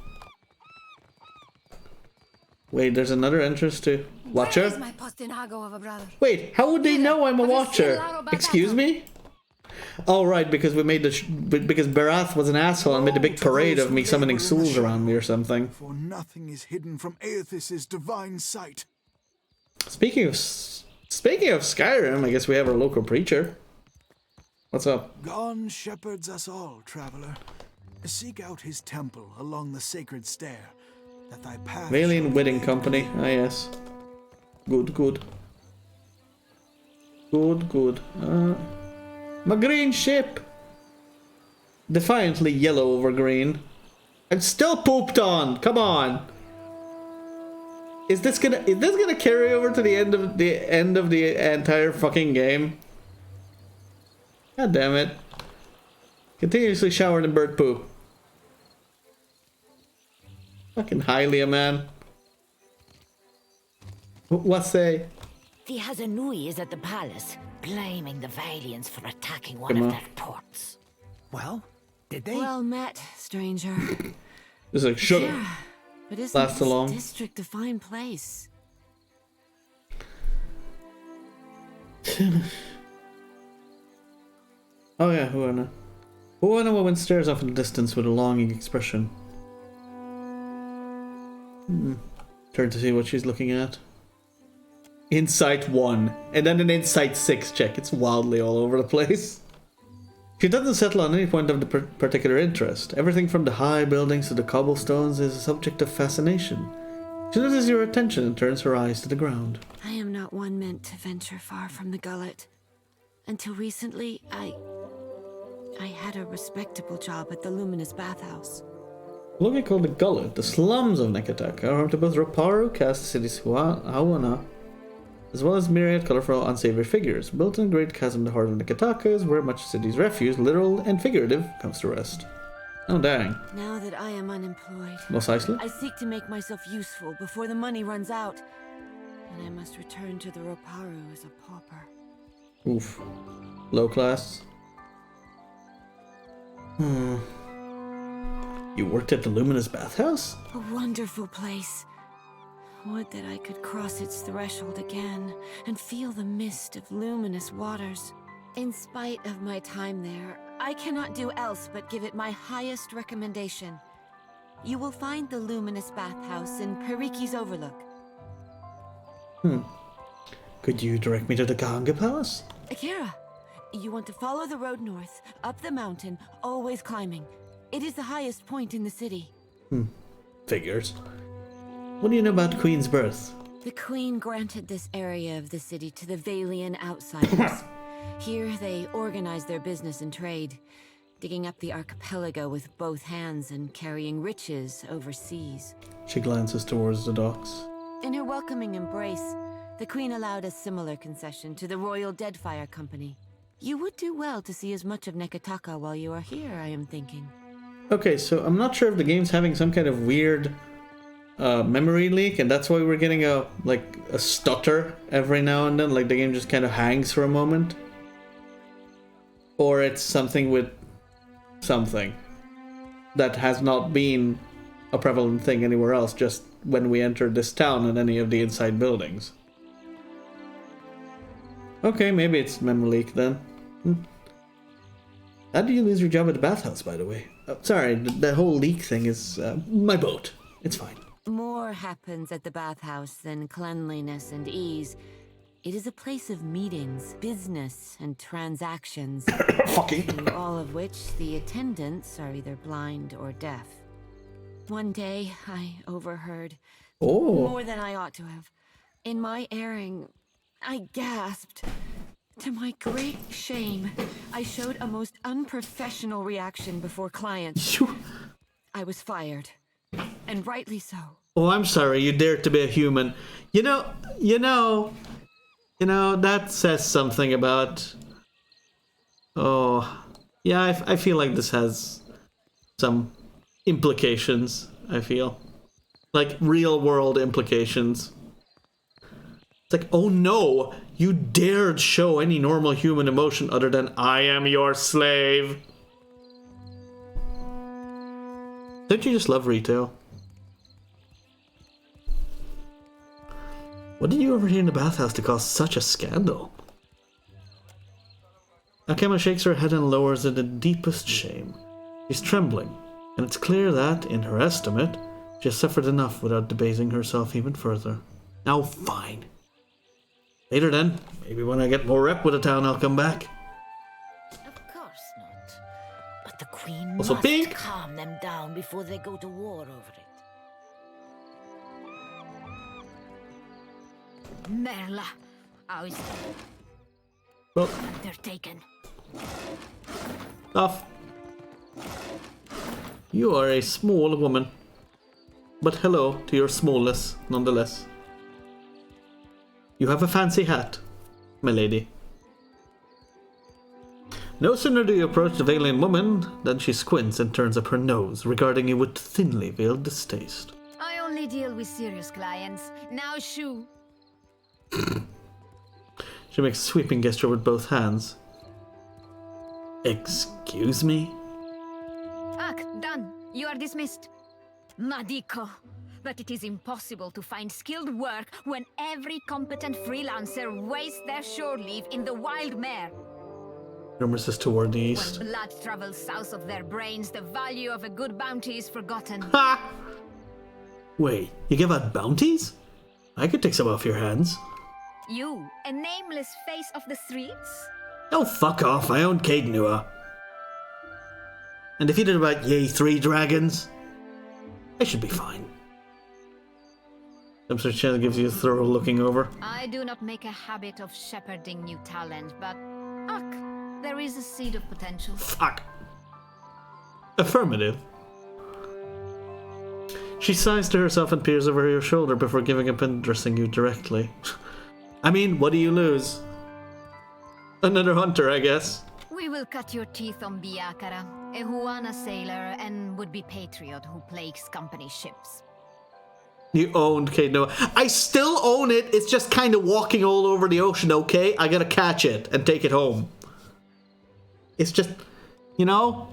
Wait, there's another entrance to Watcher? Where is my postinago of a brother? Wait, how would they know I'm a Watcher? Excuse me? Oh, right, because we made because Barath was an asshole and made a big parade of me summoning souls around me or something. For nothing is hidden from Aethys' divine sight. Speaking of Skyrim, I guess we have our local preacher. What's up? God shepherds us all, traveler. Seek out his temple along the sacred stair, that thy path. Valiant Wedding Company. Ah, yes. Good, good. Good, good. My green ship. Defiantly yellow over green. I'm still pooped on. Come on. Is this gonna carry over to the end of the entire fucking game? God damn it. Continuously showered in bird poop. Fucking Hylia, man. What say? The Hazanui is at the palace, blaming the Valians for attacking one of their ports. Well, did they? Well met, stranger. It's like, shut up. Yeah, but isn't Last this along. district a fine place? Oh yeah, Huana. Huana woman stares off in the distance with a longing expression. Turn to see what she's looking at. Insight 1, and then an Insight 6 check. It's wildly all over the place. She doesn't settle on any point of the particular interest. Everything from the high buildings to the cobblestones is a subject of fascination. She notices your attention and turns her eyes to the ground. I am not one meant to venture far from the gullet. Until recently, I had a respectable job at the Luminous Bathhouse. Locally called the Gullet, the slums of Nekataka are home to both Roparu cast cities Hawana, as well as myriad colorful unsavory figures. Built in the Great Chasm, the heart of Nekataka is where much city's refuse, literal and figurative, comes to rest. Oh dang. Now that I am unemployed, Mos Eisley? I seek to make myself useful before the money runs out. And I must return to the Roparu as a pauper. Oof. Low class. You worked at the Luminous Bathhouse? A wonderful place. Would that I could cross its threshold again and feel the mist of luminous waters. In spite of my time there, I cannot do else but give it my highest recommendation. You will find the Luminous Bathhouse in Periki's Overlook. Could you direct me to the Ganga Palace? Akira, you want to follow the road north, up the mountain, always climbing. It is the highest point in the city. Figures. What do you know about Queen's birth? The Queen granted this area of the city to the Valian outsiders. Here they organize their business and trade, digging up the archipelago with both hands and carrying riches overseas. She glances towards the docks. In her welcoming embrace, the Queen allowed a similar concession to the Royal Deadfire Company. You would do well to see as much of Nekataka while you are here, I am thinking. Okay, so I'm not sure if the game's having some kind of weird memory leak, and that's why we're getting a stutter every now and then, like the game just kind of hangs for a moment. Or it's something with something that has not been a prevalent thing anywhere else, just when we entered this town and any of the inside buildings. Okay, maybe it's memory leak then. How did you lose your job at the bathhouse, by the way? Sorry, the whole leak thing is my boat. It's fine. More happens at the bathhouse than cleanliness and ease. It is a place of meetings, business, and transactions. To all of which the attendants are either blind or deaf. One day, I overheard, more than I ought to have, In my erring, I gasped. To my great shame, I showed a most unprofessional reaction before clients. I was fired, and rightly so. Oh, I'm sorry, you dared to be a human. You know, that says something about... Oh, yeah, I feel like this has some implications, I feel. Like, real-world implications. It's like, oh no, you dared show any normal human emotion other than, I am your slave. Don't you just love retail? What did you ever hear in the bathhouse to cause such a scandal? Akema shakes her head and lowers in the deepest shame. She's trembling, and it's clear that, in her estimate, she has suffered enough without debasing herself even further. Now, fine. Later then, maybe when I get more rep with the town, I'll come back. Of course not. But the Queen Also must pink. calm them down before they go to war over it. Merla, how is it? Well, Undertaken. off. You are a small woman. But hello to your smallness, nonetheless. You have a fancy hat, my lady. No sooner do you approach the Valiant woman than she squints and turns up her nose, regarding you with thinly veiled distaste. I only deal with serious clients. Now shoo. She makes a sweeping gesture with both hands. Excuse me? Ak, done. You are dismissed. Madiko. But it is impossible to find skilled work when every competent freelancer wastes their shore leave in the wild mare. Grimaces toward the east. When blood travels south of their brains, the value of a good bounty is forgotten. Ha! Wait, you give out bounties? I could take some off your hands. You, a nameless face of the streets? Oh, fuck off. I own Caed Nua. And if you did about yay 3 dragons, I should be fine. Mr. Chen gives you a thorough looking over. I do not make a habit of shepherding new talent, but there is a seed of potential. Fuck. Affirmative. She sighs to herself and peers over your shoulder before giving up and addressing you directly. I mean, what do you lose? Another hunter, I guess. We will cut your teeth on Biakara, a Huana sailor and would-be patriot who plagues company ships. You owned Caed Nua. I still own it. It's just kind of walking all over the ocean, okay? I gotta catch it and take it home. It's just, you know,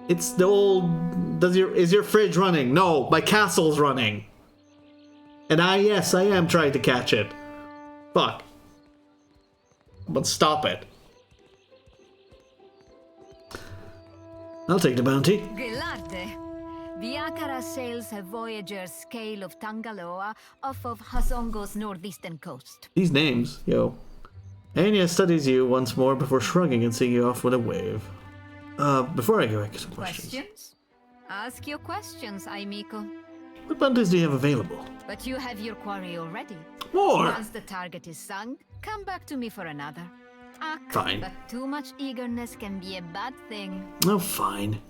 it's the old, is your fridge running? No, my castle's running. And yes, I am trying to catch it. Fuck. But stop it. I'll take the bounty. Gelarte. Biakara sails a voyager's scale of Tangaloa off of Hasongo's northeastern coast. These names, yo. Anya studies you once more before shrugging and seeing you off with a wave. Before I go, I get some questions. Ask your questions, Aimiko. What bounties do you have available? But you have your quarry already. More! Once the target is sunk, come back to me for another. Fine. But too much eagerness can be a bad thing. Oh, fine.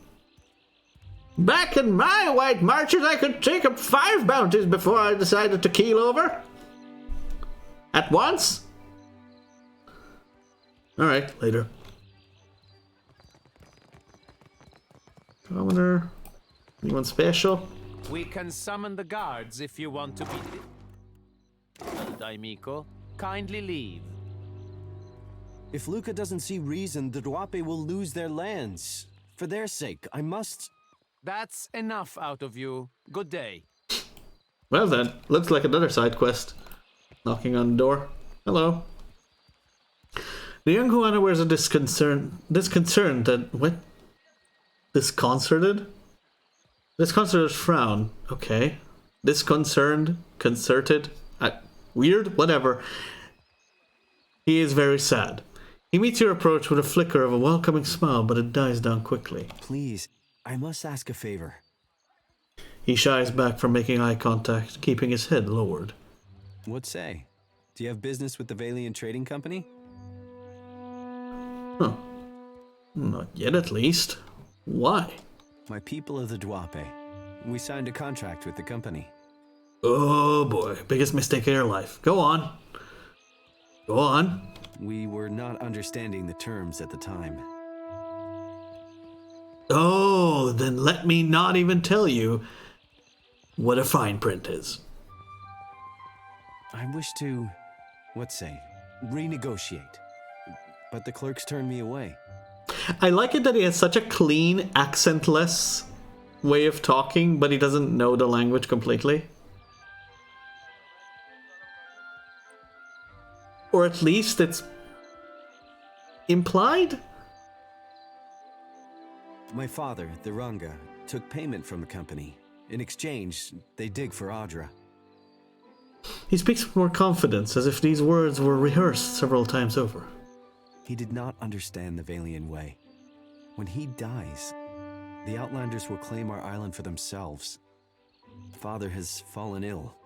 Back in my white marches, I could take up 5 bounties before I decided to keel over. At once? Alright, later. Commoner. Anyone special? We can summon the guards if you want to be... Daimiko, kindly leave. If Luca doesn't see reason, the Duape will lose their lands. For their sake, I must... That's enough out of you. Good day. Well then, looks like another side quest. Knocking on the door. Hello. The young Juana wears a disconcerted frown. Okay. Disconcerted, concerted, weird, whatever. He is very sad. He meets your approach with a flicker of a welcoming smile, but it dies down quickly. Please, I must ask a favor. He shies back from making eye contact, keeping his head lowered. What say? Do you have business with the Valiant Trading Company? Huh. Not yet, at least. Why? My people of the Duape. We signed a contract with the company. Oh boy, biggest mistake of your life. Go on. Go on. We were not understanding the terms at the time. Oh, then let me not even tell you what a fine print is. I wish to, renegotiate. But the clerks turned me away. I like it that he has such a clean, accentless way of talking, but he doesn't know the language completely. Or at least it's implied? My father, the Ranga, took payment from the company. In exchange, they dig for Audra. He speaks with more confidence, as if these words were rehearsed several times over. He did not understand the Valiant way. When he dies, the Outlanders will claim our island for themselves. Father has fallen ill,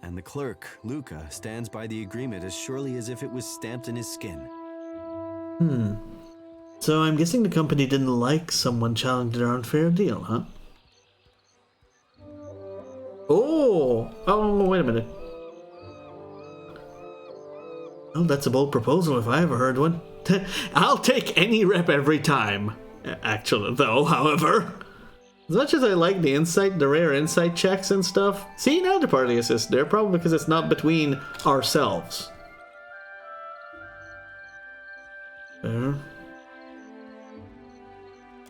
and the clerk, Luca, stands by the agreement as surely as if it was stamped in his skin. So I'm guessing the company didn't like someone challenging their unfair deal, huh? Oh, wait a minute. Well, that's a bold proposal if I ever heard one. I'll take any rep every time. Actually, though, however. As much as I like the rare insight checks and stuff, see, now the party assist there, probably because it's not between ourselves. Fair.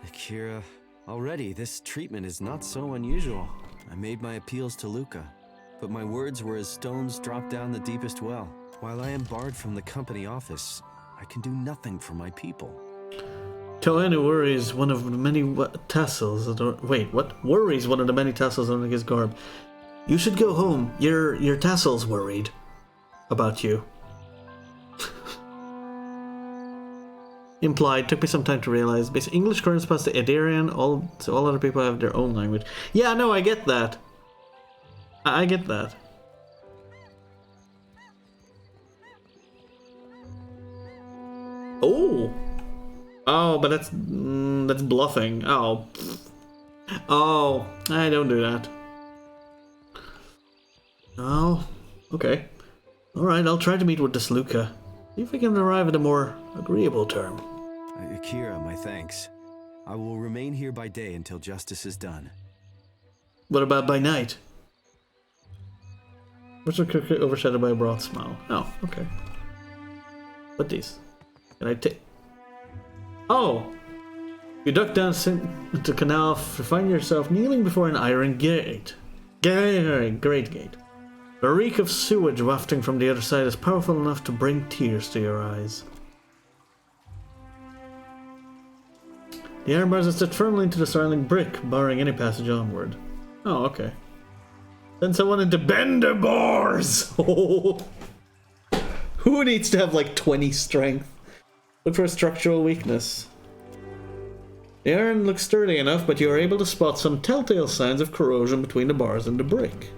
Akira, already this treatment is not so unusual. I made my appeals to Luca, but my words were as stones dropped down the deepest well. While I am barred from the company office, I can do nothing for my people. Toenu worries one of the many tassels. Wait, what? Worries one of the many tassels on his garb. You should go home. Your tassel's worried about you. Implied. Took me some time to realize. Basically, English corresponds to Edarian. So all other people have their own language. Yeah, no, I get that. I get that. Oh, but that's bluffing. Oh, I don't do that. Oh, okay. All right, I'll try to meet with this Luca. See if we can arrive at a more agreeable term. Akira, my thanks. I will remain here by day until justice is done. What about by night? What's overshadowed by a broad smile? Oh, okay. What these? Can I take? Oh! You duck down into the canal, find yourself kneeling before an iron gate. Great gate. The reek of sewage wafting from the other side is powerful enough to bring tears to your eyes. The iron bars are set firmly into the surrounding brick, barring any passage onward. Oh, okay. Send someone in to bend the bars! Who needs to have like 20 strength? Look for a structural weakness. The iron looks sturdy enough, but you are able to spot some telltale signs of corrosion between the bars and the brick.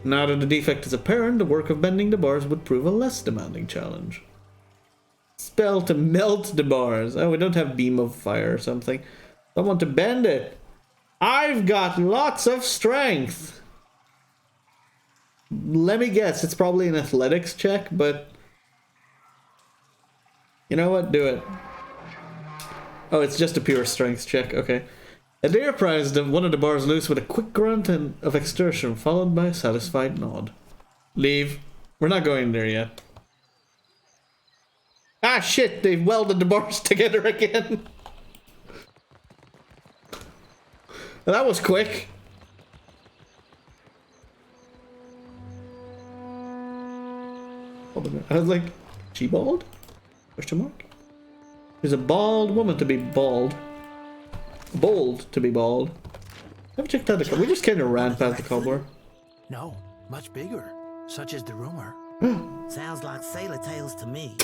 Now that the defect is apparent, the work of bending the bars would prove a less demanding challenge. Spell to melt the bars. Oh, we don't have beam of fire or something. Someone to bend it. I've got lots of strength. Let me guess, it's probably an athletics check, but... You know what? Do it. Oh, it's just a pure strength check. Okay. Adair prized one of the bars loose with a quick grunt of exertion, followed by a satisfied nod. Leave. We're not going there yet. Ah, shit! They've welded the bars together again. That was quick. I was like, she bald? Question mark? There's a bald woman to be bald. Bold to be bald. Have you checked out the... We just kind of ran past the cobbler. No, much bigger. Such is the rumor. Sounds like sailor tales to me.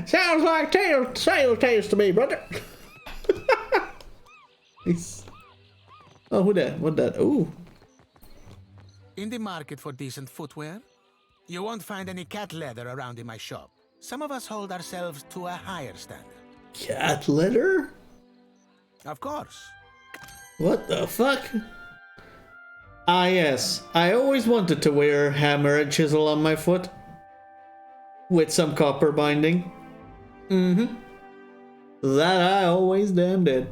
Sounds like sailor tales to me, brother. Nice. Oh, who that? What that? Ooh. In the market for decent footwear? You won't find any cat leather around in my shop. Some of us hold ourselves to a higher standard. Cat litter? Of course. What the fuck? Ah yes, I always wanted to wear hammer and chisel on my foot. With some copper binding. Mm-hmm. That I always damn did.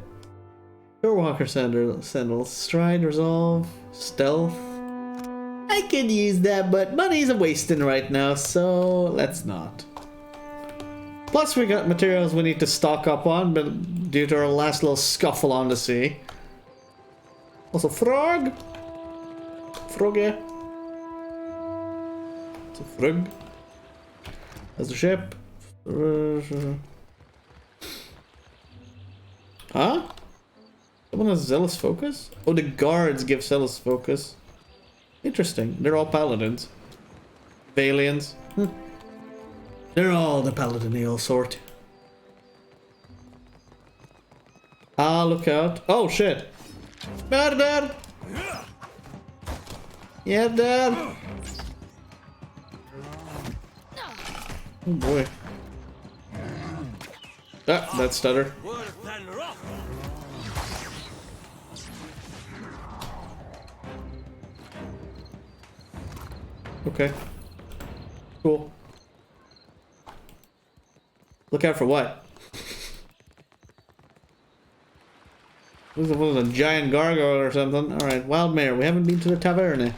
Doorwalker sandals. Stride, resolve, stealth. I could use that, but money's a wasting right now, so let's not. Plus we got materials we need to stock up on, but due to our last little scuffle on the sea. Also frog! Frog, yeah. It's a frog. That's the ship. Huh? Someone has zealous focus? Oh, the guards give zealous focus. Interesting. They're all paladins. Valians. They're all the paladinial sort. Ah, look out. Oh, shit. Murder! Yeah, Dad! Oh boy. Ah, that stutter. Okay. Cool. Look out for what? This was a giant gargoyle or something. Alright, wild mare. We haven't been to the taverne.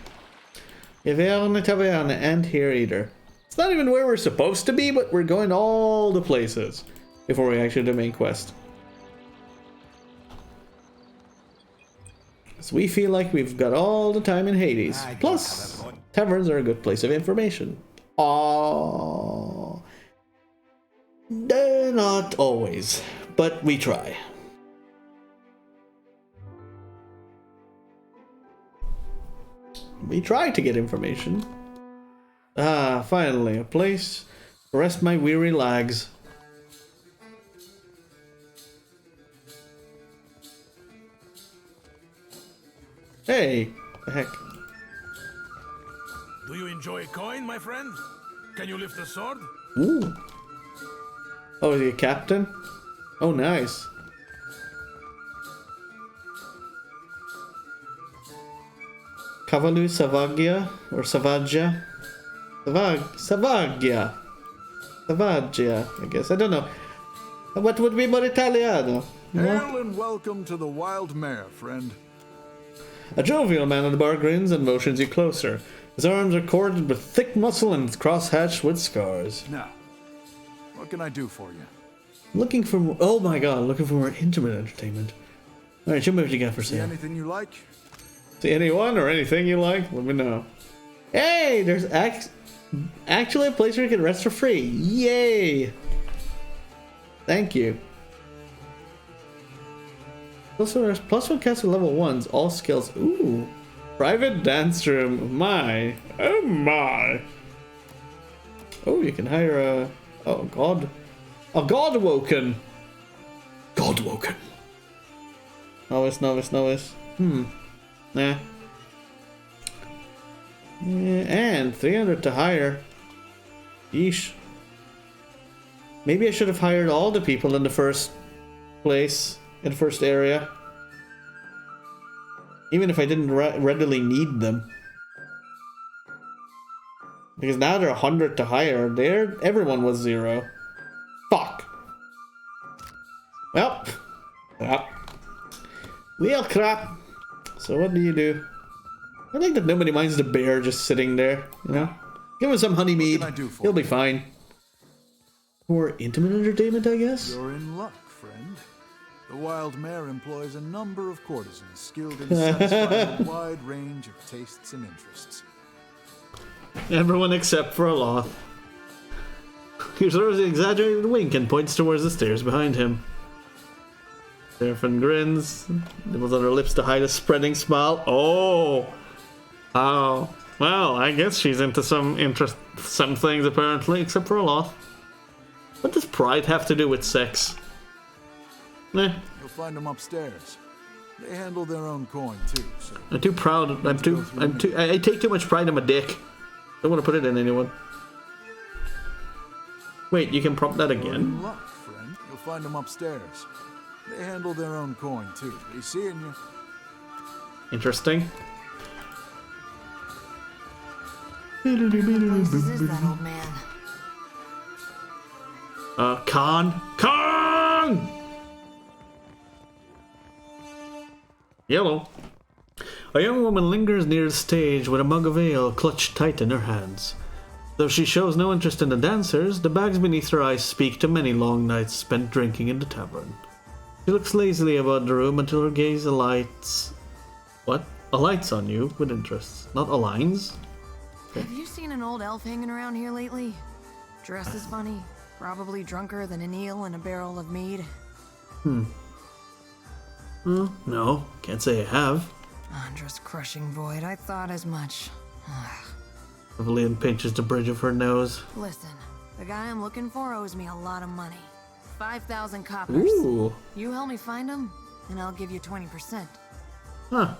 Taverne and here either. It's not even where we're supposed to be, but we're going all the places before we actually do the main quest. So we feel like we've got all the time in Hades. Plus, taverns are a good place of information. They're not always, but we try. We try to get information. Ah, finally, a place to rest my weary legs. Hey, the heck. Do you enjoy a coin, my friend? Can you lift a sword? Ooh. Oh, is he a captain? Oh, nice. Cavalu Savaggia or Savaggia? Savaggia. Savaggia, I guess. I don't know. What would be more Italiano? Hail and welcome to the Wild Mare, friend. A jovial man at the bar grins and motions you closer. His arms are corded with thick muscle and cross-hatched with scars. Now, what can I do for you? Looking for more, oh my god, looking for more intimate entertainment. Alright, show me what you got for See sale. anything you like? See anyone or anything you like? Let me know. Hey, there's actually a place where you can rest for free. Yay! Thank you. Plus one cast with level 1s, all skills. Ooh. Private dance room. My. Oh my. Oh, you can hire a... Oh, god. A god woken. God woken. Novice, novice, novice. Nah. And 300 to hire. Yeesh. Maybe I should have hired all the people in the first place. In the first area. Even if I didn't readily need them. Because now they're 100 to hire. Everyone was 0. Fuck. Well. Well, crap. So what do you do? I think that nobody minds the bear just sitting there, you know? Give him some honey mead. He'll be fine. More intimate entertainment, I guess? You're in luck, friend. The Wild Mare employs a number of courtesans skilled in satisfying a wide range of tastes and interests. Everyone except for Aloth. He throws an exaggerated wink and points towards the stairs behind him. Seraphin grins, nibbles on her lips to hide a spreading smile. Oh! Oh. Well, I guess she's into some things apparently, except for Aloth. What does pride have to do with sex? Eh. You'll find them upstairs. They handle their own coin too. So I'm too proud. I take too much pride in my dick. Don't want to put it in anyone. Wait, you can prompt that You're again? in luck, friend. You'll find them upstairs. They handle their own coin, too. They seeing you. Interesting. Places is that old man? Khan! Yellow. A young woman lingers near the stage with a mug of ale clutched tight in her hands. Though she shows no interest in the dancers, the bags beneath her eyes speak to many long nights spent drinking in the tavern. She looks lazily about the room until her gaze alights... What? Alights on you with interest, not aligns? Okay. Have you seen an old elf hanging around here lately? Dresses funny, probably drunker than an eel in a barrel of mead. No, can't say I have. Andra's crushing void, I thought as much. Evelyn pinches the bridge of her nose. Listen, the guy I'm looking for owes me a lot of money. 5,000 coppers. Ooh. You help me find him, and I'll give you 20%. Huh.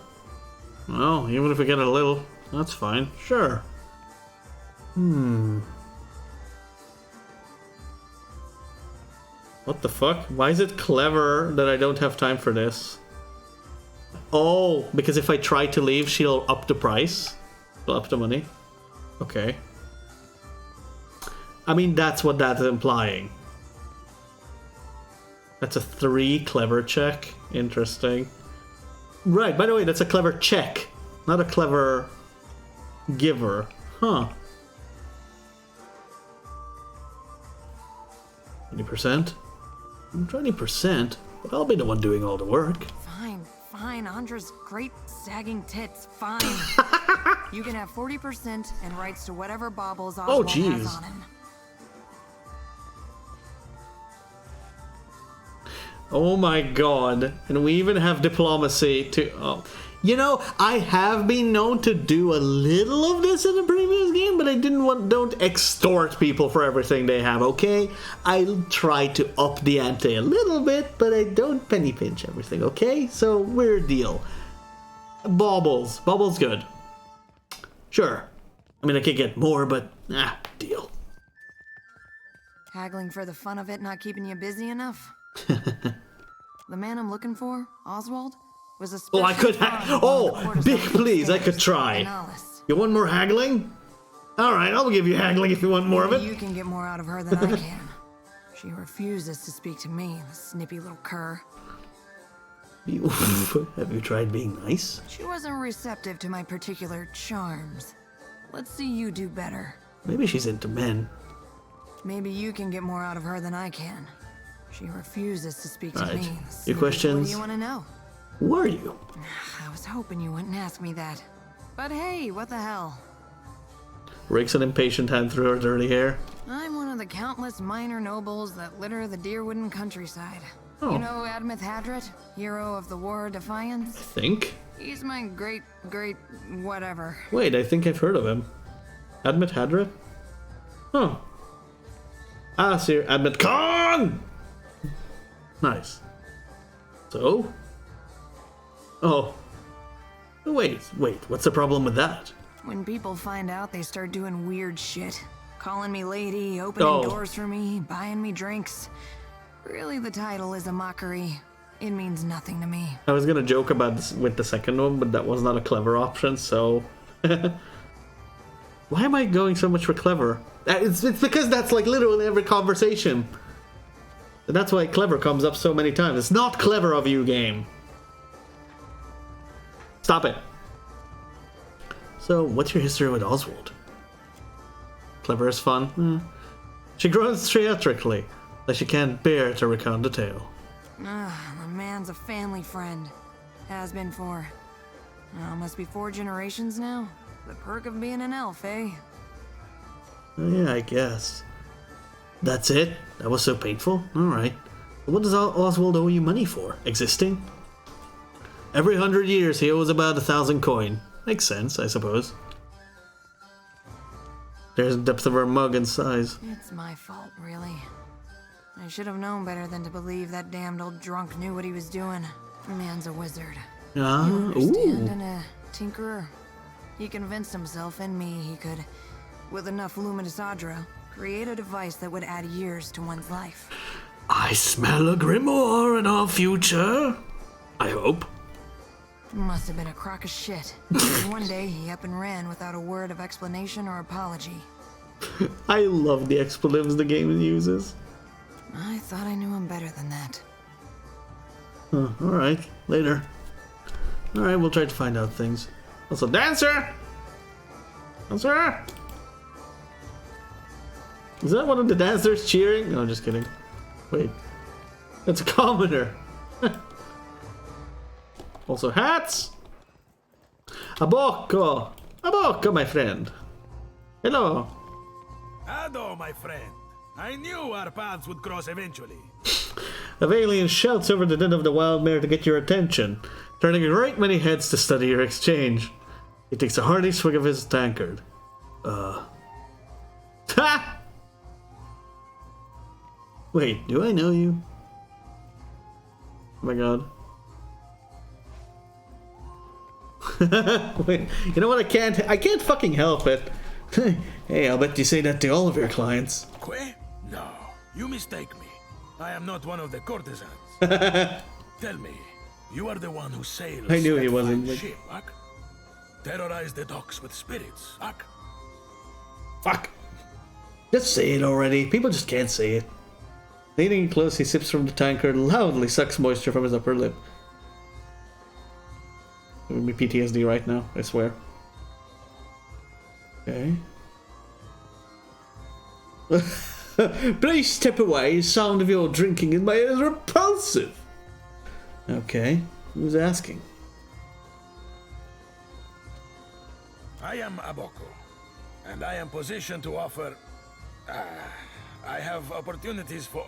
Well, even if we get a little, that's fine. Sure. What the fuck? Why is it clever that I don't have time for this? Oh, because if I try to leave, she'll up the price. She'll up the money. Okay. I mean, that's what that's implying. That's a 3 clever check. Interesting. Right, by the way, that's a clever check, not a clever giver. Huh. 20%? 20%? I'll be the one doing all the work. Fine, Andra's great sagging tits, fine. You can have 40% and rights to whatever baubles Oswald has on him. Oh my god. And we even have diplomacy to... Oh. You know, I have been known to do a little of this in a previous game, but I don't extort people for everything they have, okay? I try to up the ante a little bit, but I don't penny pinch everything, okay? So, we're a deal. Baubles. Baubles good. Sure. I mean, I could get more, but, deal. Haggling for the fun of it not keeping you busy enough? The man I'm looking for, Oswald, was a I could big please, I could try. You want more haggling? Alright, I'll give you haggling if you want more of it. You can get more out of her than I can. She refuses to speak to me, the snippy little cur. Have you tried being nice? She wasn't receptive to my particular charms. Let's see you do better. Maybe she's into men. Maybe you can get more out of her than I can. She refuses to speak to me. Your questions? What do you want to know? Who are you? I was hoping you wouldn't ask me that. But hey, what the hell? Rakes an impatient hand through her dirty hair. I'm one of the countless minor nobles that litter the Deerwooden countryside. Oh. You know Admeth Hadret, hero of the War of Defiance? I think. He's my great whatever. Wait, I think I've heard of him. Admeth Hadret? Huh. Sir Admeth Khan! Nice. So? Oh. Wait, what's the problem with that? When people find out, they start doing weird shit. Calling me lady, opening doors for me, buying me drinks. Really, the title is a mockery. It means nothing to me. I was gonna joke about this with the second one, but that was not a clever option, so... Why am I going so much for clever? It's because that's like literally every conversation. And that's why clever comes up so many times. It's not clever of you, game. Stop it. So, what's your history with Oswald? Clever is fun. She groans theatrically, like she can't bear to recount the tale. The man's a family friend. Has been for... must be 4 generations now. The perk of being an elf, eh? Yeah, I guess. That's it? That was so painful? Alright. What does Oswald owe you money for? Existing? Every 100 years he owes about 1,000 coin. Makes sense, I suppose. There's the depth of her mug and size. It's my fault, really. I should have known better than to believe that damned old drunk knew what he was doing. The man's a wizard. You understand, and a tinkerer. He convinced himself and me he could With enough luminous Adra, create a device that would add years to one's life. I smell a grimoire in our future. I hope. Must have been a crock of shit. One day he up and ran without a word of explanation or apology. I love the expletives the game uses. I thought I knew him better than that. Huh, alright, later. Alright, we'll try to find out things. Also, Dancer! Dancer! Is that one of the dancers cheering? No, just kidding. Wait. That's a commoner. Also, hats! Abocco! Abocco, my friend. Hello. Hello, my friend. I knew our paths would cross eventually. A Valiant shouts over the din of the wild mare to get your attention, turning a great many heads to study your exchange. He takes a hearty swig of his tankard. Ha! Wait, do I know you? Oh my god. Wait, you know what? I can't fucking help it. Hey, I'll bet you say that to all of your clients. Que? No, you mistake me. I am not one of the courtesans. Tell me, you are the one who sails I knew he that wasn't. fine ship, Ak? Terrorize the docks with spirits, Ak? Fuck. Just say it already. People just can't say it. Leaning close, he sips from the tankard and loudly sucks moisture from his upper lip. It would be PTSD right now, I swear. Okay. Please step away. The sound of your drinking in my ear is repulsive. Okay. Who's asking? I am Abocco, and I am positioned to offer... I have opportunities for...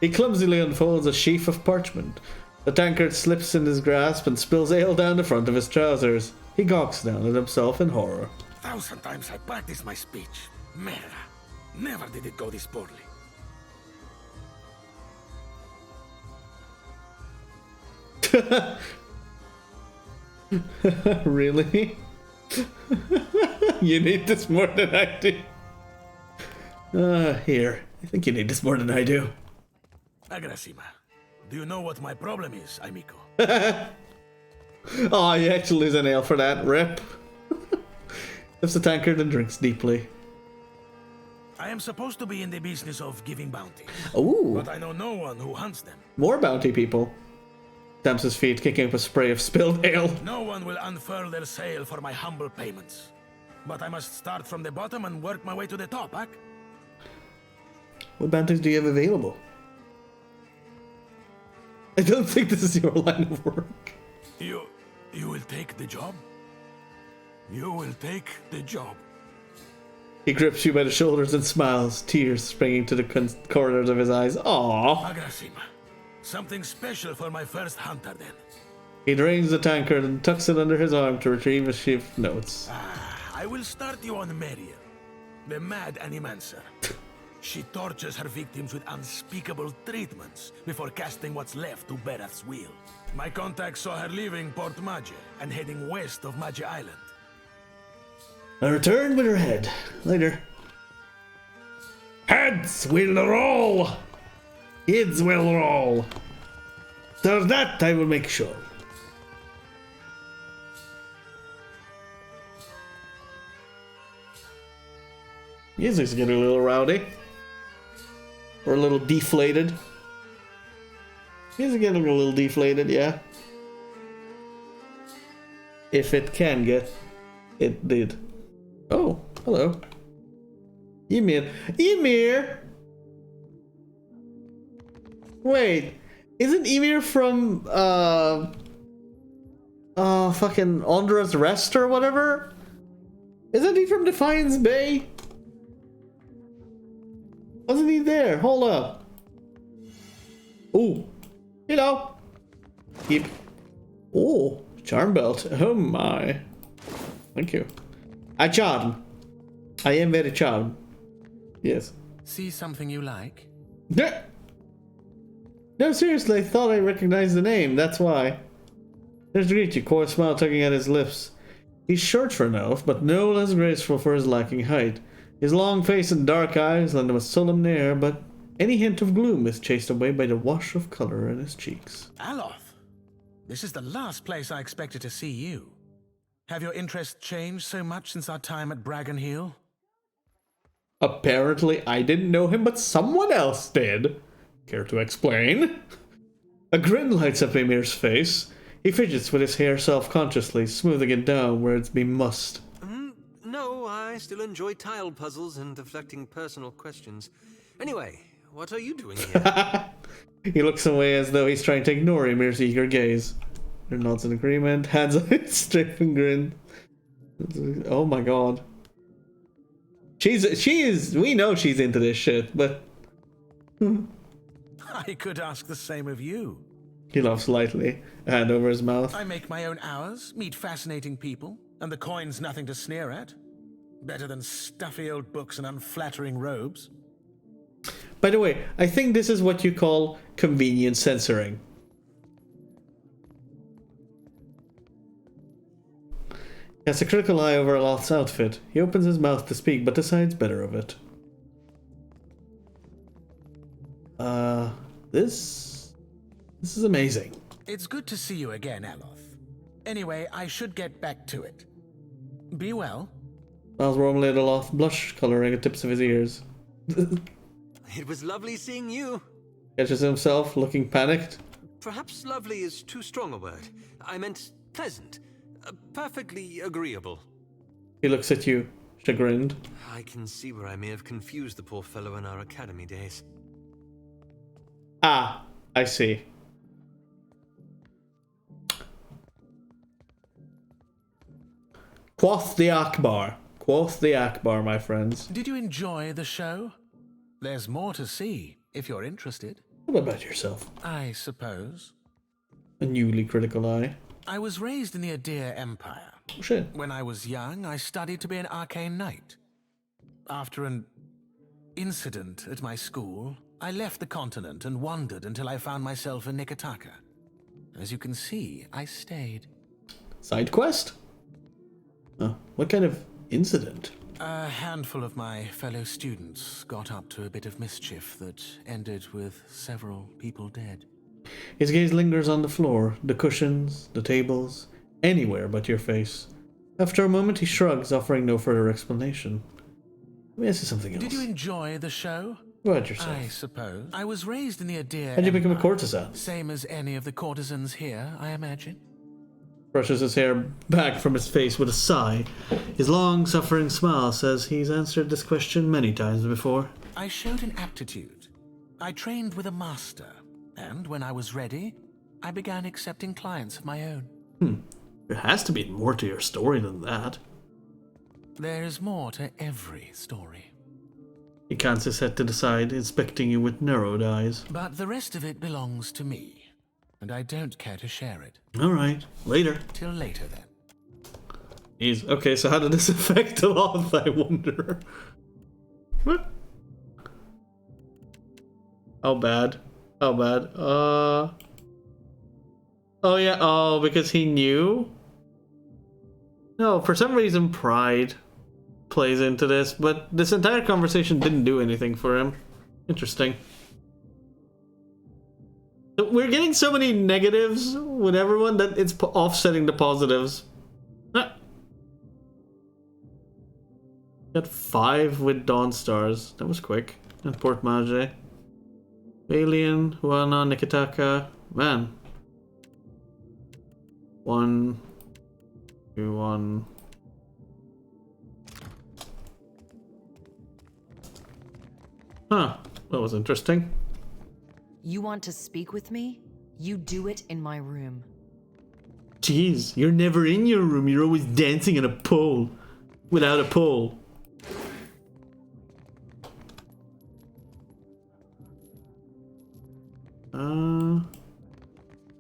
He clumsily unfolds a sheaf of parchment. The tankard slips in his grasp and spills ale down the front of his trousers. He gawks down at himself in horror. 1,000 times I practiced my speech. Merda. Never did it go this poorly. Really? You need this more than I do. Here. I think you need this more than I do. Agrasima, do you know what my problem is, amigo? Oh, you actually lose an ale for that. Rip. Lifts the tankard and drinks deeply. I am supposed to be in the business of giving bounties. Ooh. But I know no one who hunts them. More bounty people. Stamps his feet, kicking up a spray of spilled ale. No one will unfurl their sail for my humble payments. But I must start from the bottom and work my way to the top, Ak? What bounties do you have available? I don't think this is your line of work. You will take the job? You will take the job. He grips you by the shoulders and smiles, tears springing to the corners of his eyes. Aww. Agrasima, something special for my first hunter then. He drains the tankard and tucks it under his arm to retrieve a sheaf of notes. I will start you on Meria, the mad animancer. She tortures her victims with unspeakable treatments before casting what's left to Berath's will. My contact saw her leaving Port Maje and heading west of Maje Island. I return with her head. Later. Heads will roll! Heads will roll. So that I will make sure. Music's getting a little rowdy. Or a little deflated. Music's getting a little deflated, yeah. If it can get. It did. Oh, hello. Ymir. Ymir! Wait. Isn't Ymir from, fucking Ondra's Rest or whatever? Isn't he from Defiance Bay? Wasn't he there? Hold up. Ooh. Hello. Keep. Oh, charm belt. Oh my. Thank you. I charm. I am very charmed. Yes. See something you like? Yeah. No, seriously, I thought I recognized the name. That's why. There's to greet you, core smile tugging at his lips. He's short for an elf, but no less graceful for his lacking height. His long face and dark eyes lend him a solemn air, but any hint of gloom is chased away by the wash of color in his cheeks. Aloth, this is the last place I expected to see you. Have your interests changed so much since our time at Bragon Hill? Apparently, I didn't know him, but someone else did. Care to explain? A grin lights up Emir's face. He fidgets with his hair self-consciously, smoothing it down where it's been mussed. No, I still enjoy tile puzzles and deflecting personal questions. Anyway, what are you doing here? He looks away as though he's trying to ignore Emir's eager gaze. Their nods in agreement, hands on his straight grin. Oh my god. She is, we know she's into this shit, but... I could ask the same of you. He laughs lightly, a hand over his mouth. I make my own hours, meet fascinating people, and the coin's nothing to sneer at. Better than stuffy old books and unflattering robes. By the way, I think this is what you call convenient censoring. He has a critical eye over Aloth's outfit. He opens his mouth to speak, but decides better of it. This is amazing. It's good to see you again, Aloth. Anyway, I should get back to it. Be well. Smiles warmly at Aloth, blush coloring at tips of his ears. It was lovely seeing you. Catches himself, looking panicked. Perhaps lovely is too strong a word. I meant pleasant. Perfectly agreeable. He looks at you, chagrined. I can see where I may have confused the poor fellow in our academy days. Ah, I see. Quoth the Akbar. Quoth the Akbar, my friends. Did you enjoy the show? There's more to see, if you're interested. What about yourself? I suppose. A newly critical eye. I was raised in the Adir Empire. Oh, shit. When I was young, I studied to be an arcane knight. After an incident at my school, I left the continent and wandered until I found myself in Nikitaka. As you can see, I stayed. Side quest? Oh, what kind of incident? A handful of my fellow students got up to a bit of mischief that ended with several people dead. His gaze lingers on the floor, the cushions, the tables, anywhere but your face. After a moment, he shrugs, offering no further explanation. Let me ask you something else. Did you enjoy the show? What about yourself? I suppose. I was raised in the Adir How'd you become a Empire. courtesan? Same as any of the courtesans here, I imagine. Brushes his hair back from his face with a sigh. His long, suffering smile says he's answered this question many times before. I showed an aptitude. I trained with a master, and when I was ready, I began accepting clients of my own. There has to be more to your story than that. There is more to every story. He cants his head to the side, inspecting you with narrowed eyes. But the rest of it belongs to me, and I don't care to share it. Alright, later. Till later, then. Jeez, okay, so how did this affect Aloth, I wonder? What? How bad? How bad? Oh yeah, oh, because he knew? No, for some reason pride plays into this, but this entire conversation didn't do anything for him. Interesting. We're getting so many negatives with everyone that it's offsetting the positives. Got 5 with Dawn Stars. That was quick. And Port Mage. Alien, Huana, Nikitaka. Man. 1, 2, 1. Huh. That was interesting. You want to speak with me? You do it in my room. Jeez, you're never in your room. You're always dancing on a pole. Without a pole.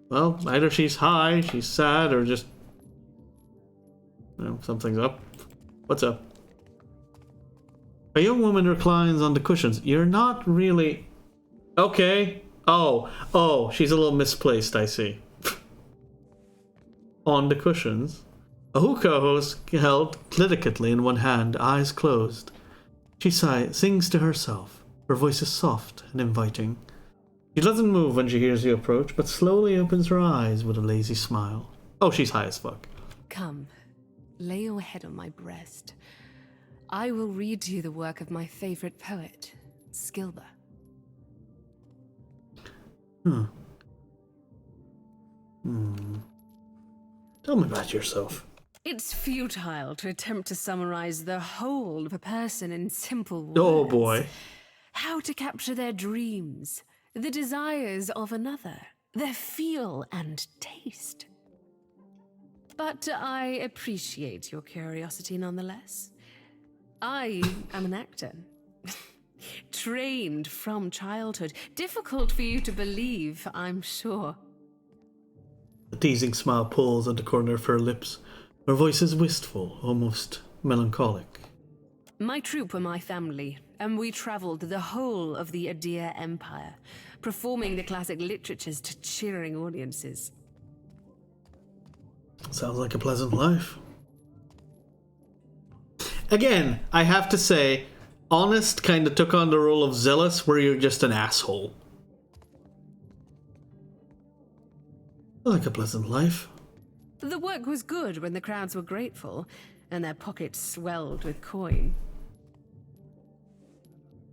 Well, either she's high, she's sad, or just... You know, something's up. What's up? A young woman reclines on the cushions. You're not really... Okay. Oh, she's a little misplaced, I see. On the cushions. A hookah was held delicately in one hand, eyes closed. She sings to herself. Her voice is soft and inviting. She doesn't move when she hears you approach, but slowly opens her eyes with a lazy smile. Oh, she's high as fuck. Come, lay your head on my breast. I will read to you the work of my favorite poet, Skilber. Tell me about yourself. It's futile to attempt to summarize the whole of a person in simple words. Oh boy. How to capture their dreams, the desires of another, their feel and taste. But I appreciate your curiosity nonetheless. I am an actor. Trained from childhood. Difficult for you to believe, I'm sure. A teasing smile pulls at the corner of her lips. Her voice is wistful, almost melancholic. My troupe were my family, and we traveled the whole of the Adir Empire, performing the classic literatures to cheering audiences. Sounds like a pleasant life. Again, I have to say, Honest kind of took on the role of Zealous, where you're just an asshole. Like a pleasant life. The work was good when the crowds were grateful, and their pockets swelled with coin.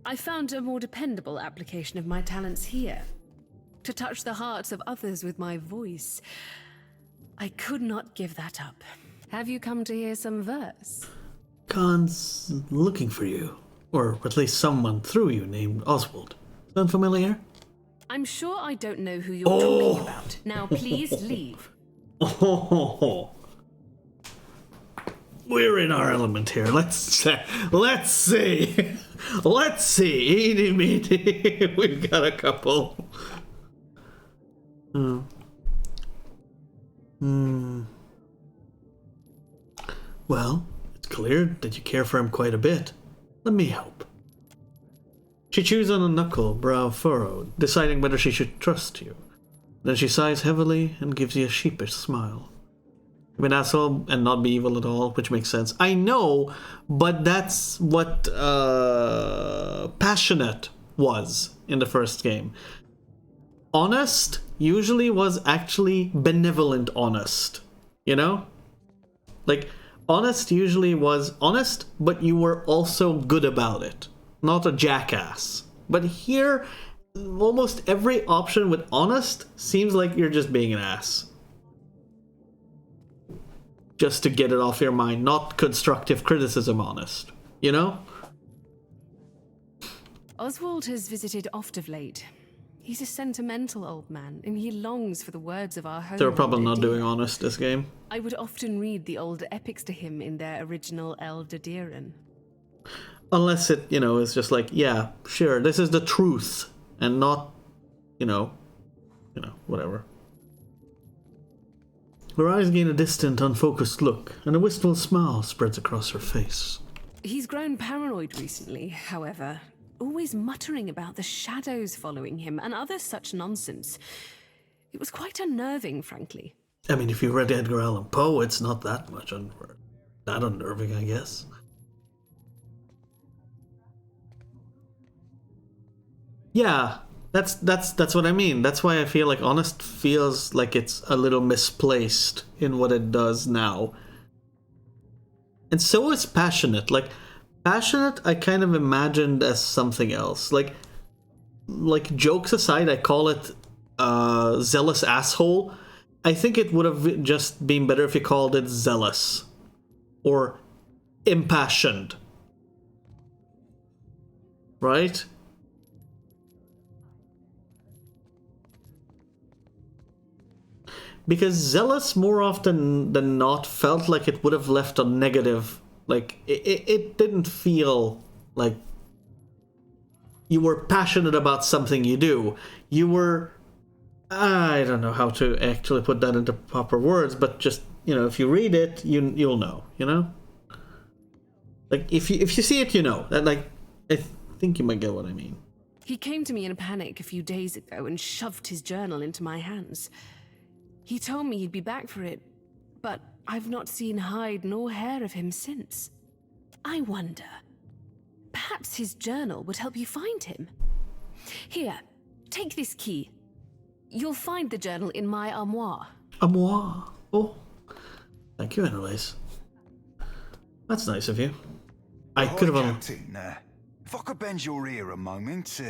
I found a more dependable application of my talents here. To touch the hearts of others with my voice. I could not give that up. Have you come to hear some verse? Khan's looking for you. Or at least someone through you named Oswald. Sound familiar? I'm sure I don't know who you're talking about. Now please leave. Oh, we're in our element here. Let's see. Let's see. Eeny meeny. We've got a couple. Well, it's clear that you care for him quite a bit. Let me help. She chews on a knuckle, brow furrowed, deciding whether she should trust you. Then she sighs heavily and gives you a sheepish smile. Be an asshole and not be evil at all, which makes sense. I know, but that's what Passionate was in the first game. Honest usually was actually benevolent honest. You know? Like, Honest usually was honest, but you were also good about it. Not a jackass. But here, almost every option with honest seems like you're just being an ass. Just to get it off your mind, not constructive criticism honest. You know? Oswald has visited oft of late. He's a sentimental old man, and he longs for the words of our home. They're probably not doing honest this game. I would often read the old epics to him in their original Eldadiran. Unless it, you know, is just like, yeah, sure, this is the truth, and not, you know, whatever. Her eyes gain a distant, unfocused look, and a wistful smile spreads across her face. He's grown paranoid recently, however, always muttering about the shadows following him and other such nonsense. It was quite unnerving, frankly. I mean, if you read Edgar Allan Poe, it's not that much that unnerving, I guess. Yeah, that's what I mean. That's why I feel like Honest feels like it's a little misplaced in what it does now. And so is Passionate. Like, Passionate I kind of imagined as something else. Like jokes aside, I call it Zealous Asshole. I think it would have just been better if you called it Zealous. Or Impassioned. Right? Because Zealous more often than not felt like it would have left a negative. Like, it didn't feel like you were passionate about something you do. You were... I don't know how to actually put that into proper words, but just, you know, if you read it, you'll know, you know? Like, if you see it, you know. That, like, I think you might get what I mean. He came to me in a panic a few days ago and shoved his journal into my hands. He told me he'd be back for it, but I've not seen hide nor hair of him since. I wonder, perhaps his journal would help you find him. Here, take this key. You'll find the journal in my armoire. Armoire? Oh, thank you anyways. That's nice of you. I could have... Captain, if I could bend your ear a moment,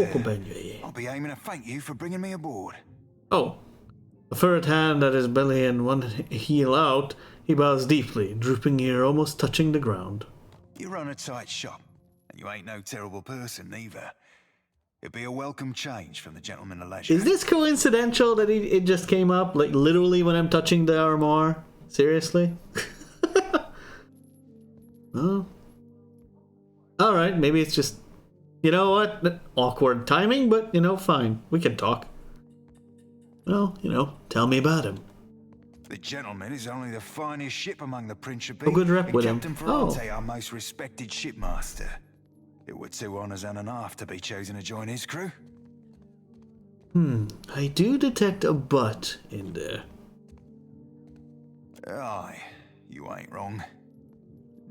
I'll be aiming to thank you for bringing me aboard. Oh. A furrowed hand at his belly and one heel out, he bows deeply, drooping ear almost touching the ground. You run a tight shop, and you ain't no terrible person either. It'd be a welcome change from the gentleman of leisure. Is this coincidental that it just came up, like literally when I'm touching the armoire? Seriously? Oh. Alright, maybe it's just, you know what, awkward timing, but, you know, fine. We can talk. Well, you know, tell me about him. The gentleman is only the finest ship among the Principe. A good rep with him. Captain Ferrante, our most respected shipmaster. It were 2 honours and a half to be chosen to join his crew. I do detect a but in there. Aye, you ain't wrong.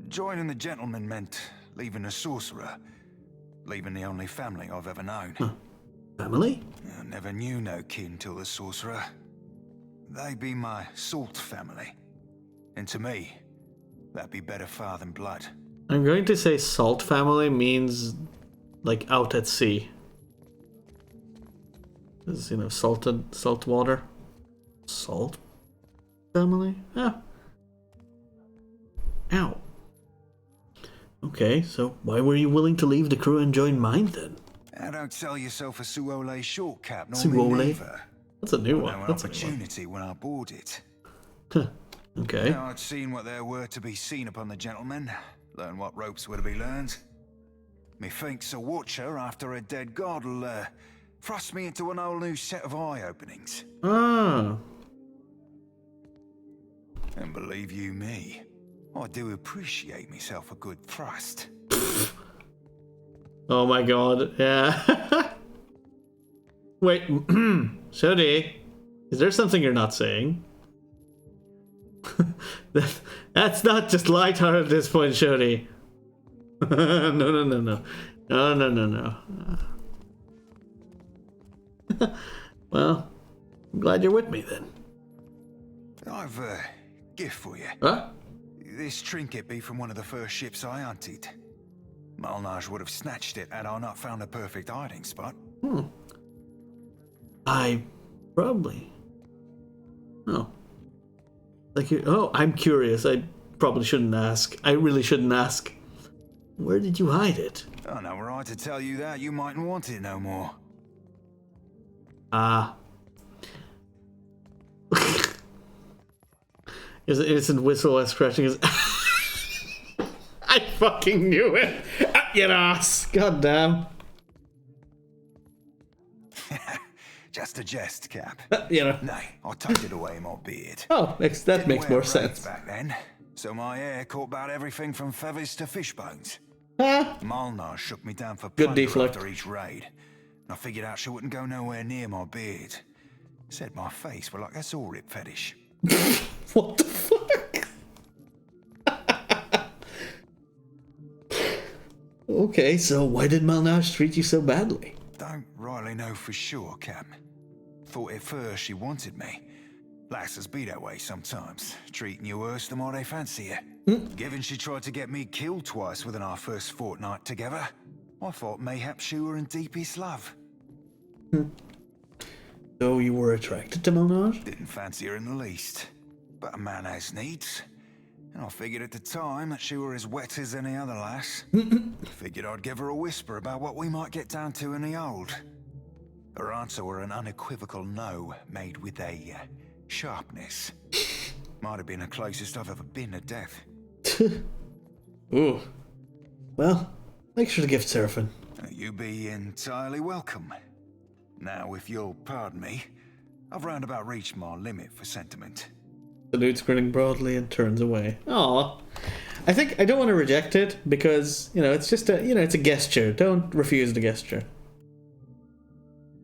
Joining the gentleman meant leaving the sorcerer, leaving the only family I've ever known. Family? I never knew no kin till the sorcerer. They be my salt family. And to me, that'd be better far than blood. I'm going to say salt family means like out at sea. This, you know, salt water. Salt family? Ah. Ow. Okay, so why were you willing to leave the crew and join mine then? I don't sell yourself a Suole short cap, nor Suole? me neither. That's a new one. An That's a new one. opportunity when I bought it. Okay. Now I'd seen what there were to be seen upon the gentleman, learn what ropes were to be learned. Methinks a watcher after a dead god'll thrust me into an whole new set of eye openings. Ah. And believe you me, I do appreciate myself a good thrust. Oh my god, yeah. Wait, Shodi, is there something you're not saying? That's not just lighthearted at this point, Shodi. No. Well, I'm glad you're with me then. I've a gift for you. Huh? This trinket be from one of the first ships I hunted. Malnage would have snatched it had I not found a perfect hiding spot. I probably. Oh. Like you. Oh, I'm curious. I probably shouldn't ask. I really shouldn't ask. Where did you hide it? I know were I to tell you that, you mightn't want it no more. Ah. There's an innocent whistle as scratching his. I fucking knew it! Up your ass! God damn. Just a jest, Cap. You know. Nay, I tucked it away in my beard. Oh, that makes more sense. Back then, so my hair caught about everything from feathers to fish bones. Huh? Malnar shook me down for Good plunder deflect. after each raid. And I figured out she wouldn't go nowhere near my beard. Said my face were like a saw rip fetish. What the fuck? Okay, so why did Malnage treat you so badly? Don't rightly know for sure, Cap. Thought at first she wanted me. Lasses be that way sometimes, treating you worse than what they fancy you. Given she tried to get me killed twice within our first fortnight together, I thought mayhap she were in deepest love. So you were attracted to Malnage? Didn't fancy her in the least. But a man has needs. And I figured at the time that she were as wet as any other lass. Figured I'd give her a whisper about what we might get down to in the old. Her answer were an unequivocal no, made with a sharpness. Might have been the closest I've ever been to death. Ooh. Well, thanks for the gift, Seraphim. You be entirely welcome. Now, if you'll pardon me, I've roundabout reached my limit for sentiment. The dude's grinning broadly and turns away. Aw. I think I don't want to reject it because, you know, it's just a, you know, it's a gesture. Don't refuse the gesture.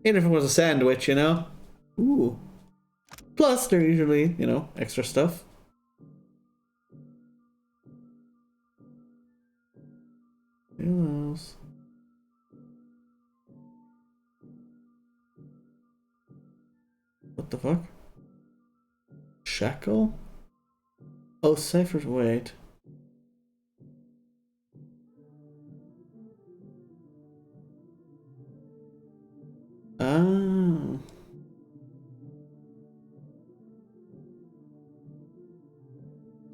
Even if it was a sandwich, you know? Ooh. Plus, they're usually, you know, extra stuff. else. What the fuck? Shackle? Oh, Cypher's wait. Ah.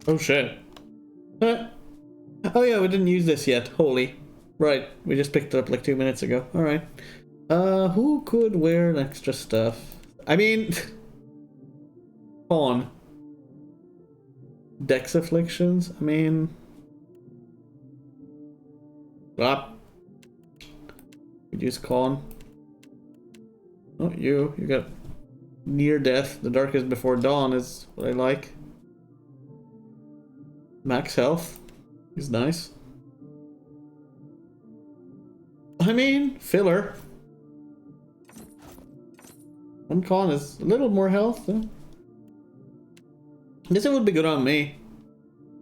Oh shit. Huh. Oh yeah, we didn't use this yet. Holy. Right, we just picked it up like 2 minutes ago. Alright. Who could wear an extra stuff? I mean... Pawn. Dex afflictions? I mean... Ah. Could use con. Oh, you got near death. The darkest before dawn is what I like. Max health is nice. I mean, filler. One con is a little more health. I guess it would be good on me.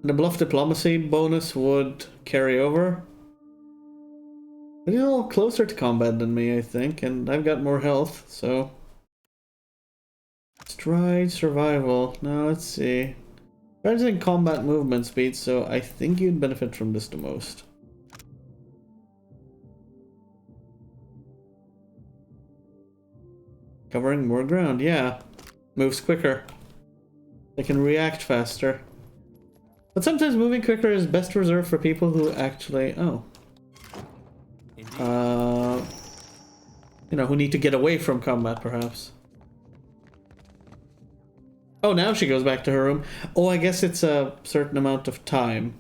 The bluff diplomacy bonus would carry over. But you're a little closer to combat than me, I think, and I've got more health, so... Stride, survival. Now, let's see. Stride's in combat movement speed, so I think you'd benefit from this the most. Covering more ground, yeah. Moves quicker. They can react faster. But sometimes moving quicker is best reserved for people who actually... Oh. You know, who need to get away from combat, perhaps. Oh, now she goes back to her room. Oh, I guess it's a certain amount of time.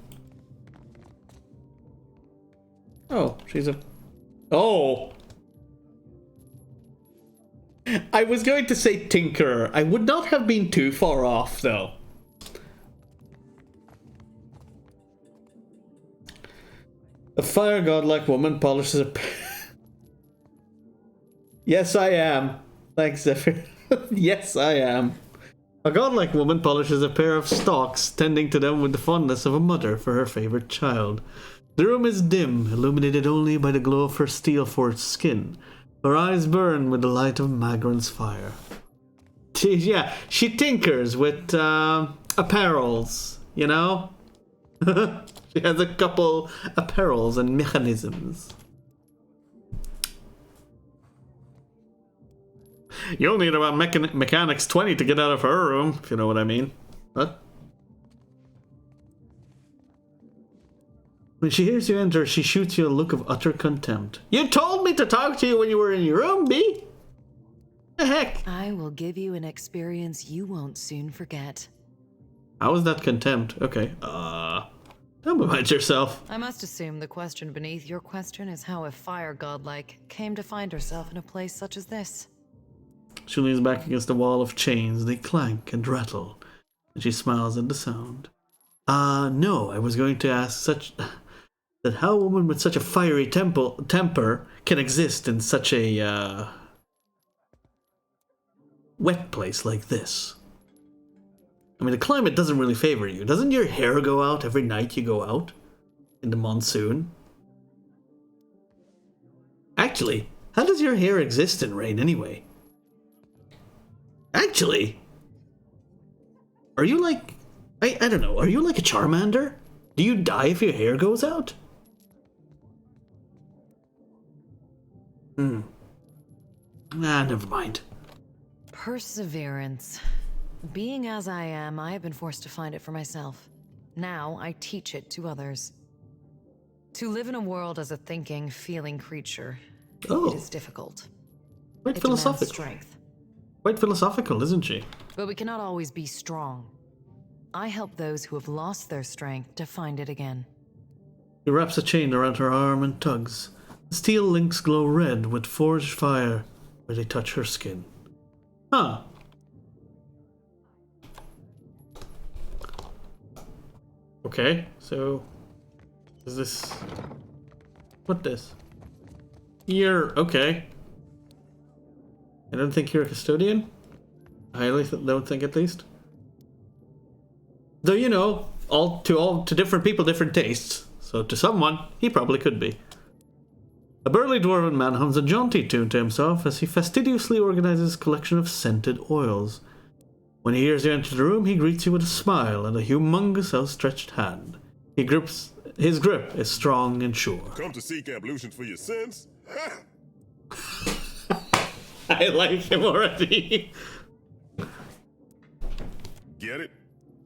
Oh, she's a... Oh! I was going to say Tinkerer. I would not have been too far off, though. A fire godlike woman polishes a... Yes, I am. Thanks, Zephyr. Yes, I am. A godlike woman polishes a pair of stalks, tending to them with the fondness of a mother for her favorite child. The room is dim, illuminated only by the glow of her steel-forged skin. Her eyes burn with the light of Magron's fire. Yeah, she tinkers with apparels, you know? She has a couple apparels and mechanisms. You'll need about mechanics 20 to get out of her room, if you know what I mean. What? When she hears you enter, she shoots you a look of utter contempt. You told me to talk to you when you were in your room, B. The heck? I will give you an experience you won't soon forget. How is that contempt? Okay. Tell me about yourself. I must assume the question beneath your question is how a fire godlike came to find herself in a place such as this. She leans back against the wall of chains. They clank and rattle, and she smiles at the sound. No, I was going to ask that how a woman with such a fiery temper can exist in such a wet place like this. I mean, the climate doesn't really favor you. Doesn't your hair go out every night you go out in the monsoon? Actually, how does your hair exist in rain anyway? Actually, are you like, I don't know, are you like a Charmander? Do you die if your hair goes out? Never mind. Perseverance. Being as I am, I have been forced to find it for myself. Now I teach it to others. To live in a world as a thinking, feeling creature, it is difficult. Quite it philosophical. demands strength. Quite philosophical, isn't she? But we cannot always be strong. I help those who have lost their strength to find it again. He wraps a chain around her arm and tugs. The steel links glow red with forged fire where they touch her skin. Huh. Okay, so... is this... what this? You're... okay. I don't think you're a custodian. I don't think, at least. Though, you know, to different people, different tastes. so to someone, he probably could be. A burly dwarven man hums a jaunty tune to himself as he fastidiously organizes his collection of scented oils. When he hears you enter the room, he greets you with a smile and a humongous outstretched hand. His grip is strong and sure. Come to seek ablutions for your sins? I like him already. Get it?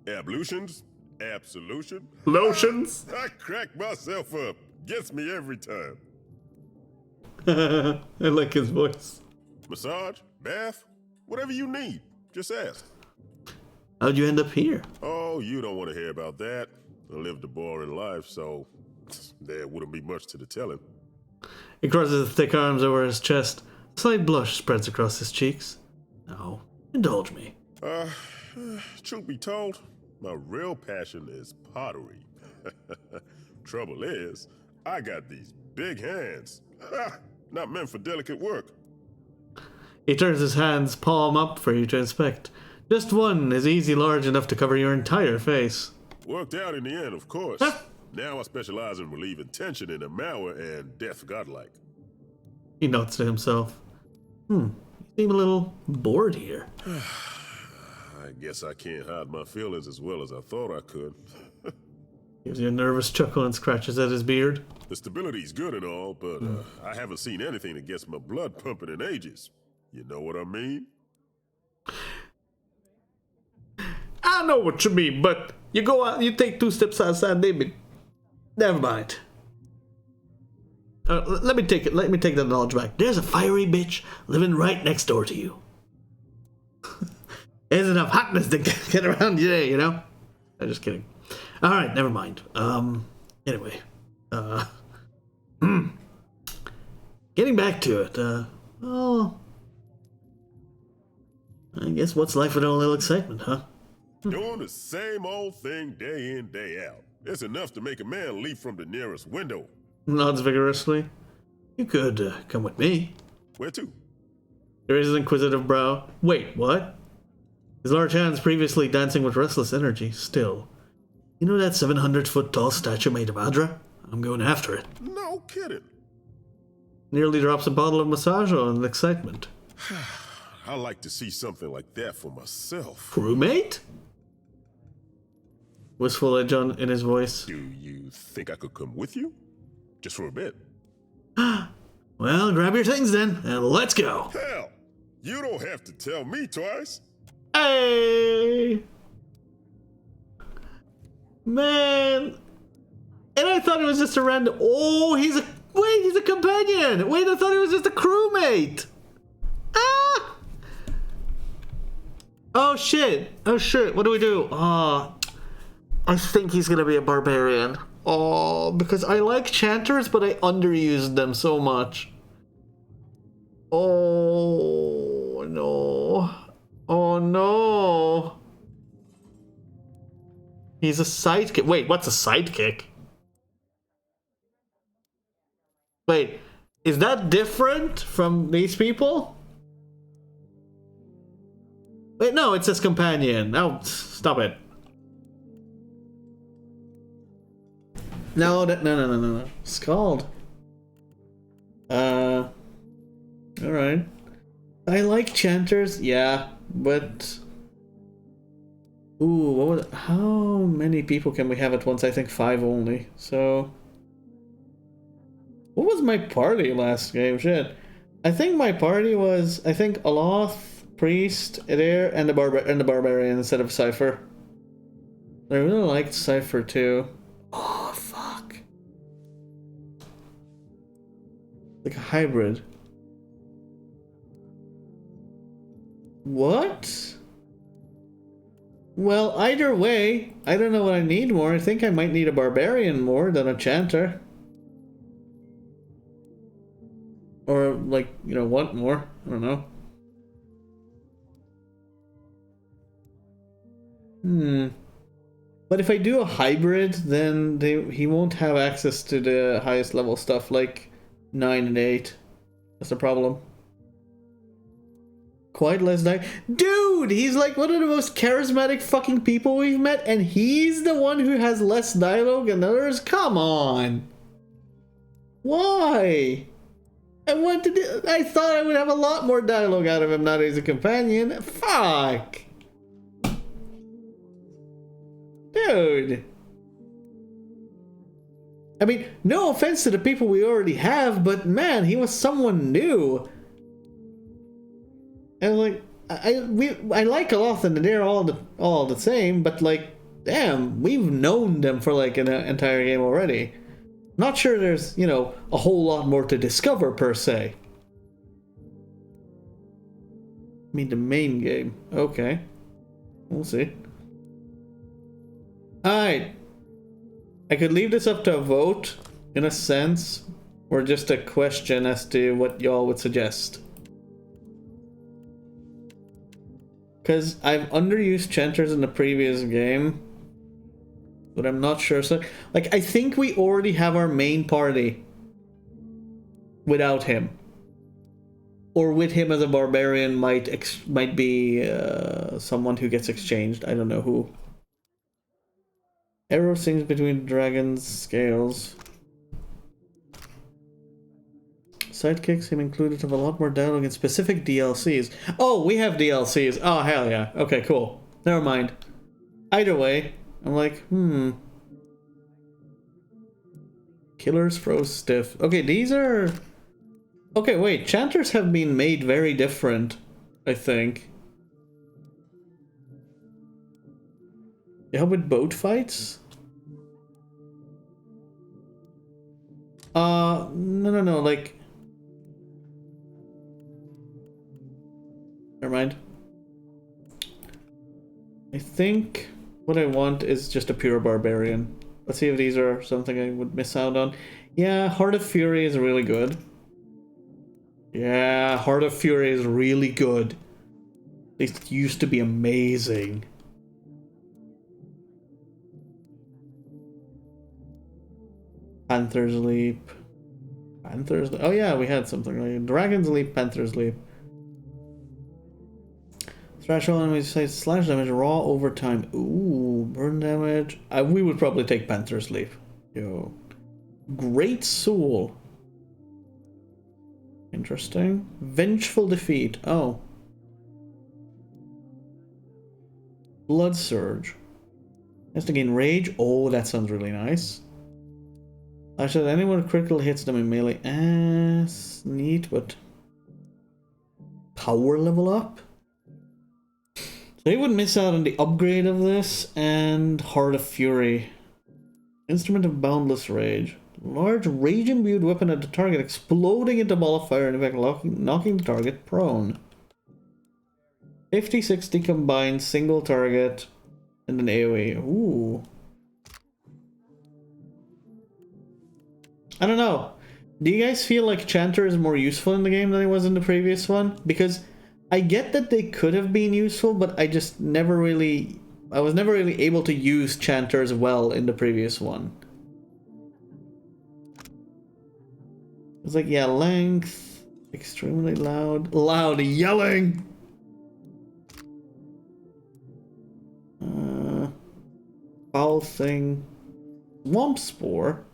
Ablutions? Absolution? Lotions? I crack myself up. Gets me every time. I like his voice. Massage? Bath? Whatever you need. Just ask. How'd you end up here? Oh, you don't want to hear about that. I lived a boring life, so there wouldn't be much to the telling. He crosses his thick arms over his chest. A slight blush spreads across his cheeks. Now, indulge me. Truth be told, my real passion is pottery. Trouble is, I got these big hands. Not meant for delicate work. He turns his hands palm up for you to inspect. Just one is easy large enough to cover your entire face. Worked out in the end, of course. Now I specialize in relieving tension in the Mauer and death godlike. He nods to himself. You seem a little bored here. I guess I can't hide my feelings as well as I thought I could. Gives you a nervous chuckle and scratches at his beard. The stability's good and all, but I haven't seen anything that gets my blood pumping in ages. You know what I mean? I know what you mean, but you go out, you take 2 steps outside, maybe. Never mind. Let me take that knowledge back. There's a fiery bitch living right next door to you. There's enough hotness to get around today, you know? I'm just kidding. Alright, never mind. Anyway. Getting back to it, well... I guess what's life without a little excitement, huh? Doing the same old thing day in, day out. It's enough to make a man leap from the nearest window. Nods vigorously. You could come with me. Where to? He raises an inquisitive brow. Wait, what? His large hands previously dancing with restless energy. Still. You know that 700-foot tall statue made of Adra? I'm going after it. No kidding. Nearly drops a bottle of massage on in excitement. I like to see something like that for myself. Crewmate? Wistful edge in his voice. Do you think I could come with you? Just for a bit. Well, grab your things then, and let's go. Hell, you don't have to tell me twice. Hey! Man! And I thought it was just a random... Oh, he's a companion! Wait, I thought he was just a crewmate! Ah! Oh shit! Oh shit, what do we do? Oh, I think he's gonna be a barbarian. Oh, because I like chanters, but I underused them so much. Oh no. Oh no. He's a sidekick. Wait, what's a sidekick? Wait, is that different from these people? Wait, no, it says companion. No, stop it. No, no. Scald. Alright. I like chanters, yeah, but... Ooh, how many people can we have at once? I think 5 only, so... What was my party last game? Shit. I think my party was, Aloth, Priest, Adair, and the Barbarian instead of Cypher. I really liked Cypher too. Oh, fuck. Like a hybrid. What? Well, either way, I don't know what I need more. I think I might need a Barbarian more than a Chanter. Or, like, you know, what more? I don't know. But if I do a hybrid, then he won't have access to the highest level stuff, like 9 and 8. That's the problem. Quite less dude, he's like one of the most charismatic fucking people we've met, and he's the one who has less dialogue than others? Come on. Why? I thought I would have a lot more dialogue out of him now that he's a companion. Fuck. Dude. I mean, no offense to the people we already have, but man, he was someone new. And like, I like a lot and they're all the same, but like, damn, we've known them for like an entire game already. Not sure there's, you know, a whole lot more to discover per se. I mean, the main game. Okay. We'll see. Alright. I could leave this up to a vote, in a sense, or just a question as to what y'all would suggest. Because I've underused Chanters in the previous game, but I'm not sure. So, like, I think we already have our main party without him. Or with him as a barbarian might be someone who gets exchanged. I don't know who. Arrow sings between dragons' scales. Sidekicks him included have a lot more dialogue in specific DLCs. Oh, we have DLCs. Oh, hell yeah. Okay, cool. Never mind. Either way, I'm like, Killers froze stiff. Okay, these are... Okay, wait. Chanters have been made very different, I think. You help with boat fights? No, like... Never mind. I think what I want is just a pure barbarian. Let's see if these are something I would miss out on. Yeah, Heart of Fury is really good. Yeah, Heart of Fury is really good. It used to be amazing. Panther's Leap. Oh yeah, we had something like Dragon's Leap, Panther's Leap. Thrash all enemies say slash damage raw over time. Ooh, burn damage. We would probably take Panther's Leap. Yo. Great Soul. Interesting. Vengeful Defeat. Oh. Blood Surge. Has to gain Rage. Oh, that sounds really nice. Actually, anyone critical hits them in melee. Neat, but... Power level up? So he would miss out on the upgrade of this and Heart of Fury. Instrument of Boundless Rage. Large rage-imbued weapon at the target, exploding into ball of fire and in fact knocking the target prone. 50-60 combined, single target, and an AoE. Ooh. I don't know. Do you guys feel like Chanter is more useful in the game than it was in the previous one? Because I get that they could have been useful, but I just never really... I was never really able to use Chanter as well in the previous one. It's like, yeah, length, extremely loud, yelling! Foul Thing, Swamp Spore.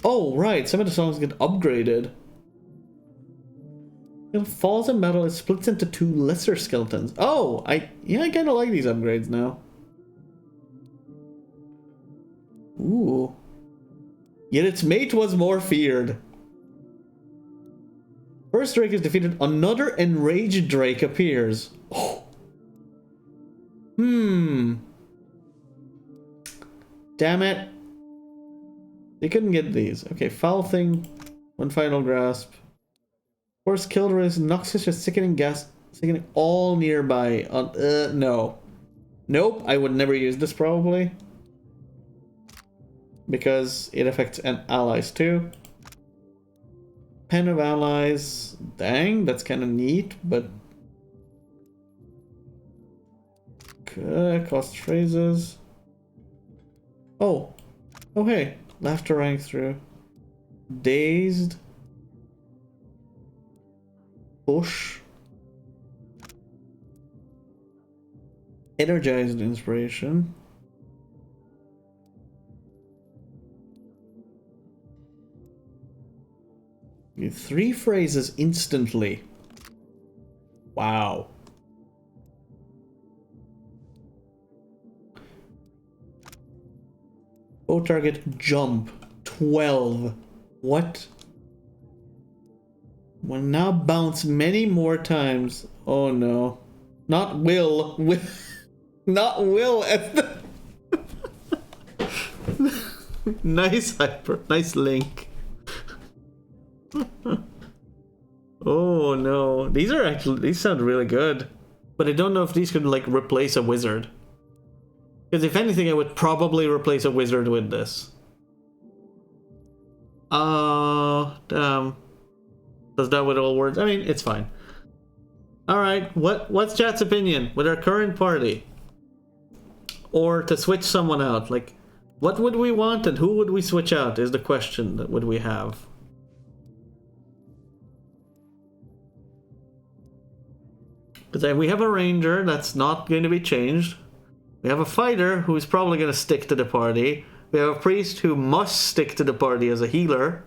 Oh, right, some of the songs get upgraded. It falls in battle, it splits into 2 lesser skeletons. Oh, I kind of like these upgrades now. Ooh. Yet its mate was more feared. First Drake is defeated, another enraged Drake appears. Oh. Damn it. You couldn't get these. Okay, Foul Thing, One Final Grasp. Force kill race, noxious, sickening gas, sickening all nearby. No. Nope, I would never use this probably. Because it affects allies too. Pen of Allies. Dang, that's kind of neat, but... cost phrases. Oh. Oh, hey. Laughter rang through. Dazed. Push. Energized inspiration. You 3 phrases instantly. Wow. Oh, target jump 12. What? Will now bounce many more times. Oh no. Not will. Not will. Nice hyper. Nice link. Oh no. These sound really good. But I don't know if these could like replace a wizard. Because if anything, I would probably replace a wizard with this. Damn. Does that with all words? I mean, it's fine. Alright, what's chat's opinion with our current party? Or to switch someone out? Like, what would we want and who would we switch out is the question that would we have. Because we have a ranger that's not going to be changed. We have a fighter who's probably going to stick to the party. We have a priest who must stick to the party as a healer.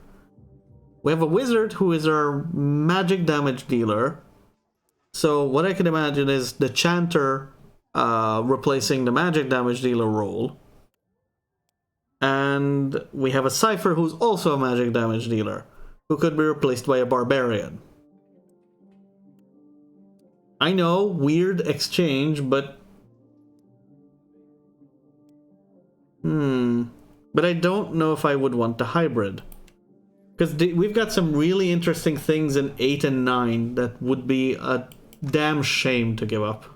We have a wizard who is our magic damage dealer. So what I can imagine is the chanter replacing the magic damage dealer role. And we have a cipher who's also a magic damage dealer, who could be replaced by a barbarian. I know, weird exchange, but... But I don't know if I would want the hybrid. Because we've got some really interesting things in 8 and 9 that would be a damn shame to give up.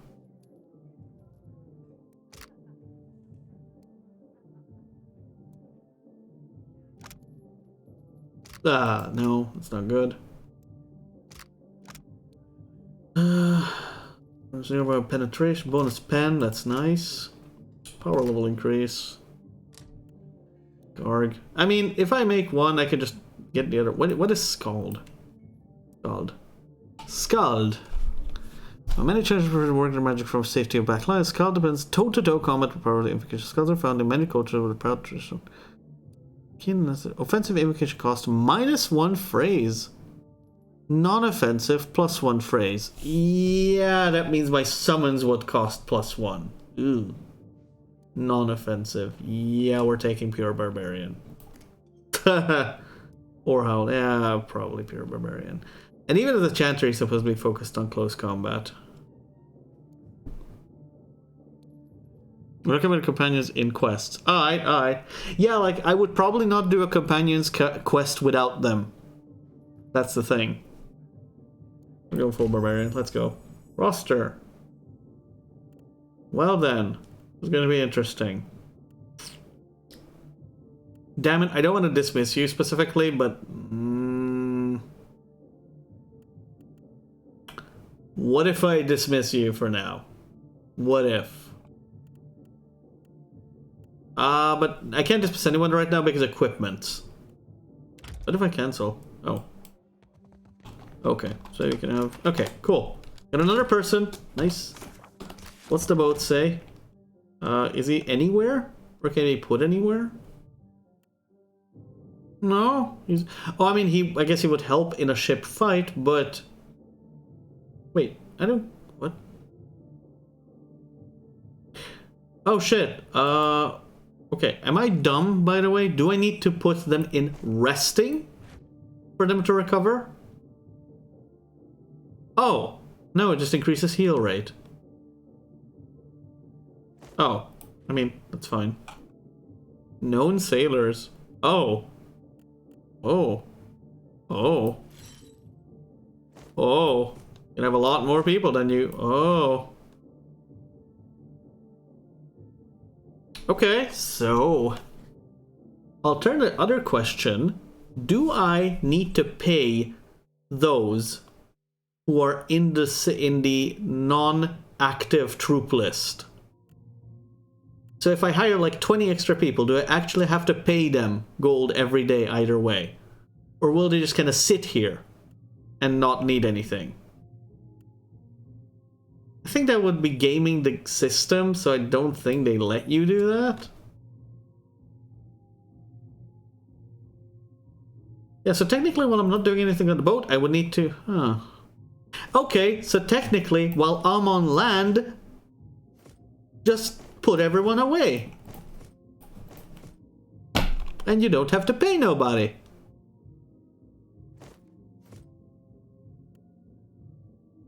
Ah, no, it's not good. Zero penetration, bonus pen, that's nice. Power level increase. Garg. I mean, if I make one, I could just get the other. What is Scald? Scald. How many changes for working magic from safety of backline? Scald depends toe-to-toe combat with power invocation. Scalds are found in many cultures with a proud tradition. Offensive invocation cost -1 phrase. Non-offensive +1 phrase. Yeah, that means my summons would cost +1. Ooh. Non-offensive. Yeah, we're taking pure barbarian. Or howl. Yeah, probably pure barbarian. And even as a chanter, he's supposed to be focused on close combat. Recommend companions in quests. Alright. Yeah, like, I would probably not do a companions quest without them. That's the thing. We're going full barbarian. Let's go. Roster. Well then. It's going to be interesting. Damn it, I don't want to dismiss you specifically, but... what if I dismiss you for now? What if? But I can't dismiss anyone right now because equipment. What if I cancel? Oh. Okay, so you can have... Okay, cool. Got another person. Nice. What's the boat say? Is he anywhere? Or can he put anywhere? No? He's... Oh, I mean, I guess he would help in a ship fight, but... Wait, I don't... What? Oh, shit. Okay, am I dumb, by the way? Do I need to put them in resting for them to recover? Oh, no, it just increases heal rate. Oh, I mean, that's fine. Known sailors. Oh. Oh. Oh. Oh. You can have a lot more people than you. Oh. Okay, so... I'll turn to the other question. Do I need to pay those who are in the non-active troop list? So if I hire like 20 extra people, do I actually have to pay them gold every day either way? Or will they just kind of sit here and not need anything? I think that would be gaming the system, so I don't think they let you do that. Yeah, so technically while I'm not doing anything on the boat, I would need to... Huh. Okay, so technically, while I'm on land, just put everyone away. And you don't have to pay nobody.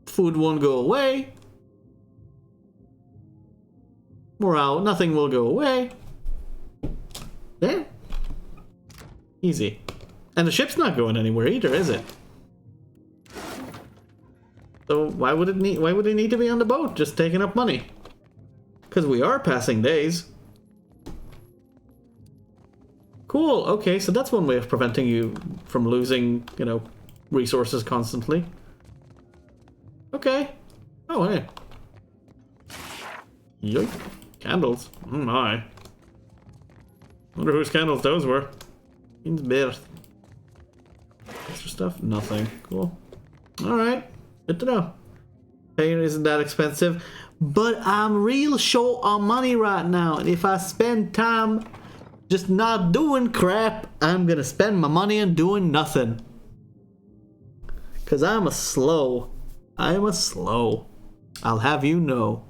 Food won't go away. Morale, nothing will go away. There. Easy. And the ship's not going anywhere either, is it? So why would it need to be on the boat, just taking up money? Because we are passing days. Cool, okay, so that's one way of preventing you from losing, you know, resources constantly. Okay. Oh, hey. Yoink. Candles. Oh my. Wonder whose candles those were. Means birth. Extra stuff? Nothing. Cool. Alright. Good to know. Pain isn't that expensive. But I'm real short on money right now. And if I spend time just not doing crap, I'm gonna spend my money on doing nothing. Cause I'm a slow. I'm a slow. I'll have you know.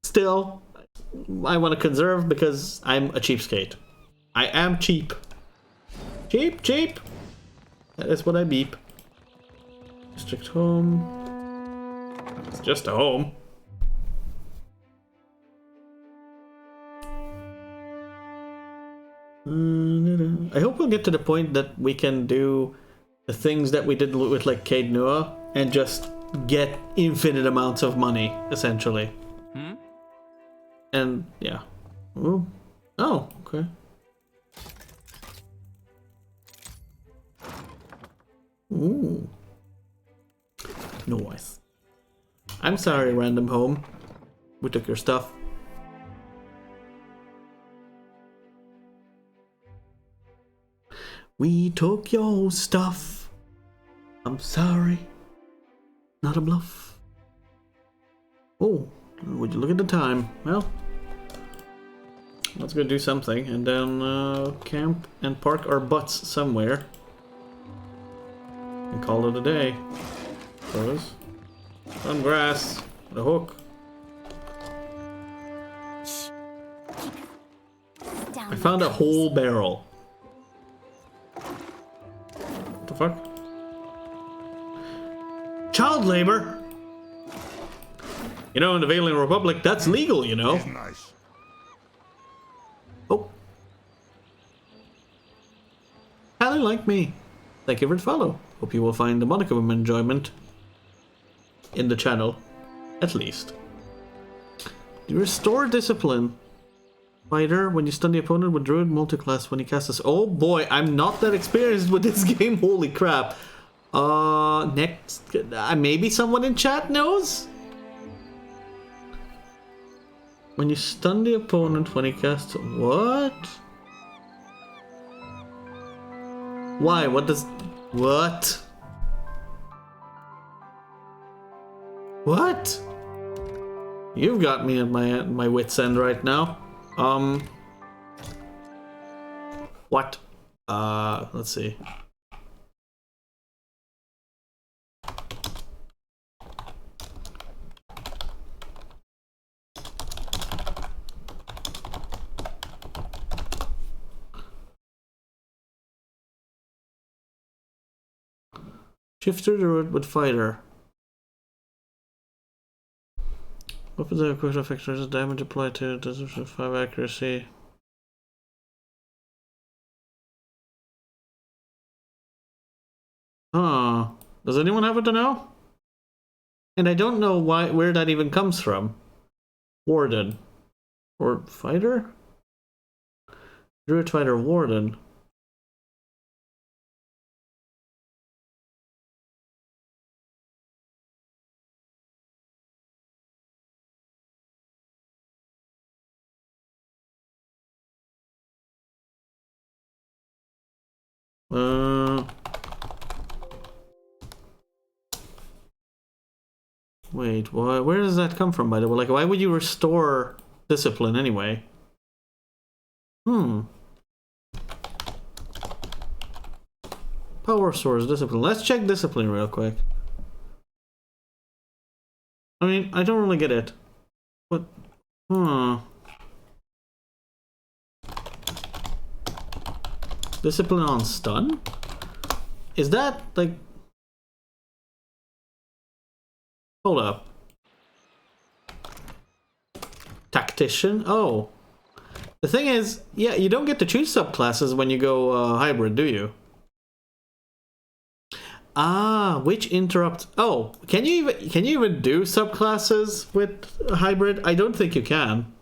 Still, I want to conserve because I'm a cheapskate. I am cheap. Cheap, cheap. That is what I beep. District home. It's just a home. I hope we'll get to the point that we can do the things that we did with like Cade Noah and just get infinite amounts of money, essentially. And yeah. Ooh. Oh, okay. Ooh. Nice. I'm sorry, random home. We took your stuff. We took your stuff. I'm sorry. Not a bluff. Oh, would you look at the time? Well, let's go do something and then camp and park our butts somewhere. And call it a day. Suppose. Some grass. A hook. I found a whole barrel. What the fuck? Child labor? You know, in the Valiant Republic, that's legal, you know. Nice. Oh. Kinda like me. Thank you for the follow. Hope you will find the modicum of enjoyment in the channel, at least. You restore discipline. Fighter, when you stun the opponent with Druid multiclass when he casts. Oh boy, I'm not that experienced with this game. Holy crap. Next, maybe someone in chat knows? When you stun the opponent when he casts. What? Why? What does. What? What? You've got me at my wit's end right now. What? Let's see. Shifter the road with fighter. Weapons that equip effects damage applied to does 5 accuracy. Huh. Does anyone happen to know? And I don't know where that even comes from. Warden. Or fighter? Druid fighter warden. Wait, where does that come from, by the way? Like, why would you restore discipline anyway? Power source, discipline. Let's check discipline real quick. I mean, I don't really get it. But, Discipline on stun? Is that, like... Hold up. Tactician? Oh. The thing is, yeah, you don't get to choose subclasses when you go hybrid, do you? Ah, which interrupt? Oh, can you even do subclasses with hybrid? I don't think you can.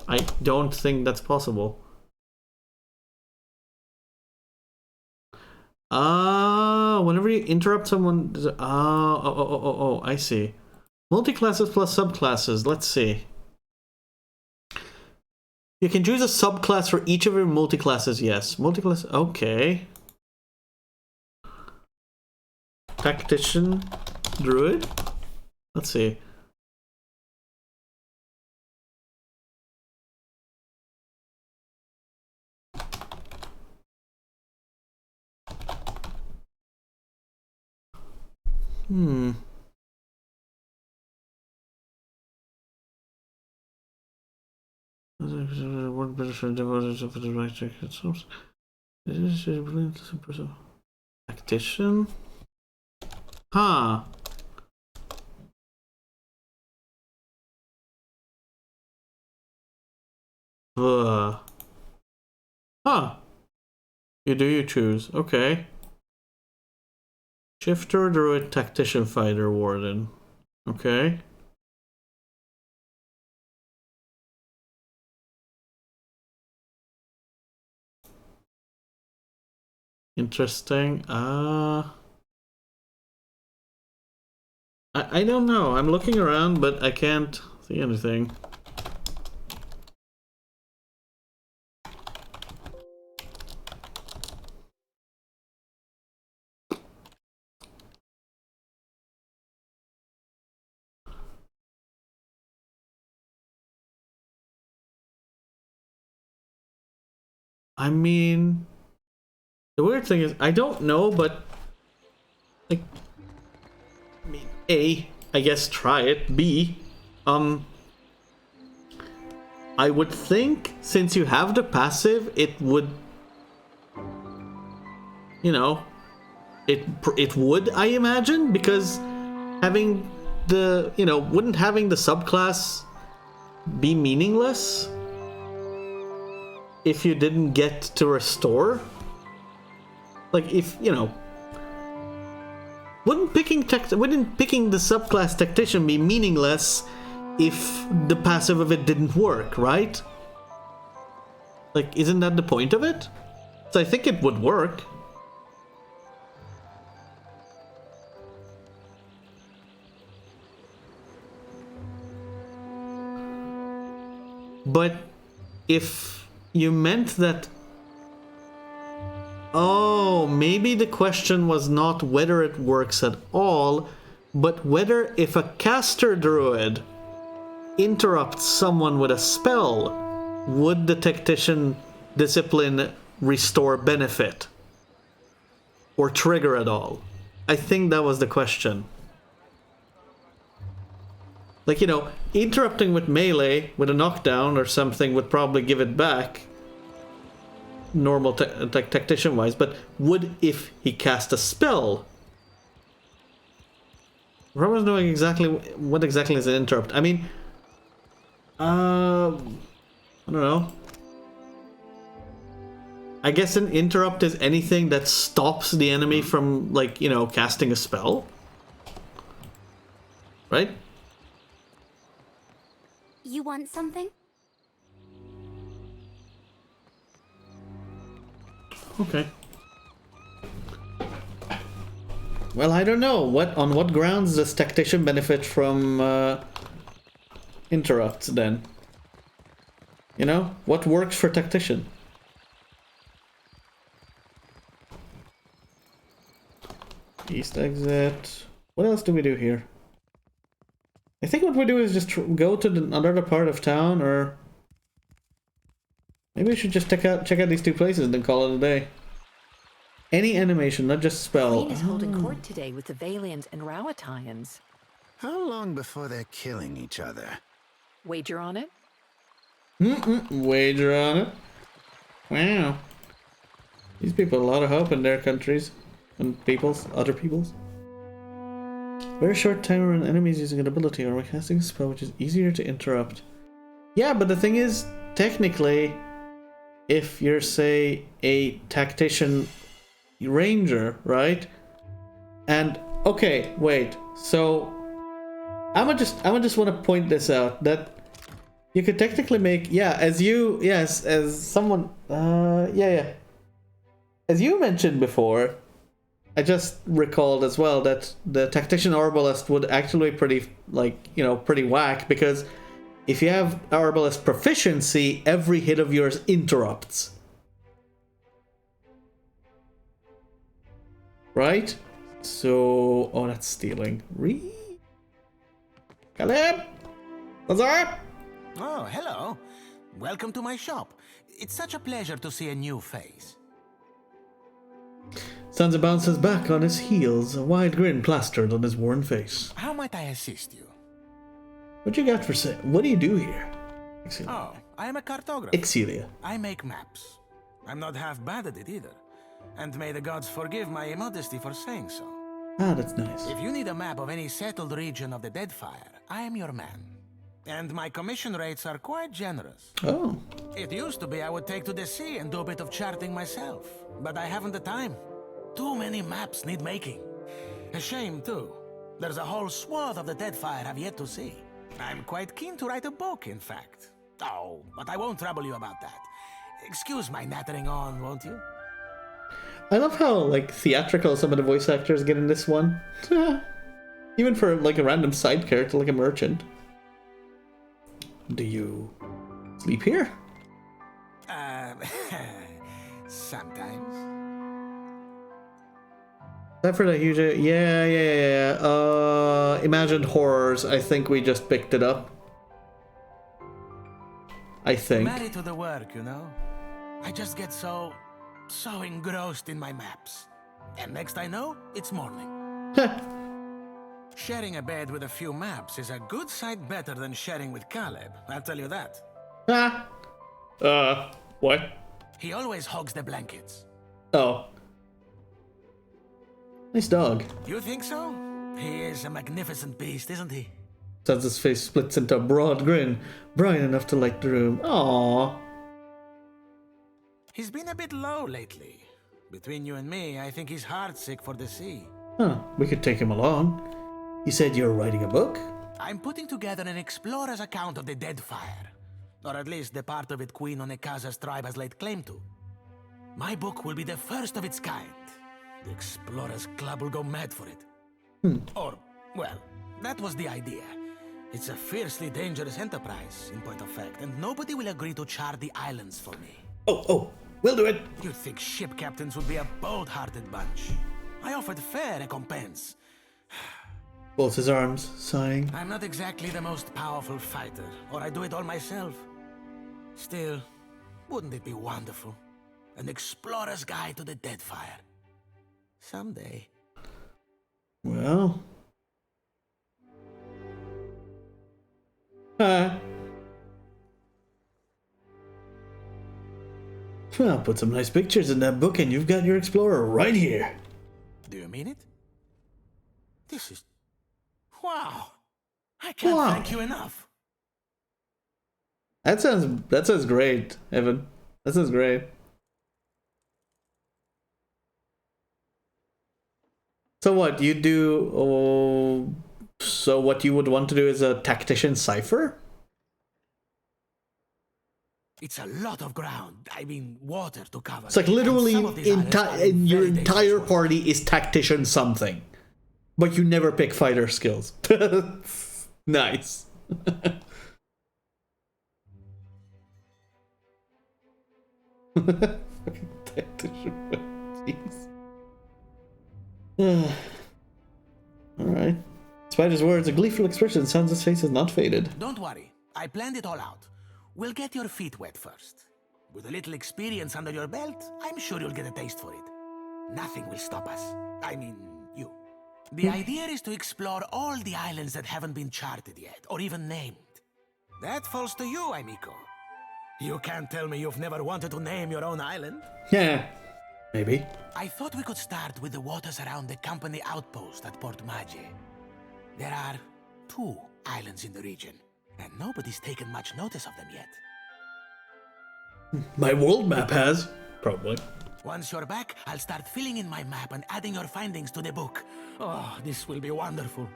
I don't think that's possible. Ah, whenever you interrupt someone, oh, I see. Multiclasses plus subclasses. Let's see. You can choose a subclass for each of your multiclasses. Yes, multiclass. Okay. Tactician, druid. Let's see. One better devoted to the right jacket source. Tactician. Huh. Huh. You choose. Okay. Shifter, druid, tactician, fighter, warden. Okay. Interesting. I don't know. I'm looking around, but I can't see anything. I mean, the weird thing is, I don't know, but like, I mean, A, I guess try it. B, I would think since you have the passive, it would, you know, it would, I imagine, because having the, you know, wouldn't having the subclass be meaningless if you didn't get to restore? Like, if, you know, wouldn't picking the subclass tactician be meaningless if the passive of it didn't work, right? Like, isn't that the point of it? So I think it would work. But if you meant that... Oh, maybe the question was not whether it works at all, but whether if a caster druid interrupts someone with a spell, would the tactician discipline restore benefit? Or trigger at all? I think that was the question. Like, you know, interrupting with melee, with a knockdown or something would probably give it back. Normal tactician wise, but would if he cast a spell? Roman's knowing exactly what exactly is an interrupt. I mean, I don't know. I guess an interrupt is anything that stops the enemy from, like, you know, casting a spell, right? You want something? Okay. Well, I don't know. On what grounds does tactician benefit from interrupts then? You know, what works for tactician? East exit. What else do we do here? I think what we do is just go to another part of town, or maybe we should just check out these two places and then call it a day. Any animation, not just spell. Queen is holding court today with the Valians and Rowattians. How long before they're killing each other? Wager on it? Wager on it. Wow. These people have a lot of hope in their countries and other peoples. Very short timer on enemies using an ability or by casting a spell which is easier to interrupt. Yeah, but the thing is, technically, if you're, say, a tactician ranger, right? And okay, wait. So I'ma just want to point this out, that you could technically make, as someone as you mentioned before, I just recalled as well that the tactician arbalist would actually be pretty, pretty whack, because if you have arbalist proficiency, every hit of yours interrupts. Right? So, oh, that's stealing. Caleb? What's up? Oh, hello. Welcome to my shop. It's such a pleasure to see a new face. Sansa bounces back on his heels, a wide grin plastered on his worn face. How might I assist you? What you got for sale? What do you do here? Oh, I am a cartographer. Exilia. I make maps. I'm not half bad at it either. And may the gods forgive my immodesty for saying so. Ah, that's nice. If you need a map of any settled region of the Deadfire, I am your man. And my commission rates are quite generous. Oh. It used to be I would take to the sea and do a bit of charting myself. But I haven't the time. Too many maps need making. A shame, too. There's a whole swath of the Deadfire I've yet to see. I'm quite keen to write a book, in fact. Oh, but I won't trouble you about that. Excuse my nattering on, won't you? I love how, theatrical some of the voice actors get in this one. Even for, a random side character, like a merchant. Do you sleep here? Sometimes. That for the huge... Yeah. Imagined Horrors, I think we just picked it up. I think. Married to the work, you know? I just get so engrossed in my maps. And next I know, it's morning. Sharing a bed with a few maps is a good sight better than sharing with Caleb, I'll tell you that. What? He always hogs the blankets. Oh. Nice dog. You think so? He is a magnificent beast, isn't he? Sansa's face splits into a broad grin, bright enough to light the room. Aww. He's been a bit low lately. Between you and me, I think he's heartsick for the sea. Huh, we could take him along. You said you're writing a book? I'm putting together an explorer's account of the Deadfire. Or at least the part of it Queen Onekaza's tribe has laid claim to. My book will be the first of its kind. The Explorers Club will go mad for it. Or, well, that was the idea. It's a fiercely dangerous enterprise, in point of fact, and nobody will agree to chart the islands for me. Oh, we'll do it. You'd think ship captains would be a bold-hearted bunch. I offered fair recompense. Folds his arms, sighing. I'm not exactly the most powerful fighter, or I do it all myself. Still, wouldn't it be wonderful? An explorer's guide to the Deadfire. Someday. Well. Well, put some nice pictures in that book and you've got your explorer right here. Do you mean it? This is... Wow! I can't thank you enough. That sounds great, Evan. That sounds great. So what you do? So what you would want to do is a tactician cipher? It's a lot of ground. I mean, water to cover. It's like literally your entire party is tactician something, but you never pick fighter skills. Nice. Jeez. Despite his words, a gleeful expression on his face has not faded. Don't worry. I planned it all out. We'll get your feet wet first. With a little experience under your belt, I'm sure you'll get a taste for it. Nothing will stop us. I mean, you. The idea is to explore all the islands that haven't been charted yet, or even named. That falls to you, amigo. You can't tell me you've never wanted to name your own island. Yeah, maybe. I thought we could start with the waters around the company outpost at Port Maggi. There are 2 islands in the region, and nobody's taken much notice of them yet. My world map has, probably. Once you're back, I'll start filling in my map and adding your findings to the book. Oh, this will be wonderful.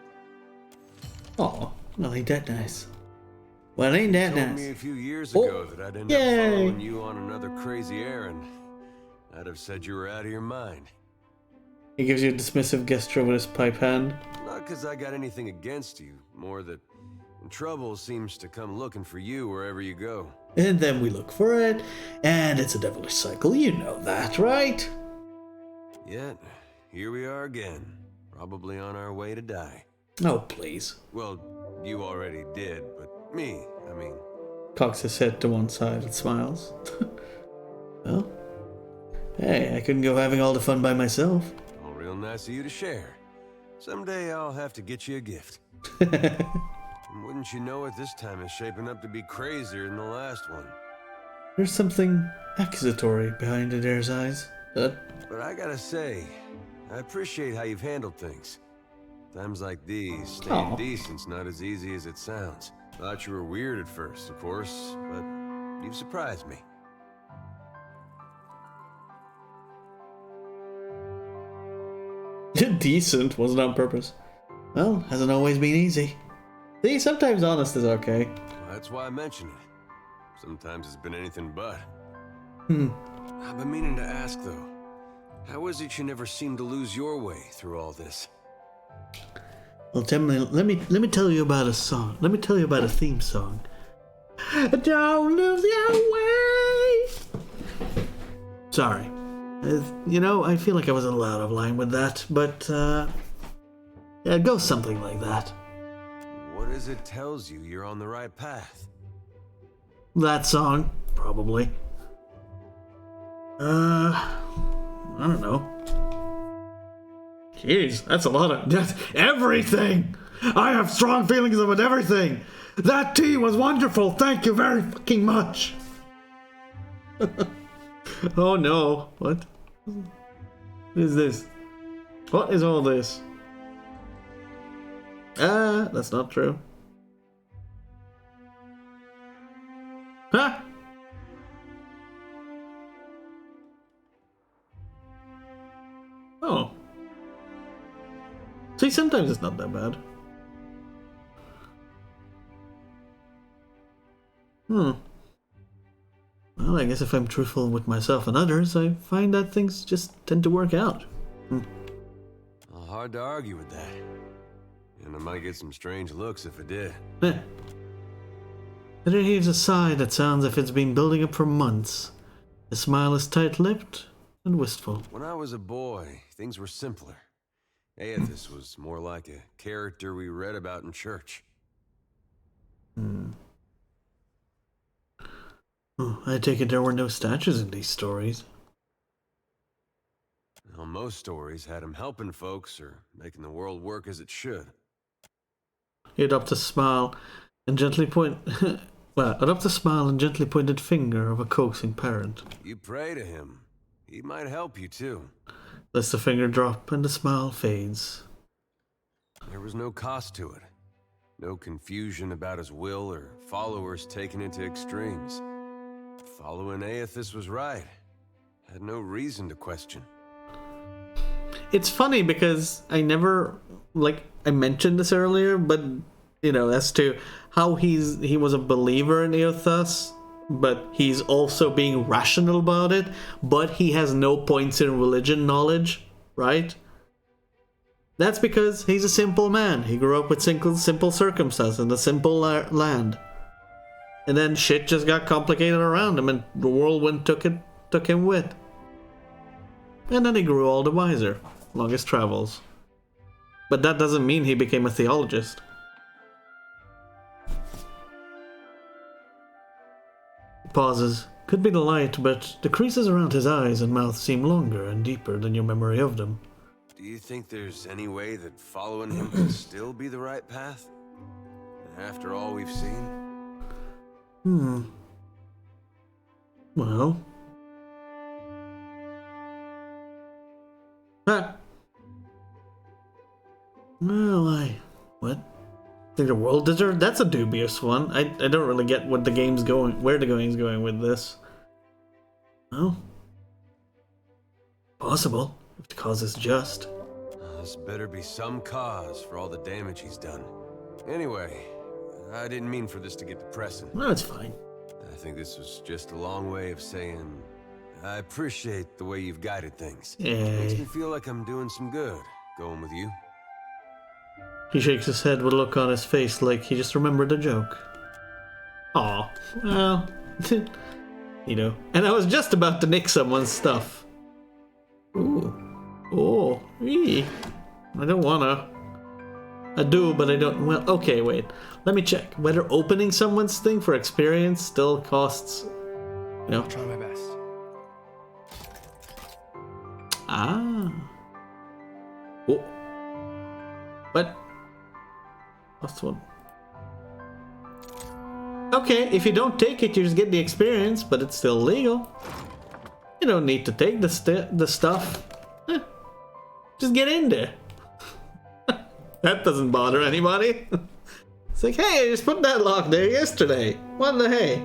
Oh, well, ain't that nice? Well, ain't that told nice? me a few years ago that I'd end up following you on another crazy errand. I'd have said you were out of your mind. He gives you a dismissive gesture with his pipe hand. Not because I got anything against you, more that trouble seems to come looking for you wherever you go. And then we look for it, and it's a devilish cycle. You know that, right? Yet, here we are again, probably on our way to die. Oh, please. Well, you already did, but me, I mean. Cocks his head to one side and smiles. Well, hey, I couldn't go having all the fun by myself. All real nice of you to share. Someday I'll have to get you a gift. And wouldn't you know it, this time is shaping up to be crazier than the last one. There's something accusatory behind Adair's eyes. But I gotta say, I appreciate how you've handled things. Times like these, staying decent's not as easy as it sounds. Thought you were weird at first, of course, but you've surprised me. Decent wasn't on purpose. Well, hasn't always been easy. See, sometimes honest is okay. Well, that's why I mention it. Sometimes it's been anything but. I've been meaning to ask, though. How is it you never seem to lose your way through all this? Well, Emily, let me tell you about a song. Let me tell you about a theme song. Don't lose your way. Sorry. You know, I feel like I was a little out of line with that, but yeah, it goes something like that. What is it tells you you're on the right path? That song, probably. I don't know. Jeez, that's a lot of everything. I have strong feelings about everything. That tea was wonderful. Thank you very fucking much. Oh no! What is this? What is all this? That's not true. Huh? Oh. See, sometimes it's not that bad. Well, I guess if I'm truthful with myself and others, I find that things just tend to work out. Well, hard to argue with that. And I might get some strange looks if I did. Then it heaves a sigh that sounds as if it's been building up for months. The smile is tight-lipped and wistful. When I was a boy, things were simpler. Aethys was more like a character we read about in church. Oh, I take it there were no statues in these stories. Well, most stories had him helping folks or making the world work as it should. He adopts a smile and gently adopts a smile and gently pointed finger of a coaxing parent. You pray to him. He might help you too. Lets the finger drop and the smile fades. There was no cost to it. No confusion about his will or followers taken into extremes. Following Aethys was right. Had no reason to question. It's funny because I never, I mentioned this earlier, but, you know, as to how he was a believer in Aethys, but he's also being rational about it, but he has no points in religion knowledge, right? That's because he's a simple man. He grew up with simple circumstances in a simple land. And then shit just got complicated around him and the whirlwind took him with. And then he grew all the wiser, along his travels. But that doesn't mean he became a theologist. He pauses. Could be the light, but the creases around his eyes and mouth seem longer and deeper than your memory of them. Do you think there's any way that following him can still be the right path? After all we've seen? Well... Well, what? Think the world deserved? That's a dubious one. I don't really get what the game's going, where the game's going with this. Well, possible if the cause is just. This better be some cause for all the damage he's done. Anyway, I didn't mean for this to get depressing. No, it's fine. I think this was just a long way of saying I appreciate the way you've guided things. Yay. Makes me feel like I'm doing some good going with you. He shakes his head with a look on his face like he just remembered a joke. Aw, well, you know. And I was just about to nick someone's stuff. Ooh. Oh, eee. I don't wanna. I do, but I don't. Well, okay, wait. Let me check. Whether opening someone's thing for experience still costs. You know. I'll try my best. Ah. Oh. What? Last one. Okay, if you don't take it, you just get the experience, but it's still legal. You don't need to take the stuff. Just get in there. That doesn't bother anybody. It's like, hey, I just put that lock there yesterday. What the hey?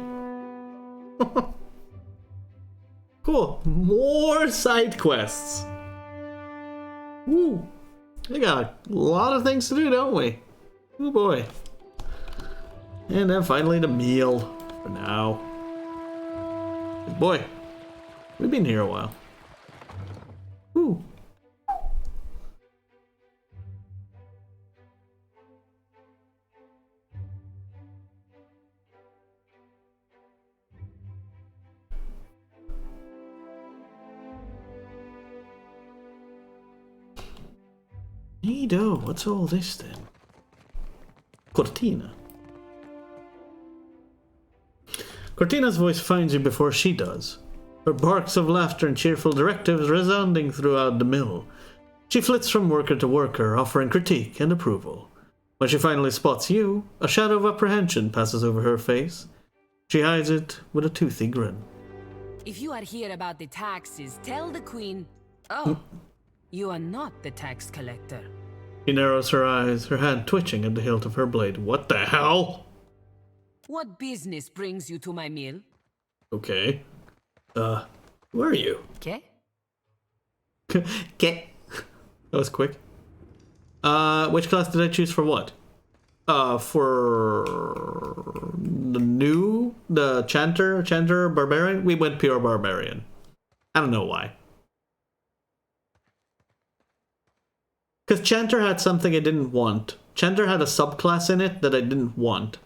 Cool. More side quests. Woo. We got a lot of things to do, don't we? Oh boy. And then finally the meal for now. Boy, we've been here a while. Woo. Neato, what's all this then? Cortina. Cortina's voice finds you before she does. Her barks of laughter and cheerful directives resounding throughout the mill. She flits from worker to worker, offering critique and approval. When she finally spots you, a shadow of apprehension passes over her face. She hides it with a toothy grin. If you are here about the taxes, tell the queen... Oh, you are not the tax collector. She narrows her eyes, her hand twitching at the hilt of her blade. What the hell? What business brings you to my mill? Okay. Who are you? Okay. Okay. That was quick. Which class did I choose for what? For the Chanter Barbarian? We went pure Barbarian. I don't know why. Because Chanter had something I didn't want. Chanter had a subclass in it that I didn't want.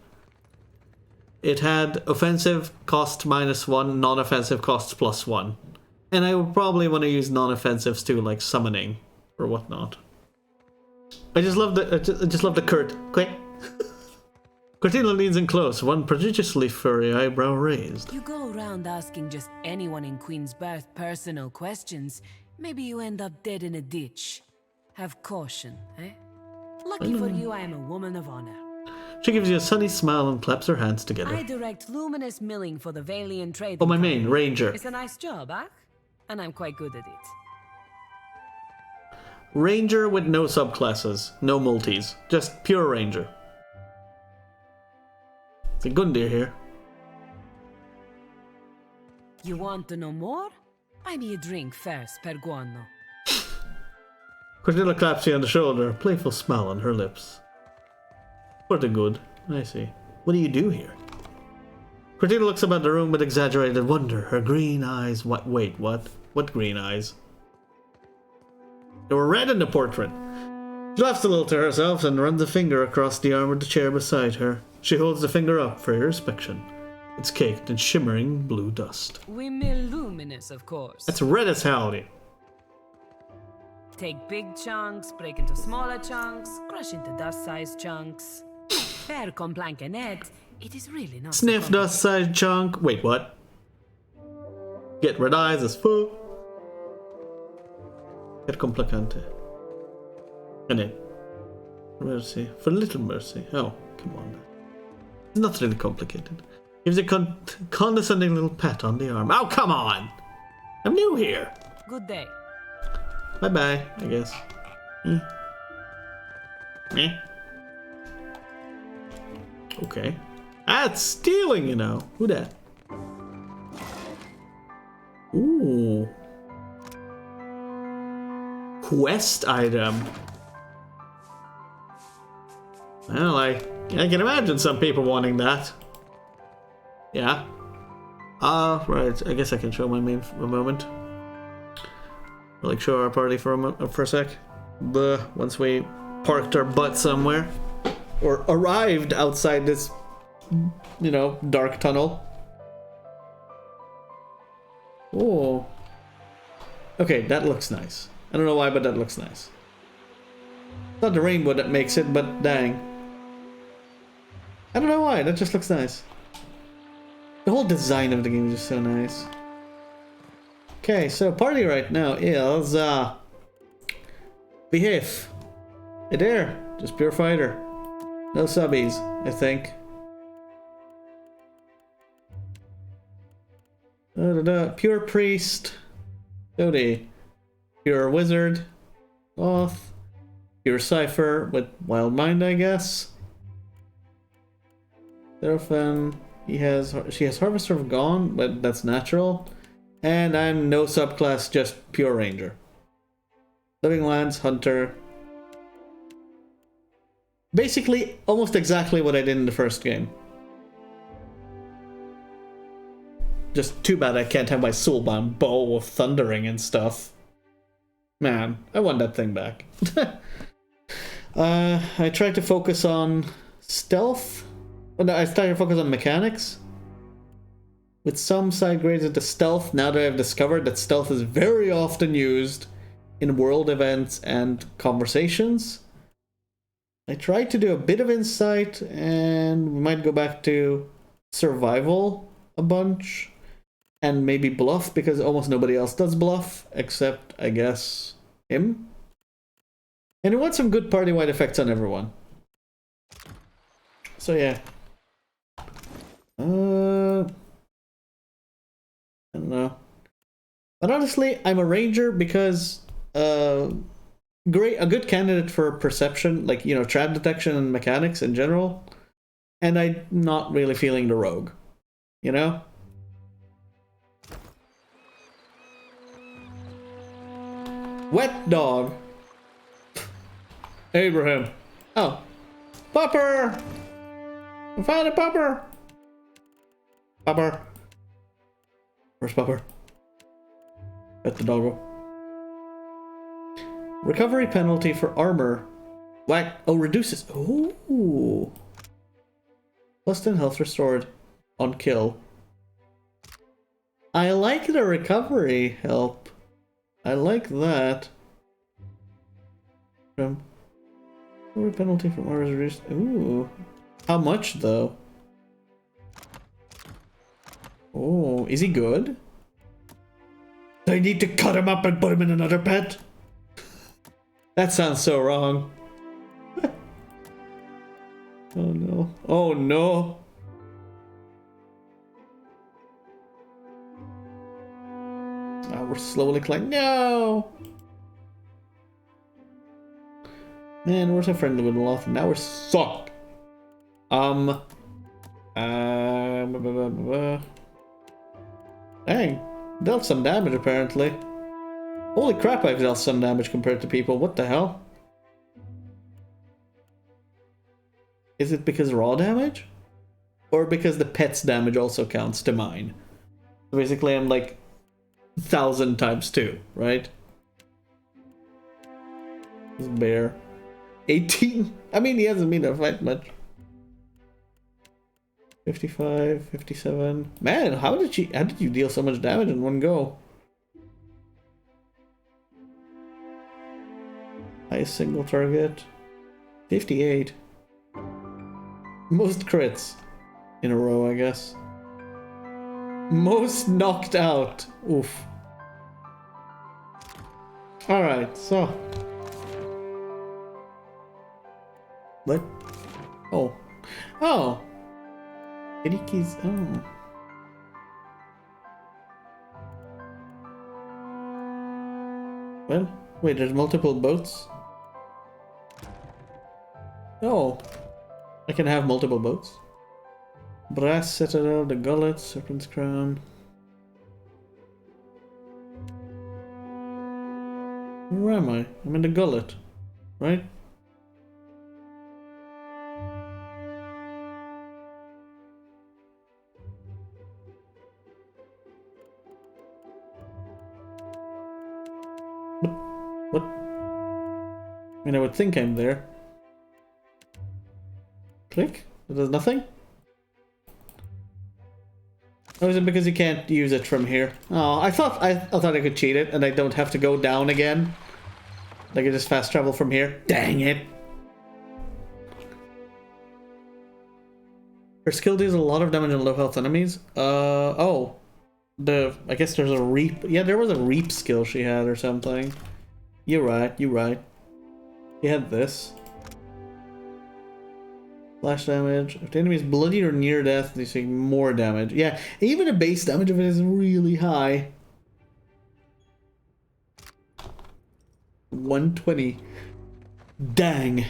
It had offensive cost -1, non-offensive costs +1. And I would probably want to use non-offensives too, like summoning or whatnot. I just love the Kurt. Quick. Cortina leans in close, one prodigiously furry eyebrow raised. You go around asking just anyone in Queensbirth personal questions. Maybe you end up dead in a ditch. Have caution, eh? Lucky for you, I am a woman of honor. She gives you a sunny smile and claps her hands together. I direct luminous milling for the Valiant trade. Oh, my main, Ranger. It's a nice job, huh? And I'm quite good at it. Ranger with no subclasses, no multis, just pure Ranger. It's a Gundyr here. You want to know more? Buy me a drink first, per guano. Cordelia claps you on the shoulder, a playful smile on her lips. For the good, I see. What do you do here? Cordelia looks about the room with exaggerated wonder, her green eyes... Wait, what? What green eyes? They were red in the portrait. She laughs a little to herself and runs a finger across the arm of the chair beside her. She holds the finger up for your inspection. It's caked in shimmering blue dust. We mill luminous, of course. That's red as hell. Take big chunks, break into smaller chunks, crush into dust-sized chunks. Per complancanet, it is really not Sniff so dust sized chunk. Wait, what? Get red eyes as full. Get complicante. And it. Mercy. For little mercy. Oh, come on. It's not really complicated. Gives a condescending little pat on the arm. Oh, come on! I'm new here. Good day. Bye bye, I guess. Okay. That's stealing, you know. Who that? Ooh. Quest item. Well, I can imagine some people wanting that. Yeah. Right. I guess I can show my main for a moment. Like show our party for a sec. Once we parked our butt somewhere, or arrived outside this, you know, dark tunnel. Oh. Okay, that looks nice. I don't know why, but that looks nice. It's not the rainbow that makes it, but dang. I don't know why, that just looks nice. The whole design of the game is just so nice. Okay, so party right now is Behave. Hey there, just pure fighter. No subbies, I think. Pure priest. Cody. Pure wizard. Off. Pure cipher with wild mind, I guess. Seraphim. She has Harvester of Gone, but that's natural. And I'm no subclass, just pure ranger. Living Lands, Hunter. Basically, almost exactly what I did in the first game. Just too bad I can't have my soulbound bow of thundering and stuff. Man, I want that thing back. I tried to focus on stealth. Well, no, I started to focus on mechanics. With some side grades into stealth, now that I've discovered that stealth is very often used in world events and conversations. I tried to do a bit of insight, and we might go back to survival a bunch. And maybe bluff, because almost nobody else does bluff, except, I guess, him. And we want some good party-wide effects on everyone. So yeah. I don't know. But honestly, I'm a ranger because a good candidate for perception, like, you know, trap detection and mechanics in general. And I'm not really feeling the rogue, you know? Wet dog. Abraham. Oh. Pupper! I found a pupper! Pupper. Where's Pupper? Pet the doggo. Recovery penalty for armor. Whack. Oh, reduces. Ooh. Plus 10 health restored on kill. I like the recovery help. I like that. Recovery penalty from armor is reduced. Ooh. How much though? Oh, is he good? Do I need to cut him up and put him in another pet? That sounds so wrong. Oh no. Oh no. Ah, we're slowly climbing. No! Man, where's our friend living loft? Now we're sucked. Dang, dealt some damage apparently. Holy crap, I've dealt some damage compared to people. What the hell? Is it because raw damage? Or because the pet's damage also counts to mine? So basically I'm like 1,000 times 2, right? This bear. 18? I mean, he hasn't been in a fight much. 55, 57. Man, how did you deal so much damage in one go? Highest single target. 58. Most crits in a row, I guess. Most knocked out. Oof. Alright, so. What? Oh. Oh! Iriki's. Oh. Well, wait, there's multiple boats? Oh. I can have multiple boats. Brass Citadel, the Gullet, Serpent's Crown. Where am I? I'm in the Gullet, right? What? I mean, I would think I'm there. Click? There's nothing? Oh, is it because you can't use it from here? Oh, I thought I could cheat it and I don't have to go down again. I can just fast travel from here. Dang it! Her skill deals a lot of damage on low health enemies. Oh. I guess there's a reap. Yeah, there was a reap skill she had or something. You're right, you're right. He had this. Flash damage. If the enemy is bloodied or near death, they take more damage. Yeah, even the base damage of it is really high. 120. Dang.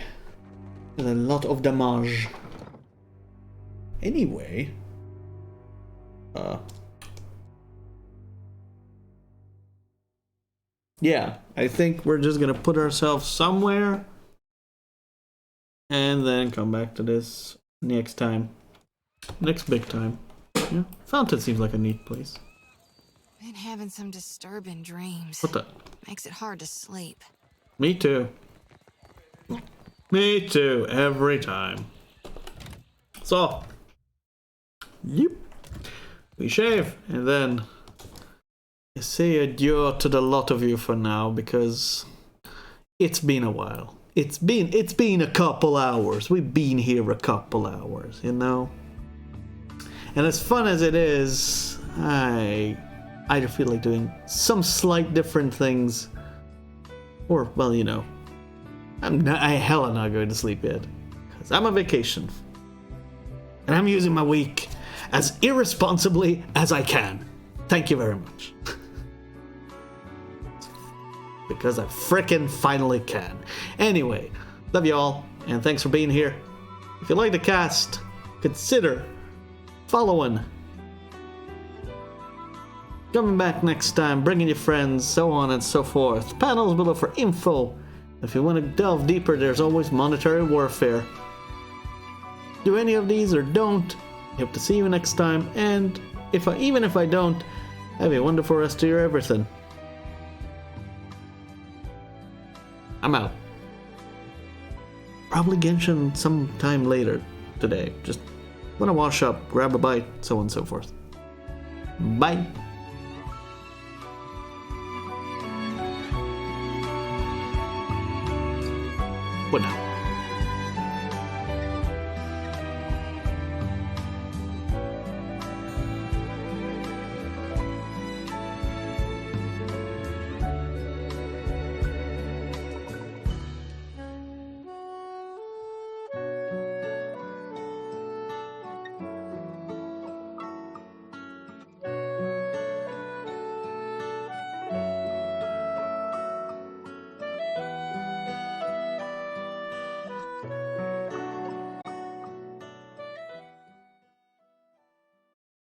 That's a lot of damage. Anyway. Yeah, I think we're just gonna put ourselves somewhere. And then come back to this next time. Next big time. Yeah. Fountain seems like a neat place. Been having some disturbing dreams. What the? Makes it hard to sleep. Me too. Me too, every time. So. Yep. We shave, and then I say adieu to the lot of you for now, because it's been a while. It's been a couple hours. We've been here a couple hours, you know? And as fun as it is, I either feel like doing some slight different things, or, well, you know, I hella not going to sleep yet. Because I'm on vacation. And I'm using my week as irresponsibly as I can. Thank you very much. Because I frickin' finally can. Anyway, love you all, and thanks for being here. If you like the cast, consider following. Coming back next time, bringing your friends, so on and so forth. Panels below for info. If you want to delve deeper, there's always monetary warfare. Do any of these or don't, I hope to see you next time, and even if I don't, have a wonderful rest of your everything. I'm out. Probably Genshin sometime later today. Just wanna wash up, grab a bite, so on and so forth. Bye. What now?